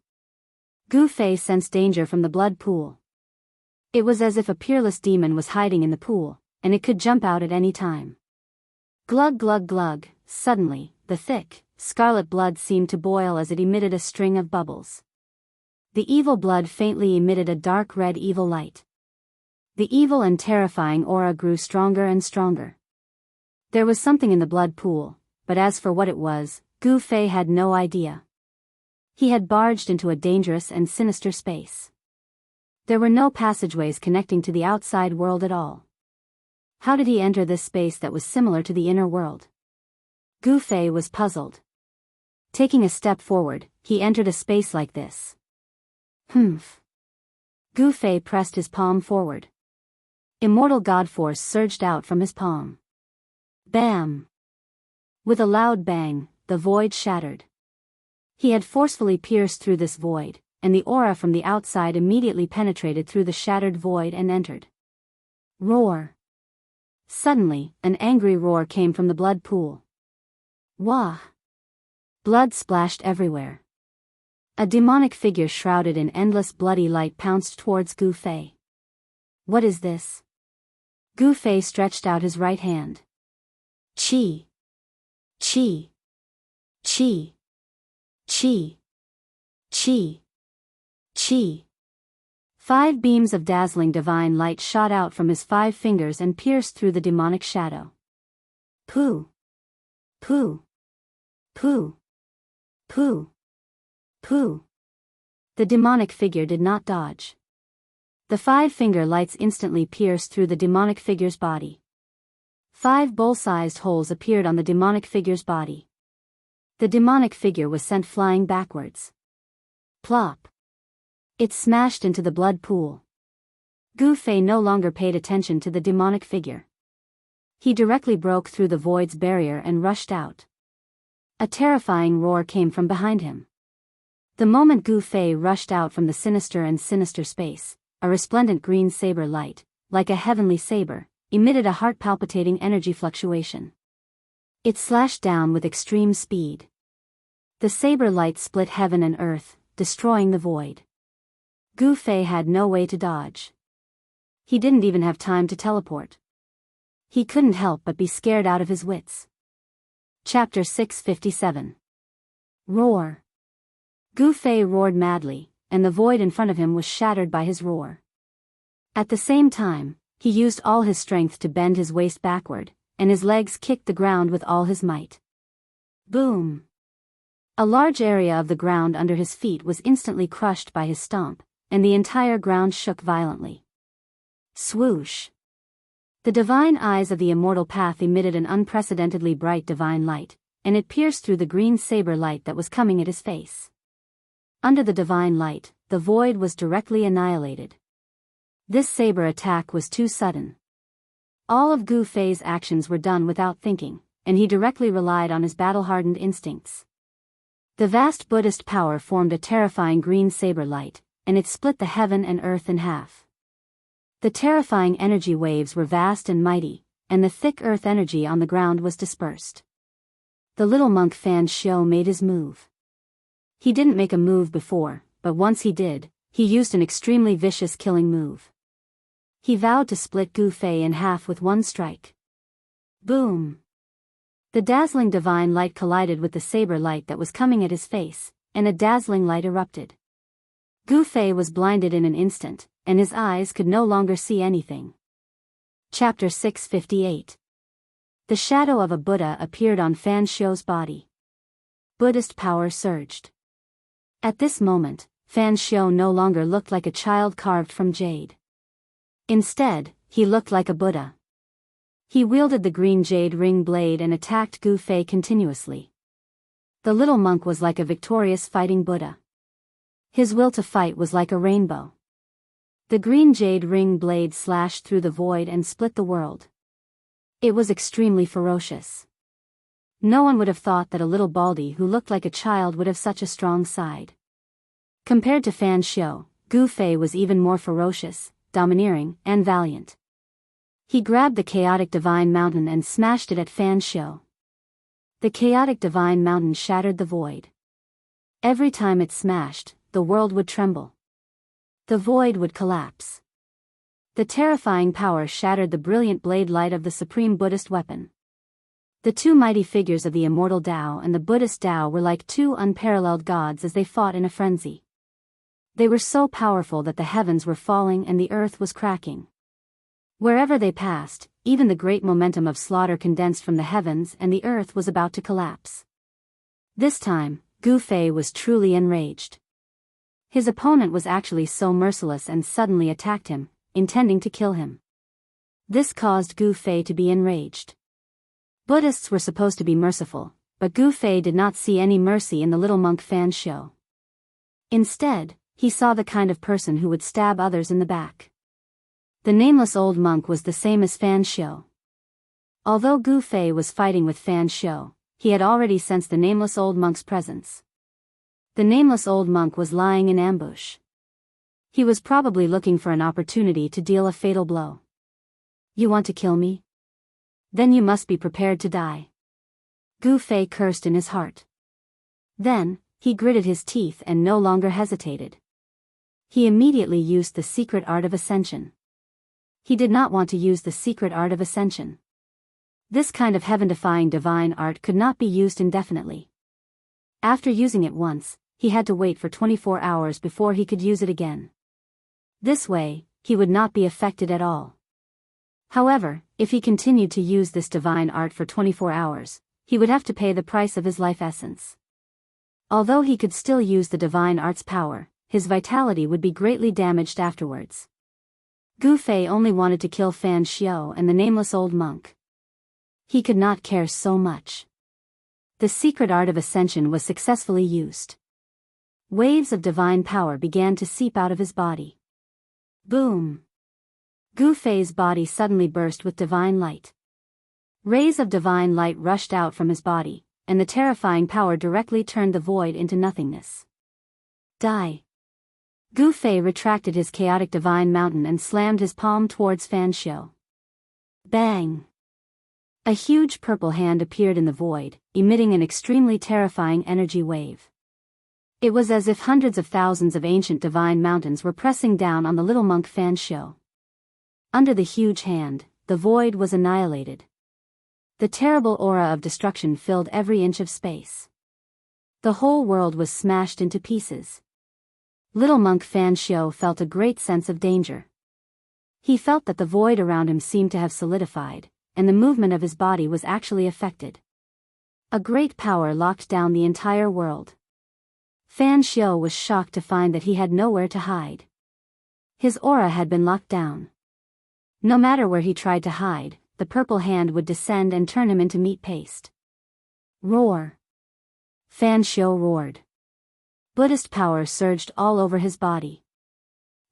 Gu Fei sensed danger from the blood pool. It was as if a peerless demon was hiding in the pool, and it could jump out at any time. Glug glug glug, suddenly, the thick, scarlet blood seemed to boil as it emitted a string of bubbles. The evil blood faintly emitted a dark red evil light. The evil and terrifying aura grew stronger and stronger. There was something in the blood pool, but as for what it was, Gu Fei had no idea. He had barged into a dangerous and sinister space. There were no passageways connecting to the outside world at all. How did he enter this space that was similar to the inner world? Gu Fei was puzzled. Taking a step forward, he entered a space like this. Humph. Gu Fei pressed his palm forward. Immortal God Force surged out from his palm. Bam! With a loud bang, the void shattered. He had forcefully pierced through this void, and the aura from the outside immediately penetrated through the shattered void and entered. Roar! Suddenly, an angry roar came from the blood pool. Wah! Blood splashed everywhere. A demonic figure shrouded in endless bloody light pounced towards Gu Fei. What is this? Gu Fei stretched out his right hand. Chi! Chi! Chi! Chi! Chi! Chi! 5 beams of dazzling divine light shot out from his 5 fingers and pierced through the demonic shadow. Pooh! Pooh! Pooh! Pooh! Pooh! The demonic figure did not dodge. The 5-finger lights instantly pierced through the demonic figure's body. 5 bowl-sized holes appeared on the demonic figure's body. The demonic figure was sent flying backwards. Plop! It smashed into the blood pool. Gu Fei no longer paid attention to the demonic figure. He directly broke through the void's barrier and rushed out. A terrifying roar came from behind him. The moment Gu Fei rushed out from the sinister space, a resplendent green saber light, like a heavenly saber, emitted a heart-palpitating energy fluctuation. It slashed down with extreme speed. The saber light split heaven and earth, destroying the void. Gu Fei had no way to dodge. He didn't even have time to teleport. He couldn't help but be scared out of his wits. Chapter 657. Roar. Gu Fei roared madly, and the void in front of him was shattered by his roar. At the same time, he used all his strength to bend his waist backward, and his legs kicked the ground with all his might. Boom! A large area of the ground under his feet was instantly crushed by his stomp, and the entire ground shook violently. Swoosh! The divine eyes of the immortal path emitted an unprecedentedly bright divine light, and it pierced through the green saber light that was coming at his face. Under the divine light, the void was directly annihilated. This saber attack was too sudden. All of Gu Fei's actions were done without thinking, and he directly relied on his battle-hardened instincts. The vast Buddhist power formed a terrifying green saber light, and it split the heaven and earth in half. The terrifying energy waves were vast and mighty, and the thick earth energy on the ground was dispersed. The little monk Fan Xiu made his move. He didn't make a move before, but once he did, he used an extremely vicious killing move. He vowed to split Gu Fei in half with one strike. Boom! The dazzling divine light collided with the saber light that was coming at his face, and a dazzling light erupted. Gu Fei was blinded in an instant, and his eyes could no longer see anything. Chapter 658. The shadow of a Buddha appeared on Fan Xiu's body. Buddhist power surged. At this moment, Fan Xiu no longer looked like a child carved from jade. Instead, he looked like a Buddha. He wielded the green jade ring blade and attacked Gu Fei continuously. The little monk was like a victorious fighting Buddha. His will to fight was like a rainbow. The green jade ring blade slashed through the void and split the world. It was extremely ferocious. No one would have thought that a little baldy who looked like a child would have such a strong side. Compared to Fan Xiu, Gu Fei was even more ferocious, domineering, and valiant. He grabbed the chaotic divine mountain and smashed it at Fan Xiu. The chaotic divine mountain shattered the void. Every time it smashed, the world would tremble. The void would collapse. The terrifying power shattered the brilliant blade light of the supreme Buddhist weapon. The two mighty figures of the immortal Tao and the Buddhist Tao were like two unparalleled gods as they fought in a frenzy. They were so powerful that the heavens were falling and the earth was cracking. Wherever they passed, even the great momentum of slaughter condensed from the heavens and the earth was about to collapse. This time, Gu Fei was truly enraged. His opponent was actually so merciless and suddenly attacked him, intending to kill him. This caused Gu Fei to be enraged. Buddhists were supposed to be merciful, but Gu Fei did not see any mercy in the little monk Fan Shou. Instead, he saw the kind of person who would stab others in the back. The nameless old monk was the same as Fan Shou. Although Gu Fei was fighting with Fan Shou, he had already sensed the nameless old monk's presence. The nameless old monk was lying in ambush. He was probably looking for an opportunity to deal a fatal blow. "You want to kill me? Then you must be prepared to die." Gu Fei cursed in his heart. Then, he gritted his teeth and no longer hesitated. He immediately used the secret art of ascension. He did not want to use the secret art of ascension. This kind of heaven-defying divine art could not be used indefinitely. After using it once, he had to wait for 24 hours before he could use it again. This way, he would not be affected at all. However, if he continued to use this divine art for 24 hours, he would have to pay the price of his life essence. Although he could still use the divine art's power, his vitality would be greatly damaged afterwards. Gu Fei only wanted to kill Fan Shou and the nameless old monk. He could not care so much. The secret art of ascension was successfully used. Waves of divine power began to seep out of his body. Boom! Gu Fei's body suddenly burst with divine light. Rays of divine light rushed out from his body, and the terrifying power directly turned the void into nothingness. Die! Gu Fei retracted his chaotic divine mountain and slammed his palm towards Fan Shou. Bang! A huge purple hand appeared in the void, emitting an extremely terrifying energy wave. It was as if hundreds of thousands of ancient divine mountains were pressing down on the little monk Fan Shou. Under the huge hand, the void was annihilated. The terrible aura of destruction filled every inch of space. The whole world was smashed into pieces. Little monk Fan Shou felt a great sense of danger. He felt that the void around him seemed to have solidified, and the movement of his body was actually affected. A great power locked down the entire world. Fan Shou was shocked to find that he had nowhere to hide. His aura had been locked down. No matter where he tried to hide, the purple hand would descend and turn him into meat paste. Roar! Fan Shou roared. Buddhist power surged all over his body.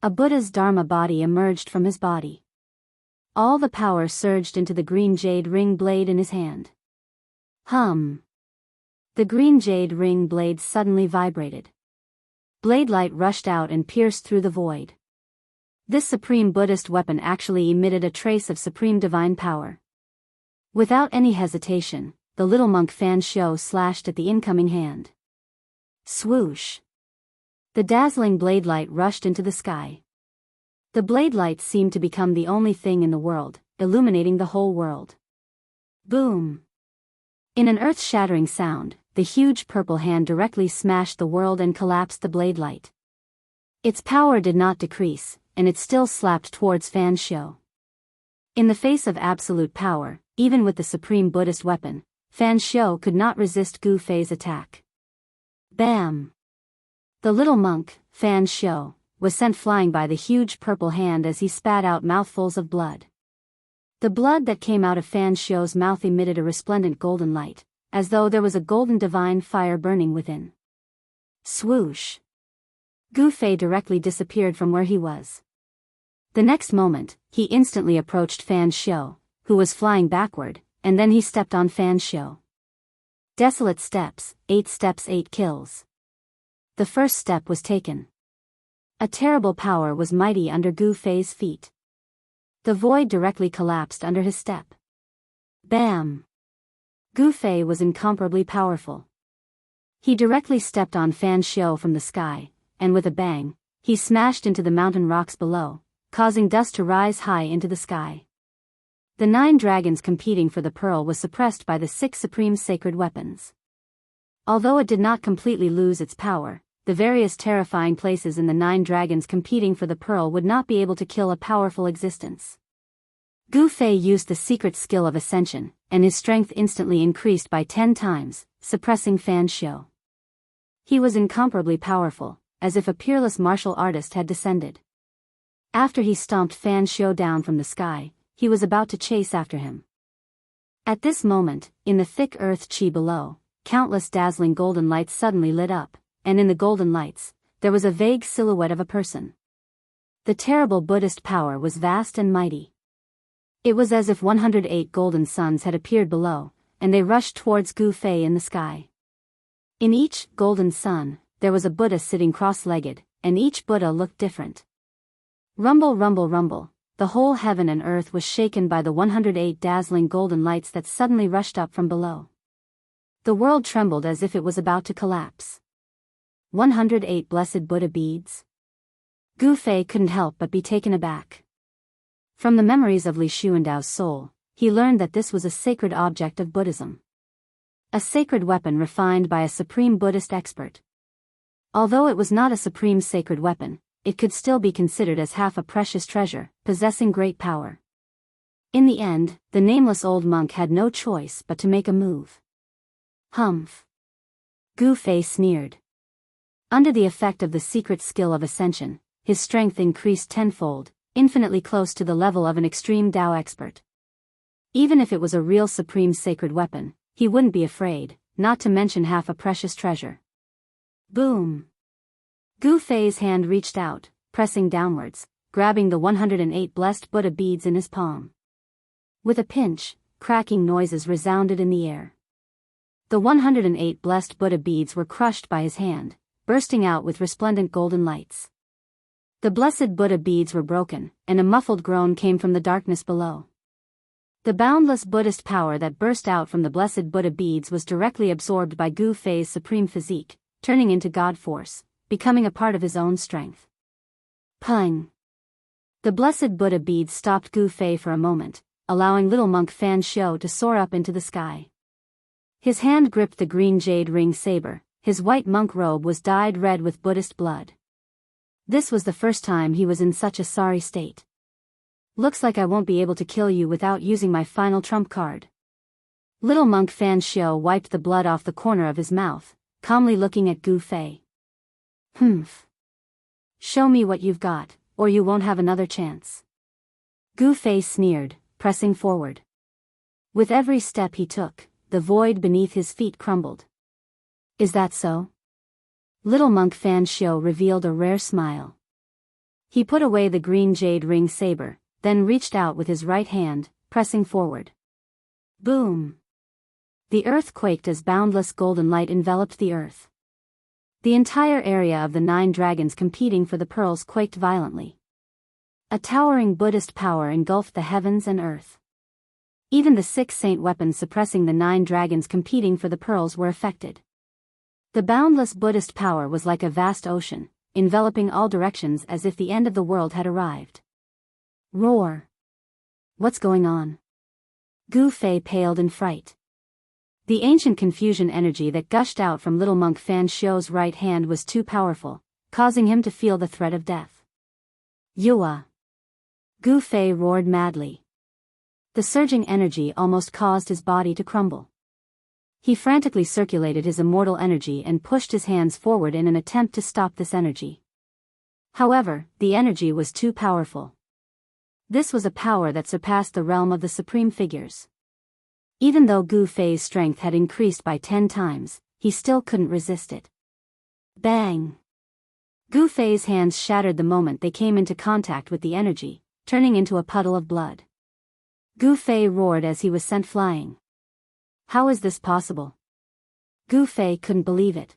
A Buddha's Dharma body emerged from his body. All the power surged into the green jade ring blade in his hand. Hum! The green jade ring blade suddenly vibrated. Blade light rushed out and pierced through the void. This supreme Buddhist weapon actually emitted a trace of supreme divine power. Without any hesitation, the little monk Fan Shou slashed at the incoming hand. Swoosh! The dazzling blade light rushed into the sky. The blade light seemed to become the only thing in the world, illuminating the whole world. Boom! In an earth-shattering sound, the huge purple hand directly smashed the world and collapsed the blade light. Its power did not decrease, and it still slapped towards Fan Shou. In the face of absolute power, even with the supreme Buddhist weapon, Fan Shou could not resist Gu Fei's attack. Bam! The little monk, Fan Shou, was sent flying by the huge purple hand as he spat out mouthfuls of blood. The blood that came out of Fan Shou's mouth emitted a resplendent golden light, as though there was a golden divine fire burning within. Swoosh! Gu Fei directly disappeared from where he was. The next moment, he instantly approached Fan Shou, who was flying backward, and then he stepped on Fan Shou. Desolate steps, 8 kills. The first step was taken. A terrible power was mighty under Gu Fei's feet. The void directly collapsed under his step. Bam! Gu Fei was incomparably powerful. He directly stepped on Fan Xiu from the sky, and with a bang, he smashed into the mountain rocks below, causing dust to rise high into the sky. The 9 dragons competing for the pearl was suppressed by the 6 supreme sacred weapons. Although it did not completely lose its power, the various terrifying places in the 9 dragons competing for the pearl would not be able to kill a powerful existence. Gu Fei used the secret skill of ascension, and his strength instantly increased by 10 times, suppressing Fan Xiu. He was incomparably powerful, as if a peerless martial artist had descended. After he stomped Fan Xiu down from the sky, he was about to chase after him. At this moment, in the thick earth chi below, countless dazzling golden lights suddenly lit up, and in the golden lights, there was a vague silhouette of a person. The terrible Buddhist power was vast and mighty. It was as if 108 golden suns had appeared below, and they rushed towards Gu Fei in the sky. In each golden sun, there was a Buddha sitting cross-legged, and each Buddha looked different. Rumble, rumble, rumble, the whole heaven and earth was shaken by the 108 dazzling golden lights that suddenly rushed up from below. The world trembled as if it was about to collapse. 108 blessed Buddha beads? Gu Fei couldn't help but be taken aback. From the memories of Li Xuandao's soul, he learned that this was a sacred object of Buddhism. A sacred weapon refined by a supreme Buddhist expert. Although it was not a supreme sacred weapon, it could still be considered as half a precious treasure, possessing great power. In the end, the nameless old monk had no choice but to make a move. Humph! Gu Fei sneered. Under the effect of the secret skill of ascension, his strength increased tenfold, infinitely close to the level of an extreme Tao expert. Even if it was a real supreme sacred weapon, he wouldn't be afraid, not to mention half a precious treasure. Boom! Gu Fei's hand reached out, pressing downwards, grabbing the 108 blessed Buddha beads in his palm. With a pinch, cracking noises resounded in the air. The 108 blessed Buddha beads were crushed by his hand, bursting out with resplendent golden lights. The blessed Buddha beads were broken, and a muffled groan came from the darkness below. The boundless Buddhist power that burst out from the blessed Buddha beads was directly absorbed by Gu Fei's supreme physique, turning into God force, becoming a part of his own strength. Pung! The blessed Buddha beads stopped Gu Fei for a moment, allowing little monk Fan Xiu to soar up into the sky. His hand gripped the green jade ring saber, his white monk robe was dyed red with Buddhist blood. This was the first time he was in such a sorry state. Looks like I won't be able to kill you without using my final trump card. Little monk Fan Xiu wiped the blood off the corner of his mouth, calmly looking at Gu Fei. Humph. Show me what you've got, or you won't have another chance. Gu Fei sneered, pressing forward. With every step he took, the void beneath his feet crumbled. Is that so? Little monk Fan Xiu revealed a rare smile. He put away the green jade ring saber, then reached out with his right hand, pressing forward. Boom! The earth quaked as boundless golden light enveloped the earth. The entire area of the 9 dragons competing for the pearls quaked violently. A towering Buddhist power engulfed the heavens and earth. Even the 6 saint weapons suppressing the 9 dragons competing for the pearls were affected. The boundless Buddhist power was like a vast ocean, enveloping all directions as if the end of the world had arrived. Roar! What's going on? Gu Fei paled in fright. The ancient confusion energy that gushed out from little monk Fan Xiu's right hand was too powerful, causing him to feel the threat of death. Yua! Gu Fei roared madly. The surging energy almost caused his body to crumble. He frantically circulated his immortal energy and pushed his hands forward in an attempt to stop this energy. However, the energy was too powerful. This was a power that surpassed the realm of the supreme figures. Even though Gu Fei's strength had increased by 10 times, he still couldn't resist it. Bang! Gu Fei's hands shattered the moment they came into contact with the energy, turning into a puddle of blood. Gu Fei roared as he was sent flying. How is this possible? Gu Fei couldn't believe it.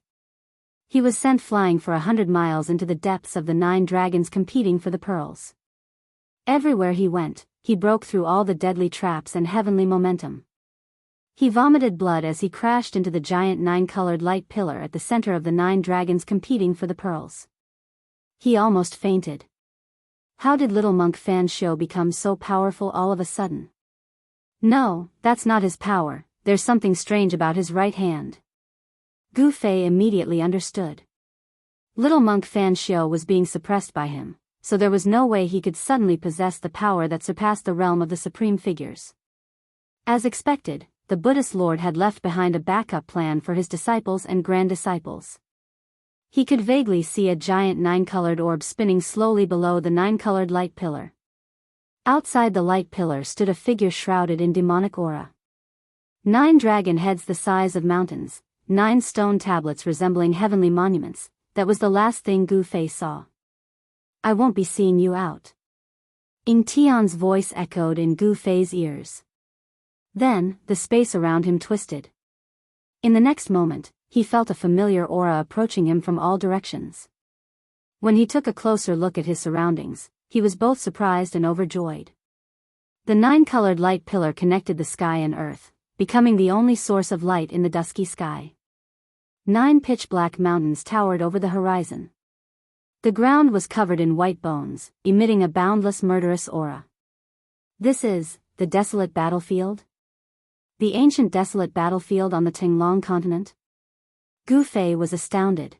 He was sent flying for 100 miles into the depths of the 9 dragons competing for the pearls. Everywhere he went, he broke through all the deadly traps and heavenly momentum. He vomited blood as he crashed into the giant 9-colored light pillar at the center of the 9 dragons competing for the pearls. He almost fainted. How did little monk Fan Shou become so powerful all of a sudden? No, that's not his power, there's something strange about his right hand. Gu Fei immediately understood. Little monk Fan Shou was being suppressed by him, so there was no way he could suddenly possess the power that surpassed the realm of the supreme figures. As expected, the Buddhist Lord had left behind a backup plan for his disciples and grand disciples. He could vaguely see a giant 9-colored orb spinning slowly below the 9-colored light pillar. Outside the light pillar stood a figure shrouded in demonic aura. 9 dragon heads the size of mountains, 9 stone tablets resembling heavenly monuments. That was the last thing Gu Fei saw. I won't be seeing you out. Ying Tian's voice echoed in Gu Fei's ears. Then, the space around him twisted. In the next moment, he felt a familiar aura approaching him from all directions. When he took a closer look at his surroundings, he was both surprised and overjoyed. The 9-colored light pillar connected the sky and earth, becoming the only source of light in the dusky sky. 9 pitch-black mountains towered over the horizon. The ground was covered in white bones, emitting a boundless murderous aura. This is the desolate battlefield? The ancient desolate battlefield on the Tinglong continent? Gu Fei was astounded.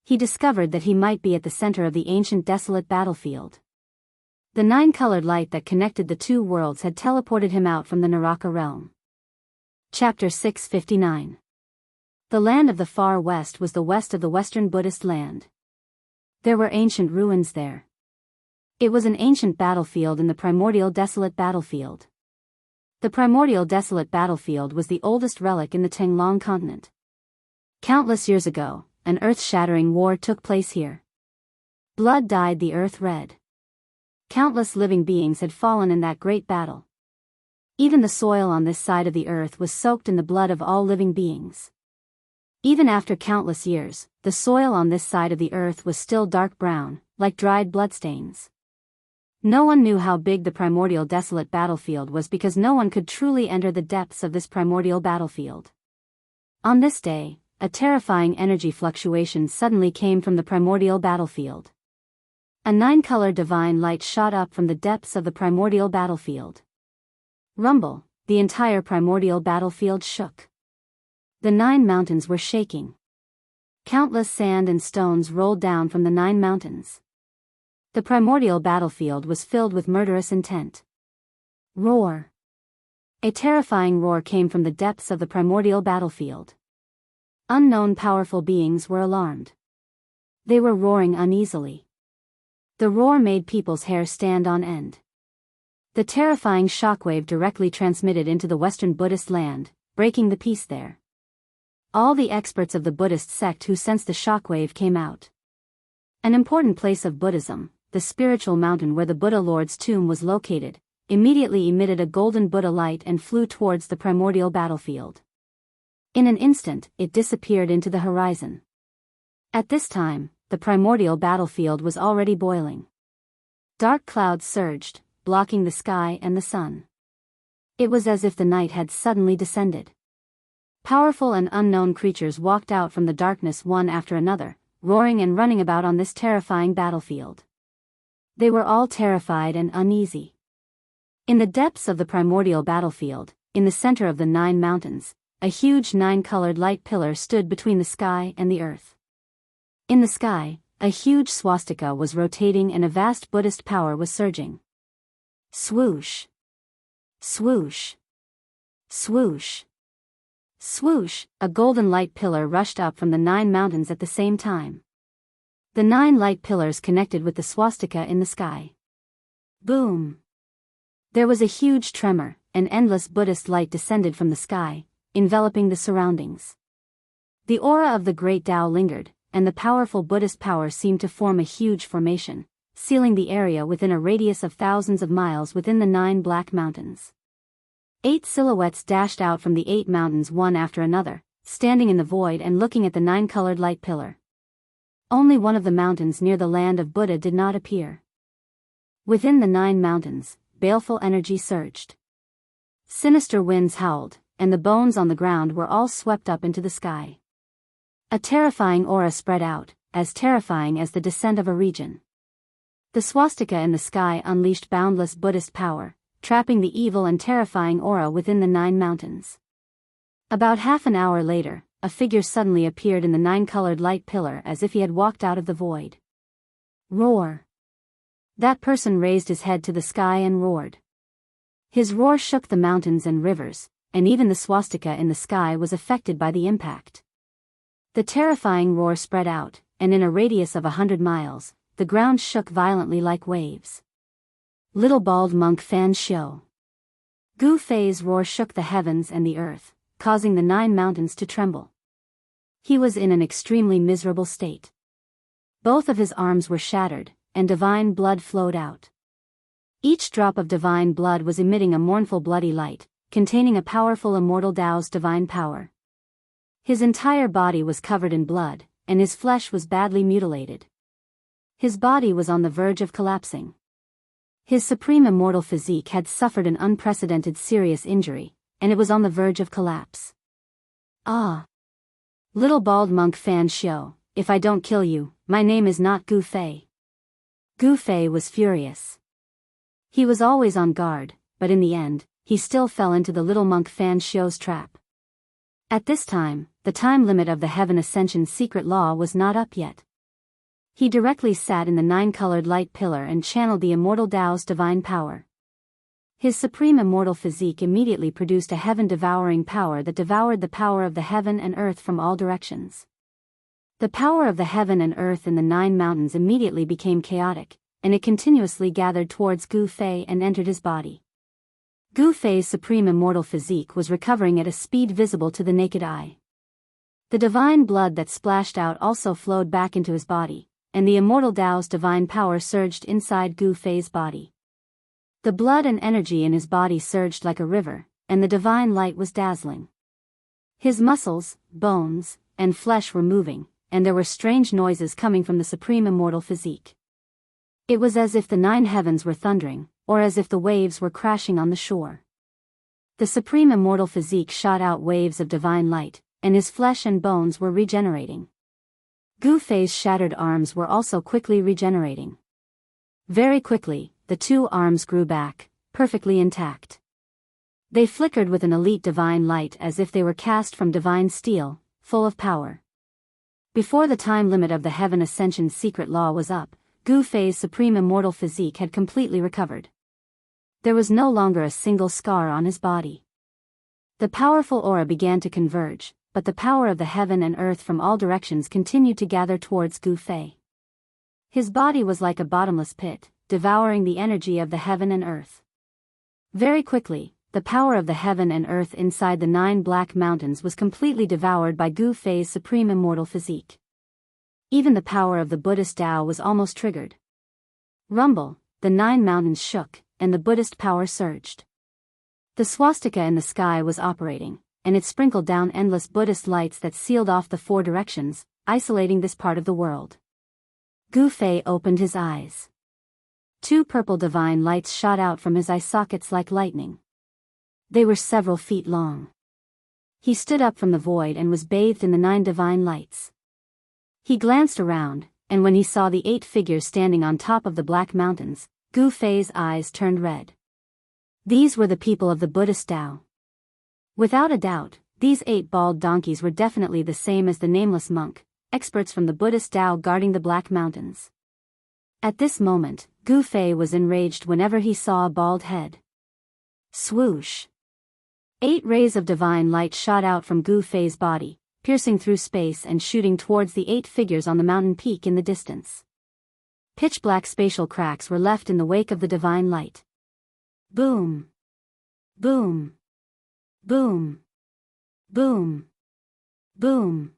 He discovered that he might be at the center of the ancient desolate battlefield. The 9-colored light that connected the 2 worlds had teleported him out from the Naraka realm. Chapter 659. The land of the far west was the west of the Western Buddhist land. There were ancient ruins there. It was an ancient battlefield in the primordial desolate battlefield. The primordial desolate battlefield was the oldest relic in the Tinglong continent. Countless years ago, an earth-shattering war took place here. Blood dyed the earth red. Countless living beings had fallen in that great battle. Even the soil on this side of the earth was soaked in the blood of all living beings. Even after countless years, the soil on this side of the earth was still dark brown, like dried bloodstains. No one knew how big the primordial desolate battlefield was because no one could truly enter the depths of this primordial battlefield. On this day, a terrifying energy fluctuation suddenly came from the primordial battlefield. A 9-color divine light shot up from the depths of the primordial battlefield. Rumble, the entire primordial battlefield shook. The 9 mountains were shaking. Countless sand and stones rolled down from the 9 mountains. The primordial battlefield was filled with murderous intent. Roar. A terrifying roar came from the depths of the primordial battlefield. Unknown powerful beings were alarmed. They were roaring uneasily. The roar made people's hair stand on end. The terrifying shockwave directly transmitted into the Western Buddhist land, breaking the peace there. All the experts of the Buddhist sect who sensed the shockwave came out. An important place of Buddhism, the spiritual mountain where the Buddha Lord's tomb was located, immediately emitted a golden Buddha light and flew towards the primordial battlefield. In an instant, it disappeared into the horizon. At this time, the primordial battlefield was already boiling. Dark clouds surged, blocking the sky and the sun. It was as if the night had suddenly descended. Powerful and unknown creatures walked out from the darkness one after another, roaring and running about on this terrifying battlefield. They were all terrified and uneasy. In the depths of the primordial battlefield, in the center of the 9 mountains, a huge 9-colored light pillar stood between the sky and the earth. In the sky, a huge swastika was rotating and a vast Buddhist power was surging. Swoosh. Swoosh. Swoosh. Swoosh, a golden light pillar rushed up from the 9 mountains at the same time. The 9 light pillars connected with the swastika in the sky. Boom! There was a huge tremor, and endless Buddhist light descended from the sky, enveloping the surroundings. The aura of the great Tao lingered, and the powerful Buddhist power seemed to form a huge formation, sealing the area within a radius of thousands of miles within the 9 black mountains. 8 silhouettes dashed out from the 8 mountains one after another, standing in the void and looking at the 9-colored light pillar. Only one of the mountains near the land of Buddha did not appear. Within the 9 mountains, baleful energy surged. Sinister winds howled, and the bones on the ground were all swept up into the sky. A terrifying aura spread out, as terrifying as the descent of a region. The swastika in the sky unleashed boundless Buddhist power, trapping the evil and terrifying aura within the 9 mountains. About half an hour later, a figure suddenly appeared in the 9-colored light pillar as if he had walked out of the void. Roar! That person raised his head to the sky and roared. His roar shook the mountains and rivers, and even the swastika in the sky was affected by the impact. The terrifying roar spread out, and in a radius of 100 miles, the ground shook violently like waves. Little bald monk Fan Xiu. Gu Fei's roar shook the heavens and the earth, causing the 9 mountains to tremble. He was in an extremely miserable state. Both of his arms were shattered, and divine blood flowed out. Each drop of divine blood was emitting a mournful bloody light, containing a powerful immortal Tao's divine power. His entire body was covered in blood, and his flesh was badly mutilated. His body was on the verge of collapsing. His supreme immortal physique had suffered an unprecedented serious injury, and it was on the verge of collapse. Ah! Little bald monk Fan Xiu, if I don't kill you, my name is not Gu Fei. Gu Fei was furious. He was always on guard, but in the end, he still fell into the little monk Fan Xiu's trap. At this time, the time limit of the Heaven Ascension secret law was not up yet. He directly sat in the 9-colored light pillar and channeled the immortal Tao's divine power. His supreme immortal physique immediately produced a heaven-devouring power that devoured the power of the heaven and earth from all directions. The power of the heaven and earth in the 9 mountains immediately became chaotic, and it continuously gathered towards Gu Fei and entered his body. Gu Fei's supreme immortal physique was recovering at a speed visible to the naked eye. The divine blood that splashed out also flowed back into his body, and the immortal Tao's divine power surged inside Gu Fei's body. The blood and energy in his body surged like a river, and the divine light was dazzling. His muscles, bones, and flesh were moving, and there were strange noises coming from the supreme immortal physique. It was as if the 9 heavens were thundering, or as if the waves were crashing on the shore. The supreme immortal physique shot out waves of divine light, and his flesh and bones were regenerating. Gu Fei's shattered arms were also quickly regenerating. Very quickly, the 2 arms grew back, perfectly intact. They flickered with an elite divine light as if they were cast from divine steel, full of power. Before the time limit of the Heaven Ascension secret law was up, Gu Fei's supreme immortal physique had completely recovered. There was no longer a single scar on his body. The powerful aura began to converge, but the power of the heaven and earth from all directions continued to gather towards Gu Fei. His body was like a bottomless pit, devouring the energy of the heaven and earth. Very quickly, the power of the heaven and earth inside the 9 black mountains was completely devoured by Gu Fei's supreme immortal physique. Even the power of the Buddhist Tao was almost triggered. Rumble, the 9 mountains shook, and the Buddhist power surged. The swastika in the sky was operating, and it sprinkled down endless Buddhist lights that sealed off the 4 directions, isolating this part of the world. Gu Fei opened his eyes. 2 purple divine lights shot out from his eye sockets like lightning. They were several feet long. He stood up from the void and was bathed in the 9 divine lights. He glanced around, and when he saw the 8 figures standing on top of the black mountains, Gu Fei's eyes turned red. These were the people of the Buddhist Tao. Without a doubt, these 8 bald donkeys were definitely the same as the nameless monk, experts from the Buddhist Tao guarding the Black Mountains. At this moment, Gu Fei was enraged whenever he saw a bald head. Swoosh! 8 rays of divine light shot out from Gu Fei's body, piercing through space and shooting towards the 8 figures on the mountain peak in the distance. Pitch-black spatial cracks were left in the wake of the divine light. Boom! Boom! Boom! Boom! Boom!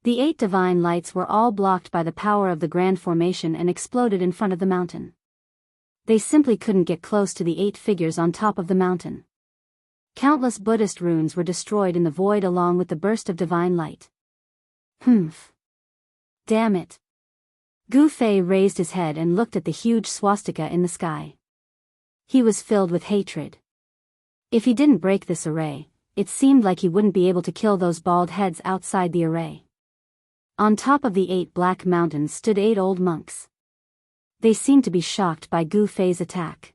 The 8 divine lights were all blocked by the power of the Grand Formation and exploded in front of the mountain. They simply couldn't get close to the 8 figures on top of the mountain. Countless Buddhist runes were destroyed in the void along with the burst of divine light. Humph! Damn it! Gu Fei raised his head and looked at the huge swastika in the sky. He was filled with hatred. If he didn't break this array, it seemed like he wouldn't be able to kill those bald heads outside the array. On top of the 8 black mountains stood 8 old monks. They seemed to be shocked by Gu Fei's attack.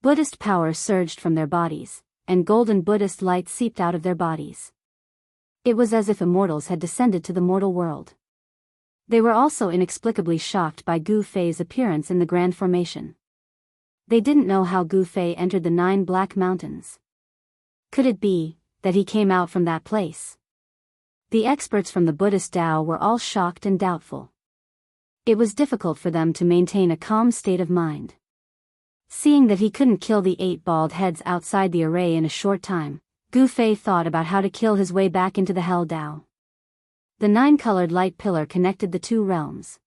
Buddhist power surged from their bodies, and golden Buddhist light seeped out of their bodies. It was as if immortals had descended to the mortal world. They were also inexplicably shocked by Gu Fei's appearance in the Grand Formation. They didn't know how Gu Fei entered the 9 black mountains. Could it be that he came out from that place? The experts from the Buddhist Tao were all shocked and doubtful. It was difficult for them to maintain a calm state of mind. Seeing that he couldn't kill the 8 bald heads outside the array in a short time, Gu Fei thought about how to kill his way back into the Hell Tao. The 9-colored light pillar connected the 2 realms.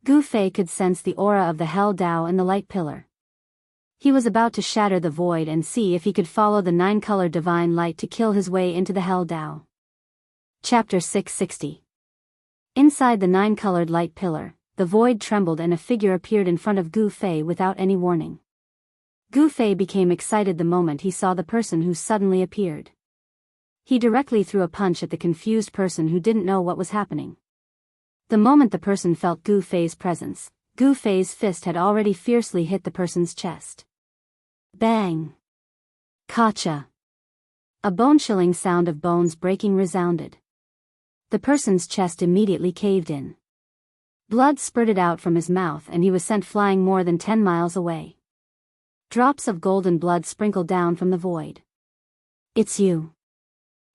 Gu Fei could sense the aura of the Hell Tao in the light pillar. He was about to shatter the void and see if he could follow the 9-colored divine light to kill his way into the Hell Tao. Chapter 660. Inside the 9-colored light pillar, the void trembled and a figure appeared in front of Gu Fei without any warning. Gu Fei became excited the moment he saw the person who suddenly appeared. He directly threw a punch at the confused person who didn't know what was happening. The moment the person felt Gu Fei's presence, Gu Fei's fist had already fiercely hit the person's chest. Bang! Kacha! A bone-chilling sound of bones breaking resounded. The person's chest immediately caved in. Blood spurted out from his mouth and he was sent flying more than 10 miles away. Drops of golden blood sprinkled down from the void. It's you.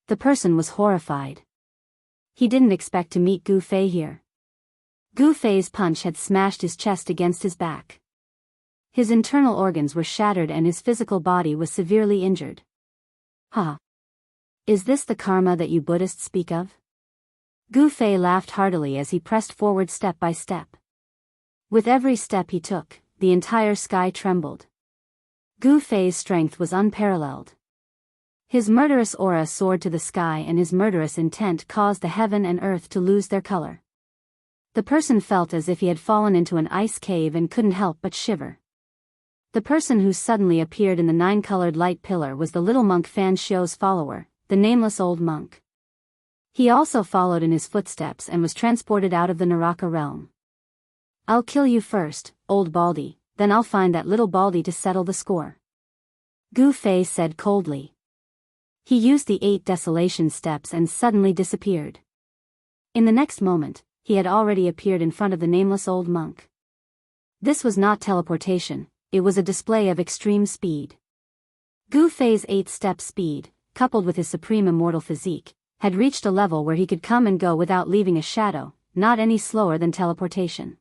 The person was horrified. He didn't expect to meet Gu Fei here. Gu Fei's punch had smashed his chest against his back. His internal organs were shattered and his physical body was severely injured. Ha! Is this the karma that you Buddhists speak of? Gu Fei laughed heartily as he pressed forward step by step. With every step he took, the entire sky trembled. Gu Fei's strength was unparalleled. His murderous aura soared to the sky and his murderous intent caused the heaven and earth to lose their color. The person felt as if he had fallen into an ice cave and couldn't help but shiver. The person who suddenly appeared in the 9-colored light pillar was the little monk Fan Xiu's follower, the nameless old monk. He also followed in his footsteps and was transported out of the Naraka realm. I'll kill you first, old Baldy, then I'll find that little Baldy to settle the score. Gu Fei said coldly. He used the 8 desolation steps and suddenly disappeared. In the next moment, he had already appeared in front of the nameless old monk. This was not teleportation, it was a display of extreme speed. Gu Fei's 8-step speed, coupled with his supreme immortal physique, had reached a level where he could come and go without leaving a shadow, not any slower than teleportation.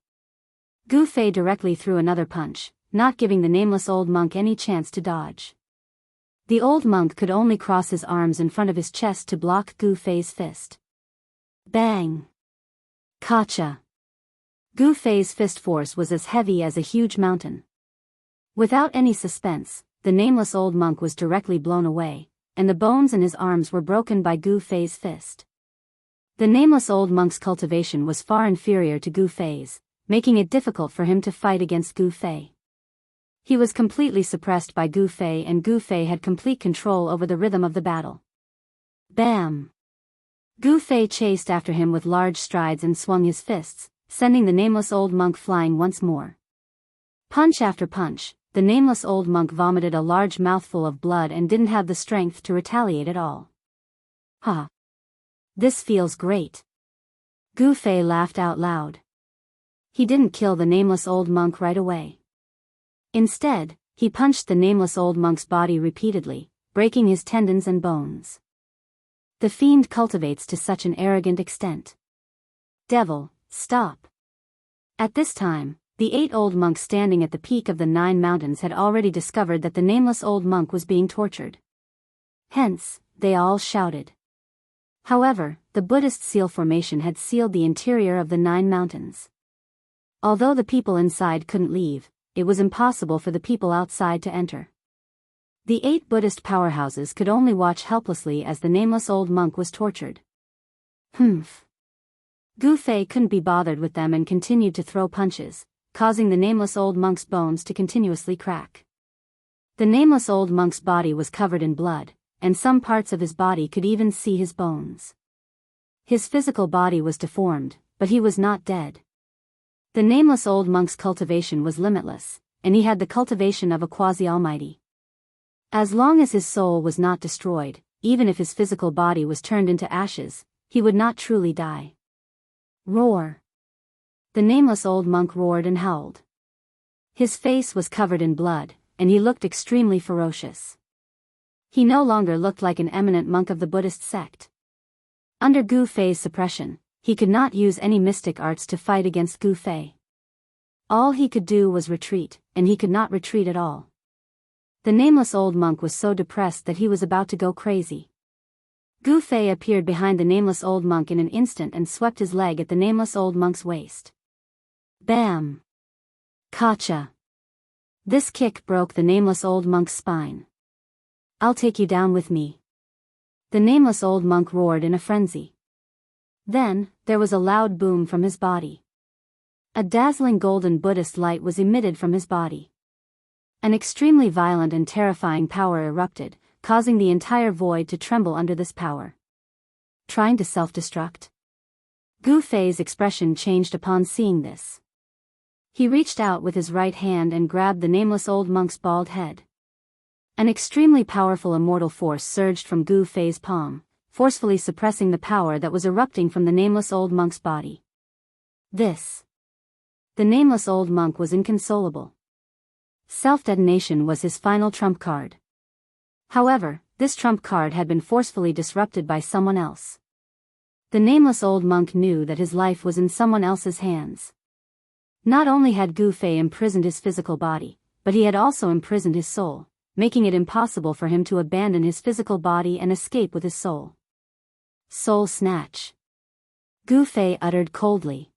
Gu Fei directly threw another punch, not giving the nameless old monk any chance to dodge. The old monk could only cross his arms in front of his chest to block Gu Fei's fist. Bang! Kacha! Gu Fei's fist force was as heavy as a huge mountain. Without any suspense, the nameless old monk was directly blown away, and the bones in his arms were broken by Gu Fei's fist. The nameless old monk's cultivation was far inferior to Gu Fei's, making it difficult for him to fight against Gu Fei. He was completely suppressed by Gu Fei and Gu Fei had complete control over the rhythm of the battle. Bam! Gu Fei chased after him with large strides and swung his fists, sending the nameless old monk flying once more. Punch after punch, the nameless old monk vomited a large mouthful of blood and didn't have the strength to retaliate at all. Ha! This feels great. Gu Fei laughed out loud. He didn't kill the nameless old monk right away. Instead, he punched the nameless old monk's body repeatedly, breaking his tendons and bones. The fiend cultivates to such an arrogant extent. Devil, stop! At this time, the 8 old monks standing at the peak of the 9 mountains had already discovered that the nameless old monk was being tortured. Hence, they all shouted. However, the Buddhist seal formation had sealed the interior of the 9 mountains. Although the people inside couldn't leave, it was impossible for the people outside to enter. The 8 Buddhist powerhouses could only watch helplessly as the nameless old monk was tortured. Humph. Gu Fei couldn't be bothered with them and continued to throw punches, causing the nameless old monk's bones to continuously crack. The nameless old monk's body was covered in blood, and some parts of his body could even see his bones. His physical body was deformed, but he was not dead. The nameless old monk's cultivation was limitless, and he had the cultivation of a quasi-almighty. As long as his soul was not destroyed, even if his physical body was turned into ashes, he would not truly die. Roar! The nameless old monk roared and howled. His face was covered in blood, and he looked extremely ferocious. He no longer looked like an eminent monk of the Buddhist sect. Under Gu Fei's suppression, he could not use any mystic arts to fight against Gu Fei. All he could do was retreat, and he could not retreat at all. The nameless old monk was so depressed that he was about to go crazy. Gu Fei appeared behind the nameless old monk in an instant and swept his leg at the nameless old monk's waist. Bam! Kacha! This kick broke the nameless old monk's spine. I'll take you down with me. The nameless old monk roared in a frenzy. Then, there was a loud boom from his body. A dazzling golden Buddhist light was emitted from his body. An extremely violent and terrifying power erupted, causing the entire void to tremble under this power. Trying to self-destruct? Gu Fei's expression changed upon seeing this. He reached out with his right hand and grabbed the nameless old monk's bald head. An extremely powerful immortal force surged from Gu Fei's palm, forcefully suppressing the power that was erupting from the nameless old monk's body. The nameless old monk was inconsolable. Self-detonation was his final trump card. However, this trump card had been forcefully disrupted by someone else. The nameless old monk knew that his life was in someone else's hands. Not only had Gu Fei imprisoned his physical body, but he had also imprisoned his soul, making it impossible for him to abandon his physical body and escape with his soul. Soul snatch. Gu Fei uttered coldly.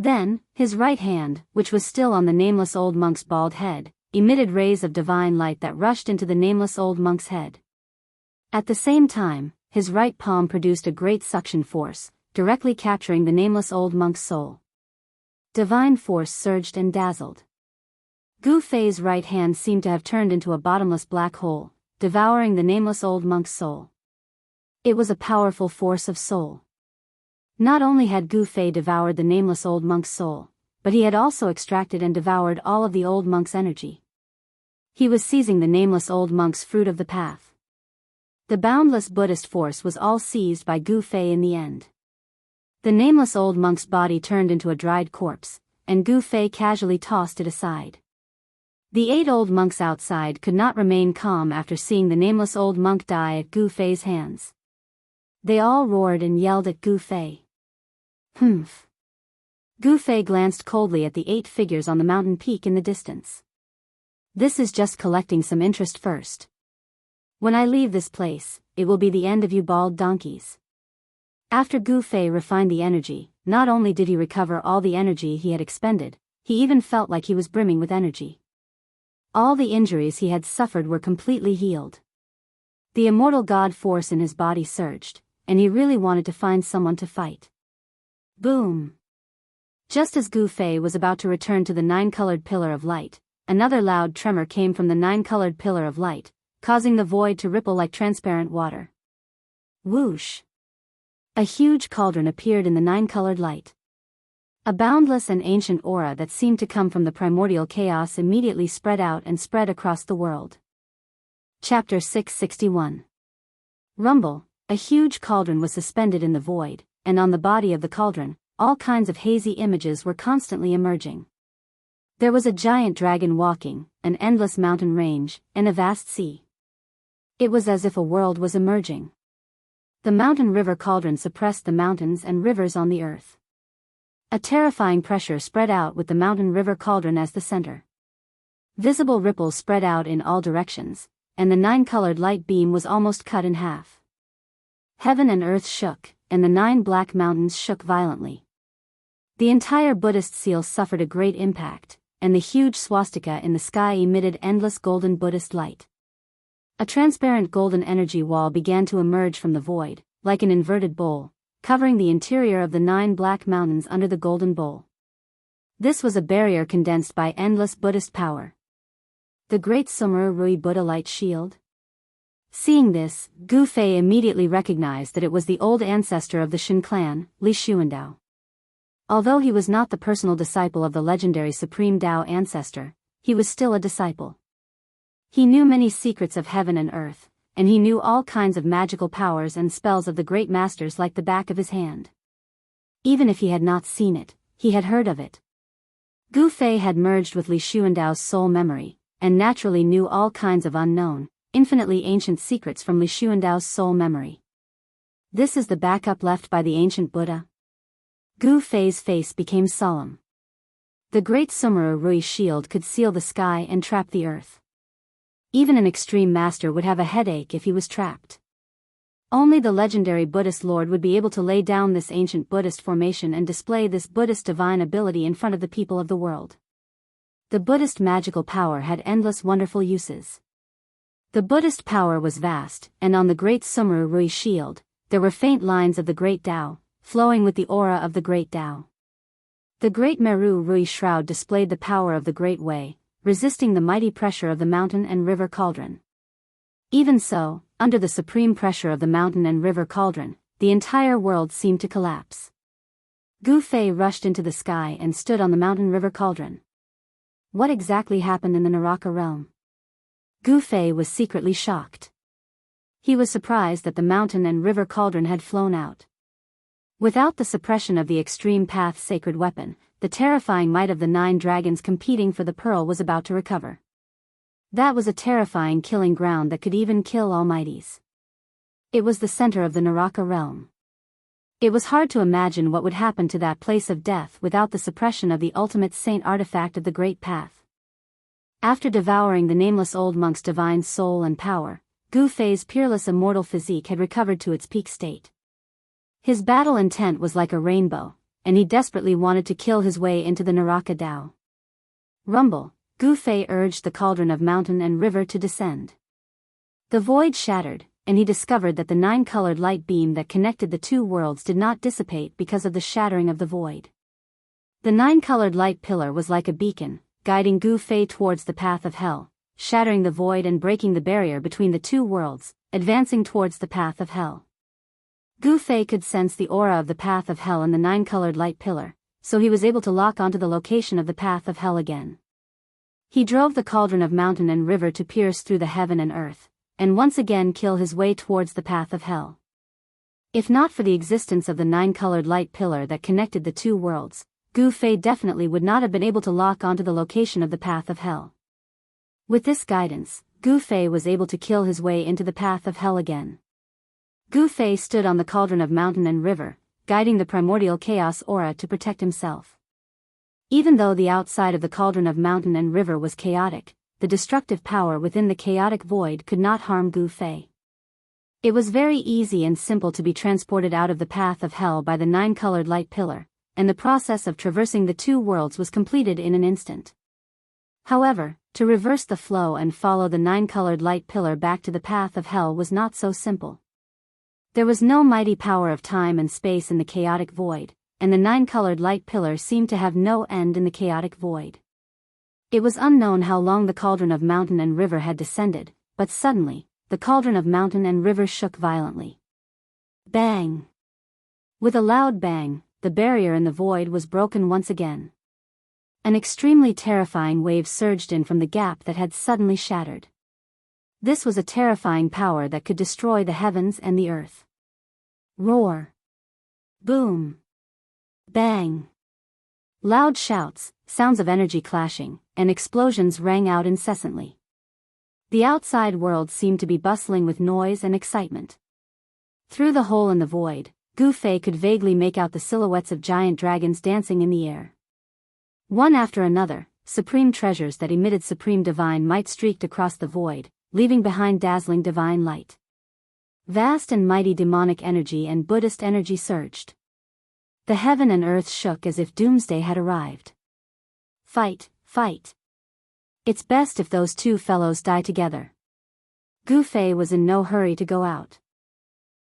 Then, his right hand, which was still on the nameless old monk's bald head, emitted rays of divine light that rushed into the nameless old monk's head. At the same time, his right palm produced a great suction force, directly capturing the nameless old monk's soul. Divine force surged and dazzled. Gu Fei's right hand seemed to have turned into a bottomless black hole, devouring the nameless old monk's soul. It was a powerful force of soul. Not only had Gu Fei devoured the nameless old monk's soul, but he had also extracted and devoured all of the old monk's energy. He was seizing the nameless old monk's fruit of the path. The boundless Buddhist force was all seized by Gu Fei in the end. The nameless old monk's body turned into a dried corpse, and Gu Fei casually tossed it aside. The 8 old monks outside could not remain calm after seeing the nameless old monk die at Gu Fei's hands. They all roared and yelled at Gu Fei. Humph. Gu Fei glanced coldly at the 8 figures on the mountain peak in the distance. This is just collecting some interest first. When I leave this place, it will be the end of you bald donkeys. After Gu Fei refined the energy, not only did he recover all the energy he had expended, he even felt like he was brimming with energy. All the injuries he had suffered were completely healed. The immortal god force in his body surged, and he really wanted to find someone to fight. Boom! Just as Gu Fei was about to return to the 9-colored pillar of light, another loud tremor came from the 9-colored pillar of light, causing the void to ripple like transparent water. Whoosh! A huge cauldron appeared in the 9-colored light. A boundless and ancient aura that seemed to come from the primordial chaos immediately spread out and spread across the world. Chapter 661. Rumble. A huge cauldron was suspended in the void, and on the body of the cauldron, all kinds of hazy images were constantly emerging. There was a giant dragon walking, an endless mountain range, and a vast sea. It was as if a world was emerging. The mountain river cauldron suppressed the mountains and rivers on the earth. A terrifying pressure spread out with the mountain river cauldron as the center. Visible ripples spread out in all directions, and the 9-colored light beam was almost cut in half. Heaven and earth shook, and the 9 black mountains shook violently. The entire Buddhist seal suffered a great impact, and the huge swastika in the sky emitted endless golden Buddhist light. A transparent golden energy wall began to emerge from the void, like an inverted bowl, covering the interior of the 9 black mountains under the golden bowl. This was a barrier condensed by endless Buddhist power. The Great Sumera Rui Buddha Light Shield. Seeing this, Gu Fei immediately recognized that it was the old ancestor of the Shen clan, Li Xuandao. Although he was not the personal disciple of the legendary Supreme Dao ancestor, he was still a disciple. He knew many secrets of heaven and earth, and he knew all kinds of magical powers and spells of the great masters like the back of his hand. Even if he had not seen it, he had heard of it. Gu Fei had merged with Li Xuandao's soul memory, and naturally knew all kinds of unknown, infinitely ancient secrets from Li Xuandao's soul memory. This is the backup left by the ancient Buddha? Gu Fei's face became solemn. The great Sumeru Rui shield could seal the sky and trap the earth. Even an extreme master would have a headache if he was trapped. Only the legendary Buddhist Lord would be able to lay down this ancient Buddhist formation and display this Buddhist divine ability in front of the people of the world. The Buddhist magical power had endless wonderful uses. The Buddhist power was vast, and on the great Sumeru Rui shield, there were faint lines of the great Tao, flowing with the aura of the great Tao. The great Meru Rui shroud displayed the power of the Great Way, resisting the mighty pressure of the mountain and river cauldron. Even so, under the supreme pressure of the mountain and river cauldron, the entire world seemed to collapse. Gu Fei rushed into the sky and stood on the mountain river cauldron. What exactly happened in the Naraka realm? Gu Fei was secretly shocked. He was surprised that the mountain and river cauldron had flown out. Without the suppression of the extreme path sacred weapon, the terrifying might of the 9 dragons competing for the pearl was about to recover. That was a terrifying killing ground that could even kill almighties. It was the center of the Naraka realm. It was hard to imagine what would happen to that place of death without the suppression of the ultimate saint artifact of the Great Path. After devouring the nameless old monk's divine soul and power, Gu Fei's peerless immortal physique had recovered to its peak state. His battle intent was like a rainbow, and he desperately wanted to kill his way into the Naraka Dao. Rumble, Gu Fei urged the cauldron of mountain and river to descend. The void shattered, and he discovered that the 9-colored light beam that connected the 2 worlds did not dissipate because of the shattering of the void. The 9-colored light pillar was like a beacon, guiding Gu Fei towards the path of hell, shattering the void and breaking the barrier between the 2 worlds, advancing towards the path of hell. Gu Fei could sense the aura of the path of hell in the 9-colored light pillar, so he was able to lock onto the location of the path of hell again. He drove the cauldron of mountain and river to pierce through the heaven and earth, and once again kill his way towards the path of hell. If not for the existence of the 9-colored light pillar that connected the 2 worlds, Gu Fei definitely would not have been able to lock onto the location of the path of hell. With this guidance, Gu Fei was able to kill his way into the path of hell again. Gu Fei stood on the cauldron of mountain and river, guiding the primordial chaos aura to protect himself. Even though the outside of the cauldron of mountain and river was chaotic, the destructive power within the chaotic void could not harm Gu Fei. It was very easy and simple to be transported out of the path of hell by the 9-colored light pillar, and the process of traversing the 2 worlds was completed in an instant. However, to reverse the flow and follow the 9-colored light pillar back to the path of hell was not so simple. There was no mighty power of time and space in the chaotic void, and the 9-colored light pillar seemed to have no end in the chaotic void. It was unknown how long the cauldron of mountain and river had descended, but suddenly, the cauldron of mountain and river shook violently. Bang! With a loud bang, the barrier in the void was broken once again. An extremely terrifying wave surged in from the gap that had suddenly shattered. This was a terrifying power that could destroy the heavens and the earth. Roar! Boom! Bang! Loud shouts, sounds of energy clashing, and explosions rang out incessantly. The outside world seemed to be bustling with noise and excitement. Through the hole in the void, Gu Fei could vaguely make out the silhouettes of giant dragons dancing in the air. One after another, supreme treasures that emitted supreme divine might streaked across the void, leaving behind dazzling divine light. Vast and mighty demonic energy and Buddhist energy surged. The heaven and earth shook as if doomsday had arrived. Fight, fight. It's best if those 2 fellows die together. Gu Fei was in no hurry to go out.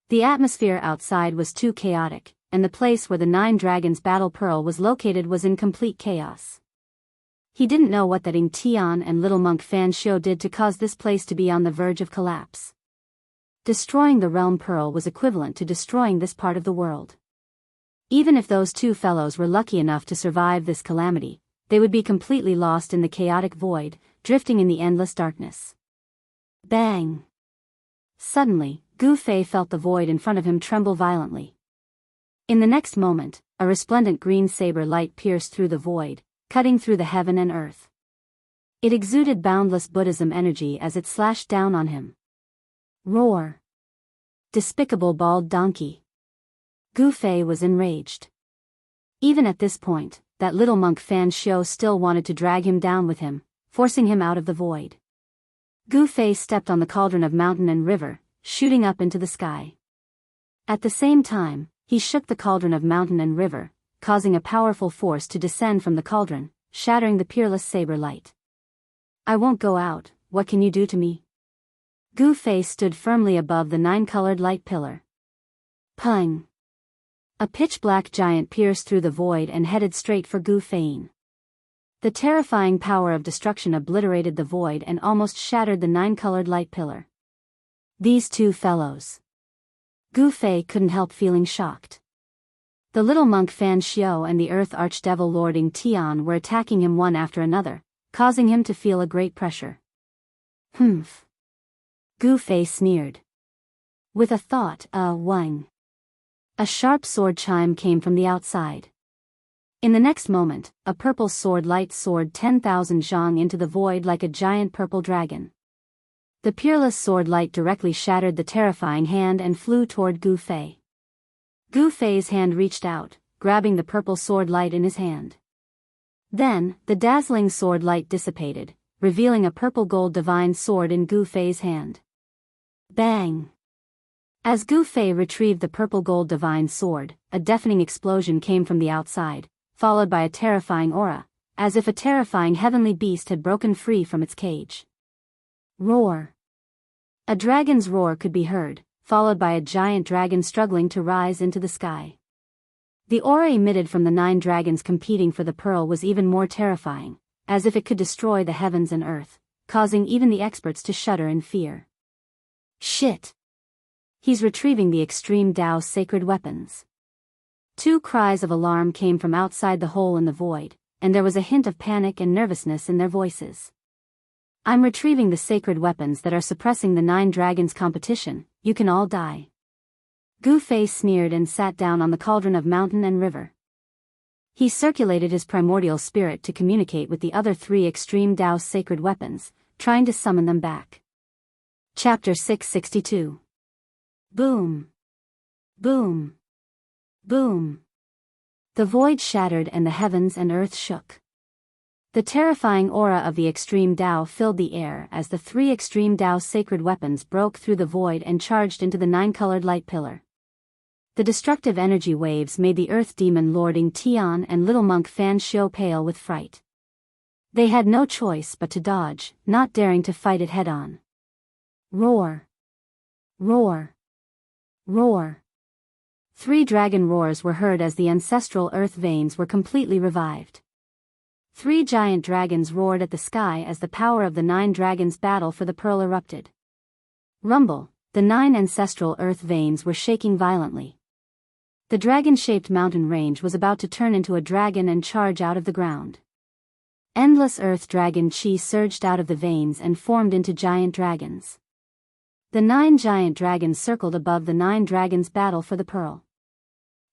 The atmosphere outside was too chaotic, and the place where the 9 dragons' battle pearl was located was in complete chaos. He didn't know what that Ying Tian and little monk Fan Xiu did to cause this place to be on the verge of collapse. Destroying the realm pearl was equivalent to destroying this part of the world. Even if those two fellows were lucky enough to survive this calamity, they would be completely lost in the chaotic void, drifting in the endless darkness. Bang! Suddenly, Gu Fei felt the void in front of him tremble violently. In the next moment, a resplendent green saber light pierced through the void, cutting through the heaven and earth. It exuded boundless Buddhism energy as it slashed down on him. Roar! Despicable bald donkey! Gu Fei was enraged. Even at this point, that little monk Fan Xiu still wanted to drag him down with him, forcing him out of the void. Gu Fei stepped on the cauldron of mountain and river, shooting up into the sky. At the same time, he shook the cauldron of mountain and river, causing a powerful force to descend from the cauldron, shattering the peerless saber light. I won't go out, what can you do to me? Gu Fei stood firmly above the nine-colored light pillar. Pung! A pitch-black giant pierced through the void and headed straight for Gu Fei. The terrifying power of destruction obliterated the void and almost shattered the nine-colored light pillar. These two fellows. Gu Fei couldn't help feeling shocked. The little monk Fan Xiu and the Earth Archdevil Lording Tian were attacking him one after another, causing him to feel a great pressure. Humph! Gu Fei sneered. With a thought, wang. A sharp sword chime came from the outside. In the next moment, a purple sword light soared 10,000 zhang into the void like a giant purple dragon. The peerless sword light directly shattered the terrifying hand and flew toward Gu Fei. Gu Fei's hand reached out, grabbing the purple sword light in his hand. Then, the dazzling sword light dissipated, revealing a purple gold divine sword in Gu Fei's hand. Bang! As Gu Fei retrieved the purple gold divine sword, a deafening explosion came from the outside, followed by a terrifying aura, as if a terrifying heavenly beast had broken free from its cage. Roar! A dragon's roar could be heard, followed by a giant dragon struggling to rise into the sky. The aura emitted from the 9 dragons competing for the pearl was even more terrifying, as if it could destroy the heavens and earth, causing even the experts to shudder in fear. Shit! He's retrieving the extreme Tao sacred weapons. 2 cries of alarm came from outside the hole in the void, and there was a hint of panic and nervousness in their voices. I'm retrieving the sacred weapons that are suppressing the 9 dragons competition, you can all die. Gu Fei sneered and sat down on the cauldron of mountain and river. He circulated his primordial spirit to communicate with the other 3 extreme Tao sacred weapons, trying to summon them back. Chapter 662. Boom! Boom! Boom! The void shattered and the heavens and earth shook. The terrifying aura of the extreme Tao filled the air as the 3 extreme Tao sacred weapons broke through the void and charged into the 9-colored light pillar. The destructive energy waves made the earth demon lording Tian and little monk Fan Xiu pale with fright. They had no choice but to dodge, not daring to fight it head-on. Roar! Roar! Roar! 3 dragon roars were heard as the ancestral earth veins were completely revived. 3 giant dragons roared at the sky as the power of the 9 dragons' battle for the pearl erupted. Rumble, the 9 ancestral earth veins were shaking violently. The dragon-shaped mountain range was about to turn into a dragon and charge out of the ground. Endless earth dragon chi surged out of the veins and formed into giant dragons. The 9 giant dragons circled above the 9 dragons' battle for the pearl.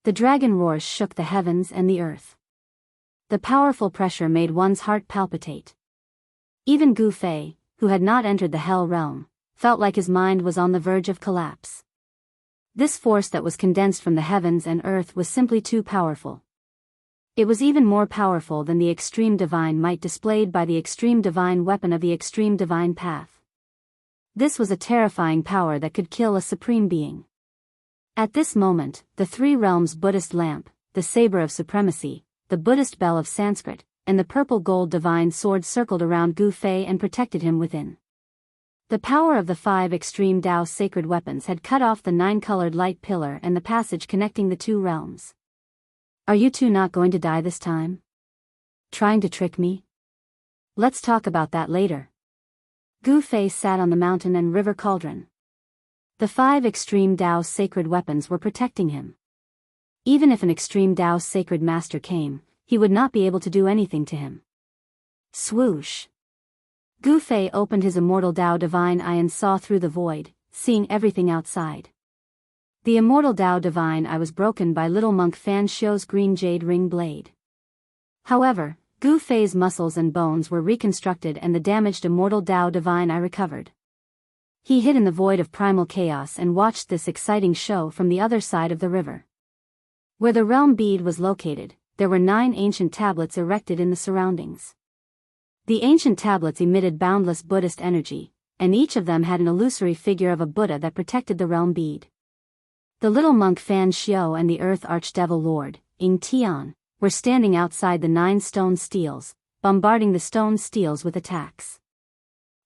The dragon roars shook the heavens and the earth. The powerful pressure made one's heart palpitate. Even Gu Fei, who had not entered the hell realm, felt like his mind was on the verge of collapse. This force that was condensed from the heavens and earth was simply too powerful. It was even more powerful than the extreme divine might displayed by the extreme divine weapon of the extreme divine path. This was a terrifying power that could kill a supreme being. At this moment, the 3 realms Buddhist lamp, the saber of supremacy, the Buddhist bell of Sanskrit, and the purple gold divine sword circled around Gu Fei and protected him within. The power of the 5 extreme Tao sacred weapons had cut off the 9-colored light pillar and the passage connecting the 2 realms. Are you two not going to die this time? Trying to trick me? Let's talk about that later. Gu Fei sat on the mountain and river cauldron. The 5 extreme Tao sacred weapons were protecting him. Even if an extreme Tao sacred master came, he would not be able to do anything to him. Swoosh! Gu Fei opened his immortal Tao divine eye and saw through the void, seeing everything outside. The immortal Tao divine eye was broken by little monk Fan Xiu's green jade ring blade. However, Gu Fei's muscles and bones were reconstructed and the damaged immortal Tao divine eye recovered. He hid in the void of primal chaos and watched this exciting show from the other side of the river. Where the realm bead was located, there were 9 ancient tablets erected in the surroundings. The ancient tablets emitted boundless Buddhist energy, and each of them had an illusory figure of a Buddha that protected the realm bead. The little monk Fan Xiu and the Earth Archdevil Lord, Ying Tian, were standing outside the 9 stone steels, bombarding the stone steels with attacks.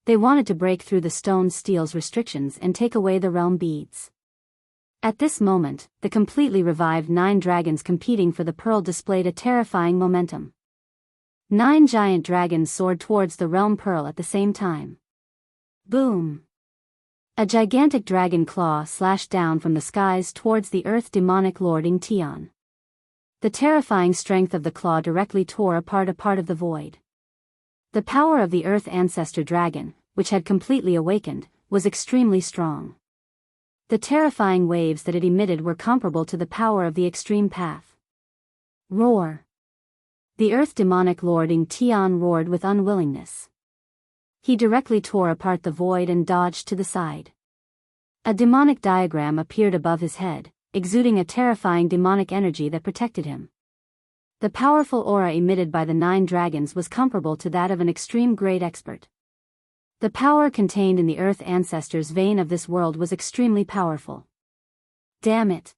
They wanted to break through the stone steels' restrictions and take away the realm beads. At this moment, the completely revived 9 dragons competing for the pearl displayed a terrifying momentum. 9 giant dragons soared towards the realm pearl at the same time. Boom! A gigantic dragon claw slashed down from the skies towards the earth demonic lord Ying Tian. The terrifying strength of the claw directly tore apart a part of the void. The power of the earth ancestor dragon, which had completely awakened, was extremely strong. The terrifying waves that it emitted were comparable to the power of the extreme path. Roar! The earth demonic lord Ying Tian roared with unwillingness. He directly tore apart the void and dodged to the side. A demonic diagram appeared above his head, exuding a terrifying demonic energy that protected him. The powerful aura emitted by the 9 dragons was comparable to that of an extreme great expert. The power contained in the earth ancestor's vein of this world was extremely powerful. Damn it!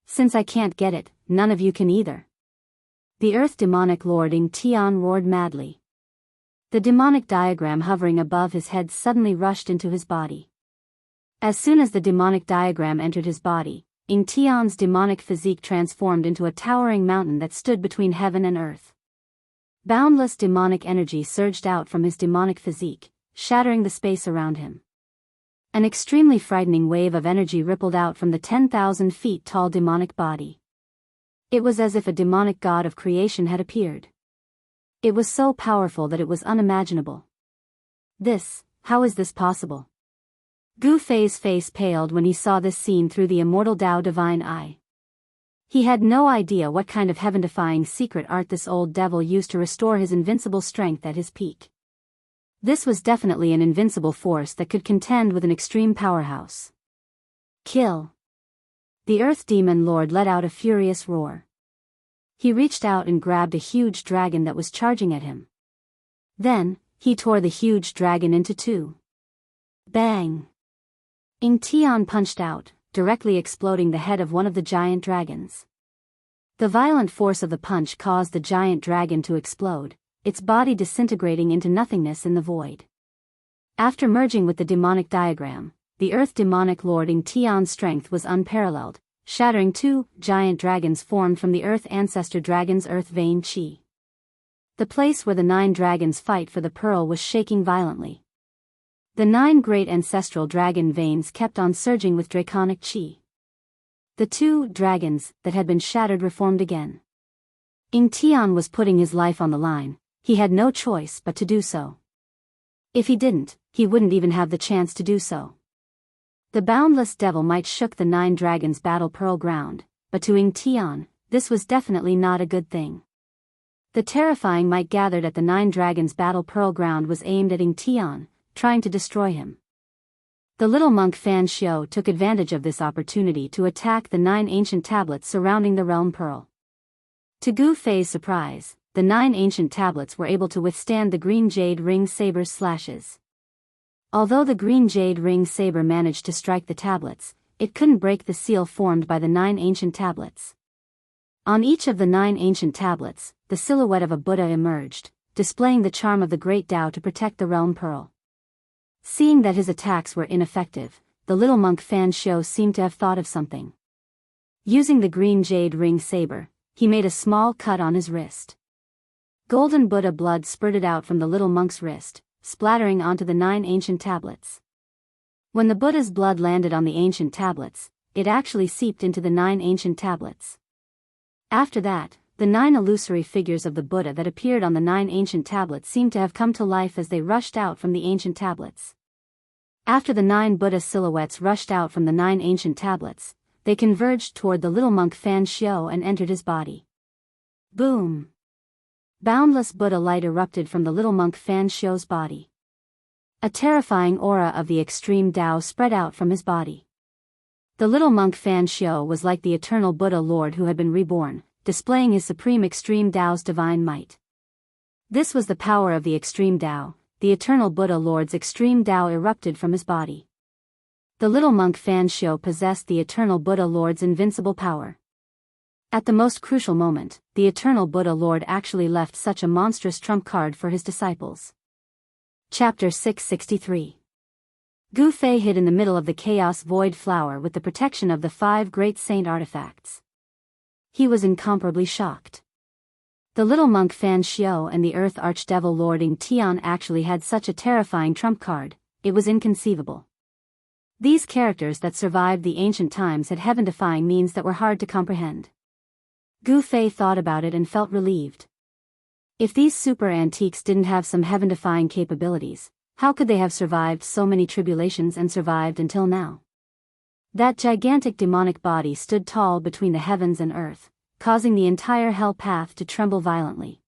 Since I can't get it, none of you can either. The earth demonic lord Ying Tian roared madly. The demonic diagram hovering above his head suddenly rushed into his body. As soon as the demonic diagram entered his body, Ying Tian's demonic physique transformed into a towering mountain that stood between heaven and earth. Boundless demonic energy surged out from his demonic physique, shattering the space around him. An extremely frightening wave of energy rippled out from the 10,000 feet tall demonic body. It was as if a demonic god of creation had appeared. It was so powerful that it was unimaginable. How is this possible? Gu Fei's face paled when he saw this scene through the immortal Tao divine eye. He had no idea what kind of heaven-defying secret art this old devil used to restore his invincible strength at his peak. This was definitely an invincible force that could contend with an extreme powerhouse. Kill! The Earth Demon Lord let out a furious roar. He reached out and grabbed a huge dragon that was charging at him. Then, he tore the huge dragon into 2. Bang! Ying Tian punched out, directly exploding the head of one of the giant dragons. The violent force of the punch caused the giant dragon to explode, its body disintegrating into nothingness in the void. After merging with the demonic diagram, the earth demonic lord Ying Tian's strength was unparalleled, shattering 2 giant dragons formed from the earth ancestor dragon's earth vein chi. The place where the 9 dragons fight for the pearl was shaking violently. The 9 great ancestral dragon veins kept on surging with draconic chi. The 2 dragons that had been shattered reformed again. Ying Tian was putting his life on the line. He had no choice but to do so. If he didn't, he wouldn't even have the chance to do so. The boundless devil might shook the 9 dragons' battle pearl ground, but to Ying Tian, this was definitely not a good thing. The terrifying might gathered at the 9 dragons' battle pearl ground was aimed at Ying Tian, trying to destroy him. The little monk Fan Xiu took advantage of this opportunity to attack the 9 ancient tablets surrounding the realm pearl. To Gu Fei's surprise, the 9 ancient tablets were able to withstand the green jade ring saber's slashes. Although the green jade ring saber managed to strike the tablets, it couldn't break the seal formed by the 9 ancient tablets. On each of the 9 ancient tablets, the silhouette of a Buddha emerged, displaying the charm of the great Tao to protect the realm pearl. Seeing that his attacks were ineffective, the little monk Fan Xiu seemed to have thought of something. Using the green jade ring saber, he made a small cut on his wrist. Golden Buddha blood spurted out from the little monk's wrist, splattering onto the 9 ancient tablets. When the Buddha's blood landed on the ancient tablets, it actually seeped into the 9 ancient tablets. After that, the 9 illusory figures of the Buddha that appeared on the 9 ancient tablets seemed to have come to life as they rushed out from the ancient tablets. After the 9 Buddha silhouettes rushed out from the 9 ancient tablets, they converged toward the little monk Fan Xiao and entered his body. Boom! Boundless Buddha light erupted from the little monk Fan Xiao's body. A terrifying aura of the extreme Tao spread out from his body. The little monk Fan Xiao was like the eternal Buddha Lord who had been reborn, displaying his supreme extreme Tao's divine might. This was the power of the extreme Tao. The eternal Buddha Lord's extreme Tao erupted from his body. The little monk Fan Xiao possessed the eternal Buddha Lord's invincible power. At the most crucial moment, the eternal Buddha Lord actually left such a monstrous trump card for his disciples. Chapter 663. Gu Fei hid in the middle of the chaos void flower with the protection of the 5 great saint artifacts. He was incomparably shocked. The little monk Fan Xiao and the Earth Archdevil Lord Ing Tian actually had such a terrifying trump card, it was inconceivable. These characters that survived the ancient times had heaven-defying means that were hard to comprehend. Gu Fei thought about it and felt relieved. If these super antiques didn't have some heaven-defying capabilities, how could they have survived so many tribulations and survived until now? That gigantic demonic body stood tall between the heavens and earth, causing the entire hell path to tremble violently.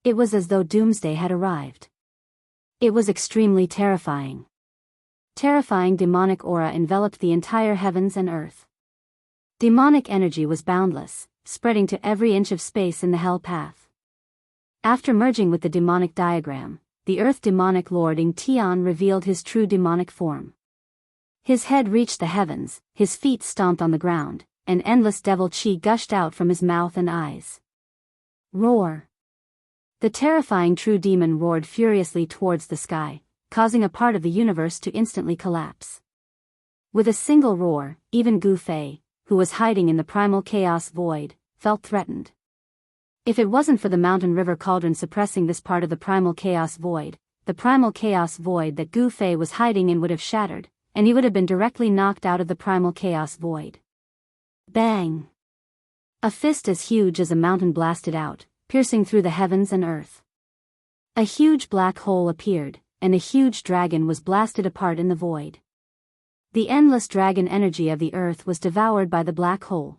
It was as though doomsday had arrived. It was extremely terrifying. Terrifying demonic aura enveloped the entire heavens and earth. Demonic energy was boundless, spreading to every inch of space in the hell path. After merging with the demonic diagram, the Earth Demonic Lord Ing Tian revealed his true demonic form. His head reached the heavens, his feet stomped on the ground, and endless devil chi gushed out from his mouth and eyes. Roar! The terrifying true demon roared furiously towards the sky, causing a part of the universe to instantly collapse. With a single roar, even Gu Fei, who was hiding in the primal chaos void, felt threatened. If it wasn't for the mountain river cauldron suppressing this part of the primal chaos void that Gu Fei was hiding in would have shattered, and he would have been directly knocked out of the primal chaos void. Bang! A fist as huge as a mountain blasted out, piercing through the heavens and earth. A huge black hole appeared, and a huge dragon was blasted apart in the void. The endless dragon energy of the earth was devoured by the black hole.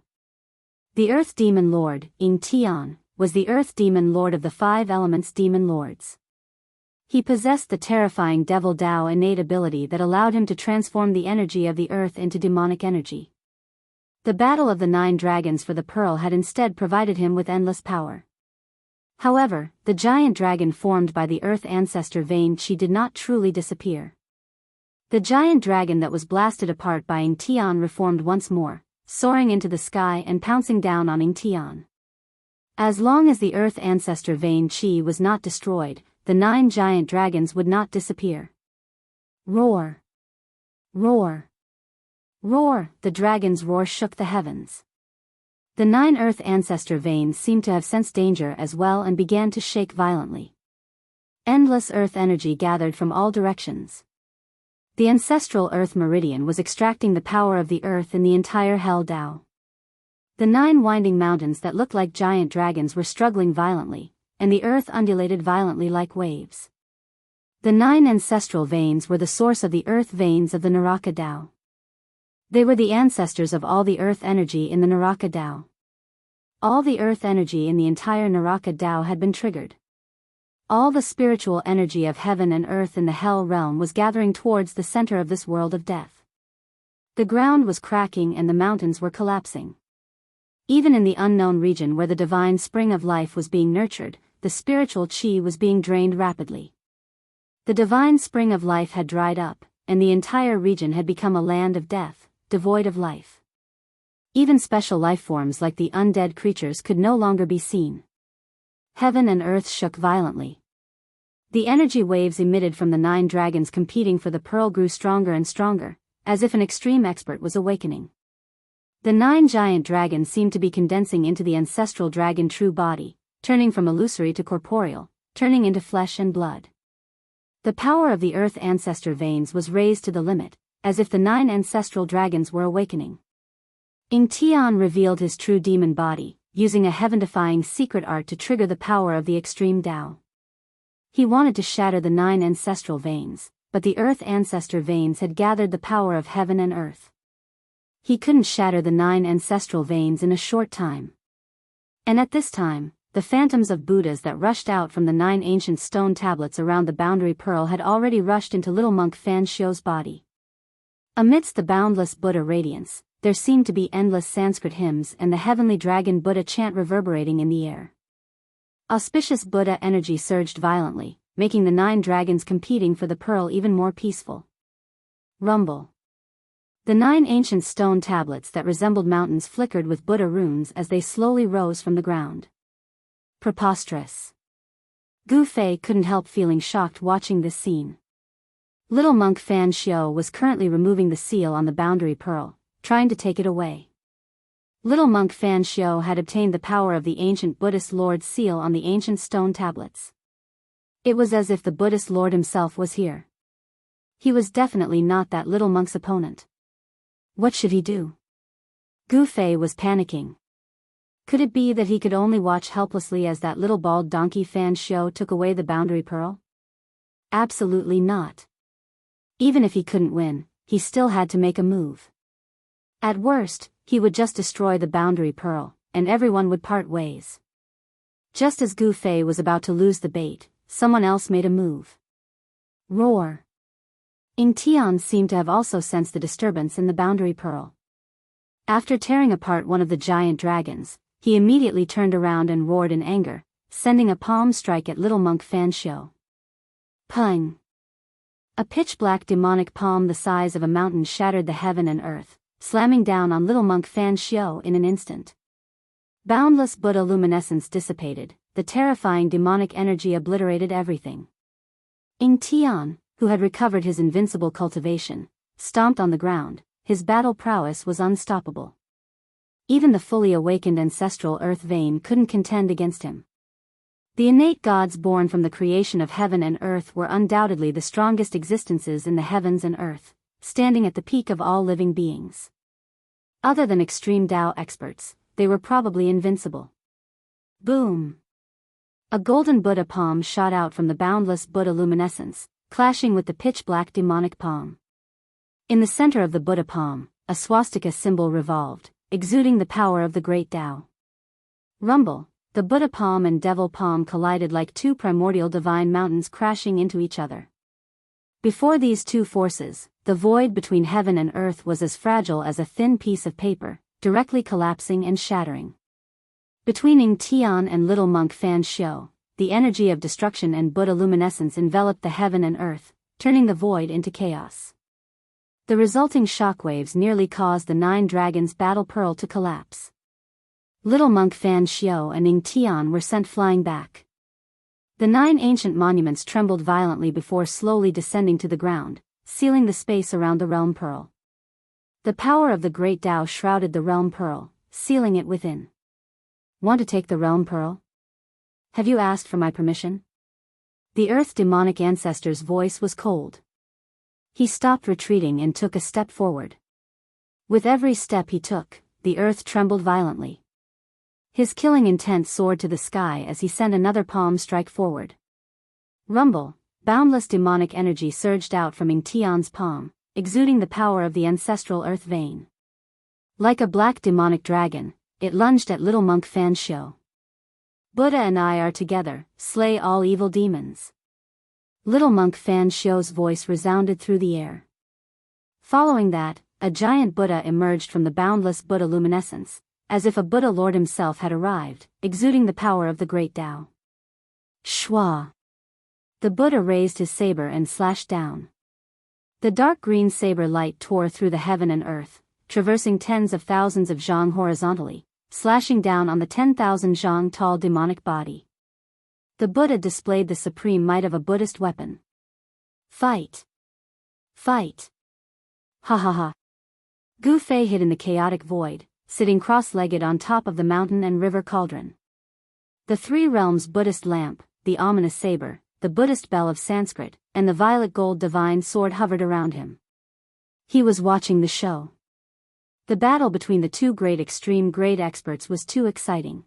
The Earth Demon Lord, Ing Tian, was the Earth Demon Lord of the 5 Elements Demon Lords. He possessed the terrifying Devil Tao innate ability that allowed him to transform the energy of the earth into demonic energy. The battle of the 9 dragons for the pearl had instead provided him with endless power. However, the giant dragon formed by the Earth Ancestor Vein Qi did not truly disappear. The giant dragon that was blasted apart by Ing Tian reformed once more, soaring into the sky and pouncing down on Ing Tian. As long as the Earth Ancestor Vein Qi was not destroyed, the 9 giant dragons would not disappear. Roar! Roar! Roar! The dragon's roar shook the heavens. The 9 Earth Ancestor veins seemed to have sensed danger as well and began to shake violently. Endless earth energy gathered from all directions. The ancestral Earth Meridian was extracting the power of the earth in the entire Hell Tao. The 9 winding mountains that looked like giant dragons were struggling violently, and the earth undulated violently like waves. The 9 ancestral veins were the source of the earth veins of the Naraka Tao. They were the ancestors of all the earth energy in the Naraka Tao. All the earth energy in the entire Naraka Tao had been triggered. All the spiritual energy of heaven and earth in the hell realm was gathering towards the center of this world of death. The ground was cracking and the mountains were collapsing. Even in the unknown region where the divine spring of life was being nurtured, the spiritual chi was being drained rapidly. The divine spring of life had dried up, and the entire region had become a land of death, devoid of life. Even special life forms like the undead creatures could no longer be seen. Heaven and earth shook violently. The energy waves emitted from the 9 dragons competing for the pearl grew stronger and stronger, as if an extreme expert was awakening. The 9 giant dragons seemed to be condensing into the ancestral dragon true body, turning from illusory to corporeal, turning into flesh and blood. The power of the earth ancestor veins was raised to the limit, as if the 9 ancestral dragons were awakening. Ing Tian revealed his true demon body, using a heaven-defying secret art to trigger the power of the extreme Tao. He wanted to shatter the 9 ancestral veins, but the earth ancestor veins had gathered the power of heaven and earth. He couldn't shatter the 9 ancestral veins in a short time. And at this time, the phantoms of Buddhas that rushed out from the 9 ancient stone tablets around the boundary pearl had already rushed into little monk Fan Xiu's body. Amidst the boundless Buddha radiance, there seemed to be endless Sanskrit hymns and the heavenly dragon Buddha chant reverberating in the air. Auspicious Buddha energy surged violently, making the 9 dragons competing for the pearl even more peaceful. Rumble. The 9 ancient stone tablets that resembled mountains flickered with Buddha runes as they slowly rose from the ground. Preposterous. Gu Fei couldn't help feeling shocked watching this scene. Little monk Fan Xiu was currently removing the seal on the boundary pearl, trying to take it away. Little monk Fan Xiu had obtained the power of the ancient Buddhist Lord's seal on the ancient stone tablets. It was as if the Buddhist Lord himself was here. He was definitely not that little monk's opponent. What should he do? Gu Fei was panicking. Could it be that he could only watch helplessly as that little bald donkey Fan Xiu took away the boundary pearl? Absolutely not. Even if he couldn't win, he still had to make a move. At worst, he would just destroy the boundary pearl, and everyone would part ways. Just as Gu Fei was about to lose the bait, someone else made a move. Roar. Ing Tian seemed to have also sensed the disturbance in the boundary pearl. After tearing apart one of the giant dragons, he immediately turned around and roared in anger, sending a palm strike at little monk Fan Xiu. Pung! A pitch-black demonic palm the size of a mountain shattered the heaven and earth, slamming down on little monk Fan Xiu in an instant. Boundless Buddha luminescence dissipated, the terrifying demonic energy obliterated everything. Ing Tian, who had recovered his invincible cultivation, stomped on the ground. His battle prowess was unstoppable. Even the fully awakened ancestral earth vein couldn't contend against him. The innate gods born from the creation of heaven and earth were undoubtedly the strongest existences in the heavens and earth, standing at the peak of all living beings. Other than extreme Tao experts, they were probably invincible. Boom! A golden Buddha palm shot out from the boundless Buddha luminescence, clashing with the pitch-black demonic palm. In the center of the Buddha palm, a swastika symbol revolved, exuding the power of the great Tao. Rumble, the Buddha palm and devil palm collided like 2 primordial divine mountains crashing into each other. Before these 2 forces, the void between heaven and earth was as fragile as a thin piece of paper, directly collapsing and shattering. Between Ing Tian and little monk Fan Xiu, the energy of destruction and Buddha luminescence enveloped the heaven and earth, turning the void into chaos. The resulting shockwaves nearly caused the 9 dragons' battle pearl to collapse. Little monk Fan Xiu and Ing Tian were sent flying back. The 9 ancient monuments trembled violently before slowly descending to the ground, sealing the space around the realm pearl. The power of the great Tao shrouded the realm pearl, sealing it within. Want to take the realm pearl? Have you asked for my permission? The earth demonic ancestor's voice was cold. He stopped retreating and took a step forward. With every step he took, the earth trembled violently. His killing intent soared to the sky as he sent another palm strike forward. Rumble, boundless demonic energy surged out from Ing Tian's palm, exuding the power of the ancestral earth vein. Like a black demonic dragon, it lunged at little monk Fan Xiu. Buddha and I are together, slay all evil demons. Little monk Fan Xiu's voice resounded through the air. Following that, a giant Buddha emerged from the boundless Buddha luminescence, as if a Buddha Lord himself had arrived, exuding the power of the great Tao. Shwa! The Buddha raised his saber and slashed down. The dark green saber light tore through the heaven and earth, traversing tens of thousands of zhang horizontally, slashing down on the 10,000 zhang tall demonic body. The Buddha displayed the supreme might of a Buddhist weapon. Fight! Fight! Ha ha ha! Gu Fei hid in the chaotic void, sitting cross-legged on top of the mountain and river cauldron. The 3 realms Buddhist lamp, the ominous saber, the Buddhist bell of Sanskrit, and the violet gold divine sword hovered around him. He was watching the show. The battle between the two great extreme grade experts was too exciting.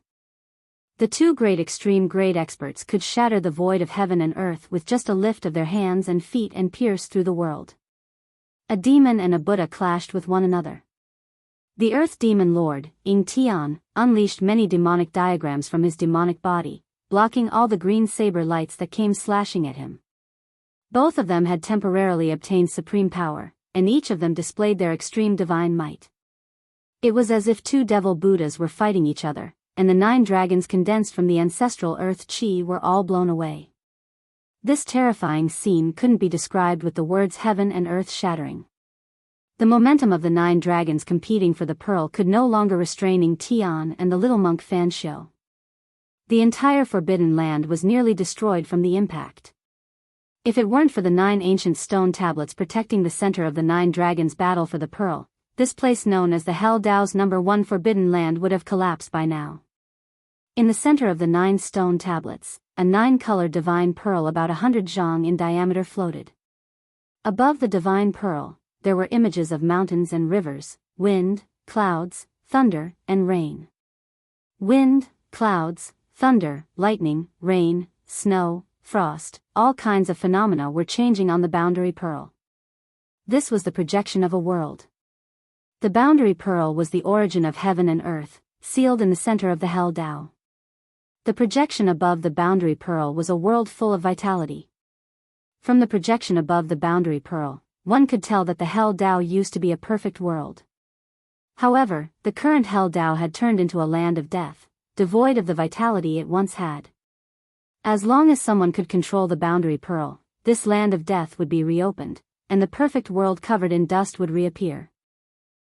The two great extreme grade experts could shatter the void of heaven and earth with just a lift of their hands and feet and pierce through the world. A demon and a Buddha clashed with one another. The Earth Demon Lord, Ing Tian, unleashed many demonic diagrams from his demonic body, blocking all the green saber lights that came slashing at him. Both of them had temporarily obtained supreme power, and each of them displayed their extreme divine might. It was as if two devil Buddhas were fighting each other, and the 9 dragons condensed from the ancestral earth chi were all blown away. This terrifying scene couldn't be described with the words heaven and earth shattering. The momentum of the 9 dragons competing for the pearl could no longer restrain Ing Tian and the little monk Fan Xiu. The entire Forbidden Land was nearly destroyed from the impact. If it weren't for the 9 ancient stone tablets protecting the center of the 9 dragons' battle for the pearl, this place known as the Hell Dao's #1 Forbidden Land would have collapsed by now. In the center of the 9 stone tablets, a 9-colored divine pearl about 100 zhang in diameter floated. Above the divine pearl, there were images of mountains and rivers, wind, clouds, thunder, and rain. Wind, clouds, thunder, lightning, rain, snow, frost, all kinds of phenomena were changing on the boundary pearl. This was the projection of a world. The boundary pearl was the origin of heaven and earth, sealed in the center of the Hell Dao. The projection above the boundary pearl was a world full of vitality. From the projection above the boundary pearl, one could tell that the Hell Dao used to be a perfect world. However, the current Hell Dao had turned into a land of death, devoid of the vitality it once had. As long as someone could control the boundary pearl, this land of death would be reopened, and the perfect world covered in dust would reappear.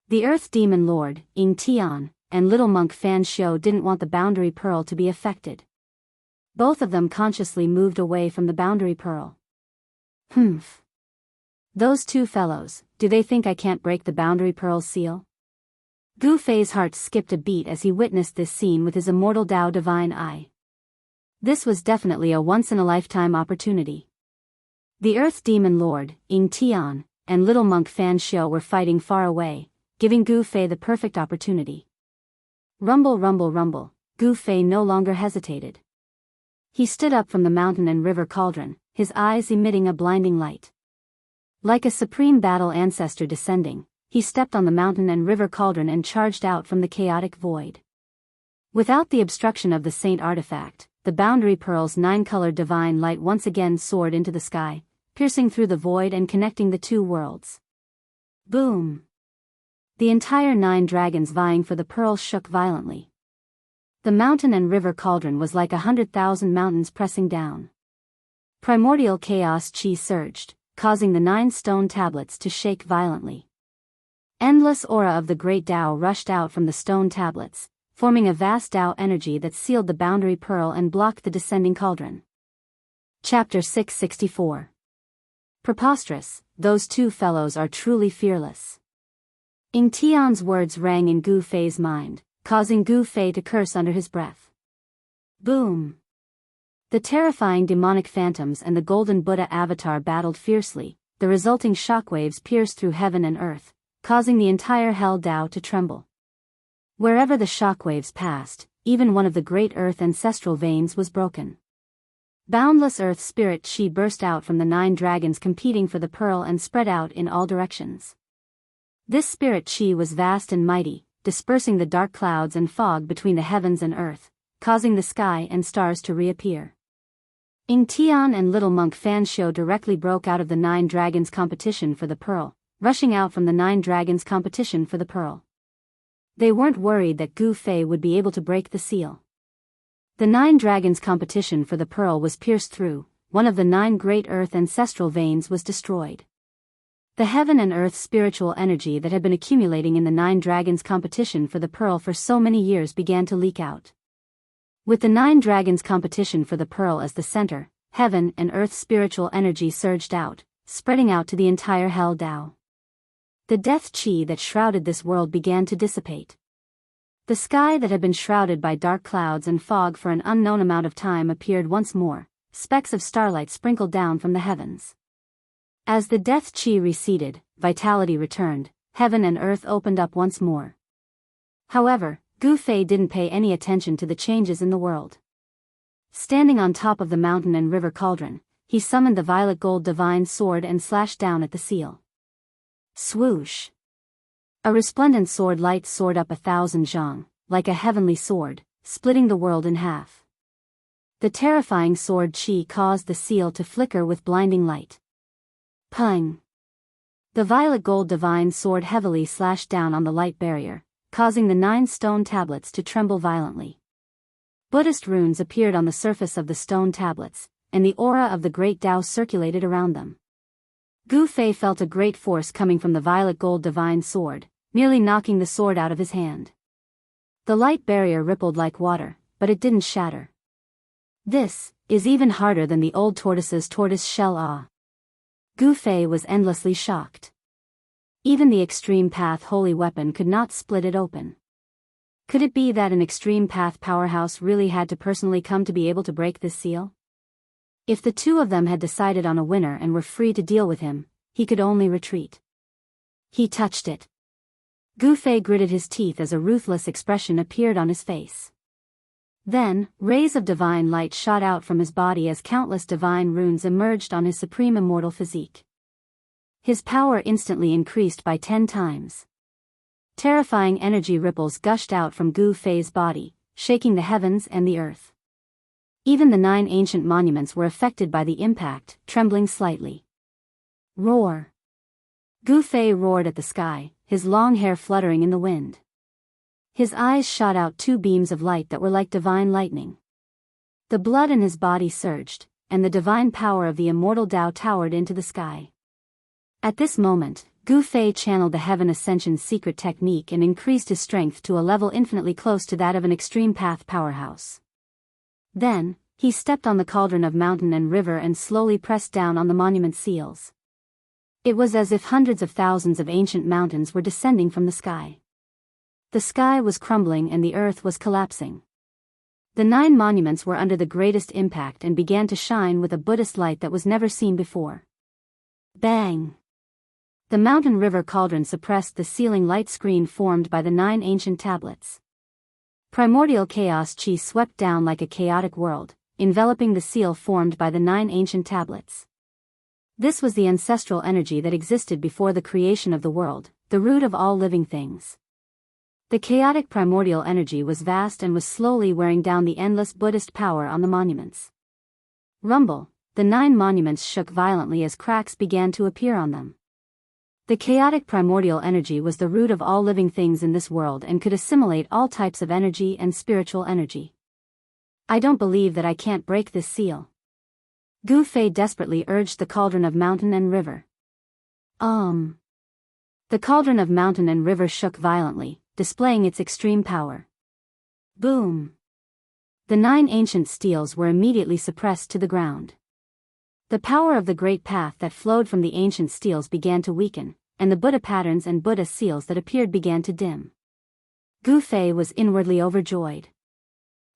The Earth Demon Lord, Ing Tian, and little monk Fan Xiu didn't want the boundary pearl to be affected. Both of them consciously moved away from the boundary pearl. Humph. Those two fellows, do they think I can't break the boundary pearl's seal? Gu Fei's heart skipped a beat as he witnessed this scene with his immortal Dao divine eye. This was definitely a once-in-a-lifetime opportunity. The Earth Demon Lord, Ing Tian, and little monk Fan Xiu were fighting far away, giving Gu Fei the perfect opportunity. Rumble, rumble, rumble, Gu Fei no longer hesitated. He stood up from the mountain and river cauldron, his eyes emitting a blinding light. Like a supreme battle ancestor descending, he stepped on the mountain and river cauldron and charged out from the chaotic void. Without the obstruction of the saint artifact, the boundary pearl's 9-colored divine light once again soared into the sky, piercing through the void and connecting the two worlds. Boom! The entire 9 dragons vying for the pearl shook violently. The mountain and river cauldron was like 100,000 mountains pressing down. Primordial chaos chi surged, causing the 9 stone tablets to shake violently. Endless aura of the great Tao rushed out from the stone tablets, forming a vast Tao energy that sealed the boundary pearl and blocked the descending cauldron. Chapter 664. Preposterous, those two fellows are truly fearless. Ing Tian's words rang in Gu Fei's mind, causing Gu Fei to curse under his breath. Boom! The terrifying demonic phantoms and the golden Buddha avatar battled fiercely, the resulting shockwaves pierced through heaven and earth, causing the entire Hell Dao to tremble. Wherever the shockwaves passed, even one of the great earth ancestral veins was broken. Boundless earth spirit chi burst out from the 9 dragons competing for the pearl and spread out in all directions. This spirit chi was vast and mighty, dispersing the dark clouds and fog between the heavens and earth, causing the sky and stars to reappear. Ing Tian and little monk Fan Xiu directly broke out of the 9 dragons competition for the pearl, rushing out from the 9 dragons competition for the pearl. They weren't worried that Gu Fei would be able to break the seal. The 9 dragons competition for the pearl was pierced through, one of the 9 great earth ancestral veins was destroyed. The heaven and earth spiritual energy that had been accumulating in the 9 dragons competition for the pearl for so many years began to leak out. With the 9 dragons competition for the pearl as the center, heaven and earth spiritual energy surged out, spreading out to the entire Hell Dao. The death chi that shrouded this world began to dissipate. The sky that had been shrouded by dark clouds and fog for an unknown amount of time appeared once more, specks of starlight sprinkled down from the heavens. As the death chi receded, vitality returned, heaven and earth opened up once more. However, Gu Fei didn't pay any attention to the changes in the world. Standing on top of the mountain and river cauldron, he summoned the violet gold divine sword and slashed down at the seal. Swoosh! A resplendent sword light soared up 1,000 zhang, like a heavenly sword, splitting the world in half. The terrifying sword chi caused the seal to flicker with blinding light. Pung! The violet gold divine sword heavily slashed down on the light barrier, causing the 9 stone tablets to tremble violently. Buddhist runes appeared on the surface of the stone tablets, and the aura of the great Tao circulated around them. Gu Fei felt a great force coming from the violet gold divine sword, nearly knocking the sword out of his hand. The light barrier rippled like water, but it didn't shatter. This is even harder than the old tortoise's tortoise shell. Gu Fei was endlessly shocked. Even the extreme path holy weapon could not split it open. Could it be that an extreme path powerhouse really had to personally come to be able to break this seal? If the two of them had decided on a winner and were free to deal with him, he could only retreat. He touched it. Gu Fei gritted his teeth as a ruthless expression appeared on his face. Then, rays of divine light shot out from his body as countless divine runes emerged on his supreme immortal physique. His power instantly increased by 10 times. Terrifying energy ripples gushed out from Gu Fei's body, shaking the heavens and the earth. Even the 9 ancient monuments were affected by the impact, trembling slightly. Roar! Gu Fei roared at the sky, his long hair fluttering in the wind. His eyes shot out 2 beams of light that were like divine lightning. The blood in his body surged, and the divine power of the immortal Tao towered into the sky. At this moment, Gu Fei channeled the Heaven Ascension's secret technique and increased his strength to a level infinitely close to that of an extreme path powerhouse. Then, he stepped on the cauldron of mountain and river and slowly pressed down on the monument seals. It was as if hundreds of thousands of ancient mountains were descending from the sky. The sky was crumbling and the earth was collapsing. The 9 monuments were under the greatest impact and began to shine with a Buddhist light that was never seen before. Bang! The mountain river cauldron suppressed the ceiling light screen formed by the 9 ancient tablets. Primordial chaos chi swept down like a chaotic world, enveloping the seal formed by the 9 ancient tablets. This was the ancestral energy that existed before the creation of the world, the root of all living things. The chaotic primordial energy was vast and was slowly wearing down the endless Buddhist power on the monuments. Rumble, the 9 monuments shook violently as cracks began to appear on them. The chaotic primordial energy was the root of all living things in this world and could assimilate all types of energy and spiritual energy. I don't believe that I can't break this seal. Gu Fei desperately urged the cauldron of mountain and river. The cauldron of mountain and river shook violently, displaying its extreme power. Boom! The 9 ancient steels were immediately suppressed to the ground. The power of the great path that flowed from the ancient steels began to weaken, and the Buddha patterns and Buddha seals that appeared began to dim. Gu Fei was inwardly overjoyed.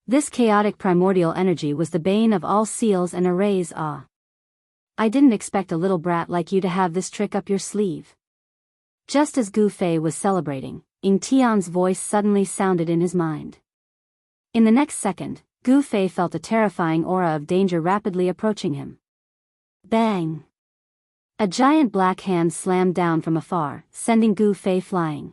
This chaotic primordial energy was the bane of all seals and arrays. I didn't expect a little brat like you to have this trick up your sleeve. Just as Gu Fei was celebrating, Ying Tian's voice suddenly sounded in his mind. In the next second, Gu Fei felt a terrifying aura of danger rapidly approaching him. Bang! A giant black hand slammed down from afar, sending Gu Fei flying.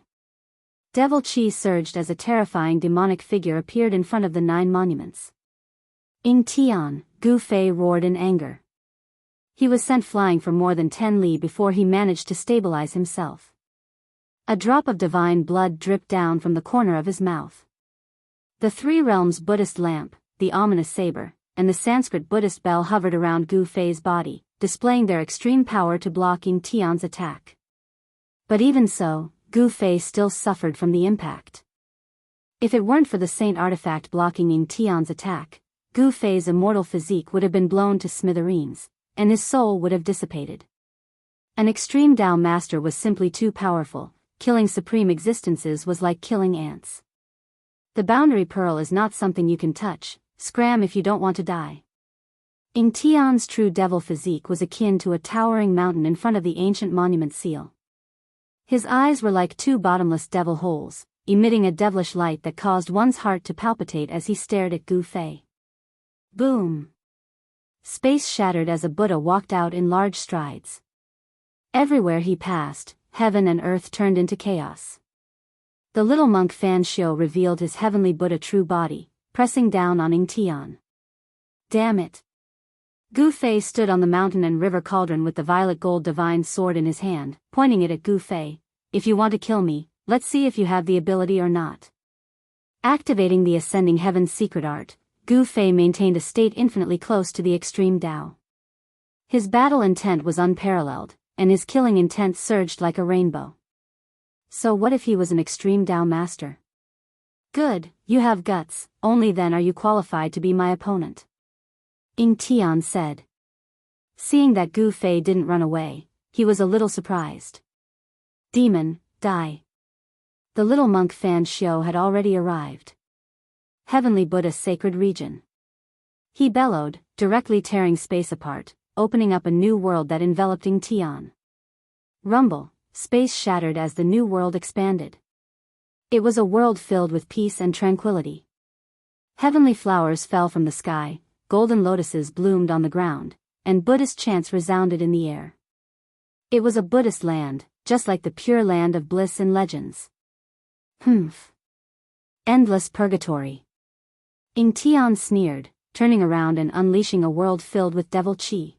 Devil Chi surged as a terrifying demonic figure appeared in front of the 9 monuments. Ying Tian, Gu Fei roared in anger. He was sent flying for more than 10 li before he managed to stabilize himself. A drop of divine blood dripped down from the corner of his mouth. The 3 realms Buddhist lamp, the ominous saber, and the Sanskrit Buddhist bell hovered around Gu Fei's body, displaying their extreme power to block Ying Tian's attack. But even so, Gu Fei still suffered from the impact. If it weren't for the saint artifact blocking Ying Tian's attack, Gu Fei's immortal physique would have been blown to smithereens, and his soul would have dissipated. An extreme Tao master was simply too powerful. Killing supreme existences was like killing ants. The boundary pearl is not something you can touch, scram if you don't want to die. Ying Tian's true devil physique was akin to a towering mountain in front of the ancient monument seal. His eyes were like two bottomless devil holes, emitting a devilish light that caused one's heart to palpitate as he stared at Gu Fei. Boom! Space shattered as a Buddha walked out in large strides. Everywhere he passed, heaven and earth turned into chaos. The little monk Fan Xiu revealed his heavenly Buddha true body, pressing down on Ing Tian. Damn it! Gu Fei stood on the mountain and river cauldron with the violet gold divine sword in his hand, pointing it at Gu Fei. If you want to kill me, let's see if you have the ability or not. Activating the ascending heaven's secret art, Gu Fei maintained a state infinitely close to the extreme Tao. His battle intent was unparalleled, and his killing intent surged like a rainbow. So what if he was an extreme Tao master? Good, you have guts, only then are you qualified to be my opponent. Ing Tian said. Seeing that Gu Fei didn't run away, he was a little surprised. Demon, die. The little monk Fan Xiu had already arrived. Heavenly Buddha's sacred region. He bellowed, directly tearing space apart, opening up a new world that enveloped Ing Tian. Rumble, space shattered as the new world expanded. It was a world filled with peace and tranquility. Heavenly flowers fell from the sky, golden lotuses bloomed on the ground, and Buddhist chants resounded in the air. It was a Buddhist land, just like the pure land of bliss in legends. Humph. Endless purgatory. Ing Tian sneered, turning around and unleashing a world filled with devil qi.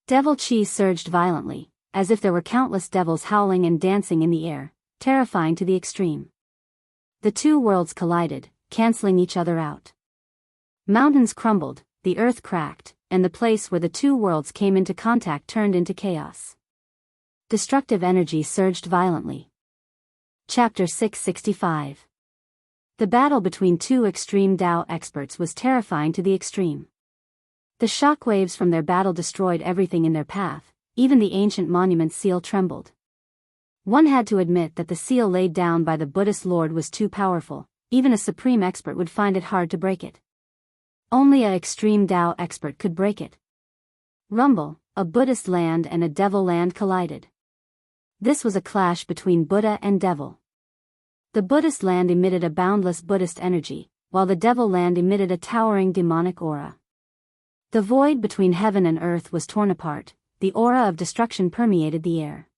Devil qi surged violently, as if there were countless devils howling and dancing in the air, terrifying to the extreme. The two worlds collided, canceling each other out. Mountains crumbled, the earth cracked, and the place where the two worlds came into contact turned into chaos. Destructive energy surged violently. Chapter 665. The battle between two extreme Tao experts was terrifying to the extreme. The shockwaves from their battle destroyed everything in their path, even the ancient monument seal trembled. One had to admit that the seal laid down by the Buddhist Lord was too powerful, even a supreme expert would find it hard to break it. Only a extreme Tao expert could break it. Rumble, a Buddhist land and a devil land collided. This was a clash between Buddha and devil. The Buddhist land emitted a boundless Buddhist energy, while the devil land emitted a towering demonic aura. The void between heaven and earth was torn apart, the aura of destruction permeated the air.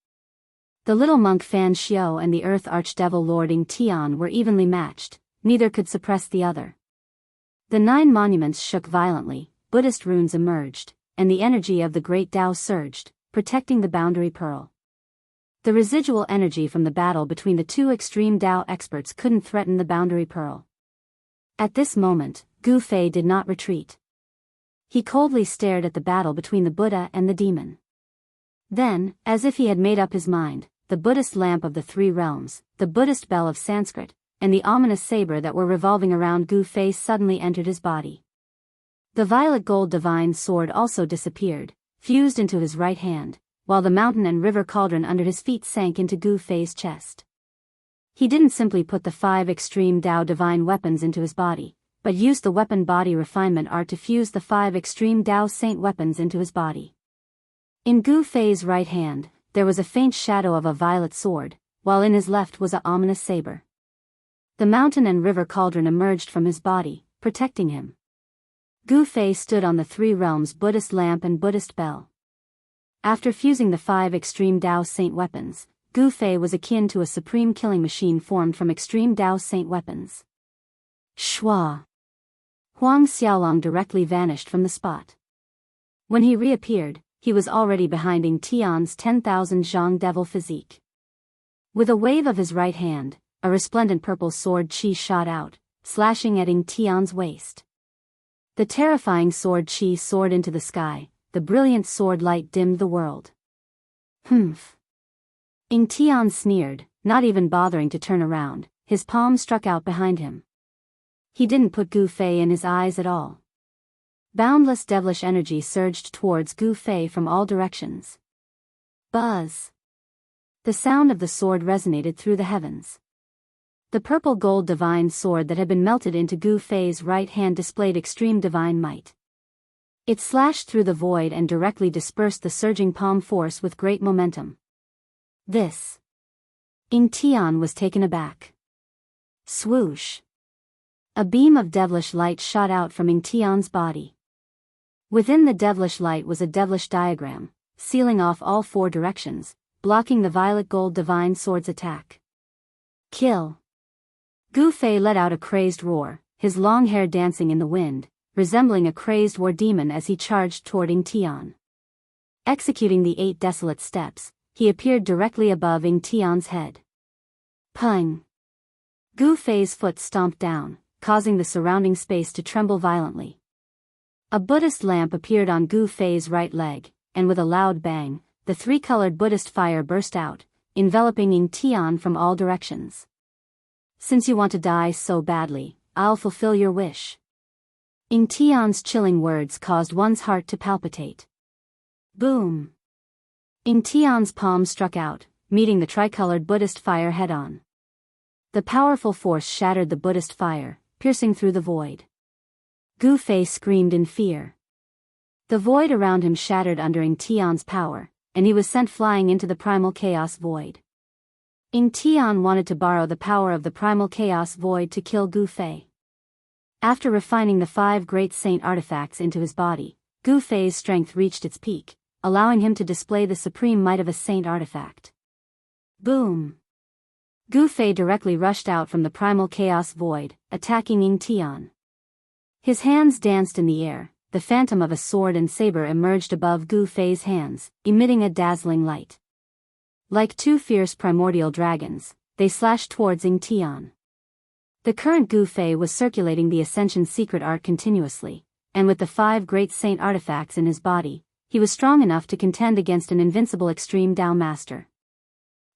The little monk Fan Xiu and the earth archdevil Lord Ing Tian were evenly matched, neither could suppress the other. The 9 monuments shook violently, Buddhist runes emerged, and the energy of the great Tao surged, protecting the boundary pearl. The residual energy from the battle between the two extreme Tao experts couldn't threaten the boundary pearl. At this moment, Gu Fei did not retreat. He coldly stared at the battle between the Buddha and the demon. Then, as if he had made up his mind, the Buddhist lamp of the 3 realms, the Buddhist bell of Sanskrit, and the ominous saber that were revolving around Gu Fei suddenly entered his body. The violet gold divine sword also disappeared, fused into his right hand, while the mountain and river cauldron under his feet sank into Gu Fei's chest. He didn't simply put the 5 extreme Tao divine weapons into his body, but used the weapon body refinement art to fuse the 5 extreme Tao saint weapons into his body. In Gu Fei's right hand, there was a faint shadow of a violet sword, while in his left was an ominous saber. The mountain and river cauldron emerged from his body, protecting him. Gu Fei stood on the 3 realms Buddhist lamp and Buddhist bell. After fusing the 5 extreme Tao saint weapons, Gu Fei was akin to a supreme killing machine formed from extreme Tao saint weapons. Shua! Huang Xiaolong directly vanished from the spot. When he reappeared, he was already behind Ing Tian's 10,000 zhang devil physique. With a wave of his right hand, a resplendent purple sword qi shot out, slashing at Ing Tian's waist. The terrifying sword qi soared into the sky, the brilliant sword light dimmed the world. Humph! Ing Tian sneered, not even bothering to turn around, his palm struck out behind him. He didn't put Gu Fei in his eyes at all. Boundless devilish energy surged towards Gu Fei from all directions. Buzz! The sound of the sword resonated through the heavens. The purple gold divine sword that had been melted into Gu Fei's right hand displayed extreme divine might. It slashed through the void and directly dispersed the surging palm force with great momentum. This Ying Tian was taken aback. Swoosh! A beam of devilish light shot out from Ying Tian's body. Within the devilish light was a devilish diagram, sealing off all 4 directions, blocking the violet gold divine sword's attack. Kill! Gu Fei let out a crazed roar, his long hair dancing in the wind, resembling a crazed war demon as he charged toward Ying Tian. Executing the 8 desolate steps, he appeared directly above Ying Tian's head. Pung! Gu Fei's foot stomped down, causing the surrounding space to tremble violently. A Buddhist lamp appeared on Gu Fei's right leg, and with a loud bang, the 3-colored Buddhist fire burst out, enveloping Ying Tian from all directions. Since you want to die so badly, I'll fulfill your wish. Ying Tian's chilling words caused one's heart to palpitate. Boom! Ying Tian's palm struck out, meeting the tricolored Buddhist fire head-on. The powerful force shattered the Buddhist fire, piercing through the void. Gu Fei screamed in fear. The void around him shattered under Ying Tian's power, and he was sent flying into the primal chaos void. Ying Tian wanted to borrow the power of the primal chaos void to kill Gu Fei. After refining the 5 great saint artifacts into his body, Gu Fei's strength reached its peak, allowing him to display the supreme might of a saint artifact. Boom! Gu Fei directly rushed out from the primal chaos void, attacking Ying Tian. His hands danced in the air, the phantom of a sword and saber emerged above Gu Fei's hands, emitting a dazzling light. Like 2 fierce primordial dragons, they slashed towards Ying Tian. The current Gu Fei was circulating the Ascension secret art continuously, and with the 5 great saint artifacts in his body, he was strong enough to contend against an invincible extreme Tao master.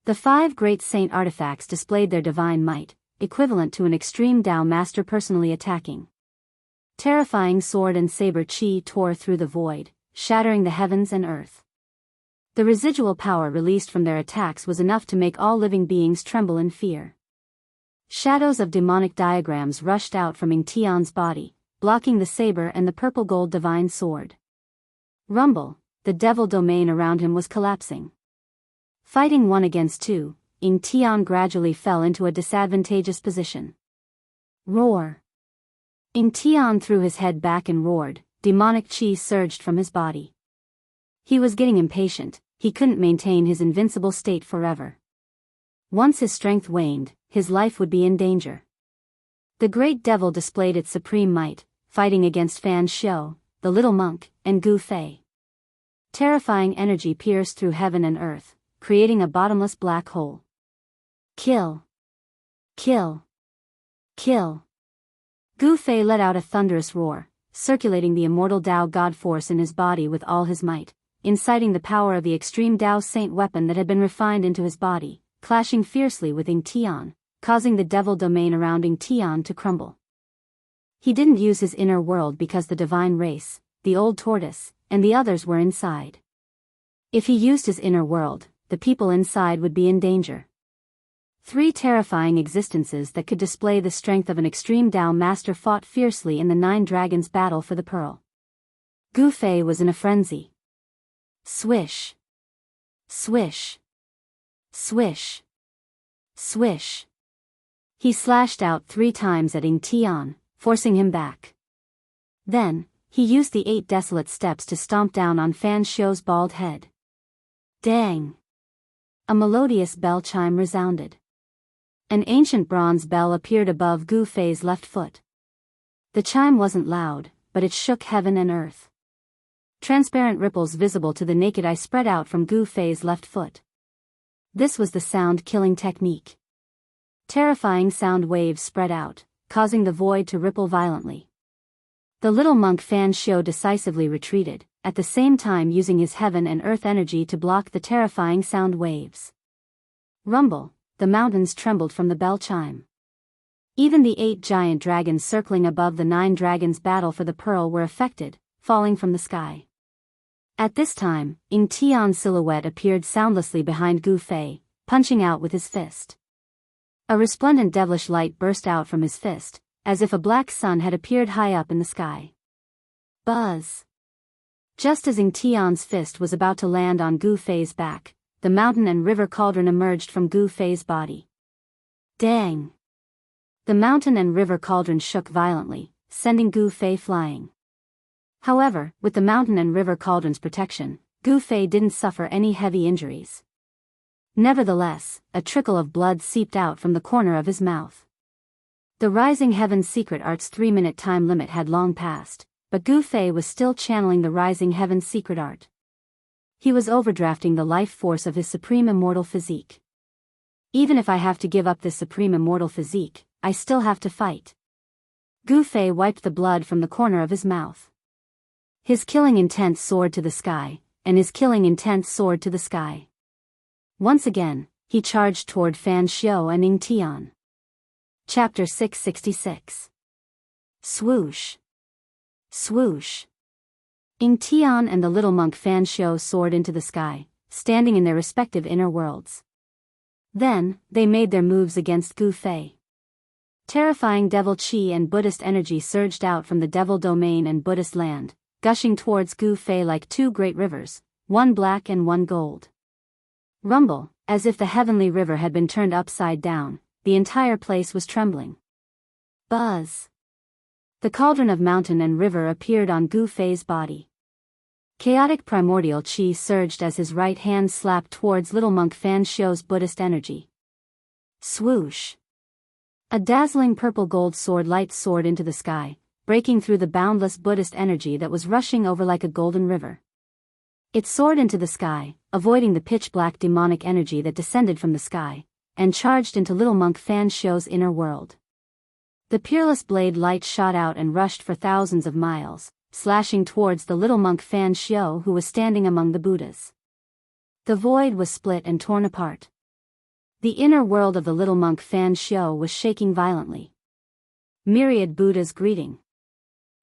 The 5 great saint artifacts displayed their divine might, equivalent to an extreme Tao master personally attacking. Terrifying sword and saber chi tore through the void, shattering the heavens and earth. The residual power released from their attacks was enough to make all living beings tremble in fear. Shadows of demonic diagrams rushed out from Ying Tian's body, blocking the saber and the purple gold divine sword. Rumble, the devil domain around him was collapsing. Fighting 1 against 2, Ying Tian gradually fell into a disadvantageous position. Roar! Ying Tian threw his head back and roared, demonic chi surged from his body. He was getting impatient, he couldn't maintain his invincible state forever. Once his strength waned, his life would be in danger. The great devil displayed its supreme might, fighting against Fan Xiu, the little monk, and Gu Fei. Terrifying energy pierced through heaven and earth, creating a bottomless black hole. Kill! Kill! Kill! Gu Fei let out a thunderous roar, circulating the immortal Tao God force in his body with all his might, inciting the power of the extreme Tao saint weapon that had been refined into his body, clashing fiercely with Ying Tian, causing the devil domain around Ying Tian to crumble. He didn't use his inner world because the divine race, the old tortoise, and the others were inside. If he used his inner world, the people inside would be in danger. 3 terrifying existences that could display the strength of an extreme Tao master fought fiercely in the 9 dragons' battle for the pearl. Gu Fei was in a frenzy. Swish! Swish! Swish! Swish! He slashed out 3 times at Ying Tian, forcing him back. Then, he used the 8 desolate steps to stomp down on Fan Xiu's bald head. Dang! A melodious bell chime resounded. An ancient bronze bell appeared above Gu Fei's left foot. The chime wasn't loud, but it shook heaven and earth. Transparent ripples visible to the naked eye spread out from Gu Fei's left foot. This was the sound-killing technique. Terrifying sound waves spread out, causing the void to ripple violently. The little monk Fan Xiu decisively retreated, at the same time using his heaven and earth energy to block the terrifying sound waves. Rumble, the mountains trembled from the bell chime. Even the 8 giant dragons circling above the 9 dragons' battle for the pearl were affected, falling from the sky. At this time, Ying Tian's silhouette appeared soundlessly behind Gu Fei, punching out with his fist. A resplendent devilish light burst out from his fist, as if a black sun had appeared high up in the sky. Buzz! Just as Ying Tian's fist was about to land on Gu Fei's back, the mountain and river cauldron emerged from Gu Fei's body. Dang! The mountain and river cauldron shook violently, sending Gu Fei flying. However, with the mountain and river cauldron's protection, Gu Fei didn't suffer any heavy injuries. Nevertheless, a trickle of blood seeped out from the corner of his mouth. The Rising Heaven's secret art's 3-minute time limit had long passed, but Gu Fei was still channeling the Rising Heaven's secret art. He was overdrafting the life force of his supreme immortal physique. Even if I have to give up this supreme immortal physique, I still have to fight. Gu Fei wiped the blood from the corner of his mouth. His killing intent soared to the sky, and his killing intent soared to the sky. Once again, he charged toward Fan Xiao and Ying Tian. Chapter 666. Swoosh. Swoosh. Ying Tian and the little monk Fan Xiao soared into the sky, standing in their respective inner worlds. Then, they made their moves against Gu Fei. Terrifying devil chi and Buddhist energy surged out from the devil domain and Buddhist land, gushing towards Gu Fei like two great rivers, one black and one gold. Rumble, as if the heavenly river had been turned upside down, the entire place was trembling. Buzz. The cauldron of mountain and river appeared on Gu Fei's body. Chaotic primordial chi surged as his right hand slapped towards little monk Fan Xiao's Buddhist energy. Swoosh. A dazzling purple-gold sword light soared into the sky, breaking through the boundless Buddhist energy that was rushing over like a golden river. It soared into the sky, avoiding the pitch-black demonic energy that descended from the sky, and charged into little monk Fan Xiao's inner world. The peerless blade light shot out and rushed for thousands of miles, slashing towards the little monk Fan Xiao who was standing among the Buddhas. The void was split and torn apart. The inner world of the little monk Fan Xiao was shaking violently. Myriad Buddhas greeting.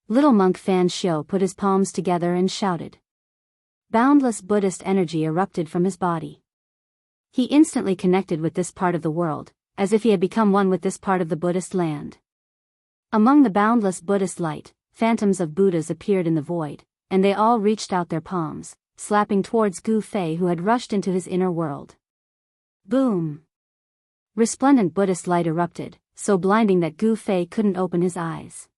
Little monk Fan Xiao put his palms together and shouted. Boundless Buddhist energy erupted from his body. He instantly connected with this part of the world, as if he had become one with this part of the Buddhist land. Among the boundless Buddhist light, phantoms of Buddhas appeared in the void, and they all reached out their palms, slapping towards Gu Fei who had rushed into his inner world. Boom! Resplendent Buddhist light erupted, so blinding that Gu Fei couldn't open his eyes.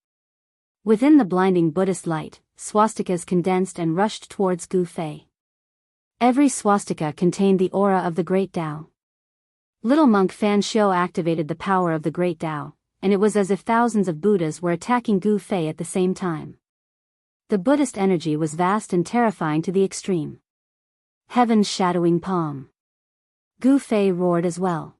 Within the blinding Buddhist light, swastikas condensed and rushed towards Gu Fei. Every swastika contained the aura of the Great Tao. Little monk Fan Xiao activated the power of the Great Tao, and it was as if thousands of Buddhas were attacking Gu Fei at the same time. The Buddhist energy was vast and terrifying to the extreme. Heaven's shadowing palm. Gu Fei roared as well.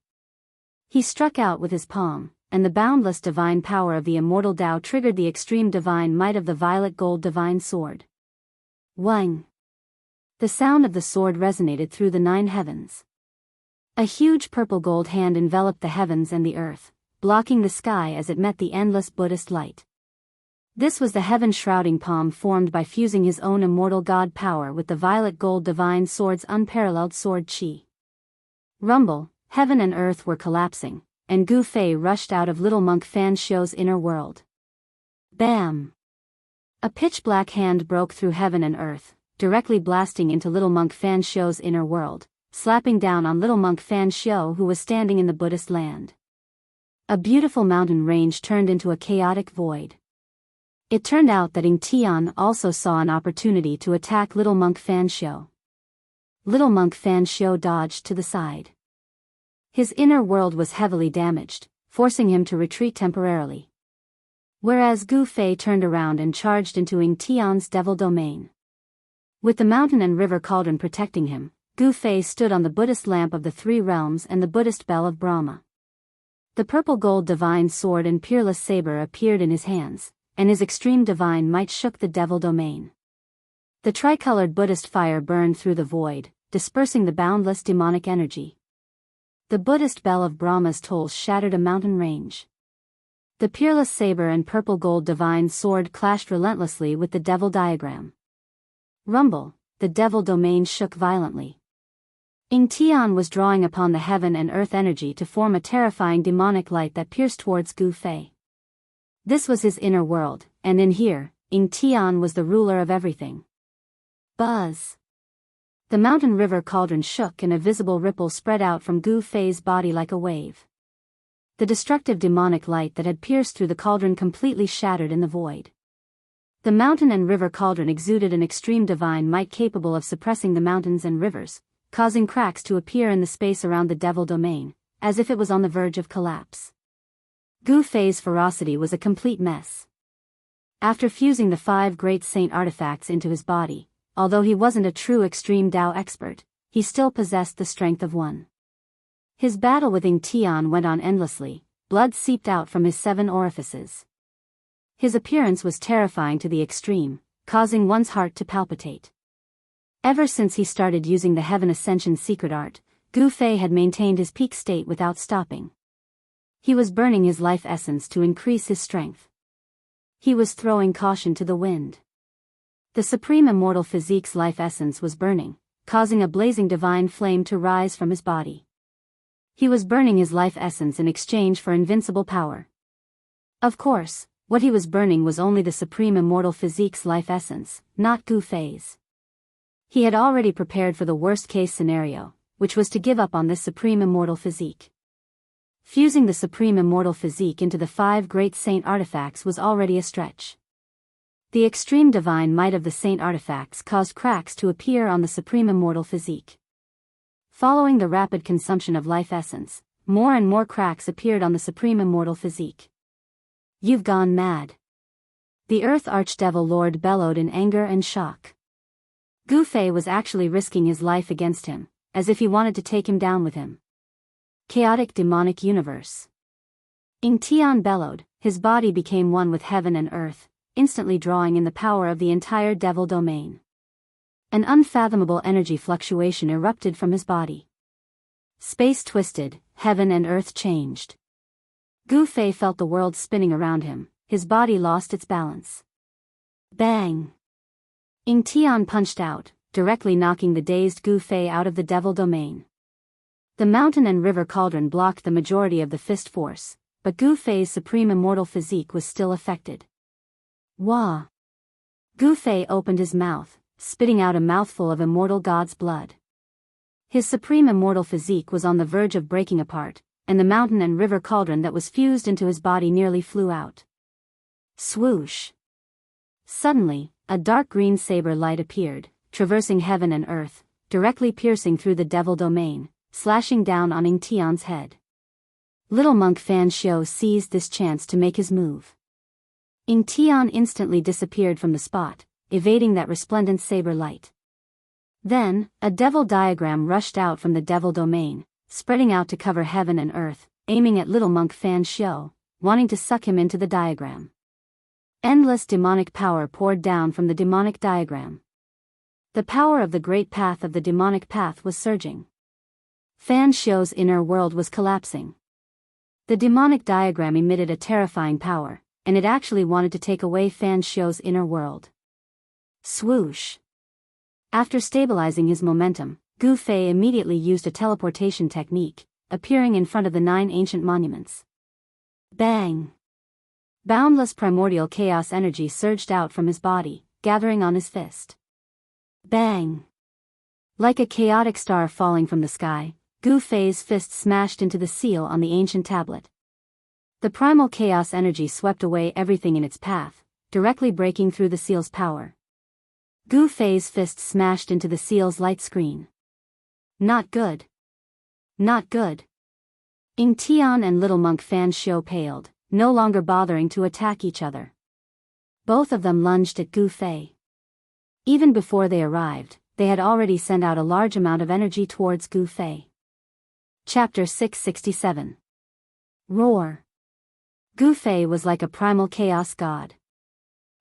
He struck out with his palm, and the boundless divine power of the immortal Tao triggered the extreme divine might of the violet gold divine sword. Wang! The sound of the sword resonated through the 9 heavens. A huge purple gold hand enveloped the heavens and the earth, blocking the sky as it met the endless Buddhist light. This was the heaven-shrouding palm formed by fusing his own immortal god power with the violet gold divine sword's unparalleled sword chi. Rumble, heaven and earth were collapsing, and Gu Fei rushed out of little monk Fan Xiao's inner world. Bam! A pitch-black hand broke through heaven and earth, directly blasting into little monk Fan Xiao's inner world, slapping down on little monk Fan Xiao who was standing in the Buddhist land. A beautiful mountain range turned into a chaotic void. It turned out that Ying Tian also saw an opportunity to attack little monk Fan Xiao. Little monk Fan Xiao dodged to the side. His inner world was heavily damaged, forcing him to retreat temporarily. Whereas Gu Fei turned around and charged into Ying Tian's devil domain. With the mountain and river cauldron protecting him, Gu Fei stood on the Buddhist lamp of the 3 realms and the Buddhist bell of Brahma. The purple gold divine sword and peerless saber appeared in his hands, and his extreme divine might shook the devil domain. The tricolored Buddhist fire burned through the void, dispersing the boundless demonic energy. The Buddhist bell of Brahma's toll shattered a mountain range. The peerless saber and purple gold divine sword clashed relentlessly with the devil diagram. Rumble, the devil domain shook violently. Ying Tian was drawing upon the heaven and earth energy to form a terrifying demonic light that pierced towards Gu Fei. This was his inner world, and in here, Ying Tian was the ruler of everything. Buzz! The mountain river cauldron shook and a visible ripple spread out from Gu Fei's body like a wave. The destructive demonic light that had pierced through the cauldron completely shattered in the void. The mountain and river cauldron exuded an extreme divine might capable of suppressing the mountains and rivers, causing cracks to appear in the space around the devil domain, as if it was on the verge of collapse. Gu Fei's ferocity was a complete mess. After fusing the 5 great saint artifacts into his body, although he wasn't a true extreme Dao expert, he still possessed the strength of one. His battle with Ying Tian went on endlessly, blood seeped out from his 7 orifices. His appearance was terrifying to the extreme, causing one's heart to palpitate. Ever since he started using the Heaven Ascension secret art, Gu Fei had maintained his peak state without stopping. He was burning his life essence to increase his strength. He was throwing caution to the wind. The supreme immortal physique's life essence was burning, causing a blazing divine flame to rise from his body. He was burning his life essence in exchange for invincible power. Of course, what he was burning was only the supreme immortal physique's life essence, not Gu Fei's. He had already prepared for the worst-case scenario, which was to give up on this supreme immortal physique. Fusing the supreme immortal physique into the 5 great saint artifacts was already a stretch. The extreme divine might of the saint artifacts caused cracks to appear on the supreme immortal physique. Following the rapid consumption of life essence, more and more cracks appeared on the supreme immortal physique. "You've gone mad." The Earth Archdevil Lord bellowed in anger and shock. Gu Fei was actually risking his life against him, as if he wanted to take him down with him. Chaotic demonic universe. Ying Tian bellowed, his body became one with heaven and earth, instantly drawing in the power of the entire devil domain. An unfathomable energy fluctuation erupted from his body. Space twisted, heaven and earth changed. Gu Fei felt the world spinning around him, his body lost its balance. Bang! Ying Tian punched out, directly knocking the dazed Gu Fei out of the devil domain. The mountain and river cauldron blocked the majority of the fist force, but Gu Fei's supreme immortal physique was still affected. Wah! Gu Fei opened his mouth, spitting out a mouthful of immortal god's blood. His supreme immortal physique was on the verge of breaking apart, and the mountain and river cauldron that was fused into his body nearly flew out. Swoosh! Suddenly, a dark green saber light appeared, traversing heaven and earth, directly piercing through the devil domain, slashing down on Ying Tian's head. Little monk Fan Xiu seized this chance to make his move. Ying Tian instantly disappeared from the spot, evading that resplendent saber light. Then, a devil diagram rushed out from the devil domain, spreading out to cover heaven and earth, aiming at little monk Fan Xiu, wanting to suck him into the diagram. Endless demonic power poured down from the demonic diagram. The power of the great path of the demonic path was surging. Fan Xiu's inner world was collapsing. The demonic diagram emitted a terrifying power, and it actually wanted to take away Fan Xiu's inner world. Swoosh! After stabilizing his momentum, Gu Fei immediately used a teleportation technique, appearing in front of the 9 ancient monuments. Bang! Boundless primordial chaos energy surged out from his body, gathering on his fist. Bang! Like a chaotic star falling from the sky, Gu Fei's fist smashed into the seal on the ancient tablet. The primal chaos energy swept away everything in its path, directly breaking through the seal's power. Gu Fei's fist smashed into the seal's light screen. Not good. Not good. Ying Tian and little monk Fan Xiu paled, no longer bothering to attack each other. Both of them lunged at Gu Fei. Even before they arrived, they had already sent out a large amount of energy towards Gu Fei. Chapter 667. Roar. Gu Fei was like a primal chaos god.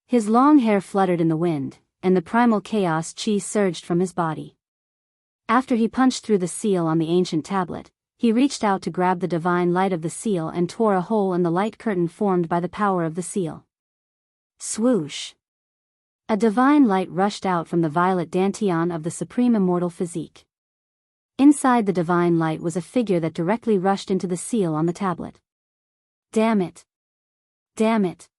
His long hair fluttered in the wind, and the primal chaos chi surged from his body. After he punched through the seal on the ancient tablet, he reached out to grab the divine light of the seal and tore a hole in the light curtain formed by the power of the seal. Swoosh! A divine light rushed out from the violet dantian of the supreme immortal physique. Inside the divine light was a figure that directly rushed into the seal on the tablet. Damn it! Damn it!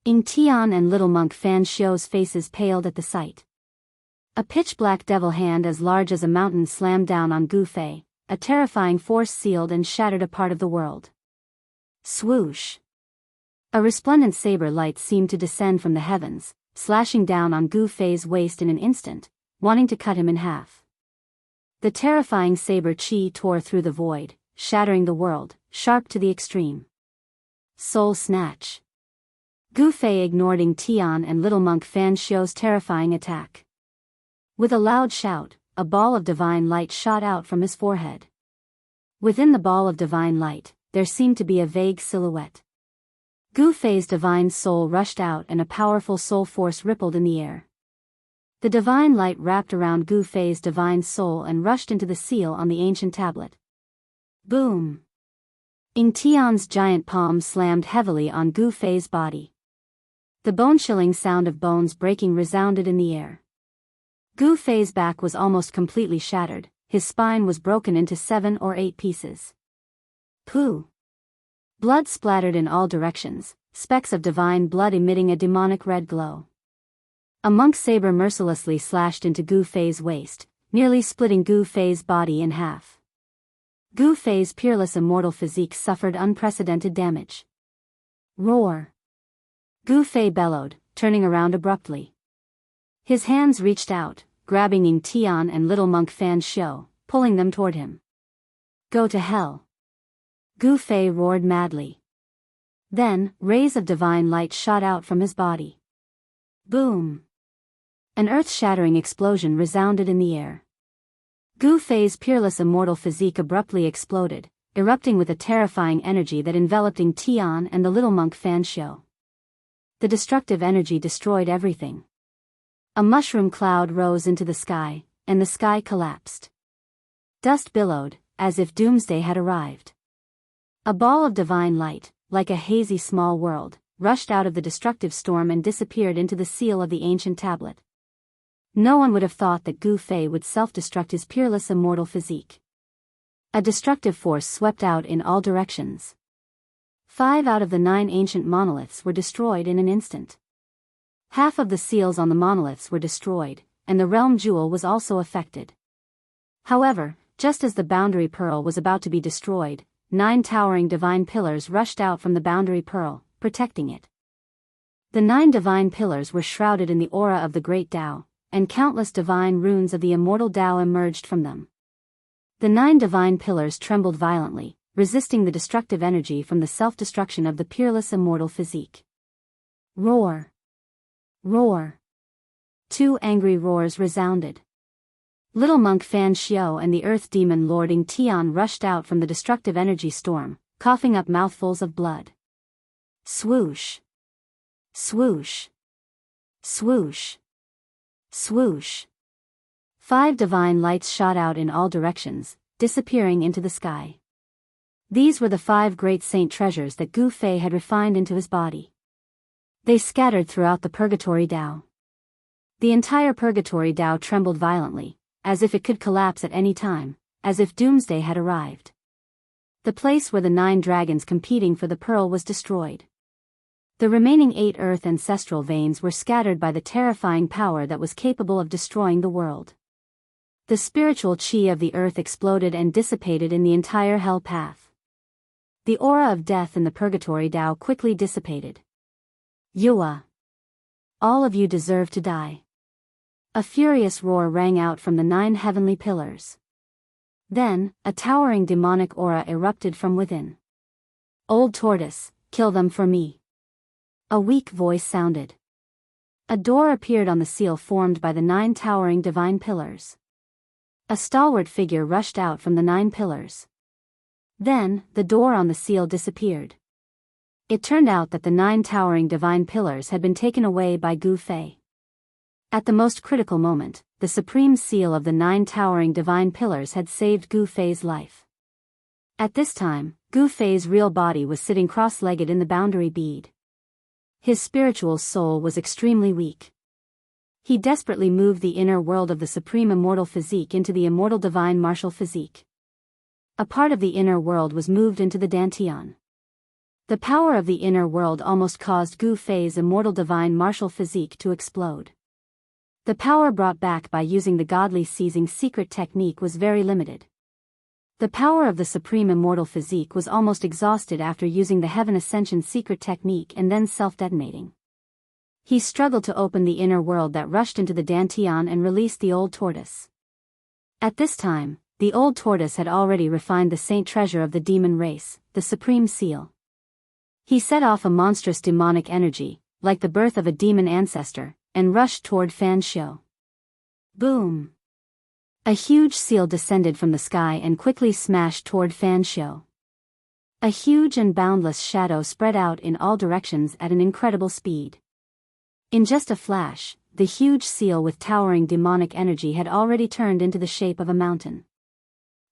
Ying Tian and little monk Fan Xiu's faces paled at the sight. A pitch-black devil hand as large as a mountain slammed down on Gu Fei, a terrifying force sealed and shattered a part of the world. Swoosh! A resplendent saber light seemed to descend from the heavens, slashing down on Gu Fei's waist in an instant, wanting to cut him in half. The terrifying saber chi tore through the void, shattering the world, sharp to the extreme. Soul snatch. Gu Fei ignored Ing Tian and little monk Fan Xiu's terrifying attack. With a loud shout, a ball of divine light shot out from his forehead. Within the ball of divine light, there seemed to be a vague silhouette. Gu Fei's divine soul rushed out and a powerful soul force rippled in the air. The divine light wrapped around Gu Fei's divine soul and rushed into the seal on the ancient tablet. Boom! Ing Tian's giant palm slammed heavily on Gu Fei's body. The bone-chilling sound of bones breaking resounded in the air. Gu Fei's back was almost completely shattered, his spine was broken into 7 or 8 pieces. Pooh! Blood splattered in all directions, specks of divine blood emitting a demonic red glow. A monk's saber mercilessly slashed into Gu Fei's waist, nearly splitting Gu Fei's body in half. Gu Fei's peerless immortal physique suffered unprecedented damage. Roar! Gu Fei bellowed, turning around abruptly. His hands reached out, grabbing Ing Tian and little monk Fan Xiu, pulling them toward him. Go to hell! Gu Fei roared madly. Then, rays of divine light shot out from his body. Boom! An earth-shattering explosion resounded in the air. Gu Fei's peerless immortal physique abruptly exploded, erupting with a terrifying energy that enveloped Ing Tian and the little monk Fan Xiu. The destructive energy destroyed everything. A mushroom cloud rose into the sky, and the sky collapsed. Dust billowed, as if doomsday had arrived. A ball of divine light, like a hazy small world, rushed out of the destructive storm and disappeared into the seal of the ancient tablet. No one would have thought that Gu Fei would self-destruct his peerless immortal physique. A destructive force swept out in all directions. 5 out of the 9 ancient monoliths were destroyed in an instant. Half of the seals on the monoliths were destroyed, and the realm jewel was also affected. However, just as the boundary pearl was about to be destroyed, 9 towering divine pillars rushed out from the boundary pearl, protecting it. The 9 divine pillars were shrouded in the aura of the great Tao, and countless divine runes of the immortal Tao emerged from them. The 9 divine pillars trembled violently, resisting the destructive energy from the self-destruction of the peerless immortal physique. Roar! Roar! 2 angry roars resounded. Little monk Fan Xiu and the earth demon Lord Ing Tian rushed out from the destructive energy storm, coughing up mouthfuls of blood. Swoosh! Swoosh! Swoosh! Swoosh! 5 divine lights shot out in all directions, disappearing into the sky. These were the 5 great saint treasures that Gu Fei had refined into his body. They scattered throughout the Purgatory Tao. The entire Purgatory Tao trembled violently, as if it could collapse at any time, as if doomsday had arrived. The place where the 9 dragons competing for the pearl was destroyed. The remaining 8 earth ancestral veins were scattered by the terrifying power that was capable of destroying the world. The spiritual chi of the earth exploded and dissipated in the entire hell path. The aura of death in the Purgatory Tao quickly dissipated. Yua! All of you deserve to die. A furious roar rang out from the 9 heavenly pillars. Then, a towering demonic aura erupted from within. Old tortoise, kill them for me. A weak voice sounded. A door appeared on the seal formed by the 9 towering divine pillars. A stalwart figure rushed out from the 9 pillars. Then, the door on the seal disappeared. It turned out that the 9 towering divine pillars had been taken away by Gu Fei. At the most critical moment, the supreme seal of the 9 towering divine pillars had saved Gu Fei's life. At this time, Gu Fei's real body was sitting cross-legged in the boundary bead. His spiritual soul was extremely weak. He desperately moved the inner world of the supreme immortal physique into the immortal divine martial physique. A part of the inner world was moved into the dantian. The power of the inner world almost caused Gu Fei's immortal divine martial physique to explode. The power brought back by using the godly seizing secret technique was very limited. The power of the supreme immortal physique was almost exhausted after using the heaven ascension secret technique and then self-detonating. He struggled to open the inner world that rushed into the dantian and released the old tortoise. At this time, the old tortoise had already refined the saint treasure of the demon race, the supreme seal. He set off a monstrous demonic energy, like the birth of a demon ancestor, and rushed toward Fan Xiu. Boom! A huge seal descended from the sky and quickly smashed toward Fan Xiu. A huge and boundless shadow spread out in all directions at an incredible speed. In just a flash, the huge seal with towering demonic energy had already turned into the shape of a mountain.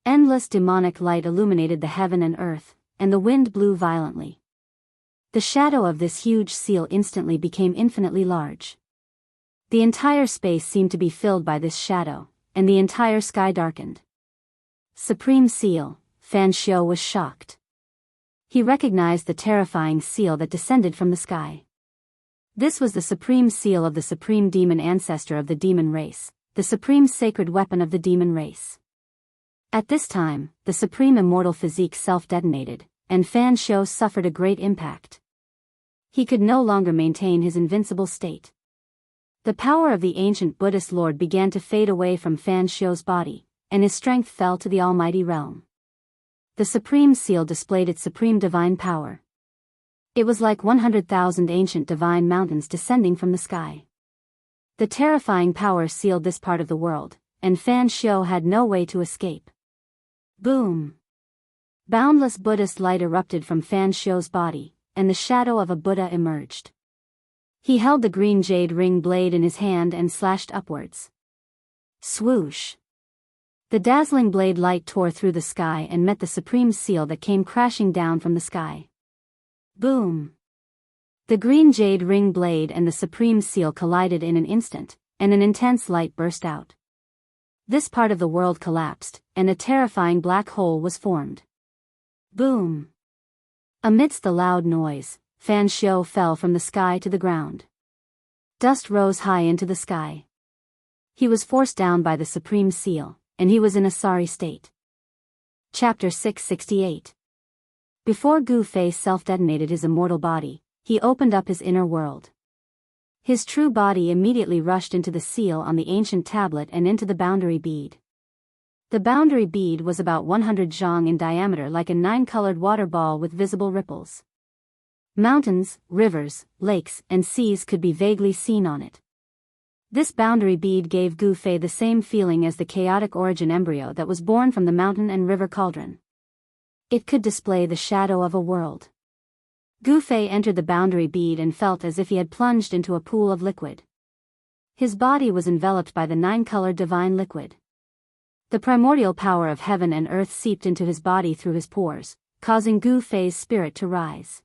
Endless demonic light illuminated the heaven and earth, and the wind blew violently. The shadow of this huge seal instantly became infinitely large. The entire space seemed to be filled by this shadow, and the entire sky darkened. Supreme Seal, Fan Xiu was shocked. He recognized the terrifying seal that descended from the sky. This was the supreme seal of the supreme demon ancestor of the demon race, the supreme sacred weapon of the demon race. At this time, the supreme immortal physique self-detonated, and Fan Xiu suffered a great impact. He could no longer maintain his invincible state. The power of the ancient Buddhist Lord began to fade away from Fan Xiu's body, and his strength fell to the almighty realm. The supreme seal displayed its supreme divine power. It was like 100,000 ancient divine mountains descending from the sky. The terrifying power sealed this part of the world, and Fan Xiu had no way to escape. Boom! Boundless Buddhist light erupted from Fan Xiu's body, and the shadow of a Buddha emerged. He held the green jade ring blade in his hand and slashed upwards. Swoosh! The dazzling blade light tore through the sky and met the supreme seal that came crashing down from the sky. Boom! The green jade ring blade and the supreme seal collided in an instant, and an intense light burst out. This part of the world collapsed, and a terrifying black hole was formed. Boom! Amidst the loud noise, Fan Xiu fell from the sky to the ground. Dust rose high into the sky. He was forced down by the supreme seal, and he was in a sorry state. Chapter 668. Before Gu Fei self-detonated his immortal body, he opened up his inner world. His true body immediately rushed into the seal on the ancient tablet and into the boundary bead. The boundary bead was about 100 zhang in diameter, like a 9-colored water ball with visible ripples. Mountains, rivers, lakes, and seas could be vaguely seen on it. This boundary bead gave Gu Fei the same feeling as the chaotic origin embryo that was born from the mountain and river cauldron. It could display the shadow of a world. Gu Fei entered the boundary bead and felt as if he had plunged into a pool of liquid. His body was enveloped by the 9-colored divine liquid. The primordial power of heaven and earth seeped into his body through his pores, causing Gu Fei's spirit to rise.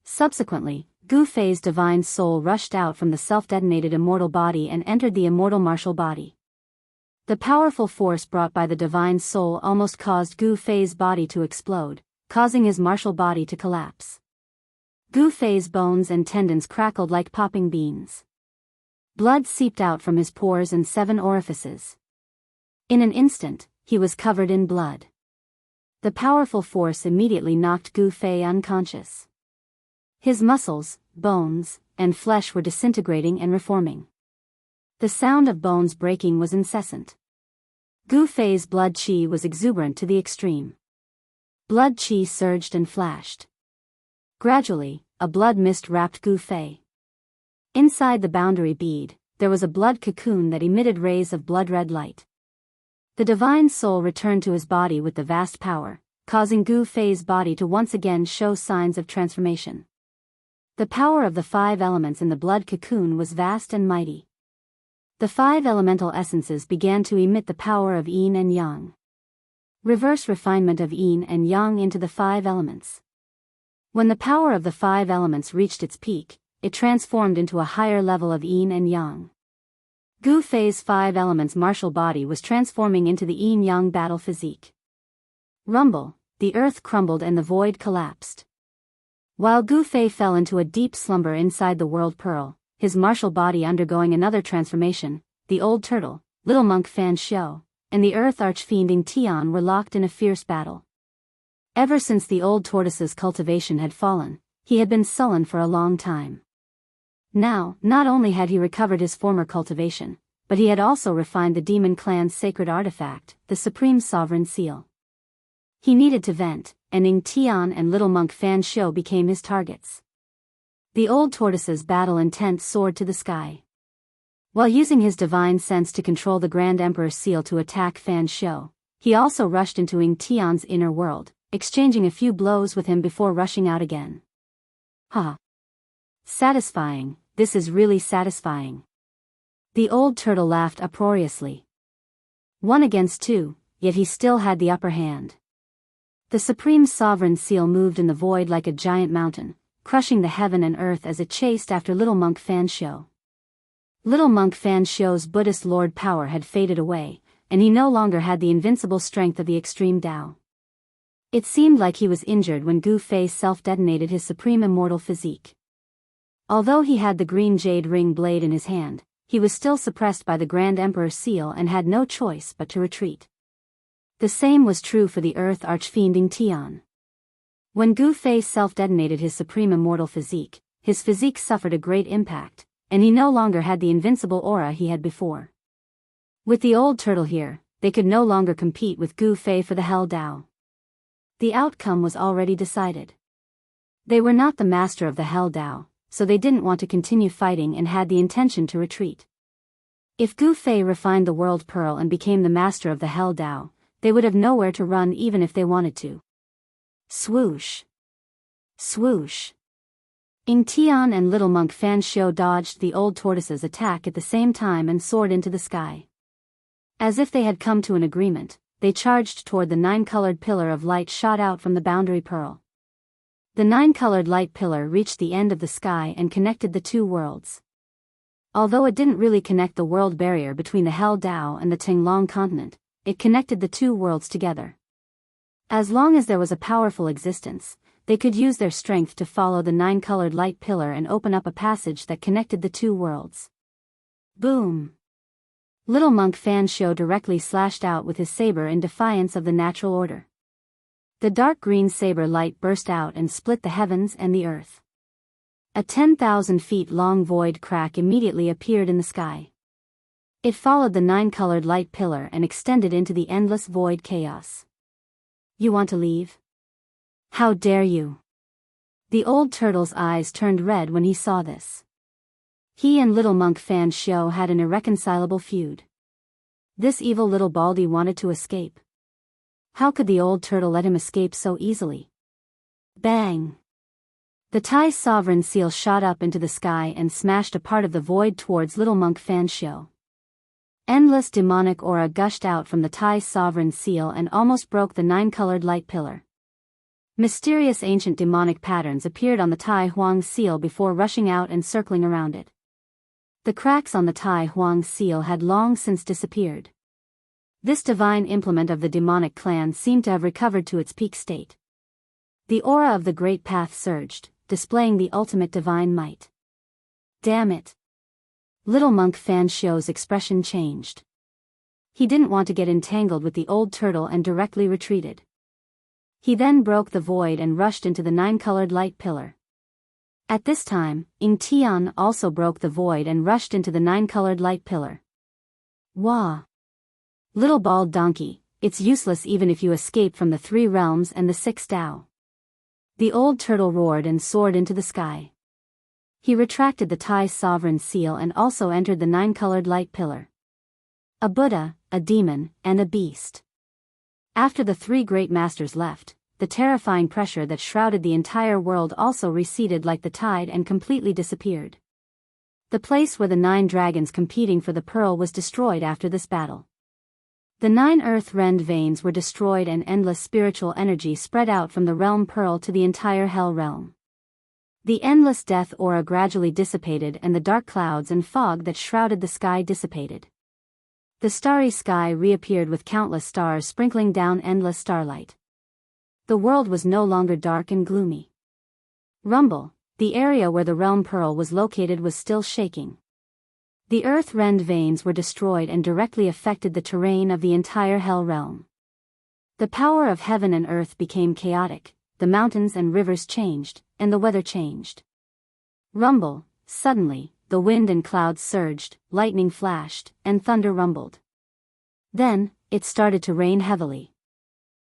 Subsequently, Gu Fei's divine soul rushed out from the self-detonated immortal body and entered the immortal martial body. The powerful force brought by the divine soul almost caused Gu Fei's body to explode, causing his martial body to collapse. Gu Fei's bones and tendons crackled like popping beans. Blood seeped out from his pores and 7 orifices. In an instant, he was covered in blood. The powerful force immediately knocked Gu Fei unconscious. His muscles, bones, and flesh were disintegrating and reforming. The sound of bones breaking was incessant. Gu Fei's blood qi was exuberant to the extreme. Blood qi surged and flashed. Gradually, a blood mist wrapped Gu Fei. Inside the boundary bead, there was a blood cocoon that emitted rays of blood-red light. The divine soul returned to his body with the vast power, causing Gu Fei's body to once again show signs of transformation. The power of the 5 elements in the blood cocoon was vast and mighty. The 5 elemental essences began to emit the power of yin and yang. Reverse refinement of yin and yang into the 5 elements. When the power of the 5 elements reached its peak, it transformed into a higher level of yin and yang. Gu Fei's 5 elements martial body was transforming into the yin-yang battle physique. Rumble, the earth crumbled and the void collapsed. While Gu Fei fell into a deep slumber inside the world pearl, his martial body undergoing another transformation, the old turtle, little monk Fan Xiu, and the earth archfiending Tian were locked in a fierce battle. Ever since the old tortoise's cultivation had fallen, he had been sullen for a long time. Now, not only had he recovered his former cultivation, but he had also refined the demon clan's sacred artifact, the supreme sovereign seal. He needed to vent, and Ning Tian and little monk Fan Xiu became his targets. The old tortoise's battle intent soared to the sky. While using his divine sense to control the Grand Emperor's seal to attack Fan Xiu, he also rushed into Ning Tian's inner world, exchanging a few blows with him before rushing out again. Ha! Satisfying, this is really satisfying. The old turtle laughed uproariously. 1 against 2, yet he still had the upper hand. The supreme sovereign seal moved in the void like a giant mountain, crushing the heaven and earth as it chased after little monk Fan Xiu. Little monk Fan Xiu's Buddhist lord power had faded away, and he no longer had the invincible strength of the extreme Tao. It seemed like he was injured when Gu Fei self-detonated his supreme immortal physique. Although he had the green jade ring blade in his hand, he was still suppressed by the Grand Emperor's seal and had no choice but to retreat. The same was true for the earth archfiending Tian. When Gu Fei self-detonated his supreme immortal physique, his physique suffered a great impact, and he no longer had the invincible aura he had before. With the old turtle here, they could no longer compete with Gu Fei for the Hell Dao. The outcome was already decided. They were not the master of the Hell Dao, so they didn't want to continue fighting and had the intention to retreat. If Gu Fei refined the World Pearl and became the master of the Hell Dao, they would have nowhere to run even if they wanted to. Swoosh! Swoosh! Ning Tian and little monk Fan Xiu dodged the old tortoise's attack at the same time and soared into the sky. As if they had come to an agreement, they charged toward the 9-colored pillar of light shot out from the boundary pearl. The 9-colored light pillar reached the end of the sky and connected the two worlds. Although it didn't really connect the world barrier between the Hell Dao and the Tinglong continent, it connected the two worlds together. As long as there was a powerful existence, they could use their strength to follow the 9-colored light pillar and open up a passage that connected the two worlds. Boom! Little monk Fan Xiu directly slashed out with his saber in defiance of the natural order. The dark green saber light burst out and split the heavens and the earth. A 10,000 feet long void crack immediately appeared in the sky. It followed the 9-colored light pillar and extended into the endless void chaos. You want to leave? How dare you? The old turtle's eyes turned red when he saw this. He and little monk Fan Xiu had an irreconcilable feud. This evil little baldy wanted to escape. How could the old turtle let him escape so easily? Bang! The Tai sovereign seal shot up into the sky and smashed a part of the void towards little monk Fan Xiu. Endless demonic aura gushed out from the Tai sovereign seal and almost broke the 9-colored light pillar. Mysterious ancient demonic patterns appeared on the Tai Huang seal before rushing out and circling around it. The cracks on the Tai Huang seal had long since disappeared. This divine implement of the demonic clan seemed to have recovered to its peak state. The aura of the Great Path surged, displaying the ultimate divine might. Damn it! Little monk Fan Xiu's expression changed. He didn't want to get entangled with the old turtle and directly retreated. He then broke the void and rushed into the 9-colored light pillar. At this time, Ning Tian also broke the void and rushed into the 9-colored light pillar. Wah! Little bald donkey, it's useless even if you escape from the 3 realms and the 6 Tao. The old turtle roared and soared into the sky. He retracted the Tai sovereign seal and also entered the 9-colored light pillar. A Buddha, a demon, and a beast. After the 3 great masters left, the terrifying pressure that shrouded the entire world also receded like the tide and completely disappeared. The place where the 9 dragons competing for the pearl was destroyed after this battle. The 9 earth-rend veins were destroyed and endless spiritual energy spread out from the realm pearl to the entire hell realm. The endless death aura gradually dissipated and the dark clouds and fog that shrouded the sky dissipated. The starry sky reappeared with countless stars sprinkling down endless starlight. The world was no longer dark and gloomy. Rumble, the area where the realm pearl was located was still shaking. The earth-rend veins were destroyed and directly affected the terrain of the entire hell realm. The power of heaven and earth became chaotic, the mountains and rivers changed, and the weather changed. Rumble, suddenly, the wind and clouds surged, lightning flashed, and thunder rumbled. Then, it started to rain heavily.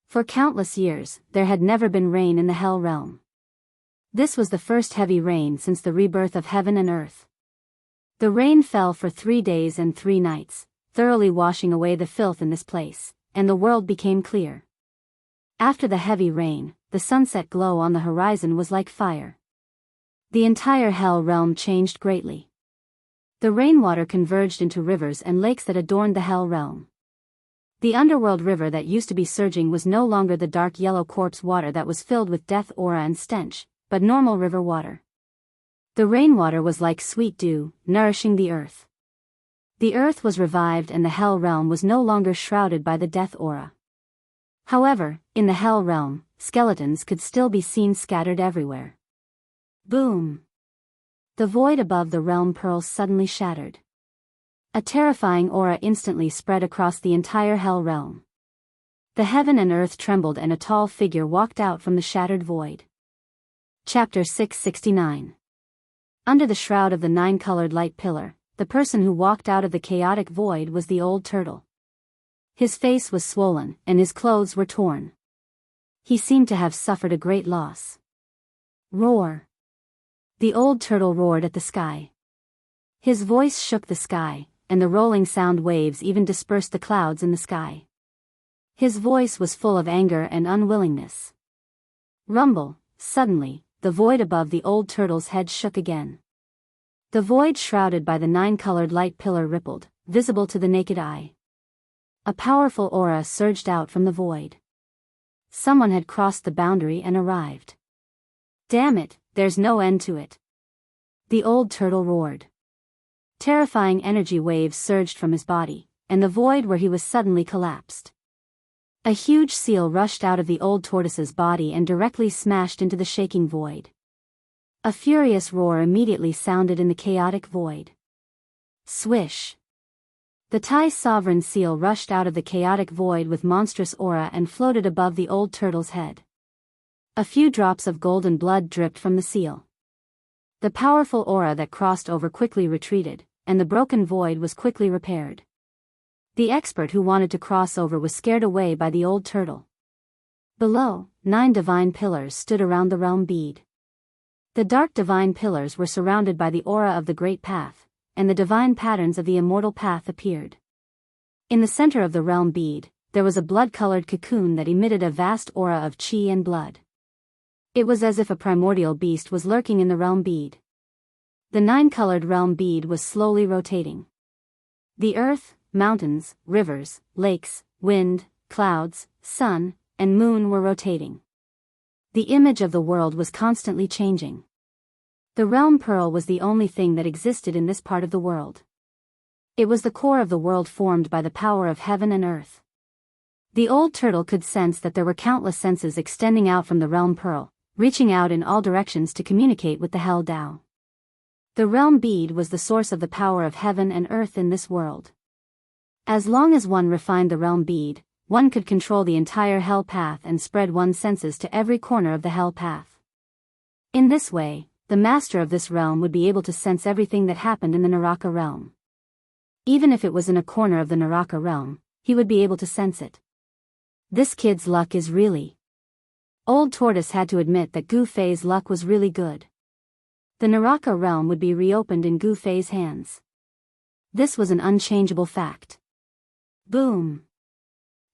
For countless years, there had never been rain in the hell realm. This was the first heavy rain since the rebirth of heaven and earth. The rain fell for 3 days and 3 nights, thoroughly washing away the filth in this place, and the world became clear. After the heavy rain, the sunset glow on the horizon was like fire. The entire hell realm changed greatly. The rainwater converged into rivers and lakes that adorned the hell realm. The underworld river that used to be surging was no longer the dark yellow corpse water that was filled with death aura and stench, but normal river water. The rainwater was like sweet dew, nourishing the earth. The earth was revived and the hell realm was no longer shrouded by the death aura. However, in the hell realm, skeletons could still be seen scattered everywhere. Boom! The void above the realm pearl suddenly shattered. A terrifying aura instantly spread across the entire hell realm. The heaven and earth trembled and a tall figure walked out from the shattered void. Chapter 669. Under the shroud of the 9-colored light pillar, the person who walked out of the chaotic void was the old turtle. His face was swollen, and his clothes were torn. He seemed to have suffered a great loss. Roar! The old turtle roared at the sky. His voice shook the sky, and the rolling sound waves even dispersed the clouds in the sky. His voice was full of anger and unwillingness. Rumble, suddenly, the void above the old turtle's head shook again. The void shrouded by the 9-colored light pillar rippled, visible to the naked eye. A powerful aura surged out from the void. Someone had crossed the boundary and arrived. Damn it, there's no end to it. The old turtle roared. Terrifying energy waves surged from his body, and the void where he was suddenly collapsed. A huge seal rushed out of the old tortoise's body and directly smashed into the shaking void. A furious roar immediately sounded in the chaotic void. Swish! The Thai sovereign seal rushed out of the chaotic void with monstrous aura and floated above the old turtle's head. A few drops of golden blood dripped from the seal. The powerful aura that crossed over quickly retreated, and the broken void was quickly repaired. The expert who wanted to cross over was scared away by the old turtle. Below, 9 divine pillars stood around the realm bead. The dark divine pillars were surrounded by the aura of the great path, and the divine patterns of the immortal path appeared. In the center of the realm bead, there was a blood-colored cocoon that emitted a vast aura of chi and blood. It was as if a primordial beast was lurking in the realm bead. The 9-colored realm bead was slowly rotating. The earth, mountains, rivers, lakes, wind, clouds, sun, and moon were rotating. The image of the world was constantly changing. The realm pearl was the only thing that existed in this part of the world. It was the core of the world formed by the power of heaven and earth. The old turtle could sense that there were countless senses extending out from the realm pearl, reaching out in all directions to communicate with the hell Tao. The realm bead was the source of the power of heaven and earth in this world. As long as one refined the realm bead, one could control the entire hell path and spread one's senses to every corner of the hell path. In this way, the master of this realm would be able to sense everything that happened in the Naraka realm. Even if it was in a corner of the Naraka realm, he would be able to sense it. This kid's luck is really... Old Tortoise had to admit that Gu Fei's luck was really good. The Naraka realm would be reopened in Gu Fei's hands. This was an unchangeable fact. Boom!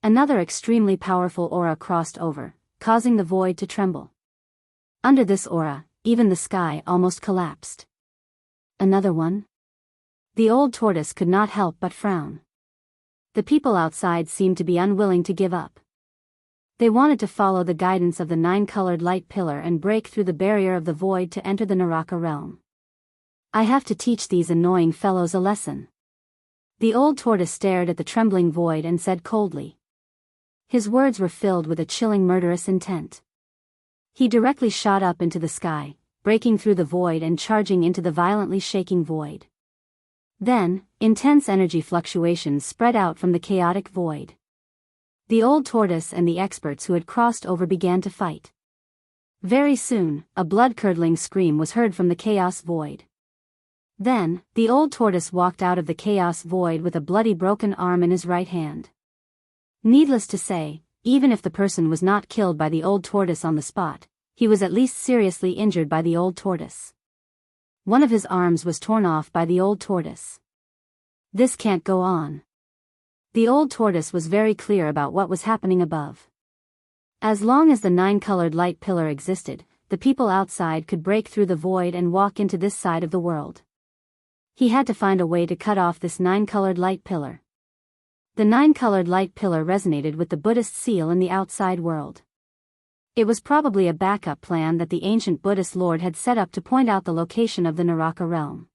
Another extremely powerful aura crossed over, causing the void to tremble. Under this aura, even the sky almost collapsed. Another one? The old tortoise could not help but frown. The people outside seemed to be unwilling to give up. They wanted to follow the guidance of the 9-colored light pillar and break through the barrier of the void to enter the Naraka realm. I have to teach these annoying fellows a lesson. The old tortoise stared at the trembling void and said coldly. His words were filled with a chilling murderous intent. He directly shot up into the sky, breaking through the void and charging into the violently shaking void. Then, intense energy fluctuations spread out from the chaotic void. The old tortoise and the experts who had crossed over began to fight. Very soon, a blood-curdling scream was heard from the chaos void. Then, the old tortoise walked out of the chaos void with a bloody broken arm in his right hand. Needless to say, even if the person was not killed by the old tortoise on the spot, he was at least seriously injured by the old tortoise. One of his arms was torn off by the old tortoise. This can't go on. The old tortoise was very clear about what was happening above. As long as the 9-colored light pillar existed, the people outside could break through the void and walk into this side of the world. He had to find a way to cut off this 9-colored light pillar. The 9-colored light pillar resonated with the Buddhist seal in the outside world. It was probably a backup plan that the ancient Buddhist lord had set up to point out the location of the Naraka realm.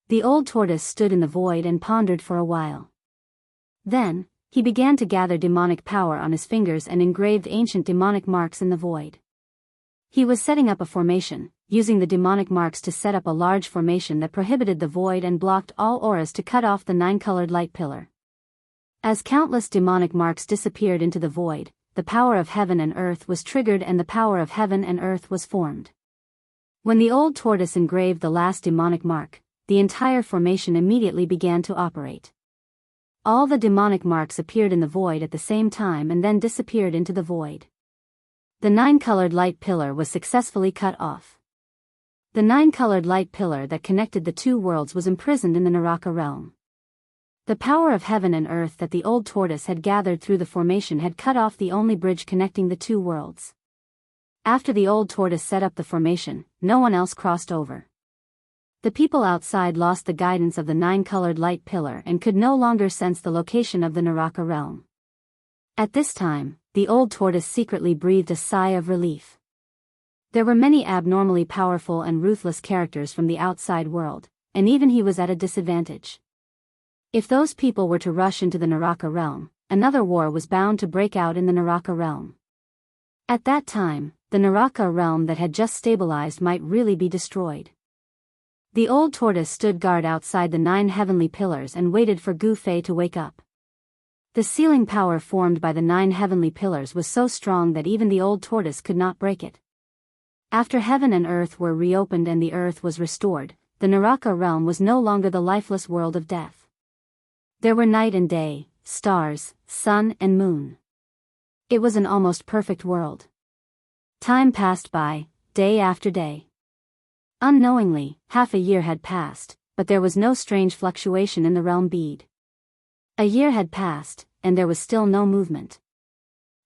The old tortoise stood in the void and pondered for a while. Then, he began to gather demonic power on his fingers and engraved ancient demonic marks in the void. He was setting up a formation, using the demonic marks to set up a large formation that prohibited the void and blocked all auras to cut off the 9-colored light pillar. As countless demonic marks disappeared into the void, the power of heaven and earth was triggered and the power of heaven and earth was formed. When the old tortoise engraved the last demonic mark, the entire formation immediately began to operate. All the demonic marks appeared in the void at the same time and then disappeared into the void. The 9-colored light pillar was successfully cut off. The 9-colored light pillar that connected the two worlds was imprisoned in the Naraka realm. The power of heaven and earth that the old tortoise had gathered through the formation had cut off the only bridge connecting the two worlds. After the old tortoise set up the formation, no one else crossed over. The people outside lost the guidance of the 9-colored light pillar and could no longer sense the location of the Naraka realm. At this time, the old tortoise secretly breathed a sigh of relief. There were many abnormally powerful and ruthless characters from the outside world, and even he was at a disadvantage. If those people were to rush into the Naraka realm, another war was bound to break out in the Naraka realm. At that time, the Naraka realm that had just stabilized might really be destroyed. The old tortoise stood guard outside the 9 heavenly pillars and waited for Gu Fei to wake up. The sealing power formed by the 9 heavenly pillars was so strong that even the old tortoise could not break it. After heaven and earth were reopened and the earth was restored, the Naraka realm was no longer the lifeless world of death. There were night and day, stars, sun and moon. It was an almost perfect world. Time passed by, day after day. Unknowingly, half a year had passed, but there was no strange fluctuation in the realm bead. A year had passed, and there was still no movement.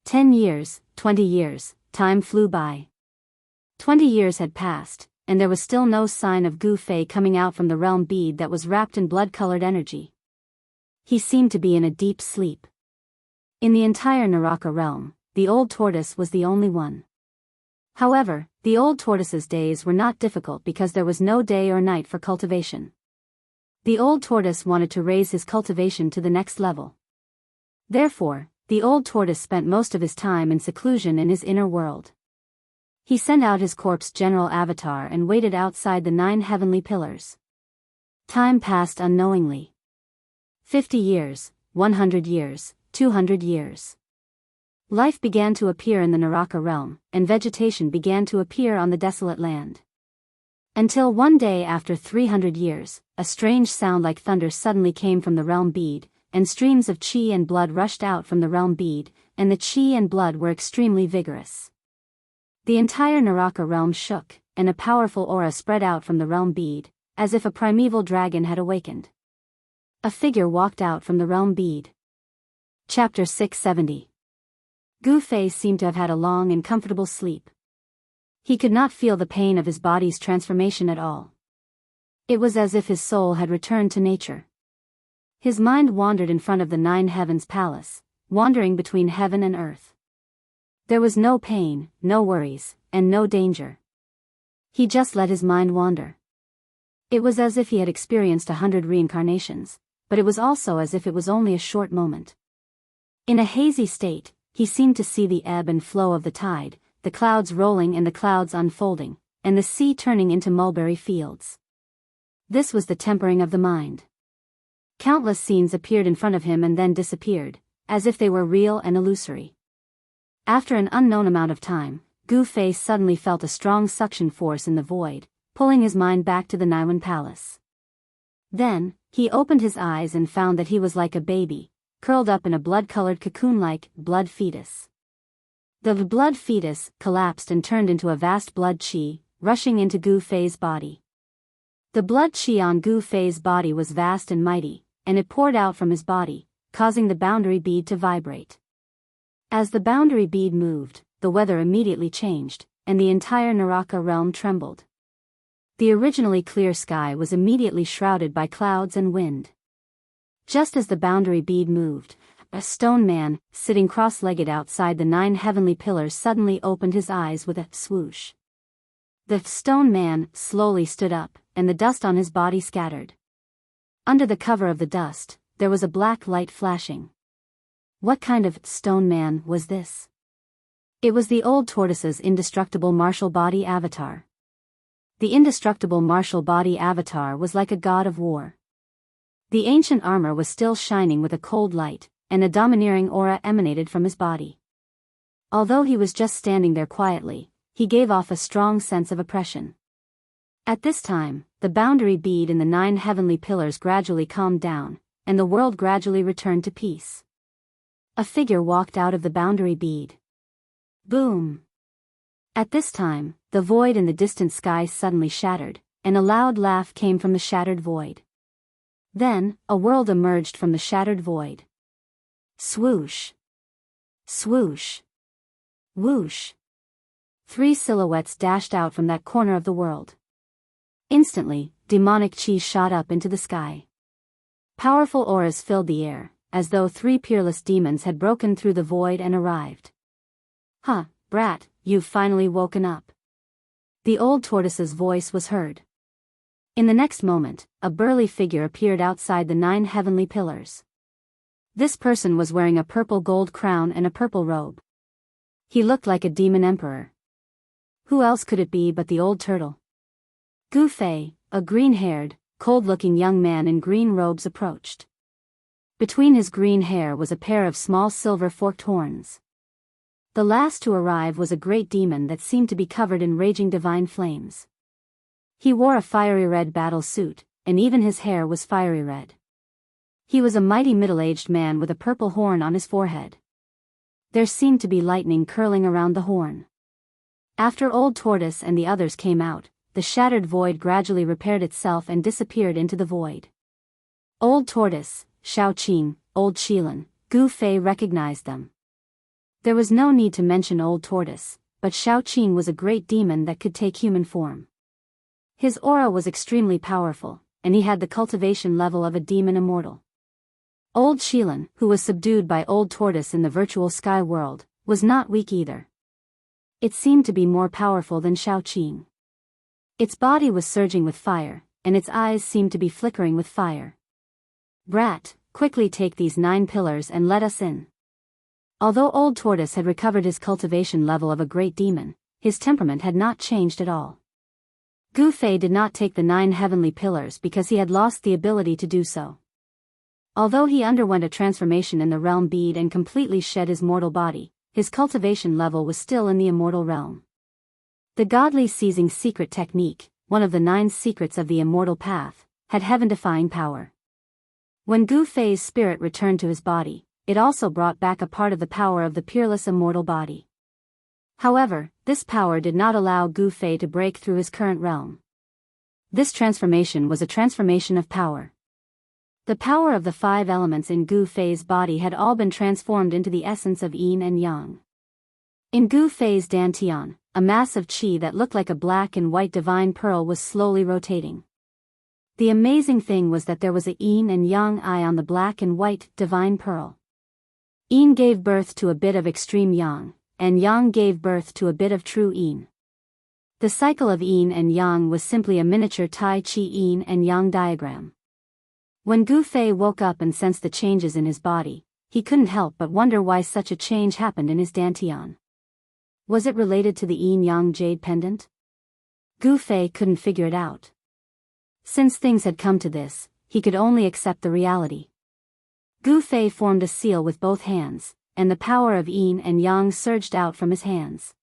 10 years, 20 years, time flew by. 20 years had passed, and there was still no sign of Gu Fei coming out from the realm bead that was wrapped in blood-colored energy. He seemed to be in a deep sleep. In the entire Naraka realm, the old tortoise was the only one. However, the old tortoise's days were not difficult because there was no day or night for cultivation. The old tortoise wanted to raise his cultivation to the next level. Therefore, the old tortoise spent most of his time in seclusion in his inner world. He sent out his corpse general avatar and waited outside the 9 heavenly pillars. Time passed unknowingly. 50 years, 100 years, 200 years. Life began to appear in the Naraka realm, and vegetation began to appear on the desolate land. Until one day after 300 years, a strange sound like thunder suddenly came from the realm bead, and streams of chi and blood rushed out from the realm bead, and the chi and blood were extremely vigorous. The entire Naraka realm shook, and a powerful aura spread out from the realm bead, as if a primeval dragon had awakened. A figure walked out from the realm bead. Chapter 670. Gu Fei seemed to have had a long and comfortable sleep. He could not feel the pain of his body's transformation at all. It was as if his soul had returned to nature. His mind wandered in front of the 9 heavens palace, wandering between heaven and earth. There was no pain, no worries, and no danger. He just let his mind wander. It was as if he had experienced 100 reincarnations, but it was also as if it was only a short moment. In a hazy state, he seemed to see the ebb and flow of the tide, the clouds rolling and the clouds unfolding, and the sea turning into mulberry fields. This was the tempering of the mind. Countless scenes appeared in front of him and then disappeared, as if they were real and illusory. After an unknown amount of time, Gu Fei suddenly felt a strong suction force in the void, pulling his mind back to the Naiwan palace. Then, he opened his eyes and found that he was like a baby, curled up in a blood-colored cocoon-like blood fetus. The blood fetus collapsed and turned into a vast blood qi, rushing into Gu Fei's body. The blood qi on Gu Fei's body was vast and mighty, and it poured out from his body, causing the boundary bead to vibrate. As the boundary bead moved, the weather immediately changed, and the entire Naraka realm trembled. The originally clear sky was immediately shrouded by clouds and wind. Just as the boundary bead moved, a stone man, sitting cross-legged outside the 9 heavenly pillars, suddenly opened his eyes with a swoosh. The stone man slowly stood up, and the dust on his body scattered. Under the cover of the dust, there was a black light flashing. What kind of stone man was this? It was the old tortoise's indestructible martial body avatar. The indestructible martial body avatar was like a god of war. The ancient armor was still shining with a cold light, and a domineering aura emanated from his body. Although he was just standing there quietly, he gave off a strong sense of oppression. At this time, the boundary bead in the 9 heavenly pillars gradually calmed down, and the world gradually returned to peace. A figure walked out of the boundary bead. Boom! At this time, the void in the distant sky suddenly shattered, and a loud laugh came from the shattered void. Then, a world emerged from the shattered void. Swoosh! Swoosh! Whoosh! 3 silhouettes dashed out from that corner of the world. Instantly, demonic chi shot up into the sky. Powerful auras filled the air, as though 3 peerless demons had broken through the void and arrived. "Huh, brat, you've finally woken up." The old tortoise's voice was heard. In the next moment, a burly figure appeared outside the 9 heavenly pillars. This person was wearing a purple gold crown and a purple robe. He looked like a demon emperor. Who else could it be but the old turtle? Gu Fei, a green-haired, cold-looking young man in green robes, approached. Between his green hair was a pair of small silver forked horns. The last to arrive was a great demon that seemed to be covered in raging divine flames. He wore a fiery red battle suit, and even his hair was fiery red. He was a mighty middle-aged man with a purple horn on his forehead. There seemed to be lightning curling around the horn. After Old Tortoise and the others came out, the shattered void gradually repaired itself and disappeared into the void. Old Tortoise, Shaoqing, Old Qilin, Gu Fei recognized them. There was no need to mention Old Tortoise, but Shaoqing was a great demon that could take human form. His aura was extremely powerful, and he had the cultivation level of a demon immortal. Old Qilin, who was subdued by Old Tortoise in the virtual sky world, was not weak either. It seemed to be more powerful than Shaoqing. Its body was surging with fire, and its eyes seemed to be flickering with fire. "Brat, quickly take these 9 pillars and let us in." Although Old Tortoise had recovered his cultivation level of a great demon, his temperament had not changed at all. Gu Fei did not take the 9 heavenly pillars because he had lost the ability to do so. Although he underwent a transformation in the realm bead and completely shed his mortal body, his cultivation level was still in the immortal realm. The godly seizing secret technique, one of the 9 secrets of the immortal path, had heaven-defying power. When Gu Fei's spirit returned to his body, it also brought back a part of the power of the peerless immortal body. However, this power did not allow Gu Fei to break through his current realm. This transformation was a transformation of power. The power of the 5 elements in Gu Fei's body had all been transformed into the essence of yin and yang. In Gu Fei's dantian, a mass of qi that looked like a black and white divine pearl was slowly rotating. The amazing thing was that there was a yin and yang eye on the black and white divine pearl. Yin gave birth to a bit of extreme yang, and yang gave birth to a bit of true yin. The cycle of yin and yang was simply a miniature Tai Chi yin and yang diagram. When Gu Fei woke up and sensed the changes in his body, he couldn't help but wonder why such a change happened in his dantian. Was it related to the yin-yang jade pendant? Gu Fei couldn't figure it out. Since things had come to this, he could only accept the reality. Gu Fei formed a seal with both hands, and the power of yin and yang surged out from his hands.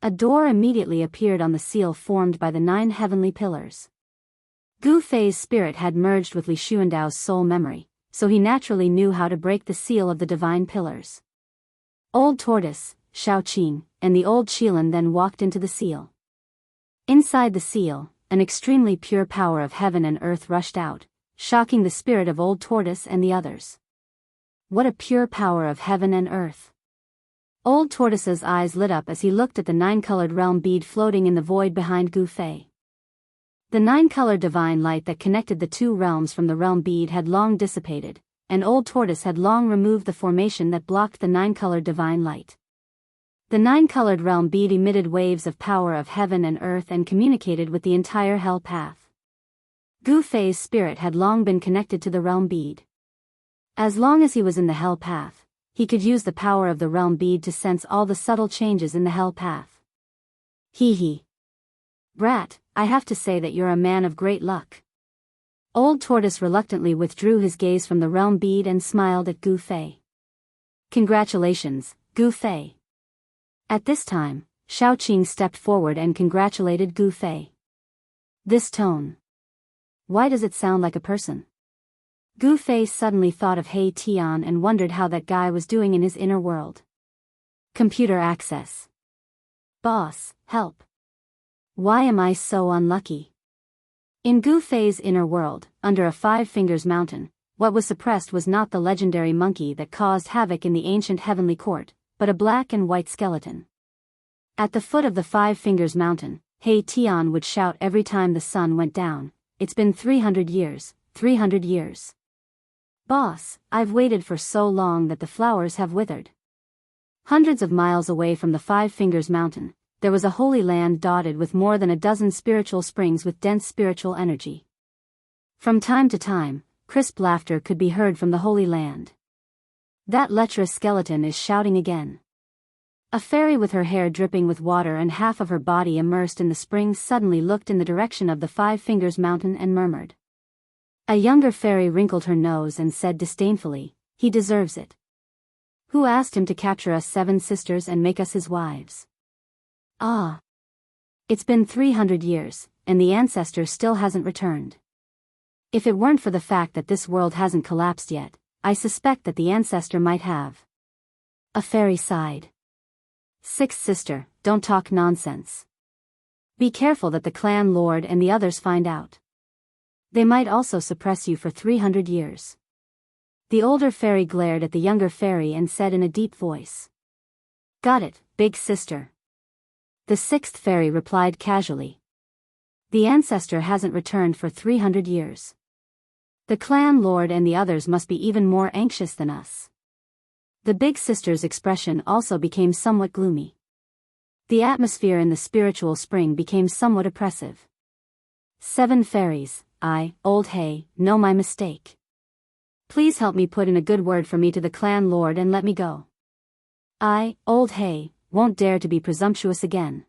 A door immediately appeared on the seal formed by the 9 heavenly pillars. Gu Fei's spirit had merged with Li Xuandao's soul memory, so he naturally knew how to break the seal of the divine pillars. Old Tortoise, Shaoqing, and the old Qilin then walked into the seal. Inside the seal, an extremely pure power of heaven and earth rushed out, shocking the spirit of Old Tortoise and the others. What a pure power of heaven and earth! Old Tortoise's eyes lit up as he looked at the 9-colored realm bead floating in the void behind Gu Fei. The 9-colored divine light that connected the 2 realms from the realm bead had long dissipated, and Old Tortoise had long removed the formation that blocked the 9-colored divine light. The 9-colored realm bead emitted waves of power of heaven and earth and communicated with the entire hell path. Gu Fei's spirit had long been connected to the realm bead. As long as he was in the hell path, he could use the power of the realm bead to sense all the subtle changes in the hell path. Hee. Brat, I have to say that you're a man of great luck. Old Tortoise reluctantly withdrew his gaze from the realm bead and smiled at Gu Fei. Congratulations, Gu Fei. At this time, Shaoqing stepped forward and congratulated Gu Fei. This tone. Why does it sound like a person? Gu Fei suddenly thought of He Tian and wondered how that guy was doing in his inner world. Computer access. Boss, help. Why am I so unlucky? In Gu Fei's inner world, under a 5 Fingers mountain, what was suppressed was not the legendary monkey that caused havoc in the ancient heavenly court, but a black and white skeleton. At the foot of the 5 Fingers mountain, He Tian would shout every time the sun went down, "It's been 300 years, 300 years. Boss, I've waited for so long that the flowers have withered." Hundreds of miles away from the 5 Fingers mountain, there was a holy land dotted with more than a dozen spiritual springs with dense spiritual energy. From time to time, crisp laughter could be heard from the holy land. That lecherous skeleton is shouting again. A fairy with her hair dripping with water and half of her body immersed in the springs suddenly looked in the direction of the 5 Fingers mountain and murmured. A younger fairy wrinkled her nose and said disdainfully, "He deserves it. Who asked him to capture us 7 sisters and make us his wives? Ah. It's been 300 years, and the ancestor still hasn't returned. If it weren't for the fact that this world hasn't collapsed yet, I suspect that the ancestor might have." A fairy sighed. "Sixth sister, don't talk nonsense. Be careful that the clan lord and the others find out. They might also suppress you for 300 years. The older fairy glared at the younger fairy and said in a deep voice. "Got it, big sister." The 6th fairy replied casually. "The ancestor hasn't returned for 300 years. The clan lord and the others must be even more anxious than us." The big sister's expression also became somewhat gloomy. The atmosphere in the spiritual spring became somewhat oppressive. 7 fairies, Old Hay, know my mistake. Please help me put in a good word for me to the clan lord and let me go. I, Old Hay, won't dare to be presumptuous again.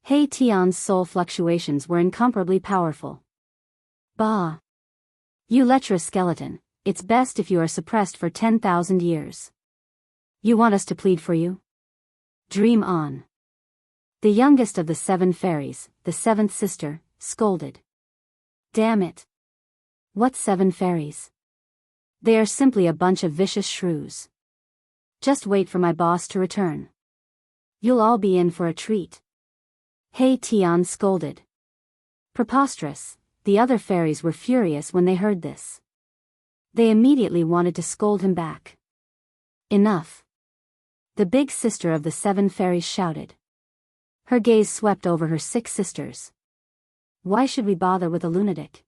He Tian's soul fluctuations were incomparably powerful. Bah! You lecherous skeleton, it's best if you are suppressed for 10,000 years. You want us to plead for you? Dream on. The youngest of the 7 fairies, the 7th sister, scolded. Damn it. What 7 fairies? They are simply a bunch of vicious shrews. Just wait for my boss to return. You'll all be in for a treat. He Tian scolded. Preposterous, the other fairies were furious when they heard this. They immediately wanted to scold him back. Enough. The big sister of the 7 fairies shouted. Her gaze swept over her 6 sisters. Why should we bother with a lunatic?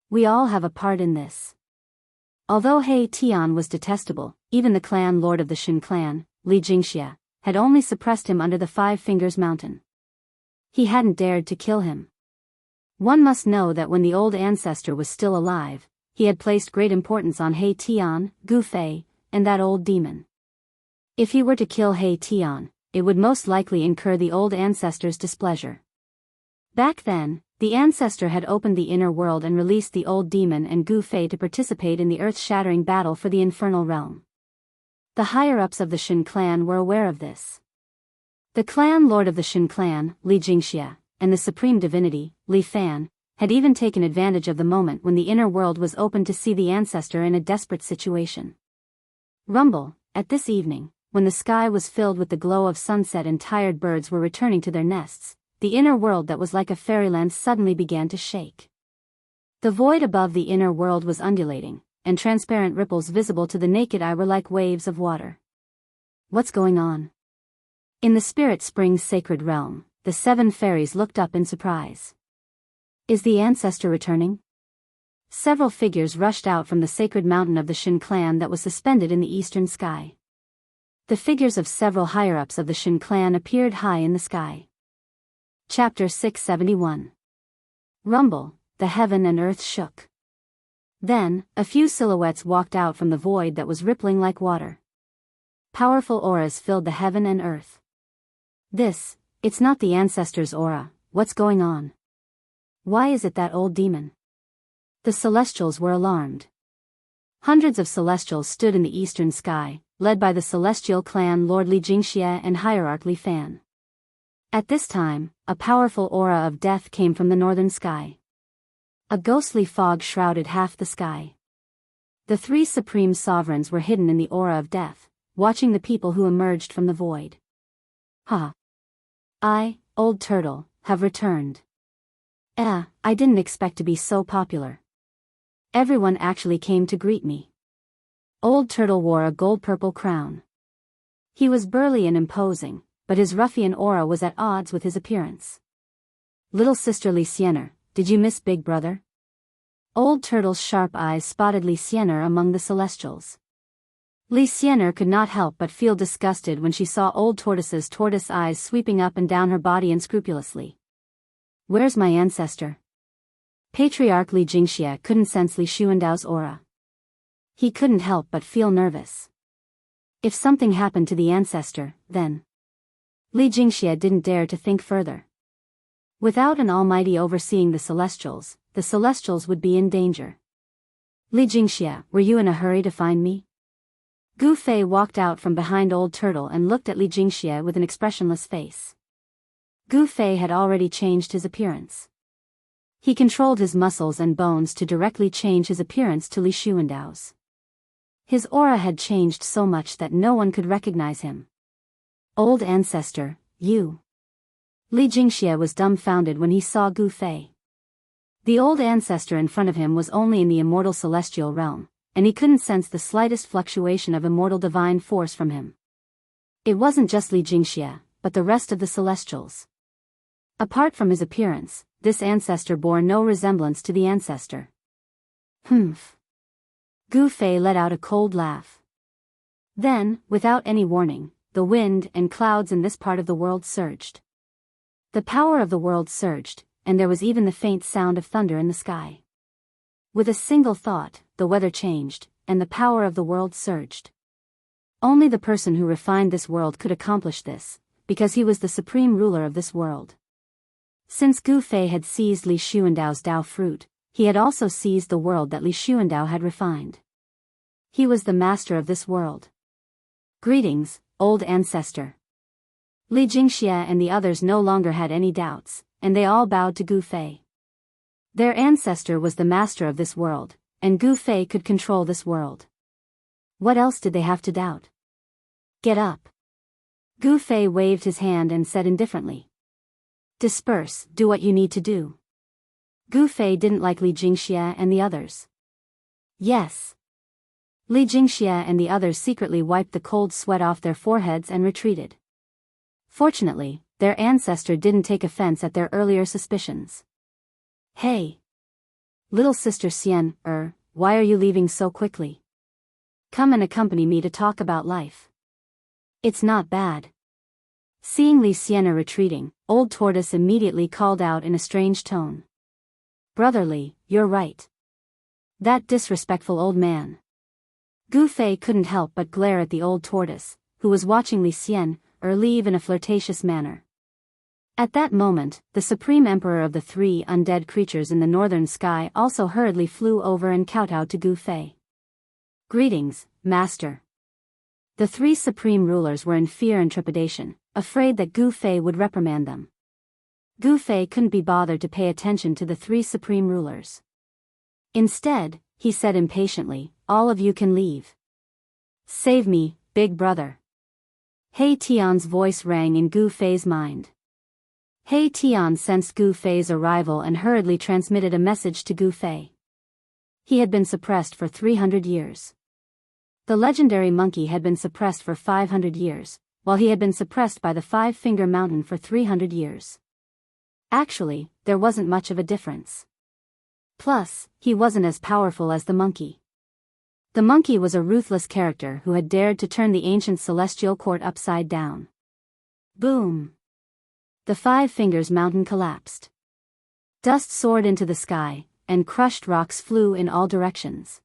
We all have a part in this. Although He Tian was detestable, even the clan lord of the Shen clan, Li Jingxia, had only suppressed him under the 5 Fingers mountain. He hadn't dared to kill him. One must know that when the old ancestor was still alive, he had placed great importance on He Tian, Gu Fei, and that old demon. If he were to kill He Tian, it would most likely incur the old ancestor's displeasure. Back then, the ancestor had opened the inner world and released the old demon and Gu Fei to participate in the earth-shattering battle for the infernal realm. The higher-ups of the Shen clan were aware of this. The clan lord of the Shen clan, Li Jingxia, and the supreme divinity, Li Fan, had even taken advantage of the moment when the inner world was open to see the ancestor in a desperate situation. Rumble, at this evening, when the sky was filled with the glow of sunset and tired birds were returning to their nests, the inner world that was like a fairyland suddenly began to shake. The void above the inner world was undulating, and transparent ripples visible to the naked eye were like waves of water. What's going on? In the Spirit Spring's sacred realm, the 7 fairies looked up in surprise. Is the ancestor returning? Several figures rushed out from the sacred mountain of the Shen clan that was suspended in the eastern sky. The figures of several higher-ups of the Shen clan appeared high in the sky. Chapter 671. Rumble, the heaven and earth shook. Then, a few silhouettes walked out from the void that was rippling like water. Powerful auras filled the heaven and earth. It's not the ancestor's aura. What's going on? Why is it that old demon? The celestials were alarmed. Hundreds of celestials stood in the eastern sky, led by the celestial clan Lord Li Jingxia and Hierarch Li Fan. At this time, a powerful aura of death came from the northern sky. A ghostly fog shrouded half the sky. The 3 supreme sovereigns were hidden in the aura of death, watching the people who emerged from the void. I, Old Turtle, have returned. I didn't expect to be so popular. Everyone actually came to greet me. Old Turtle wore a gold-purple crown. He was burly and imposing, but his ruffian aura was at odds with his appearance. Little sister Li Xiener, did you miss Big Brother? Old Turtle's sharp eyes spotted Li Xiener among the celestials. Li Xiener could not help but feel disgusted when she saw Old Tortoise's tortoise eyes sweeping up and down her body unscrupulously. Where's my ancestor? Patriarch Li Jingxia couldn't sense Li Xuandao's aura. He couldn't help but feel nervous. If something happened to the ancestor, then Li Jingxia didn't dare to think further. Without an almighty overseeing the celestials would be in danger. Li Jingxia, were you in a hurry to find me? Gu Fei walked out from behind Old Turtle and looked at Li Jingxia with an expressionless face. Gu Fei had already changed his appearance. He controlled his muscles and bones to directly change his appearance to Li Xuandao's. His aura had changed so much that no one could recognize him. Old ancestor, you. Li Jingxia was dumbfounded when he saw Gu Fei. The old ancestor in front of him was only in the immortal celestial realm, and he couldn't sense the slightest fluctuation of immortal divine force from him. It wasn't just Li Jingxia, but the rest of the celestials. Apart from his appearance, this ancestor bore no resemblance to the ancestor. Humph. Gu Fei let out a cold laugh. Then, without any warning, the wind and clouds in this part of the world surged. The power of the world surged, and there was even the faint sound of thunder in the sky. With a single thought, the weather changed, and the power of the world surged. Only the person who refined this world could accomplish this, because he was the supreme ruler of this world. Since Gu Fei had seized Li Xuandao's Dao fruit, he had also seized the world that Li Xuandao had refined. He was the master of this world. Greetings, old ancestor. Li Jingxia and the others no longer had any doubts, and they all bowed to Gu Fei. Their ancestor was the master of this world, and Gu Fei could control this world. What else did they have to doubt? Get up. Gu Fei waved his hand and said indifferently. Disperse, do what you need to do. Gu Fei didn't like Li Jingxia and the others. Yes. Li Jingxia and the others secretly wiped the cold sweat off their foreheads and retreated. Fortunately, their ancestor didn't take offense at their earlier suspicions. Hey! Little sister Xian, why are you leaving so quickly? Come and accompany me to talk about life. It's not bad. Seeing Li Xian retreating, Old Tortoise immediately called out in a strange tone. Brotherly, you're right. That disrespectful old man. Gu Fei couldn't help but glare at the Old Tortoise, who was watching Li Xian leave in a flirtatious manner. At that moment, the supreme emperor of the three undead creatures in the northern sky also hurriedly flew over and kowtowed to Gu Fei. "Greetings, master." The three supreme rulers were in fear and trepidation, afraid that Gu Fei would reprimand them. Gu Fei couldn't be bothered to pay attention to the three supreme rulers. Instead, he said impatiently, "All of you can leave. Save me, big brother." He Tian's voice rang in Gu Fei's mind. He Tian sensed Gu Fei's arrival and hurriedly transmitted a message to Gu Fei. He had been suppressed for 300 years. The legendary monkey had been suppressed for 500 years, while he had been suppressed by the Five-Finger Mountain for 300 years. Actually, there wasn't much of a difference. Plus, he wasn't as powerful as the monkey. The monkey was a ruthless character who had dared to turn the ancient celestial court upside down. Boom! The Five Fingers Mountain collapsed. Dust soared into the sky, and crushed rocks flew in all directions.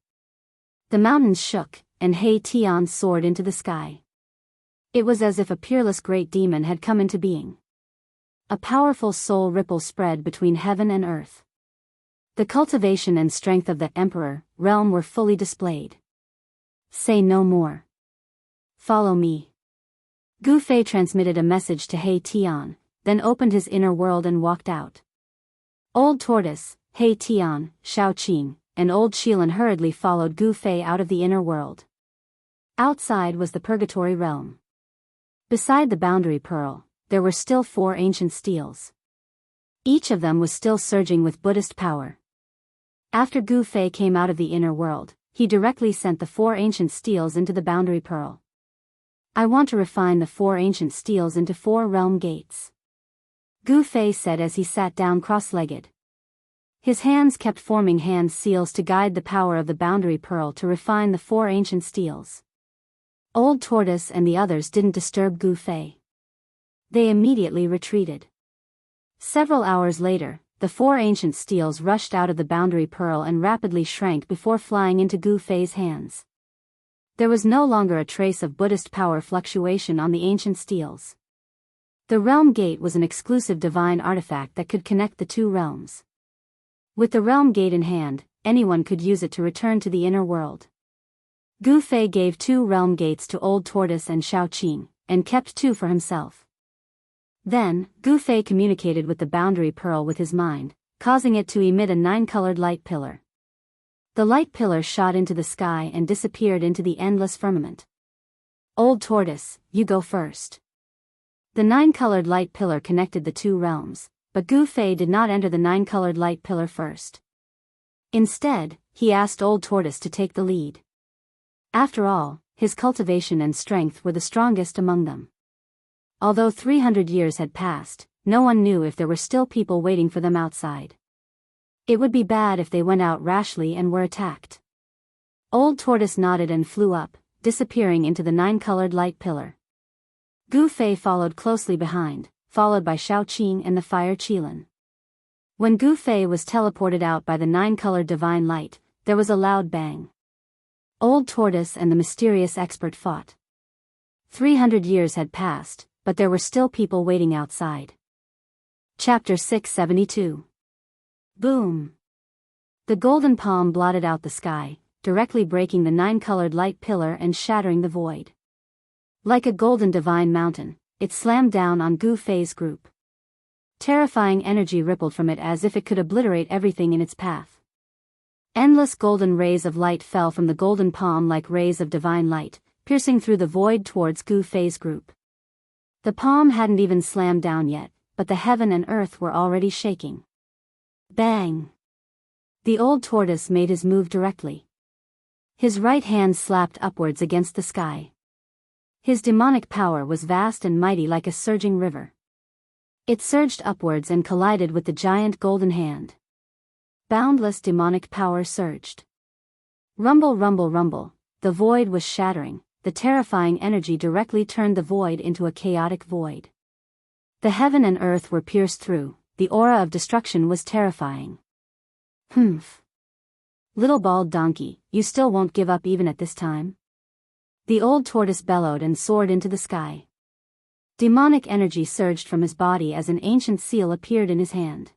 The mountains shook, and He Tian soared into the sky. It was as if a peerless great demon had come into being. A powerful soul ripple spread between heaven and earth. The cultivation and strength of the emperor realm were fully displayed. Say no more. Follow me. Gu Fei transmitted a message to He Tian, then opened his inner world and walked out. Old Tortoise, He Tian, Shao Qing, and Old Shilin hurriedly followed Gu Fei out of the inner world. Outside was the Purgatory Realm. Beside the Boundary Pearl, there were still 4 ancient steels. Each of them was still surging with Buddhist power. After Gu Fei came out of the inner world, he directly sent the 4 ancient steels into the Boundary Pearl. "I want to refine the 4 ancient steels into 4 realm gates," Gu Fei said as he sat down cross-legged. His hands kept forming hand seals to guide the power of the Boundary Pearl to refine the 4 ancient steels. Old Tortoise and the others didn't disturb Gu Fei. They immediately retreated. Several hours later, the 4 ancient steels rushed out of the Boundary Pearl and rapidly shrank before flying into Gu Fei's hands. There was no longer a trace of Buddhist power fluctuation on the ancient steels. The Realm Gate was an exclusive divine artifact that could connect the 2 realms. With the Realm Gate in hand, anyone could use it to return to the inner world. Gu Fei gave 2 Realm Gates to Old Tortoise and Shao Qing, and kept 2 for himself. Then, Gu Fei communicated with the Boundary Pearl with his mind, causing it to emit a 9-colored light pillar. The light pillar shot into the sky and disappeared into the endless firmament. "Old Tortoise, you go first." The 9-colored light pillar connected the 2 realms, but Gu Fei did not enter the 9-colored light pillar first. Instead, he asked Old Tortoise to take the lead. After all, his cultivation and strength were the strongest among them. Although 300 years had passed, no one knew if there were still people waiting for them outside. It would be bad if they went out rashly and were attacked. Old Tortoise nodded and flew up, disappearing into the 9-colored light pillar. Gu Fei followed closely behind, followed by Shao Qing and the Fire Qilin. When Gu Fei was teleported out by the 9-colored divine light, there was a loud bang. Old Tortoise and the mysterious expert fought. 300 years had passed, but there were still people waiting outside. Chapter 672. Boom! The golden palm blotted out the sky, directly breaking the 9-colored light pillar and shattering the void. Like a golden divine mountain, it slammed down on Gu Fei's group. Terrifying energy rippled from it as if it could obliterate everything in its path. Endless golden rays of light fell from the golden palm like rays of divine light, piercing through the void towards Gu Fei's group. The palm hadn't even slammed down yet, but the heaven and earth were already shaking. Bang! The Old Tortoise made his move directly. His right hand slapped upwards against the sky. His demonic power was vast and mighty like a surging river. It surged upwards and collided with the giant golden hand. Boundless demonic power surged. Rumble, rumble, rumble, the void was shattering. The terrifying energy directly turned the void into a chaotic void. The heaven and earth were pierced through, the aura of destruction was terrifying. Humph. Little bald donkey, you still won't give up even at this time? The Old Tortoise bellowed and soared into the sky. Demonic energy surged from his body as an ancient seal appeared in his hand.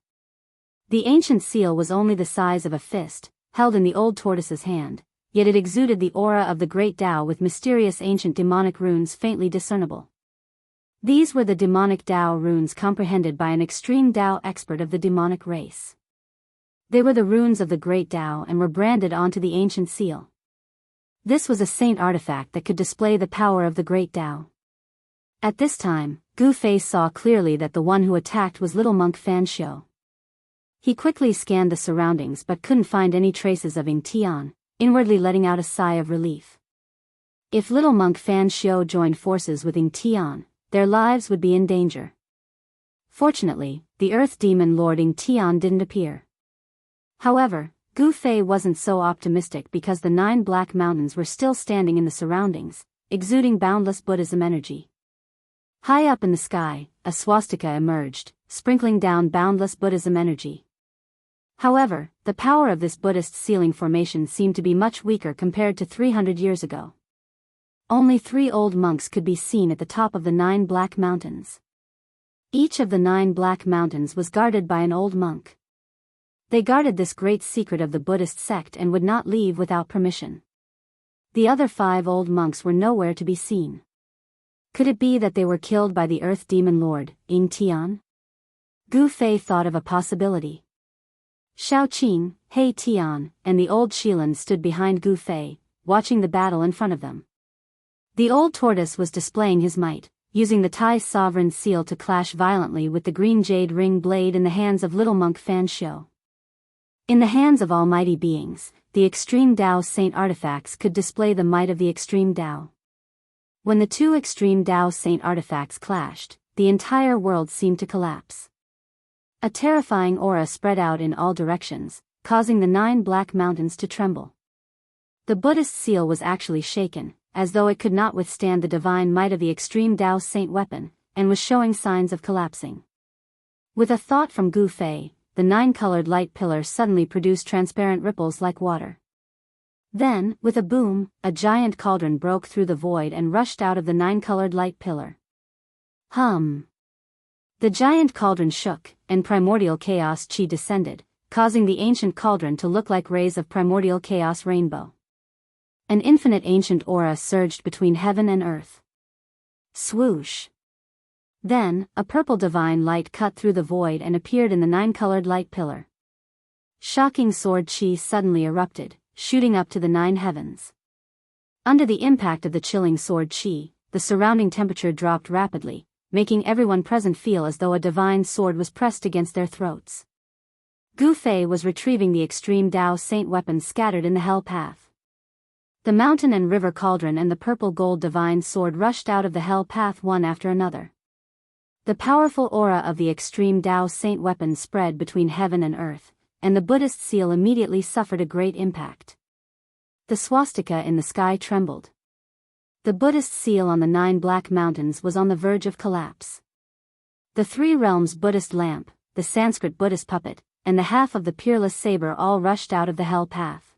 The ancient seal was only the size of a fist, held in the old tortoise's hand, yet it exuded the aura of the great Tao with mysterious ancient demonic runes faintly discernible. These were the demonic Tao runes comprehended by an extreme Tao expert of the demonic race. They were the runes of the great Tao and were branded onto the ancient seal. This was a saint artifact that could display the power of the great Tao. At this time, Gu Fei saw clearly that the one who attacked was little monk Fan Xiu. He quickly scanned the surroundings but couldn't find any traces of Ying Tian, inwardly letting out a sigh of relief. If little monk Fan Xiu joined forces with Ying Tian, their lives would be in danger. Fortunately, the earth demon Lord Ying Tian didn't appear. However, Gu Fei wasn't so optimistic because the 9 black mountains were still standing in the surroundings, exuding boundless Buddhism energy. High up in the sky, a swastika emerged, sprinkling down boundless Buddhism energy. However, the power of this Buddhist ceiling formation seemed to be much weaker compared to 300 years ago. Only 3 old monks could be seen at the top of the 9 black mountains. Each of the 9 black mountains was guarded by an old monk. They guarded this great secret of the Buddhist sect and would not leave without permission. The other 5 old monks were nowhere to be seen. Could it be that they were killed by the earth demon lord, Ying Tian? Gu Fei thought of a possibility. Shao Qing, He Tian, and the old Shilin stood behind Gu Fei, watching the battle in front of them. The old tortoise was displaying his might, using the Tai sovereign seal to clash violently with the green jade ring blade in the hands of little monk Fan Xiu. In the hands of almighty beings, the extreme Tao saint artifacts could display the might of the extreme Tao. When the 2 extreme Tao saint artifacts clashed, the entire world seemed to collapse. A terrifying aura spread out in all directions, causing the 9 black mountains to tremble. The Buddhist seal was actually shaken, as though it could not withstand the divine might of the extreme Tao saint weapon, and was showing signs of collapsing. With a thought from Gu Fei, the 9-colored light pillar suddenly produced transparent ripples like water. Then, with a boom, a giant cauldron broke through the void and rushed out of the 9-colored light pillar. Hum! The giant cauldron shook, and primordial chaos chi descended, causing the ancient cauldron to look like rays of primordial chaos rainbow. An infinite ancient aura surged between heaven and earth. Swoosh! Then, a purple divine light cut through the void and appeared in the 9-colored light pillar. Shocking sword chi suddenly erupted, shooting up to the 9 heavens. Under the impact of the chilling sword chi, the surrounding temperature dropped rapidly, making everyone present feel as though a divine sword was pressed against their throats. Gu Fei was retrieving the extreme Tao saint weapons scattered in the hell path. The mountain and river cauldron and the purple gold divine sword rushed out of the hell path one after another. The powerful aura of the extreme Tao saint weapon spread between heaven and earth, and the Buddhist seal immediately suffered a great impact. The swastika in the sky trembled. The Buddhist seal on the 9 black mountains was on the verge of collapse. The 3 realms Buddhist lamp, the Sanskrit Buddhist puppet, and the half of the peerless saber all rushed out of the hell path.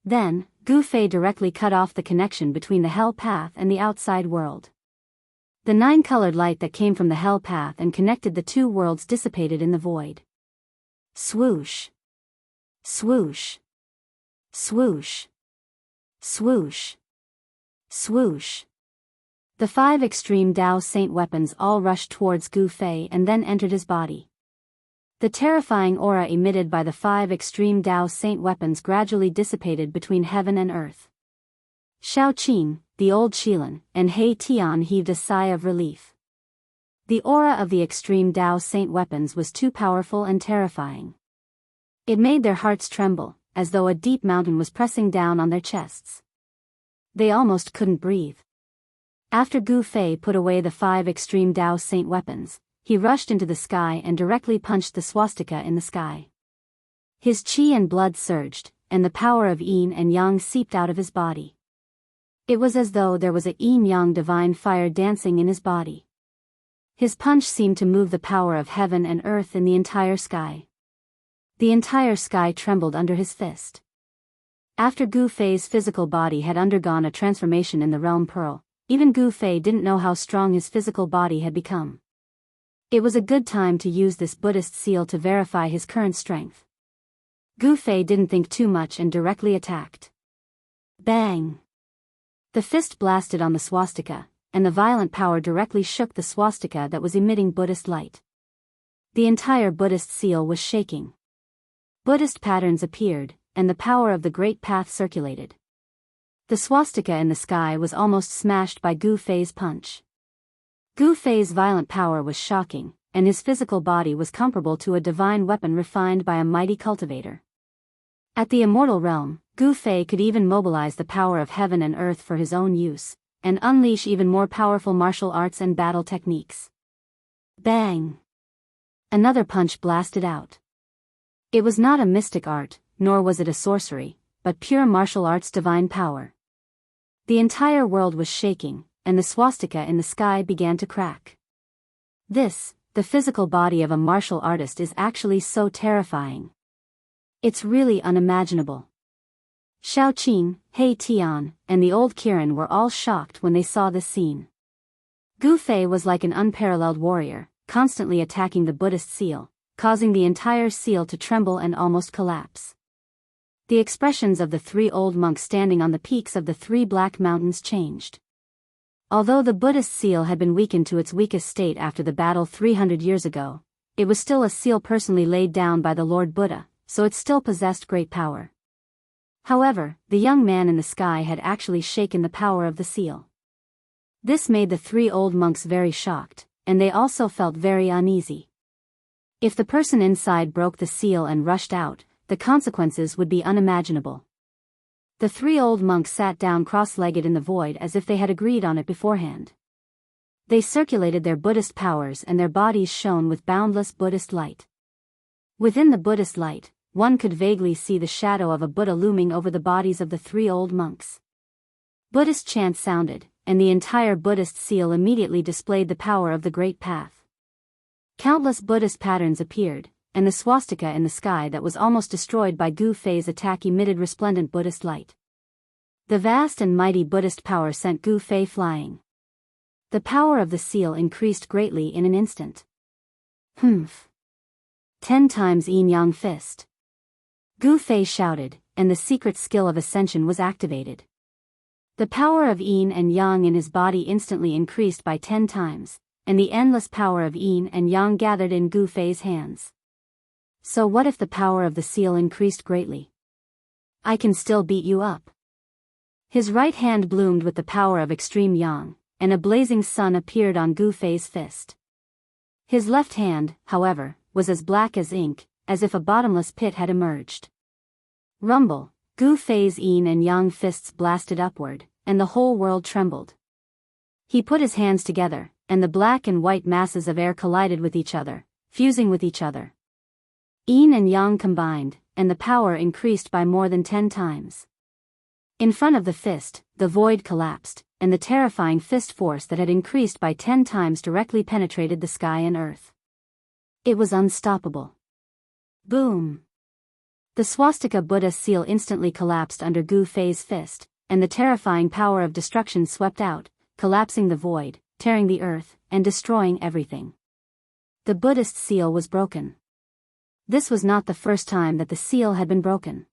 Then, Gu Fei directly cut off the connection between the hell path and the outside world. The 9-colored light that came from the hell path and connected the 2 worlds dissipated in the void. Swoosh! Swoosh! Swoosh! Swoosh! Swoosh! The 5 extreme Tao saint weapons all rushed towards Gu Fei and then entered his body. The terrifying aura emitted by the 5 extreme Tao saint weapons gradually dissipated between heaven and earth. Shao Qing, the old Shilin, and He Tian heaved a sigh of relief. The aura of the extreme Tao saint weapons was too powerful and terrifying. It made their hearts tremble, as though a deep mountain was pressing down on their chests. They almost couldn't breathe. After Gu Fei put away the 5 extreme Tao saint weapons, he rushed into the sky and directly punched the swastika in the sky. His chi and blood surged, and the power of yin and yang seeped out of his body. It was as though there was a yin-yang divine fire dancing in his body. His punch seemed to move the power of heaven and earth in the entire sky. The entire sky trembled under his fist. After Gu Fei's physical body had undergone a transformation in the realm pearl, even Gu Fei didn't know how strong his physical body had become. It was a good time to use this Buddhist seal to verify his current strength. Gu Fei didn't think too much and directly attacked. Bang! The fist blasted on the swastika, and the violent power directly shook the swastika that was emitting Buddhist light. The entire Buddhist seal was shaking. Buddhist patterns appeared, and the power of the Great Path circulated. The swastika in the sky was almost smashed by Gu Fei's punch. Gu Fei's violent power was shocking, and his physical body was comparable to a divine weapon refined by a mighty cultivator. At the immortal realm, Gu Fei could even mobilize the power of heaven and earth for his own use, and unleash even more powerful martial arts and battle techniques. Bang! Another punch blasted out. It was not a mystic art, nor was it a sorcery, but pure martial arts divine power. The entire world was shaking, and the swastika in the sky began to crack. This, the physical body of a martial artist, is actually so terrifying. It's really unimaginable. Xiao Qing, He Tian, and the old Kirin were all shocked when they saw this scene. Gu Fei was like an unparalleled warrior, constantly attacking the Buddhist seal, causing the entire seal to tremble and almost collapse. The expressions of the three old monks standing on the peaks of the three black mountains changed. Although the Buddhist seal had been weakened to its weakest state after the battle 300 years ago, it was still a seal personally laid down by the Lord Buddha, so it still possessed great power. However, the young man in the sky had actually shaken the power of the seal. This made the three old monks very shocked, and they also felt very uneasy. If the person inside broke the seal and rushed out, the consequences would be unimaginable. The three old monks sat down cross-legged in the void as if they had agreed on it beforehand. They circulated their Buddhist powers and their bodies shone with boundless Buddhist light. Within the Buddhist light, one could vaguely see the shadow of a Buddha looming over the bodies of the three old monks. Buddhist chants sounded, and the entire Buddhist seal immediately displayed the power of the Great Path. Countless Buddhist patterns appeared, and the swastika in the sky that was almost destroyed by Gu Fei's attack emitted resplendent Buddhist light. The vast and mighty Buddhist power sent Gu Fei flying. The power of the seal increased greatly in an instant. 10 times yin-yang fist. Gu Fei shouted, and the secret skill of ascension was activated. The power of yin and yang in his body instantly increased by 10 times, and the endless power of yin and yang gathered in Gu Fei's hands. So what if the power of the seal increased greatly? I can still beat you up. His right hand bloomed with the power of extreme yang, and a blazing sun appeared on Gu Fei's fist. His left hand, however, was as black as ink, as if a bottomless pit had emerged. Rumble, Gu Fei's yin and yang fists blasted upward, and the whole world trembled. He put his hands together, and the black and white masses of air collided with each other, fusing with each other. Yin and yang combined, and the power increased by more than 10 times. In front of the fist, the void collapsed, and the terrifying fist force that had increased by 10 times directly penetrated the sky and earth. It was unstoppable. Boom! The swastika Buddha seal instantly collapsed under Gu Fei's fist, and the terrifying power of destruction swept out, collapsing the void, tearing the earth, and destroying everything. The Buddhist seal was broken. This was not the first time that the seal had been broken.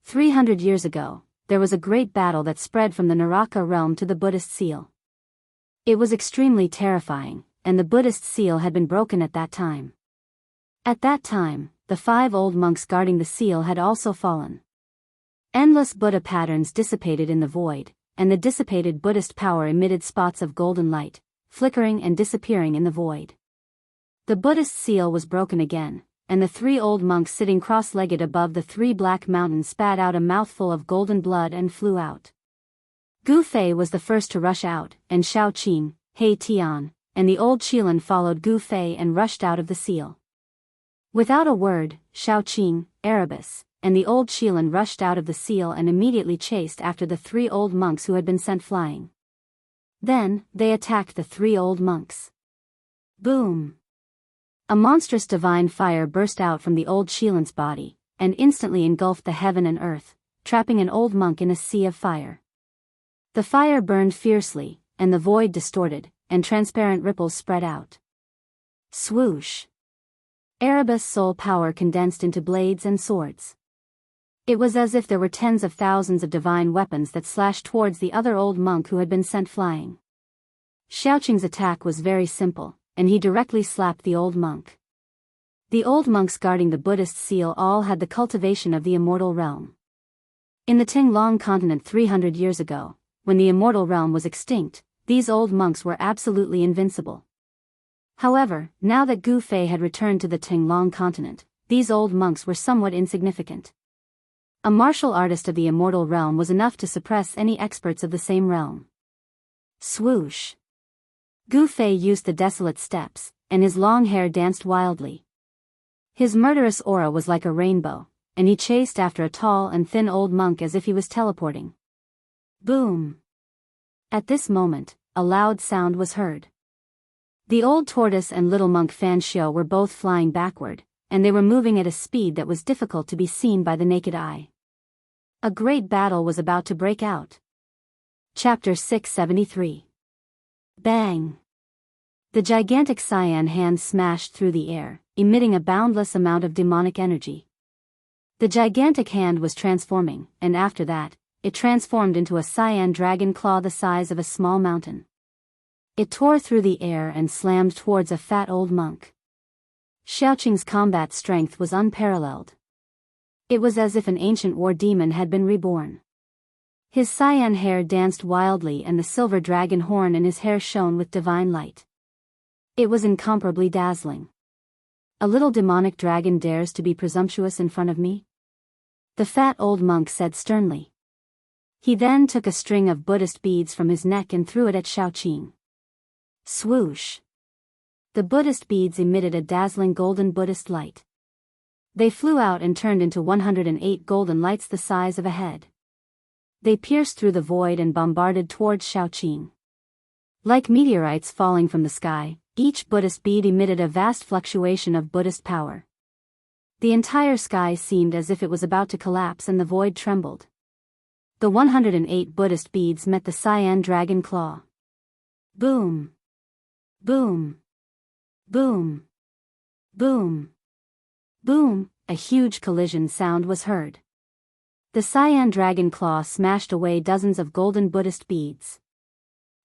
300 years ago, there was a great battle that spread from the Naraka realm to the Buddhist seal. It was extremely terrifying, and the Buddhist seal had been broken at that time. At that time, the 5 old monks guarding the seal had also fallen. Endless Buddha patterns dissipated in the void, and the dissipated Buddhist power emitted spots of golden light, flickering and disappearing in the void. The Buddhist seal was broken again, and the 3 old monks sitting cross-legged above the 3 black mountains spat out a mouthful of golden blood and flew out. Gu Fei was the first to rush out, and Xiao Qing, He Tian, and the old Qilin followed Gu Fei and rushed out of the seal. Without a word, Xiao Qing, Erebus, and the old Qilin rushed out of the seal and immediately chased after the 3 old monks who had been sent flying. Then, they attacked the 3 old monks. Boom! A monstrous divine fire burst out from the old Qilin's body, and instantly engulfed the heaven and earth, trapping an old monk in a sea of fire. The fire burned fiercely, and the void distorted, and transparent ripples spread out. Swoosh! Erebus soul power condensed into blades and swords. It was as if there were tens of thousands of divine weapons that slashed towards the other old monk who had been sent flying. Xiaoqing's attack was very simple, and he directly slapped the old monk. The old monks guarding the Buddhist seal all had the cultivation of the immortal realm. In the Tinglong continent 300 years ago, when the immortal realm was extinct, these old monks were absolutely invincible. However, now that Gu Fei had returned to the Tinglong continent, these old monks were somewhat insignificant. A martial artist of the immortal realm was enough to suppress any experts of the same realm. Swoosh! Gu Fei used the desolate steps, and his long hair danced wildly. His murderous aura was like a rainbow, and he chased after a tall and thin old monk as if he was teleporting. Boom! At this moment, a loud sound was heard. The old tortoise and little monk Fan Xiu were both flying backward, and they were moving at a speed that was difficult to be seen by the naked eye. A great battle was about to break out. Chapter 673. Bang! The gigantic cyan hand smashed through the air, emitting a boundless amount of demonic energy. The gigantic hand was transforming, and after that, it transformed into a cyan dragon claw the size of a small mountain. It tore through the air and slammed towards a fat old monk. Xiaoqing's combat strength was unparalleled. It was as if an ancient war demon had been reborn. His cyan hair danced wildly and the silver dragon horn in his hair shone with divine light. It was incomparably dazzling. A little demonic dragon dares to be presumptuous in front of me? The fat old monk said sternly. He then took a string of Buddhist beads from his neck and threw it at Xiaoqing. Swoosh! The Buddhist beads emitted a dazzling golden Buddhist light. They flew out and turned into 108 golden lights the size of a head. They pierced through the void and bombarded towards Xiaoqing. Like meteorites falling from the sky, each Buddhist bead emitted a vast fluctuation of Buddhist power. The entire sky seemed as if it was about to collapse and the void trembled. The 108 Buddhist beads met the cyan dragon claw. Boom! Boom! Boom! Boom! Boom! A huge collision sound was heard. The cyan dragon claw smashed away dozens of golden Buddhist beads.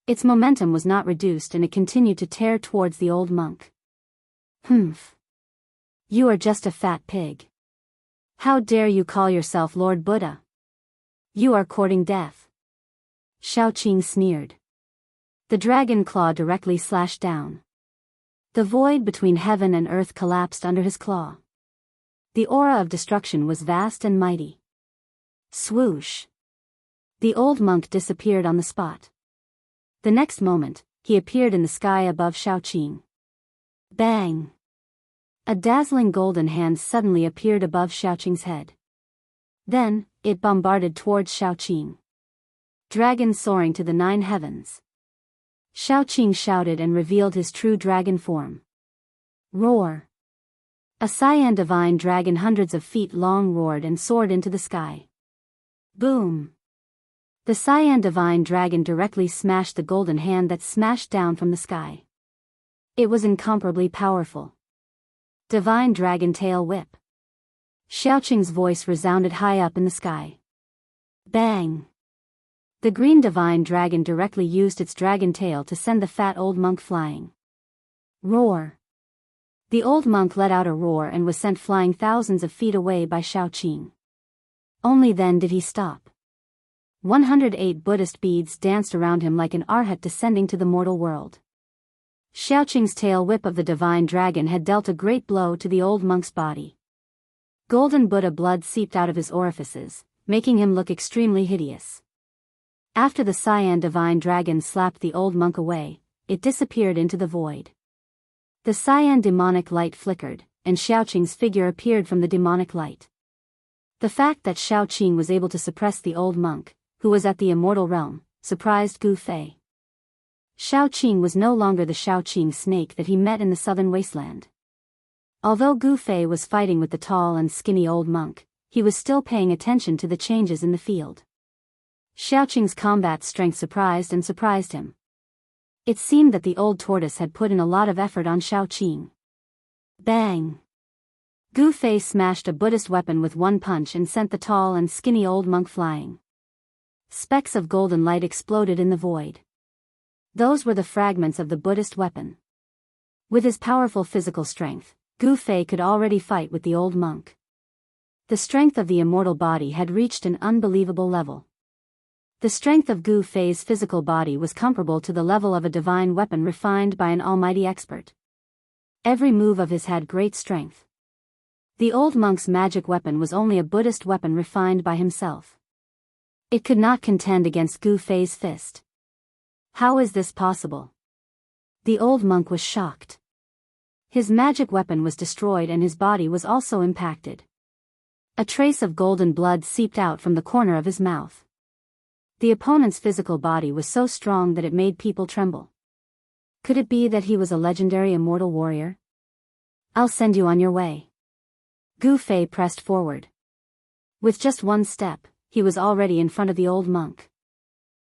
Its momentum was not reduced and it continued to tear towards the old monk. Humph! You are just a fat pig. How dare you call yourself Lord Buddha? You are courting death. Xiaoqing sneered. The dragon claw directly slashed down. The void between heaven and earth collapsed under his claw. The aura of destruction was vast and mighty. Swoosh! The old monk disappeared on the spot. The next moment, he appeared in the sky above Xiaoqing. Bang! A dazzling golden hand suddenly appeared above Xiaoqing's head. Then, it bombarded towards Xiaoqing. Dragon soaring to the 9 heavens. Xiaoqing shouted and revealed his true dragon form. Roar! A cyan divine dragon hundreds of feet long roared and soared into the sky. Boom! The cyan divine dragon directly smashed the golden hand that smashed down from the sky. It was incomparably powerful. Divine dragon tail whip. Xiaoqing's voice resounded high up in the sky. Bang! The green divine dragon directly used its dragon tail to send the fat old monk flying. Roar! The old monk let out a roar and was sent flying thousands of feet away by Xiaoqing. Only then did he stop. 108 Buddhist beads danced around him like an arhat descending to the mortal world. Xiaoqing's tail whip of the divine dragon had dealt a great blow to the old monk's body. Golden Buddha blood seeped out of his orifices, making him look extremely hideous. After the cyan divine dragon slapped the old monk away, it disappeared into the void. The cyan demonic light flickered, and Xiaoqing's figure appeared from the demonic light. The fact that Xiaoqing was able to suppress the old monk, who was at the immortal realm, surprised Gu Fei. Xiaoqing was no longer the Xiaoqing snake that he met in the southern wasteland. Although Gu Fei was fighting with the tall and skinny old monk, he was still paying attention to the changes in the field. Xiaoqing's combat strength surprised him. It seemed that the old tortoise had put in a lot of effort on Shaoqing. Bang! Gu Fei smashed a Buddhist weapon with one punch and sent the tall and skinny old monk flying. Specks of golden light exploded in the void. Those were the fragments of the Buddhist weapon. With his powerful physical strength, Gu Fei could already fight with the old monk. The strength of the immortal body had reached an unbelievable level. The strength of Gu Fei's physical body was comparable to the level of a divine weapon refined by an almighty expert. Every move of his had great strength. The old monk's magic weapon was only a Buddhist weapon refined by himself. It could not contend against Gu Fei's fist. How is this possible? The old monk was shocked. His magic weapon was destroyed and his body was also impacted. A trace of golden blood seeped out from the corner of his mouth. The opponent's physical body was so strong that it made people tremble. Could it be that he was a legendary immortal warrior? I'll send you on your way. Gu Fei pressed forward. With just one step, he was already in front of the old monk.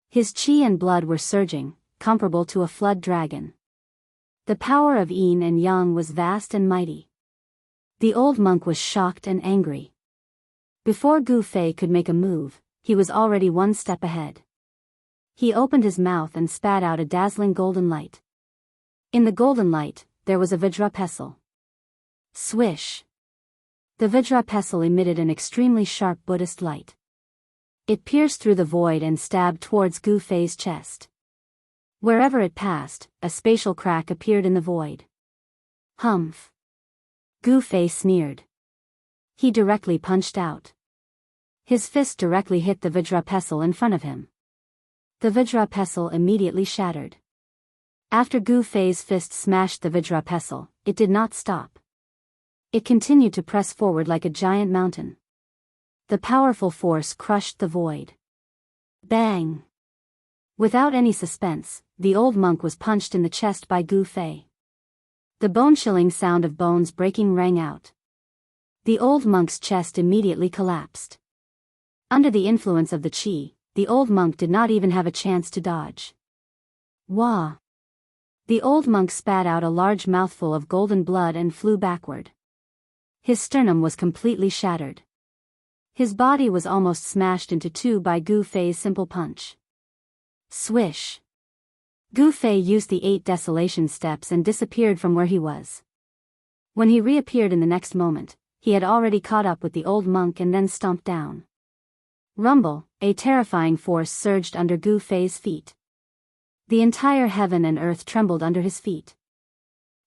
His qi and blood were surging, comparable to a flood dragon. The power of yin and yang was vast and mighty. The old monk was shocked and angry. Before Gu Fei could make a move, he was already one step ahead. He opened his mouth and spat out a dazzling golden light. In the golden light, there was a Vajra pestle. Swish! The Vajra pestle emitted an extremely sharp Buddhist light. It pierced through the void and stabbed towards Gu Fei's chest. Wherever it passed, a spatial crack appeared in the void. Humph! Gu Fei sneered. He directly punched out. His fist directly hit the Vajra pestle in front of him. The Vajra pestle immediately shattered. After Gu Fei's fist smashed the Vajra pestle, it did not stop. It continued to press forward like a giant mountain. The powerful force crushed the void. Bang! Without any suspense, the old monk was punched in the chest by Gu Fei. The bone-chilling sound of bones breaking rang out. The old monk's chest immediately collapsed. Under the influence of the qi, the old monk did not even have a chance to dodge. Wah! The old monk spat out a large mouthful of golden blood and flew backward. His sternum was completely shattered. His body was almost smashed into two by Gu Fei's simple punch. Swish! Gu Fei used the 8 desolation steps and disappeared from where he was. When he reappeared in the next moment, he had already caught up with the old monk and then stomped down. Rumble, a terrifying force surged under Gu Fei's feet. The entire heaven and earth trembled under his feet.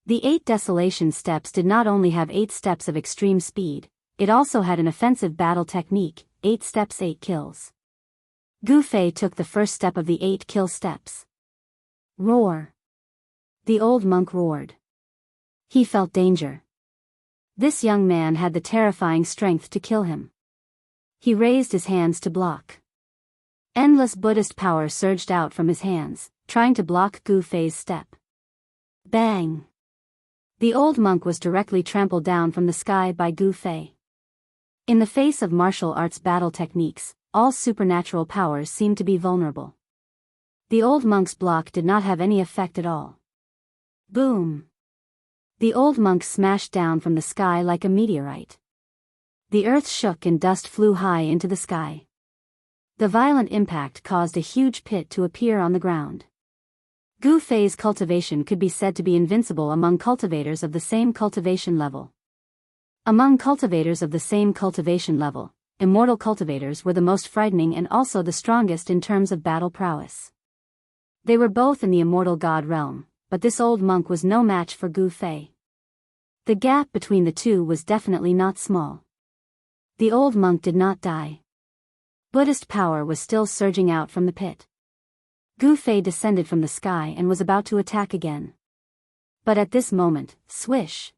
The 8 desolation steps did not only have 8 steps of extreme speed, it also had an offensive battle technique, 8 steps 8 kills. Gu Fei took the first step of the 8 kill steps. Roar! The old monk roared. He felt danger. This young man had the terrifying strength to kill him. He raised his hands to block. Endless Buddhist power surged out from his hands, trying to block Gu Fei's step. Bang! The old monk was directly trampled down from the sky by Gu Fei. In the face of martial arts battle techniques, all supernatural powers seemed to be vulnerable. The old monk's block did not have any effect at all. Boom! The old monk smashed down from the sky like a meteorite. The earth shook and dust flew high into the sky. The violent impact caused a huge pit to appear on the ground. Gu Fei's cultivation could be said to be invincible among cultivators of the same cultivation level. Among cultivators of the same cultivation level, immortal cultivators were the most frightening and also the strongest in terms of battle prowess. They were both in the immortal god realm, but this old monk was no match for Gu Fei. The gap between the two was definitely not small. The old monk did not die. Buddhist power was still surging out from the pit. Gu Fei descended from the sky and was about to attack again. But at this moment, swish!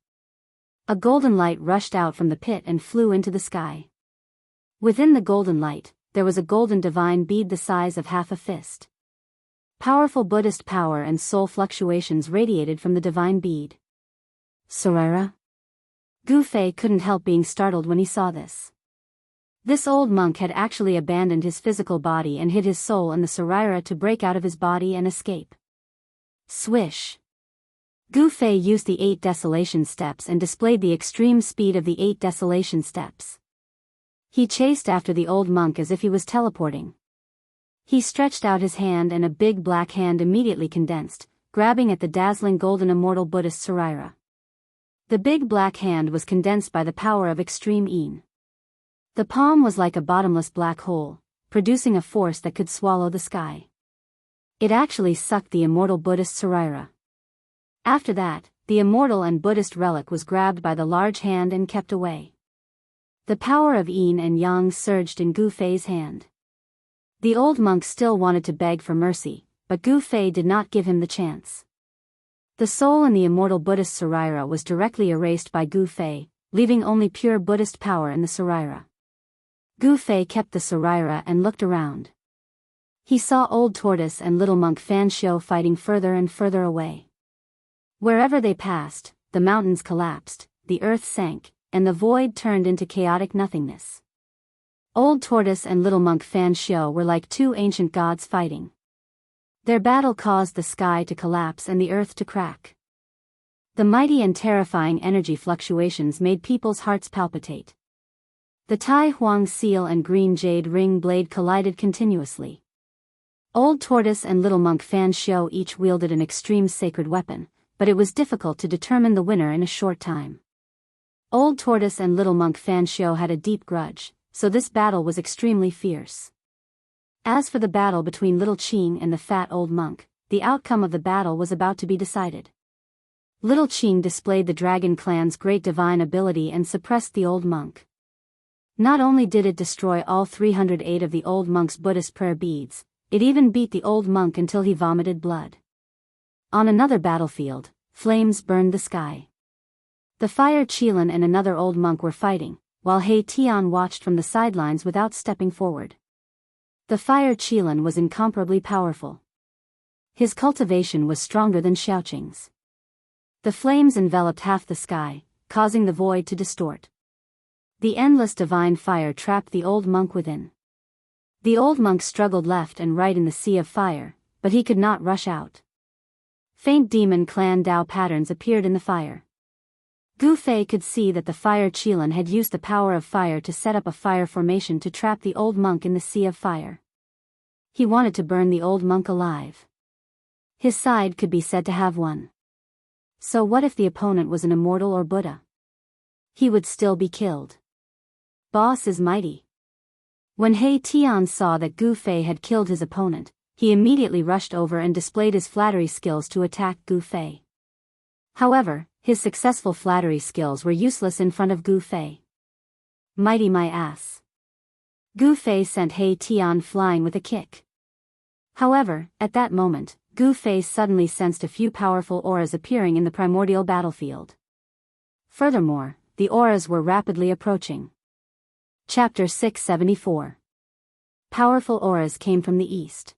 A golden light rushed out from the pit and flew into the sky. Within the golden light, there was a golden divine bead the size of half a fist. Powerful Buddhist power and soul fluctuations radiated from the divine bead. Sorara? Gu Fei couldn't help being startled when he saw this. This old monk had actually abandoned his physical body and hid his soul in the Sarira to break out of his body and escape. Swish! Gu Fei used the 8 desolation steps and displayed the extreme speed of the 8 desolation steps. He chased after the old monk as if he was teleporting. He stretched out his hand and a big black hand immediately condensed, grabbing at the dazzling golden immortal Buddhist Saraira. The big black hand was condensed by the power of extreme Yin. The palm was like a bottomless black hole, producing a force that could swallow the sky. It actually sucked the immortal Buddhist Saraira. After that, the immortal and Buddhist relic was grabbed by the large hand and kept away. The power of Yin and Yang surged in Gu Fei's hand. The old monk still wanted to beg for mercy, but Gu Fei did not give him the chance. The soul in the immortal Buddhist Saraira was directly erased by Gu Fei, leaving only pure Buddhist power in the Saraira. Gu Fei kept the Saraira and looked around. He saw old tortoise and little monk Fan Xiu fighting further and further away. Wherever they passed, the mountains collapsed, the earth sank, and the void turned into chaotic nothingness. Old tortoise and little monk Fan Xiu were like two ancient gods fighting. Their battle caused the sky to collapse and the earth to crack. The mighty and terrifying energy fluctuations made people's hearts palpitate. The Tai Huang seal and green jade ring blade collided continuously. Old tortoise and little monk Fan Xiu each wielded an extreme sacred weapon, but it was difficult to determine the winner in a short time. Old tortoise and little monk Fan Xiu had a deep grudge, so this battle was extremely fierce. As for the battle between little Qing and the fat old monk, the outcome of the battle was about to be decided. Little Qing displayed the dragon clan's great divine ability and suppressed the old monk. Not only did it destroy all 308 of the old monk's Buddhist prayer beads, it even beat the old monk until he vomited blood. On another battlefield, flames burned the sky. The fire Qilin and another old monk were fighting, while He Tian watched from the sidelines without stepping forward. The fire Qilin was incomparably powerful. His cultivation was stronger than Xiaoqing's. The flames enveloped half the sky, causing the void to distort. The endless divine fire trapped the old monk within. The old monk struggled left and right in the sea of fire, but he could not rush out. Faint demon clan Dao patterns appeared in the fire. Gu Fei could see that the fire Qilin had used the power of fire to set up a fire formation to trap the old monk in the sea of fire. He wanted to burn the old monk alive. His side could be said to have won. So what if the opponent was an immortal or Buddha? He would still be killed. Boss is mighty. When He Tian saw that Gu Fei had killed his opponent, he immediately rushed over and displayed his flattery skills to attack Gu Fei. However, his successful flattery skills were useless in front of Gu Fei. Mighty my ass. Gu Fei sent He Tian flying with a kick. However, at that moment, Gu Fei suddenly sensed a few powerful auras appearing in the primordial battlefield. Furthermore, the auras were rapidly approaching. Chapter 674. Powerful auras came from the east.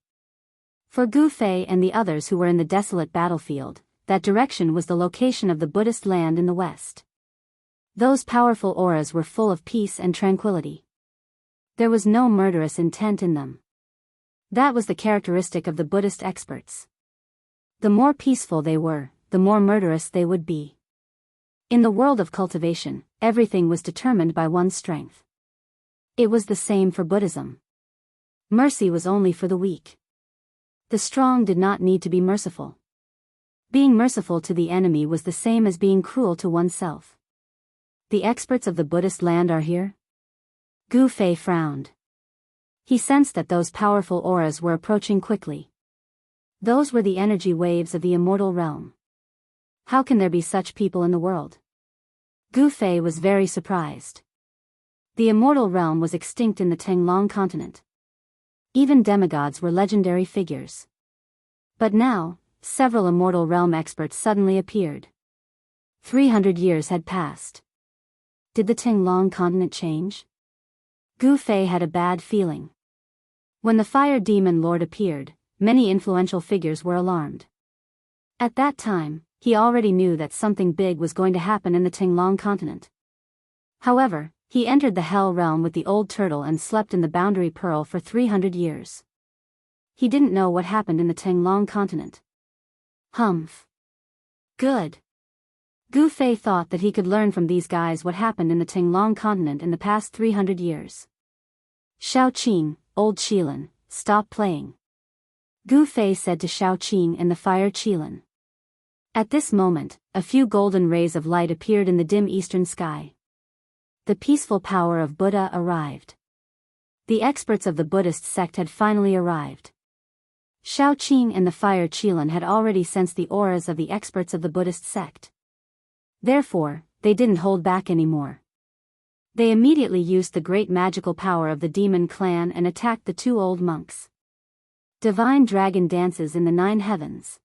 For Gu Fei and the others who were in the desolate battlefield, that direction was the location of the Buddhist land in the west. Those powerful auras were full of peace and tranquility. There was no murderous intent in them. That was the characteristic of the Buddhist experts. The more peaceful they were, the more murderous they would be. In the world of cultivation, everything was determined by one's strength. It was the same for Buddhism. Mercy was only for the weak. The strong did not need to be merciful. Being merciful to the enemy was the same as being cruel to oneself. The experts of the Buddhist land are here? Gu Fei frowned. He sensed that those powerful auras were approaching quickly. Those were the energy waves of the immortal realm. How can there be such people in the world? Gu Fei was very surprised. The immortal realm was extinct in the Tenglong continent. Even demigods were legendary figures. But now, several immortal realm experts suddenly appeared. 300 years had passed. Did the Tenglong continent change? Gu Fei had a bad feeling. When the fire demon lord appeared, many influential figures were alarmed. At that time, he already knew that something big was going to happen in the Tenglong continent. However, he entered the Hell realm with the old turtle and slept in the boundary pearl for 300 years. He didn't know what happened in the Tenglong continent. Humph. Good. Gu Fei thought that he could learn from these guys what happened in the Tinglong continent in the past 300 years. Shao Qing, old Qilin, stop playing. Gu Fei said to Shao Qing and the fire Qilin. At this moment, a few golden rays of light appeared in the dim eastern sky. The peaceful power of Buddha arrived. The experts of the Buddhist sect had finally arrived. Shao Qing and the fire Qilin had already sensed the auras of the experts of the Buddhist sect. Therefore, they didn't hold back anymore. They immediately used the great magical power of the demon clan and attacked the two old monks. Divine dragon dances in the 9 heavens.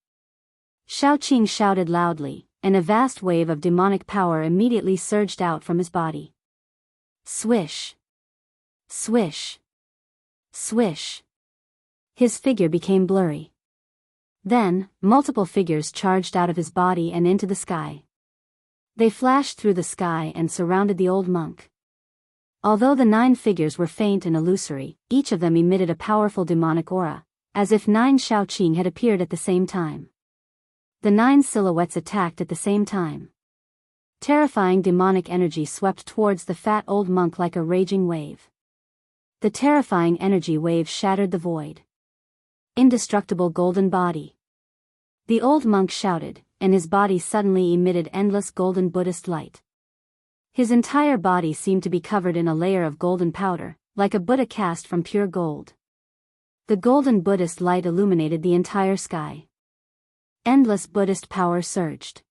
Shao Qing shouted loudly, and a vast wave of demonic power immediately surged out from his body. Swish. Swish. Swish. His figure became blurry. Then, multiple figures charged out of his body and into the sky. They flashed through the sky and surrounded the old monk. Although the 9 figures were faint and illusory, each of them emitted a powerful demonic aura, as if 9 Shao Qing had appeared at the same time. The 9 silhouettes attacked at the same time. Terrifying demonic energy swept towards the fat old monk like a raging wave. The terrifying energy wave shattered the void. Indestructible golden body. The old monk shouted, and his body suddenly emitted endless golden Buddhist light. His entire body seemed to be covered in a layer of golden powder, like a Buddha cast from pure gold. The golden Buddhist light illuminated the entire sky. Endless Buddhist power surged.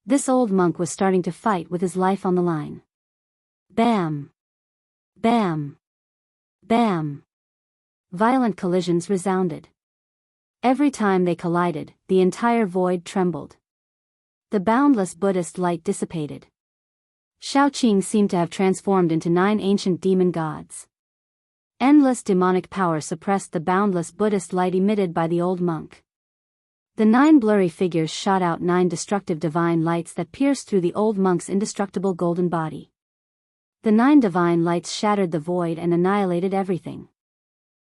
This old monk was starting to fight with his life on the line. Bam! Bam! Bam! Violent collisions resounded. Every time they collided, the entire void trembled. The boundless Buddhist light dissipated. Shao Qing seemed to have transformed into 9 ancient demon gods. Endless demonic power suppressed the boundless Buddhist light emitted by the old monk. The 9 blurry figures shot out 9 destructive divine lights that pierced through the old monk's indestructible golden body. The 9 divine lights shattered the void and annihilated everything.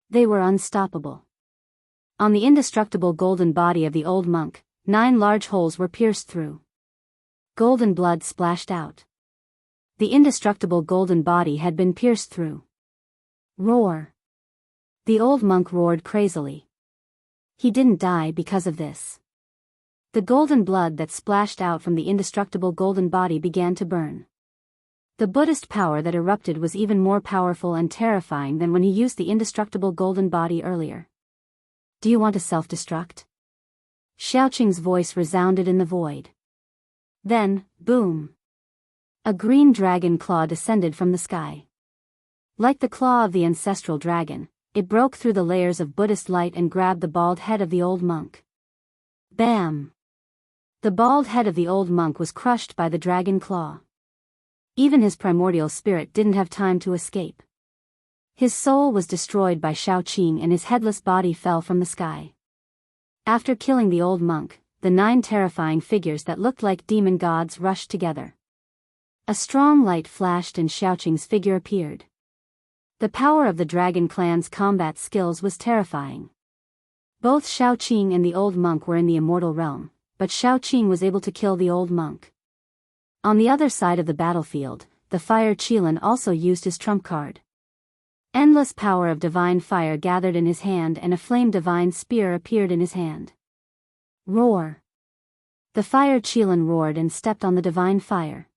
They were unstoppable. On the indestructible golden body of the old monk, 9 large holes were pierced through. Golden blood splashed out. The indestructible golden body had been pierced through. Roar! The old monk roared crazily. He didn't die because of this. The golden blood that splashed out from the indestructible golden body began to burn. The Buddhist power that erupted was even more powerful and terrifying than when he used the indestructible golden body earlier. Do you want to self-destruct? Shao Qing's voice resounded in the void. Then, boom! A green dragon claw descended from the sky. Like the claw of the ancestral dragon, it broke through the layers of Buddhist light and grabbed the bald head of the old monk. Bam! The bald head of the old monk was crushed by the dragon claw. Even his primordial spirit didn't have time to escape. His soul was destroyed by Shao Qing and his headless body fell from the sky. After killing the old monk, the 9 terrifying figures that looked like demon gods rushed together. A strong light flashed and Shao Qing's figure appeared. The power of the Dragon Clan's combat skills was terrifying. Both Shao Qing and the old monk were in the immortal realm, but Shao Qing was able to kill the old monk. On the other side of the battlefield, the fire Qilin also used his trump card. Endless power of divine fire gathered in his hand and a flame divine spear appeared in his hand. Roar! The fire Qilin roared and stepped on the divine fire.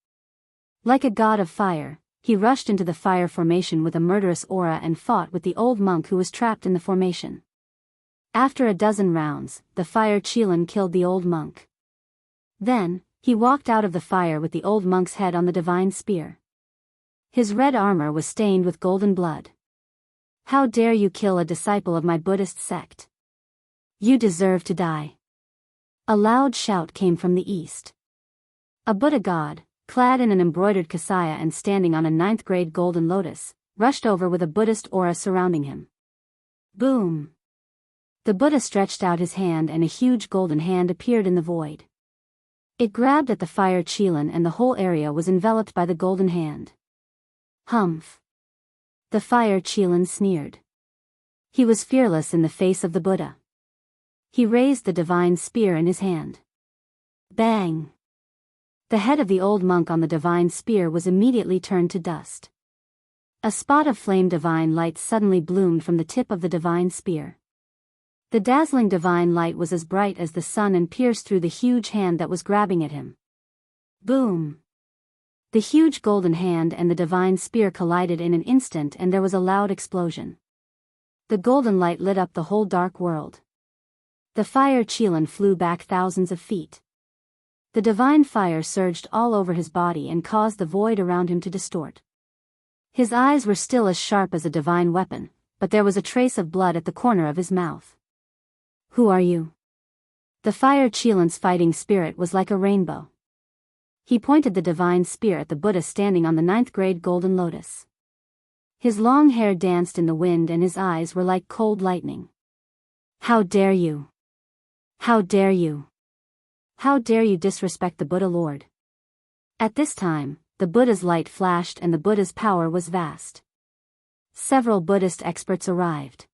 Like a god of fire, he rushed into the fire formation with a murderous aura and fought with the old monk who was trapped in the formation. After a dozen rounds, the fire Qilin killed the old monk. Then, he walked out of the fire with the old monk's head on the divine spear. His red armor was stained with golden blood. How dare you kill a disciple of my Buddhist sect? You deserve to die. A loud shout came from the east. A Buddha god, clad in an embroidered kasaya and standing on a 9th-grade golden lotus, rushed over with a Buddhist aura surrounding him. Boom! The Buddha stretched out his hand and a huge golden hand appeared in the void. It grabbed at the fire Qilin and the whole area was enveloped by the golden hand. Humph! The fire Qilin sneered. He was fearless in the face of the Buddha. He raised the divine spear in his hand. Bang! The head of the old monk on the divine spear was immediately turned to dust. A spot of flame divine light suddenly bloomed from the tip of the divine spear. The dazzling divine light was as bright as the sun and pierced through the huge hand that was grabbing at him. Boom! The huge golden hand and the divine spear collided in an instant, and there was a loud explosion. The golden light lit up the whole dark world. The fire Qilin flew back thousands of feet. The divine fire surged all over his body and caused the void around him to distort. His eyes were still as sharp as a divine weapon, but there was a trace of blood at the corner of his mouth. Who are you? The fire Qilin's fighting spirit was like a rainbow. He pointed the divine spear at the Buddha standing on the 9th grade golden lotus. His long hair danced in the wind and his eyes were like cold lightning. How dare you? How dare you? How dare you disrespect the Buddha Lord? At this time, the Buddha's light flashed and the Buddha's power was vast. Several Buddhist experts arrived.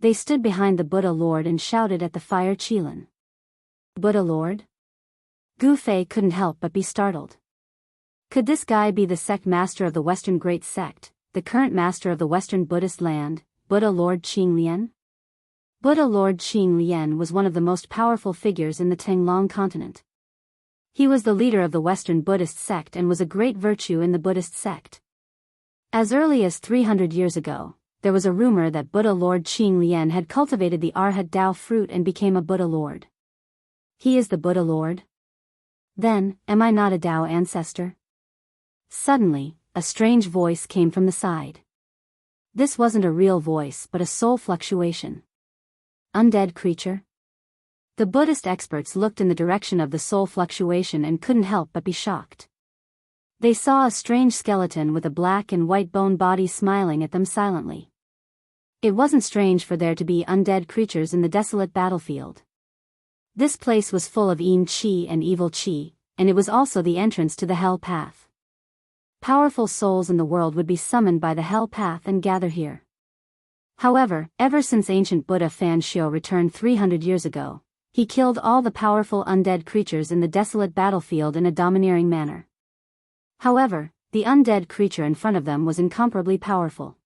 They stood behind the Buddha Lord and shouted at the fire Qilin. Buddha Lord? Gu Fei couldn't help but be startled. Could this guy be the sect master of the Western Great Sect, the current master of the Western Buddhist land, Buddha Lord Qinglian? Buddha Lord Qinglian was one of the most powerful figures in the Tenglong continent. He was the leader of the Western Buddhist sect and was a great virtue in the Buddhist sect. As early as 300 years ago, there was a rumor that Buddha Lord Qinglian had cultivated the Arhat Dao fruit and became a Buddha Lord. He is the Buddha Lord? Then, am I not a Dao ancestor? Suddenly, a strange voice came from the side. This wasn't a real voice but a soul fluctuation. Undead creature? The Buddhist experts looked in the direction of the soul fluctuation and couldn't help but be shocked. They saw a strange skeleton with a black and white bone body smiling at them silently. It wasn't strange for there to be undead creatures in the desolate battlefield. This place was full of Yin Qi and evil Qi, and it was also the entrance to the Hell Path. Powerful souls in the world would be summoned by the Hell Path and gather here. However, ever since ancient Buddha Fan Xiu returned 300 years ago, he killed all the powerful undead creatures in the desolate battlefield in a domineering manner. However, the undead creature in front of them was incomparably powerful.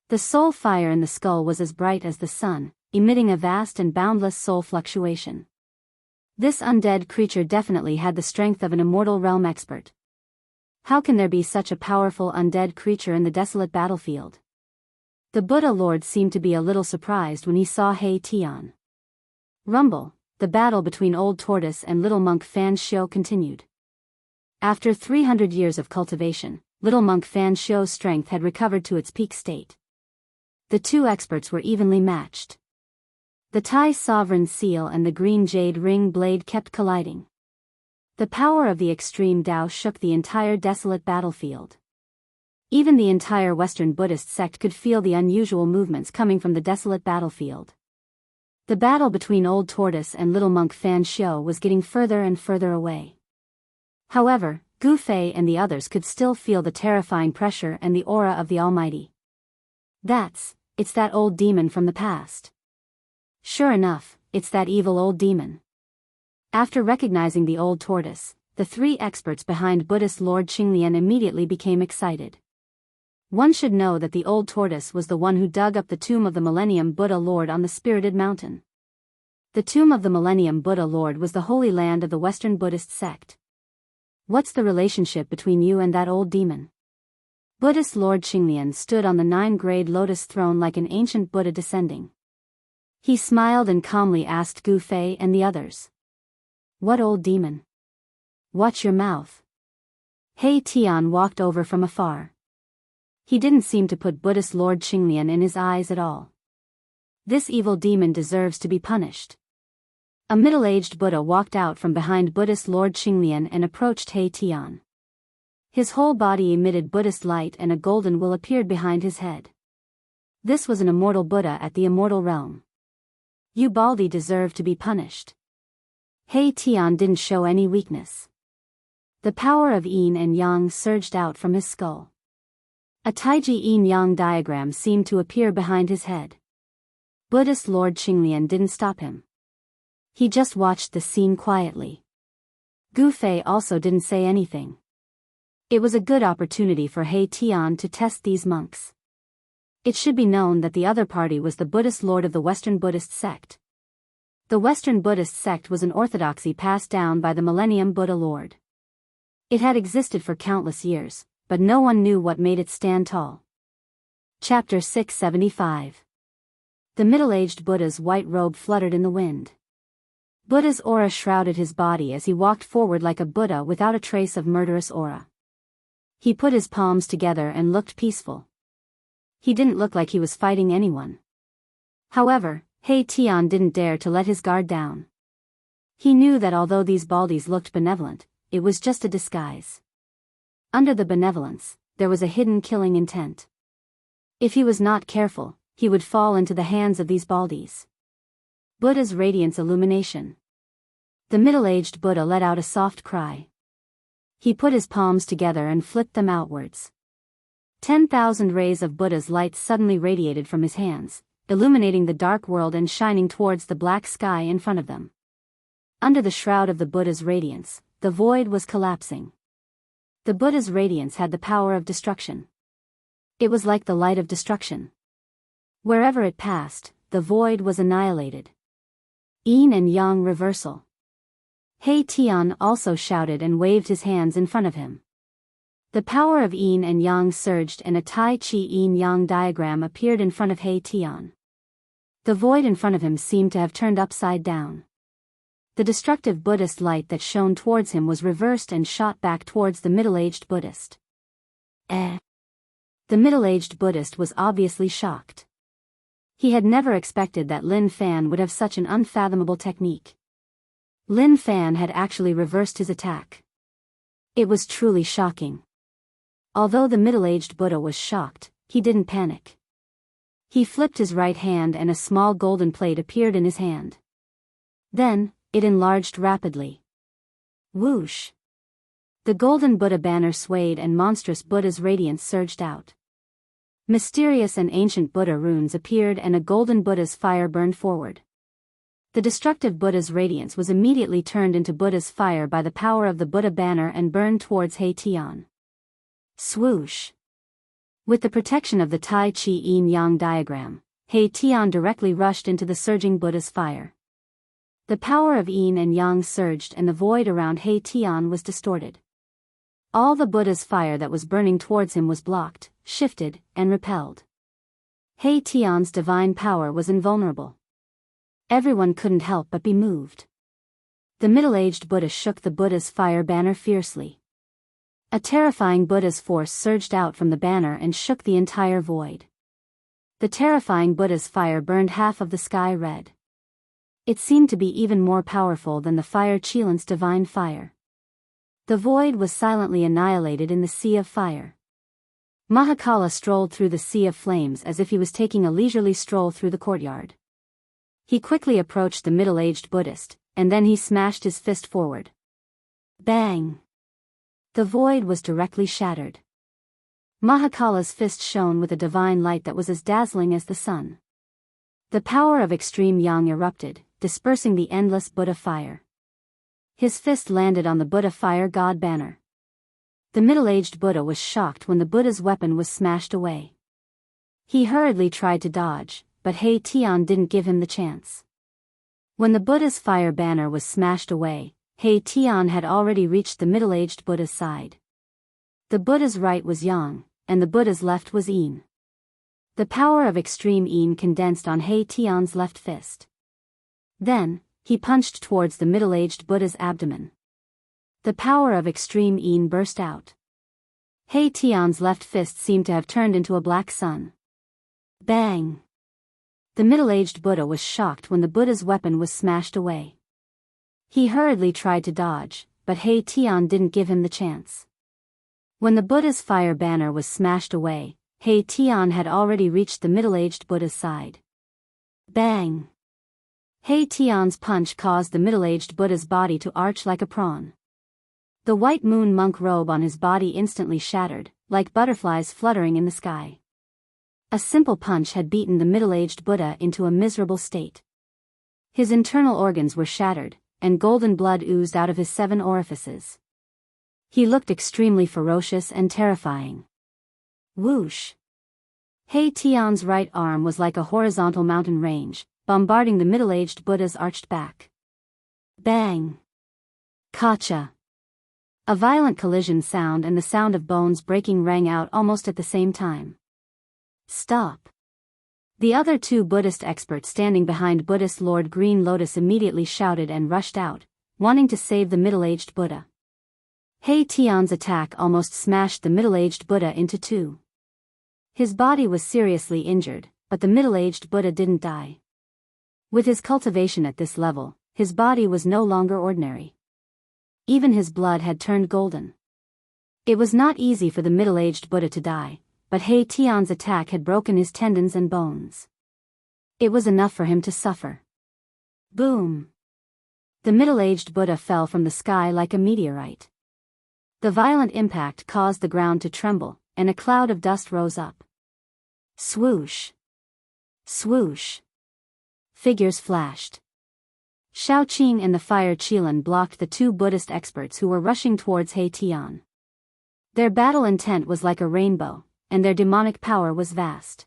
The soul fire in the skull was as bright as the sun, emitting a vast and boundless soul fluctuation. This undead creature definitely had the strength of an immortal realm expert. How can there be such a powerful undead creature in the desolate battlefield? The Buddha Lord seemed to be a little surprised when he saw He Tian. Rumble, the battle between Old Tortoise and Little Monk Fan Xiu continued. After 300 years of cultivation, Little Monk Fan Xiu's strength had recovered to its peak state. The two experts were evenly matched. The Tai Sovereign Seal and the Green Jade Ring Blade kept colliding. The power of the extreme Tao shook the entire desolate battlefield. Even the entire Western Buddhist sect could feel the unusual movements coming from the desolate battlefield. The battle between Old Tortoise and Little Monk Fan Xiu was getting further and further away. However, Gu Fei and the others could still feel the terrifying pressure and the aura of the Almighty. It's that old demon from the past. Sure enough, it's that evil old demon. After recognizing the Old Tortoise, the three experts behind Buddhist Lord Qinglian immediately became excited. One should know that the Old Tortoise was the one who dug up the tomb of the Millennium Buddha Lord on the Spirited Mountain. The tomb of the Millennium Buddha Lord was the holy land of the Western Buddhist sect. What's the relationship between you and that old demon? Buddhist Lord Qinglian stood on the 9-grade lotus throne like an ancient Buddha descending. He smiled and calmly asked Gu Fei and the others. What old demon? Watch your mouth. He Tian walked over from afar. He didn't seem to put Buddhist Lord Qinglian in his eyes at all. This evil demon deserves to be punished. A middle-aged Buddha walked out from behind Buddhist Lord Qinglian and approached He Tian. His whole body emitted Buddhist light and a golden will appeared behind his head. This was an immortal Buddha at the immortal realm. You Baldi deserve to be punished. He Tian didn't show any weakness. The power of Yin and Yang surged out from his skull. A Taiji Yin-Yang diagram seemed to appear behind his head. Buddhist Lord Qinglian didn't stop him. He just watched the scene quietly. Gu Fei also didn't say anything. It was a good opportunity for He Tian to test these monks. It should be known that the other party was the Buddhist lord of the Western Buddhist sect. The Western Buddhist sect was an orthodoxy passed down by the Millennium Buddha Lord. It had existed for countless years, but no one knew what made it stand tall. Chapter 675. The middle-aged Buddha's white robe fluttered in the wind. Buddha's aura shrouded his body as he walked forward like a Buddha without a trace of murderous aura. He put his palms together and looked peaceful. He didn't look like he was fighting anyone. However, He Tian didn't dare to let his guard down. He knew that although these baldies looked benevolent, it was just a disguise. Under the benevolence, there was a hidden killing intent. If he was not careful, he would fall into the hands of these baldies. Buddha's radiance illumination. The middle-aged Buddha let out a soft cry. He put his palms together and flipped them outwards. 10,000 rays of Buddha's light suddenly radiated from his hands, illuminating the dark world and shining towards the black sky in front of them. Under the shroud of the Buddha's radiance, the void was collapsing. The Buddha's radiance had the power of destruction. It was like the light of destruction. Wherever it passed, the void was annihilated. Yin and Yang reversal. He Tian also shouted and waved his hands in front of him. The power of Yin and Yang surged and a Tai Chi Yin-Yang diagram appeared in front of He Tian. The void in front of him seemed to have turned upside down. The destructive Buddhist light that shone towards him was reversed and shot back towards the middle-aged Buddhist. The middle-aged Buddhist was obviously shocked. He had never expected that Lin Fan would have such an unfathomable technique. Lin Fan had actually reversed his attack. It was truly shocking. Although the middle-aged Buddha was shocked, he didn't panic. He flipped his right hand and a small golden plate appeared in his hand. Then, it enlarged rapidly. Whoosh! The golden Buddha banner swayed and monstrous Buddha's radiance surged out. Mysterious and ancient Buddha runes appeared and a golden Buddha's fire burned forward. The destructive Buddha's radiance was immediately turned into Buddha's fire by the power of the Buddha banner and burned towards He Tian. Swoosh! With the protection of the Tai Chi Yin-Yang diagram, He Tian directly rushed into the surging Buddha's fire. The power of Yin and Yang surged and the void around He Tian was distorted. All the Buddha's fire that was burning towards him was blocked, shifted, and repelled. He Tian's divine power was invulnerable. Everyone couldn't help but be moved. The middle-aged Buddha shook the Buddha's fire banner fiercely. A terrifying Buddha's force surged out from the banner and shook the entire void. The terrifying Buddha's fire burned half of the sky red. It seemed to be even more powerful than the fire Qilin's divine fire. The void was silently annihilated in the sea of fire. Mahakala strolled through the sea of flames as if he was taking a leisurely stroll through the courtyard. He quickly approached the middle-aged Buddhist, and then he smashed his fist forward. Bang! The void was directly shattered. Mahakala's fist shone with a divine light that was as dazzling as the sun. The power of extreme Yang erupted, dispersing the endless Buddha fire. His fist landed on the Buddha fire god banner. The middle-aged Buddha was shocked when the Buddha's weapon was smashed away. He hurriedly tried to dodge, but He Tian didn't give him the chance. When the Buddha's fire banner was smashed away, He Tian had already reached the middle-aged Buddha's side. The Buddha's right was Yang, and the Buddha's left was Yin. The power of extreme Yin condensed on He Tian's left fist. Then, he punched towards the middle-aged Buddha's abdomen. The power of extreme Yin burst out. He Tian's left fist seemed to have turned into a black sun. Bang! The middle-aged Buddha was shocked when the Buddha's weapon was smashed away. He hurriedly tried to dodge, but He Tian didn't give him the chance. When the Buddha's fire banner was smashed away, He Tian had already reached the middle-aged Buddha's side. Bang! He Tian's punch caused the middle-aged Buddha's body to arch like a prawn. The white moon monk robe on his body instantly shattered, like butterflies fluttering in the sky. A simple punch had beaten the middle-aged Buddha into a miserable state. His internal organs were shattered, and golden blood oozed out of his 7 orifices. He looked extremely ferocious and terrifying. Whoosh! He Tian's right arm was like a horizontal mountain range, bombarding the middle-aged Buddha's arched back. Bang! Kacha! A violent collision sound and the sound of bones breaking rang out almost at the same time. Stop! The other 2 Buddhist experts standing behind Buddhist Lord Green Lotus immediately shouted and rushed out, wanting to save the middle-aged Buddha. He Tian's attack almost smashed the middle-aged Buddha into 2. His body was seriously injured, but the middle-aged Buddha didn't die. With his cultivation at this level, his body was no longer ordinary. Even his blood had turned golden. It was not easy for the middle-aged Buddha to die, but He Tian's attack had broken his tendons and bones. It was enough for him to suffer. Boom! The middle-aged Buddha fell from the sky like a meteorite. The violent impact caused the ground to tremble, and a cloud of dust rose up. Swoosh! Swoosh! Figures flashed. Shaoqing and the fire Qilan blocked the 2 Buddhist experts who were rushing towards He Tian. Their battle intent was like a rainbow, and their demonic power was vast.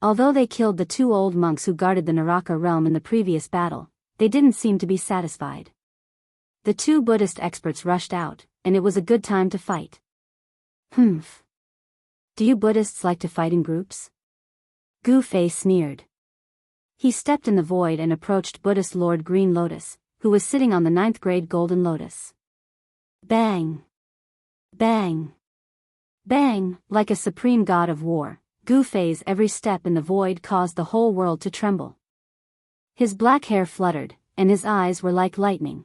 Although they killed the 2 old monks who guarded the Naraka realm in the previous battle, they didn't seem to be satisfied. The 2 Buddhist experts rushed out, and it was a good time to fight. Humph. Do you Buddhists like to fight in groups? Gu Fei sneered. He stepped in the void and approached Buddhist Lord Green Lotus, who was sitting on the 9th grade golden lotus. Bang! Bang! Bang! Like a supreme god of war, Gu Fei's every step in the void caused the whole world to tremble. His black hair fluttered, and his eyes were like lightning.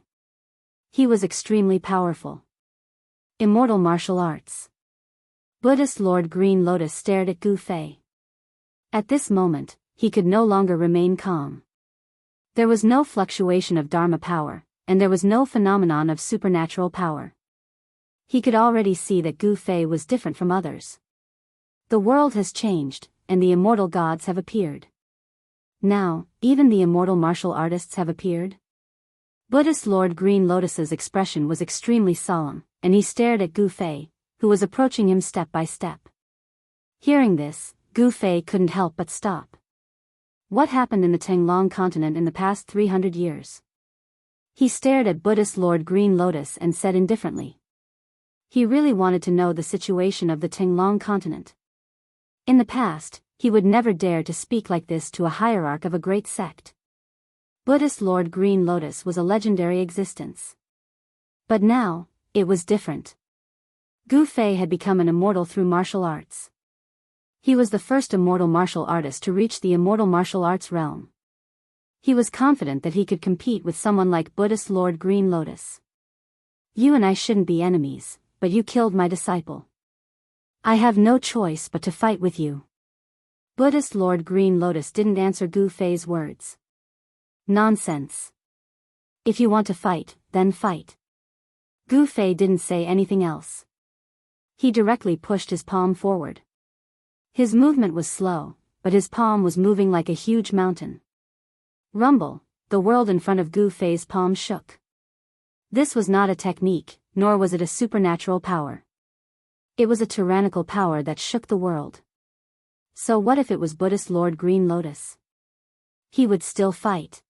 He was extremely powerful. Immortal martial arts. Buddhist Lord Green Lotus stared at Gu Fei. At this moment, he could no longer remain calm. There was no fluctuation of Dharma power, and there was no phenomenon of supernatural power. He could already see that Gu Fei was different from others. The world has changed, and the immortal gods have appeared. Now, even the immortal martial artists have appeared. Buddhist Lord Green Lotus's expression was extremely solemn, and he stared at Gu Fei, who was approaching him step by step. Hearing this, Gu Fei couldn't help but stop. What happened in the Tenglong continent in the past 300 years? He stared at Buddhist Lord Green Lotus and said indifferently. He really wanted to know the situation of the Tenglong continent. In the past, he would never dare to speak like this to a hierarch of a great sect. Buddhist Lord Green Lotus was a legendary existence. But now, it was different. Gu Fei had become an immortal through martial arts. He was the first immortal martial artist to reach the immortal martial arts realm. He was confident that he could compete with someone like Buddhist Lord Green Lotus. You and I shouldn't be enemies, but you killed my disciple. I have no choice but to fight with you. Buddhist Lord Green Lotus didn't answer Gu Fei's words. Nonsense. If you want to fight, then fight. Gu Fei didn't say anything else. He directly pushed his palm forward. His movement was slow, but his palm was moving like a huge mountain. Rumble, the world in front of Gu Fei's palm shook. This was not a technique, nor was it a supernatural power. It was a tyrannical power that shook the world. So what if it was Buddhist Lord Green Lotus? He would still fight.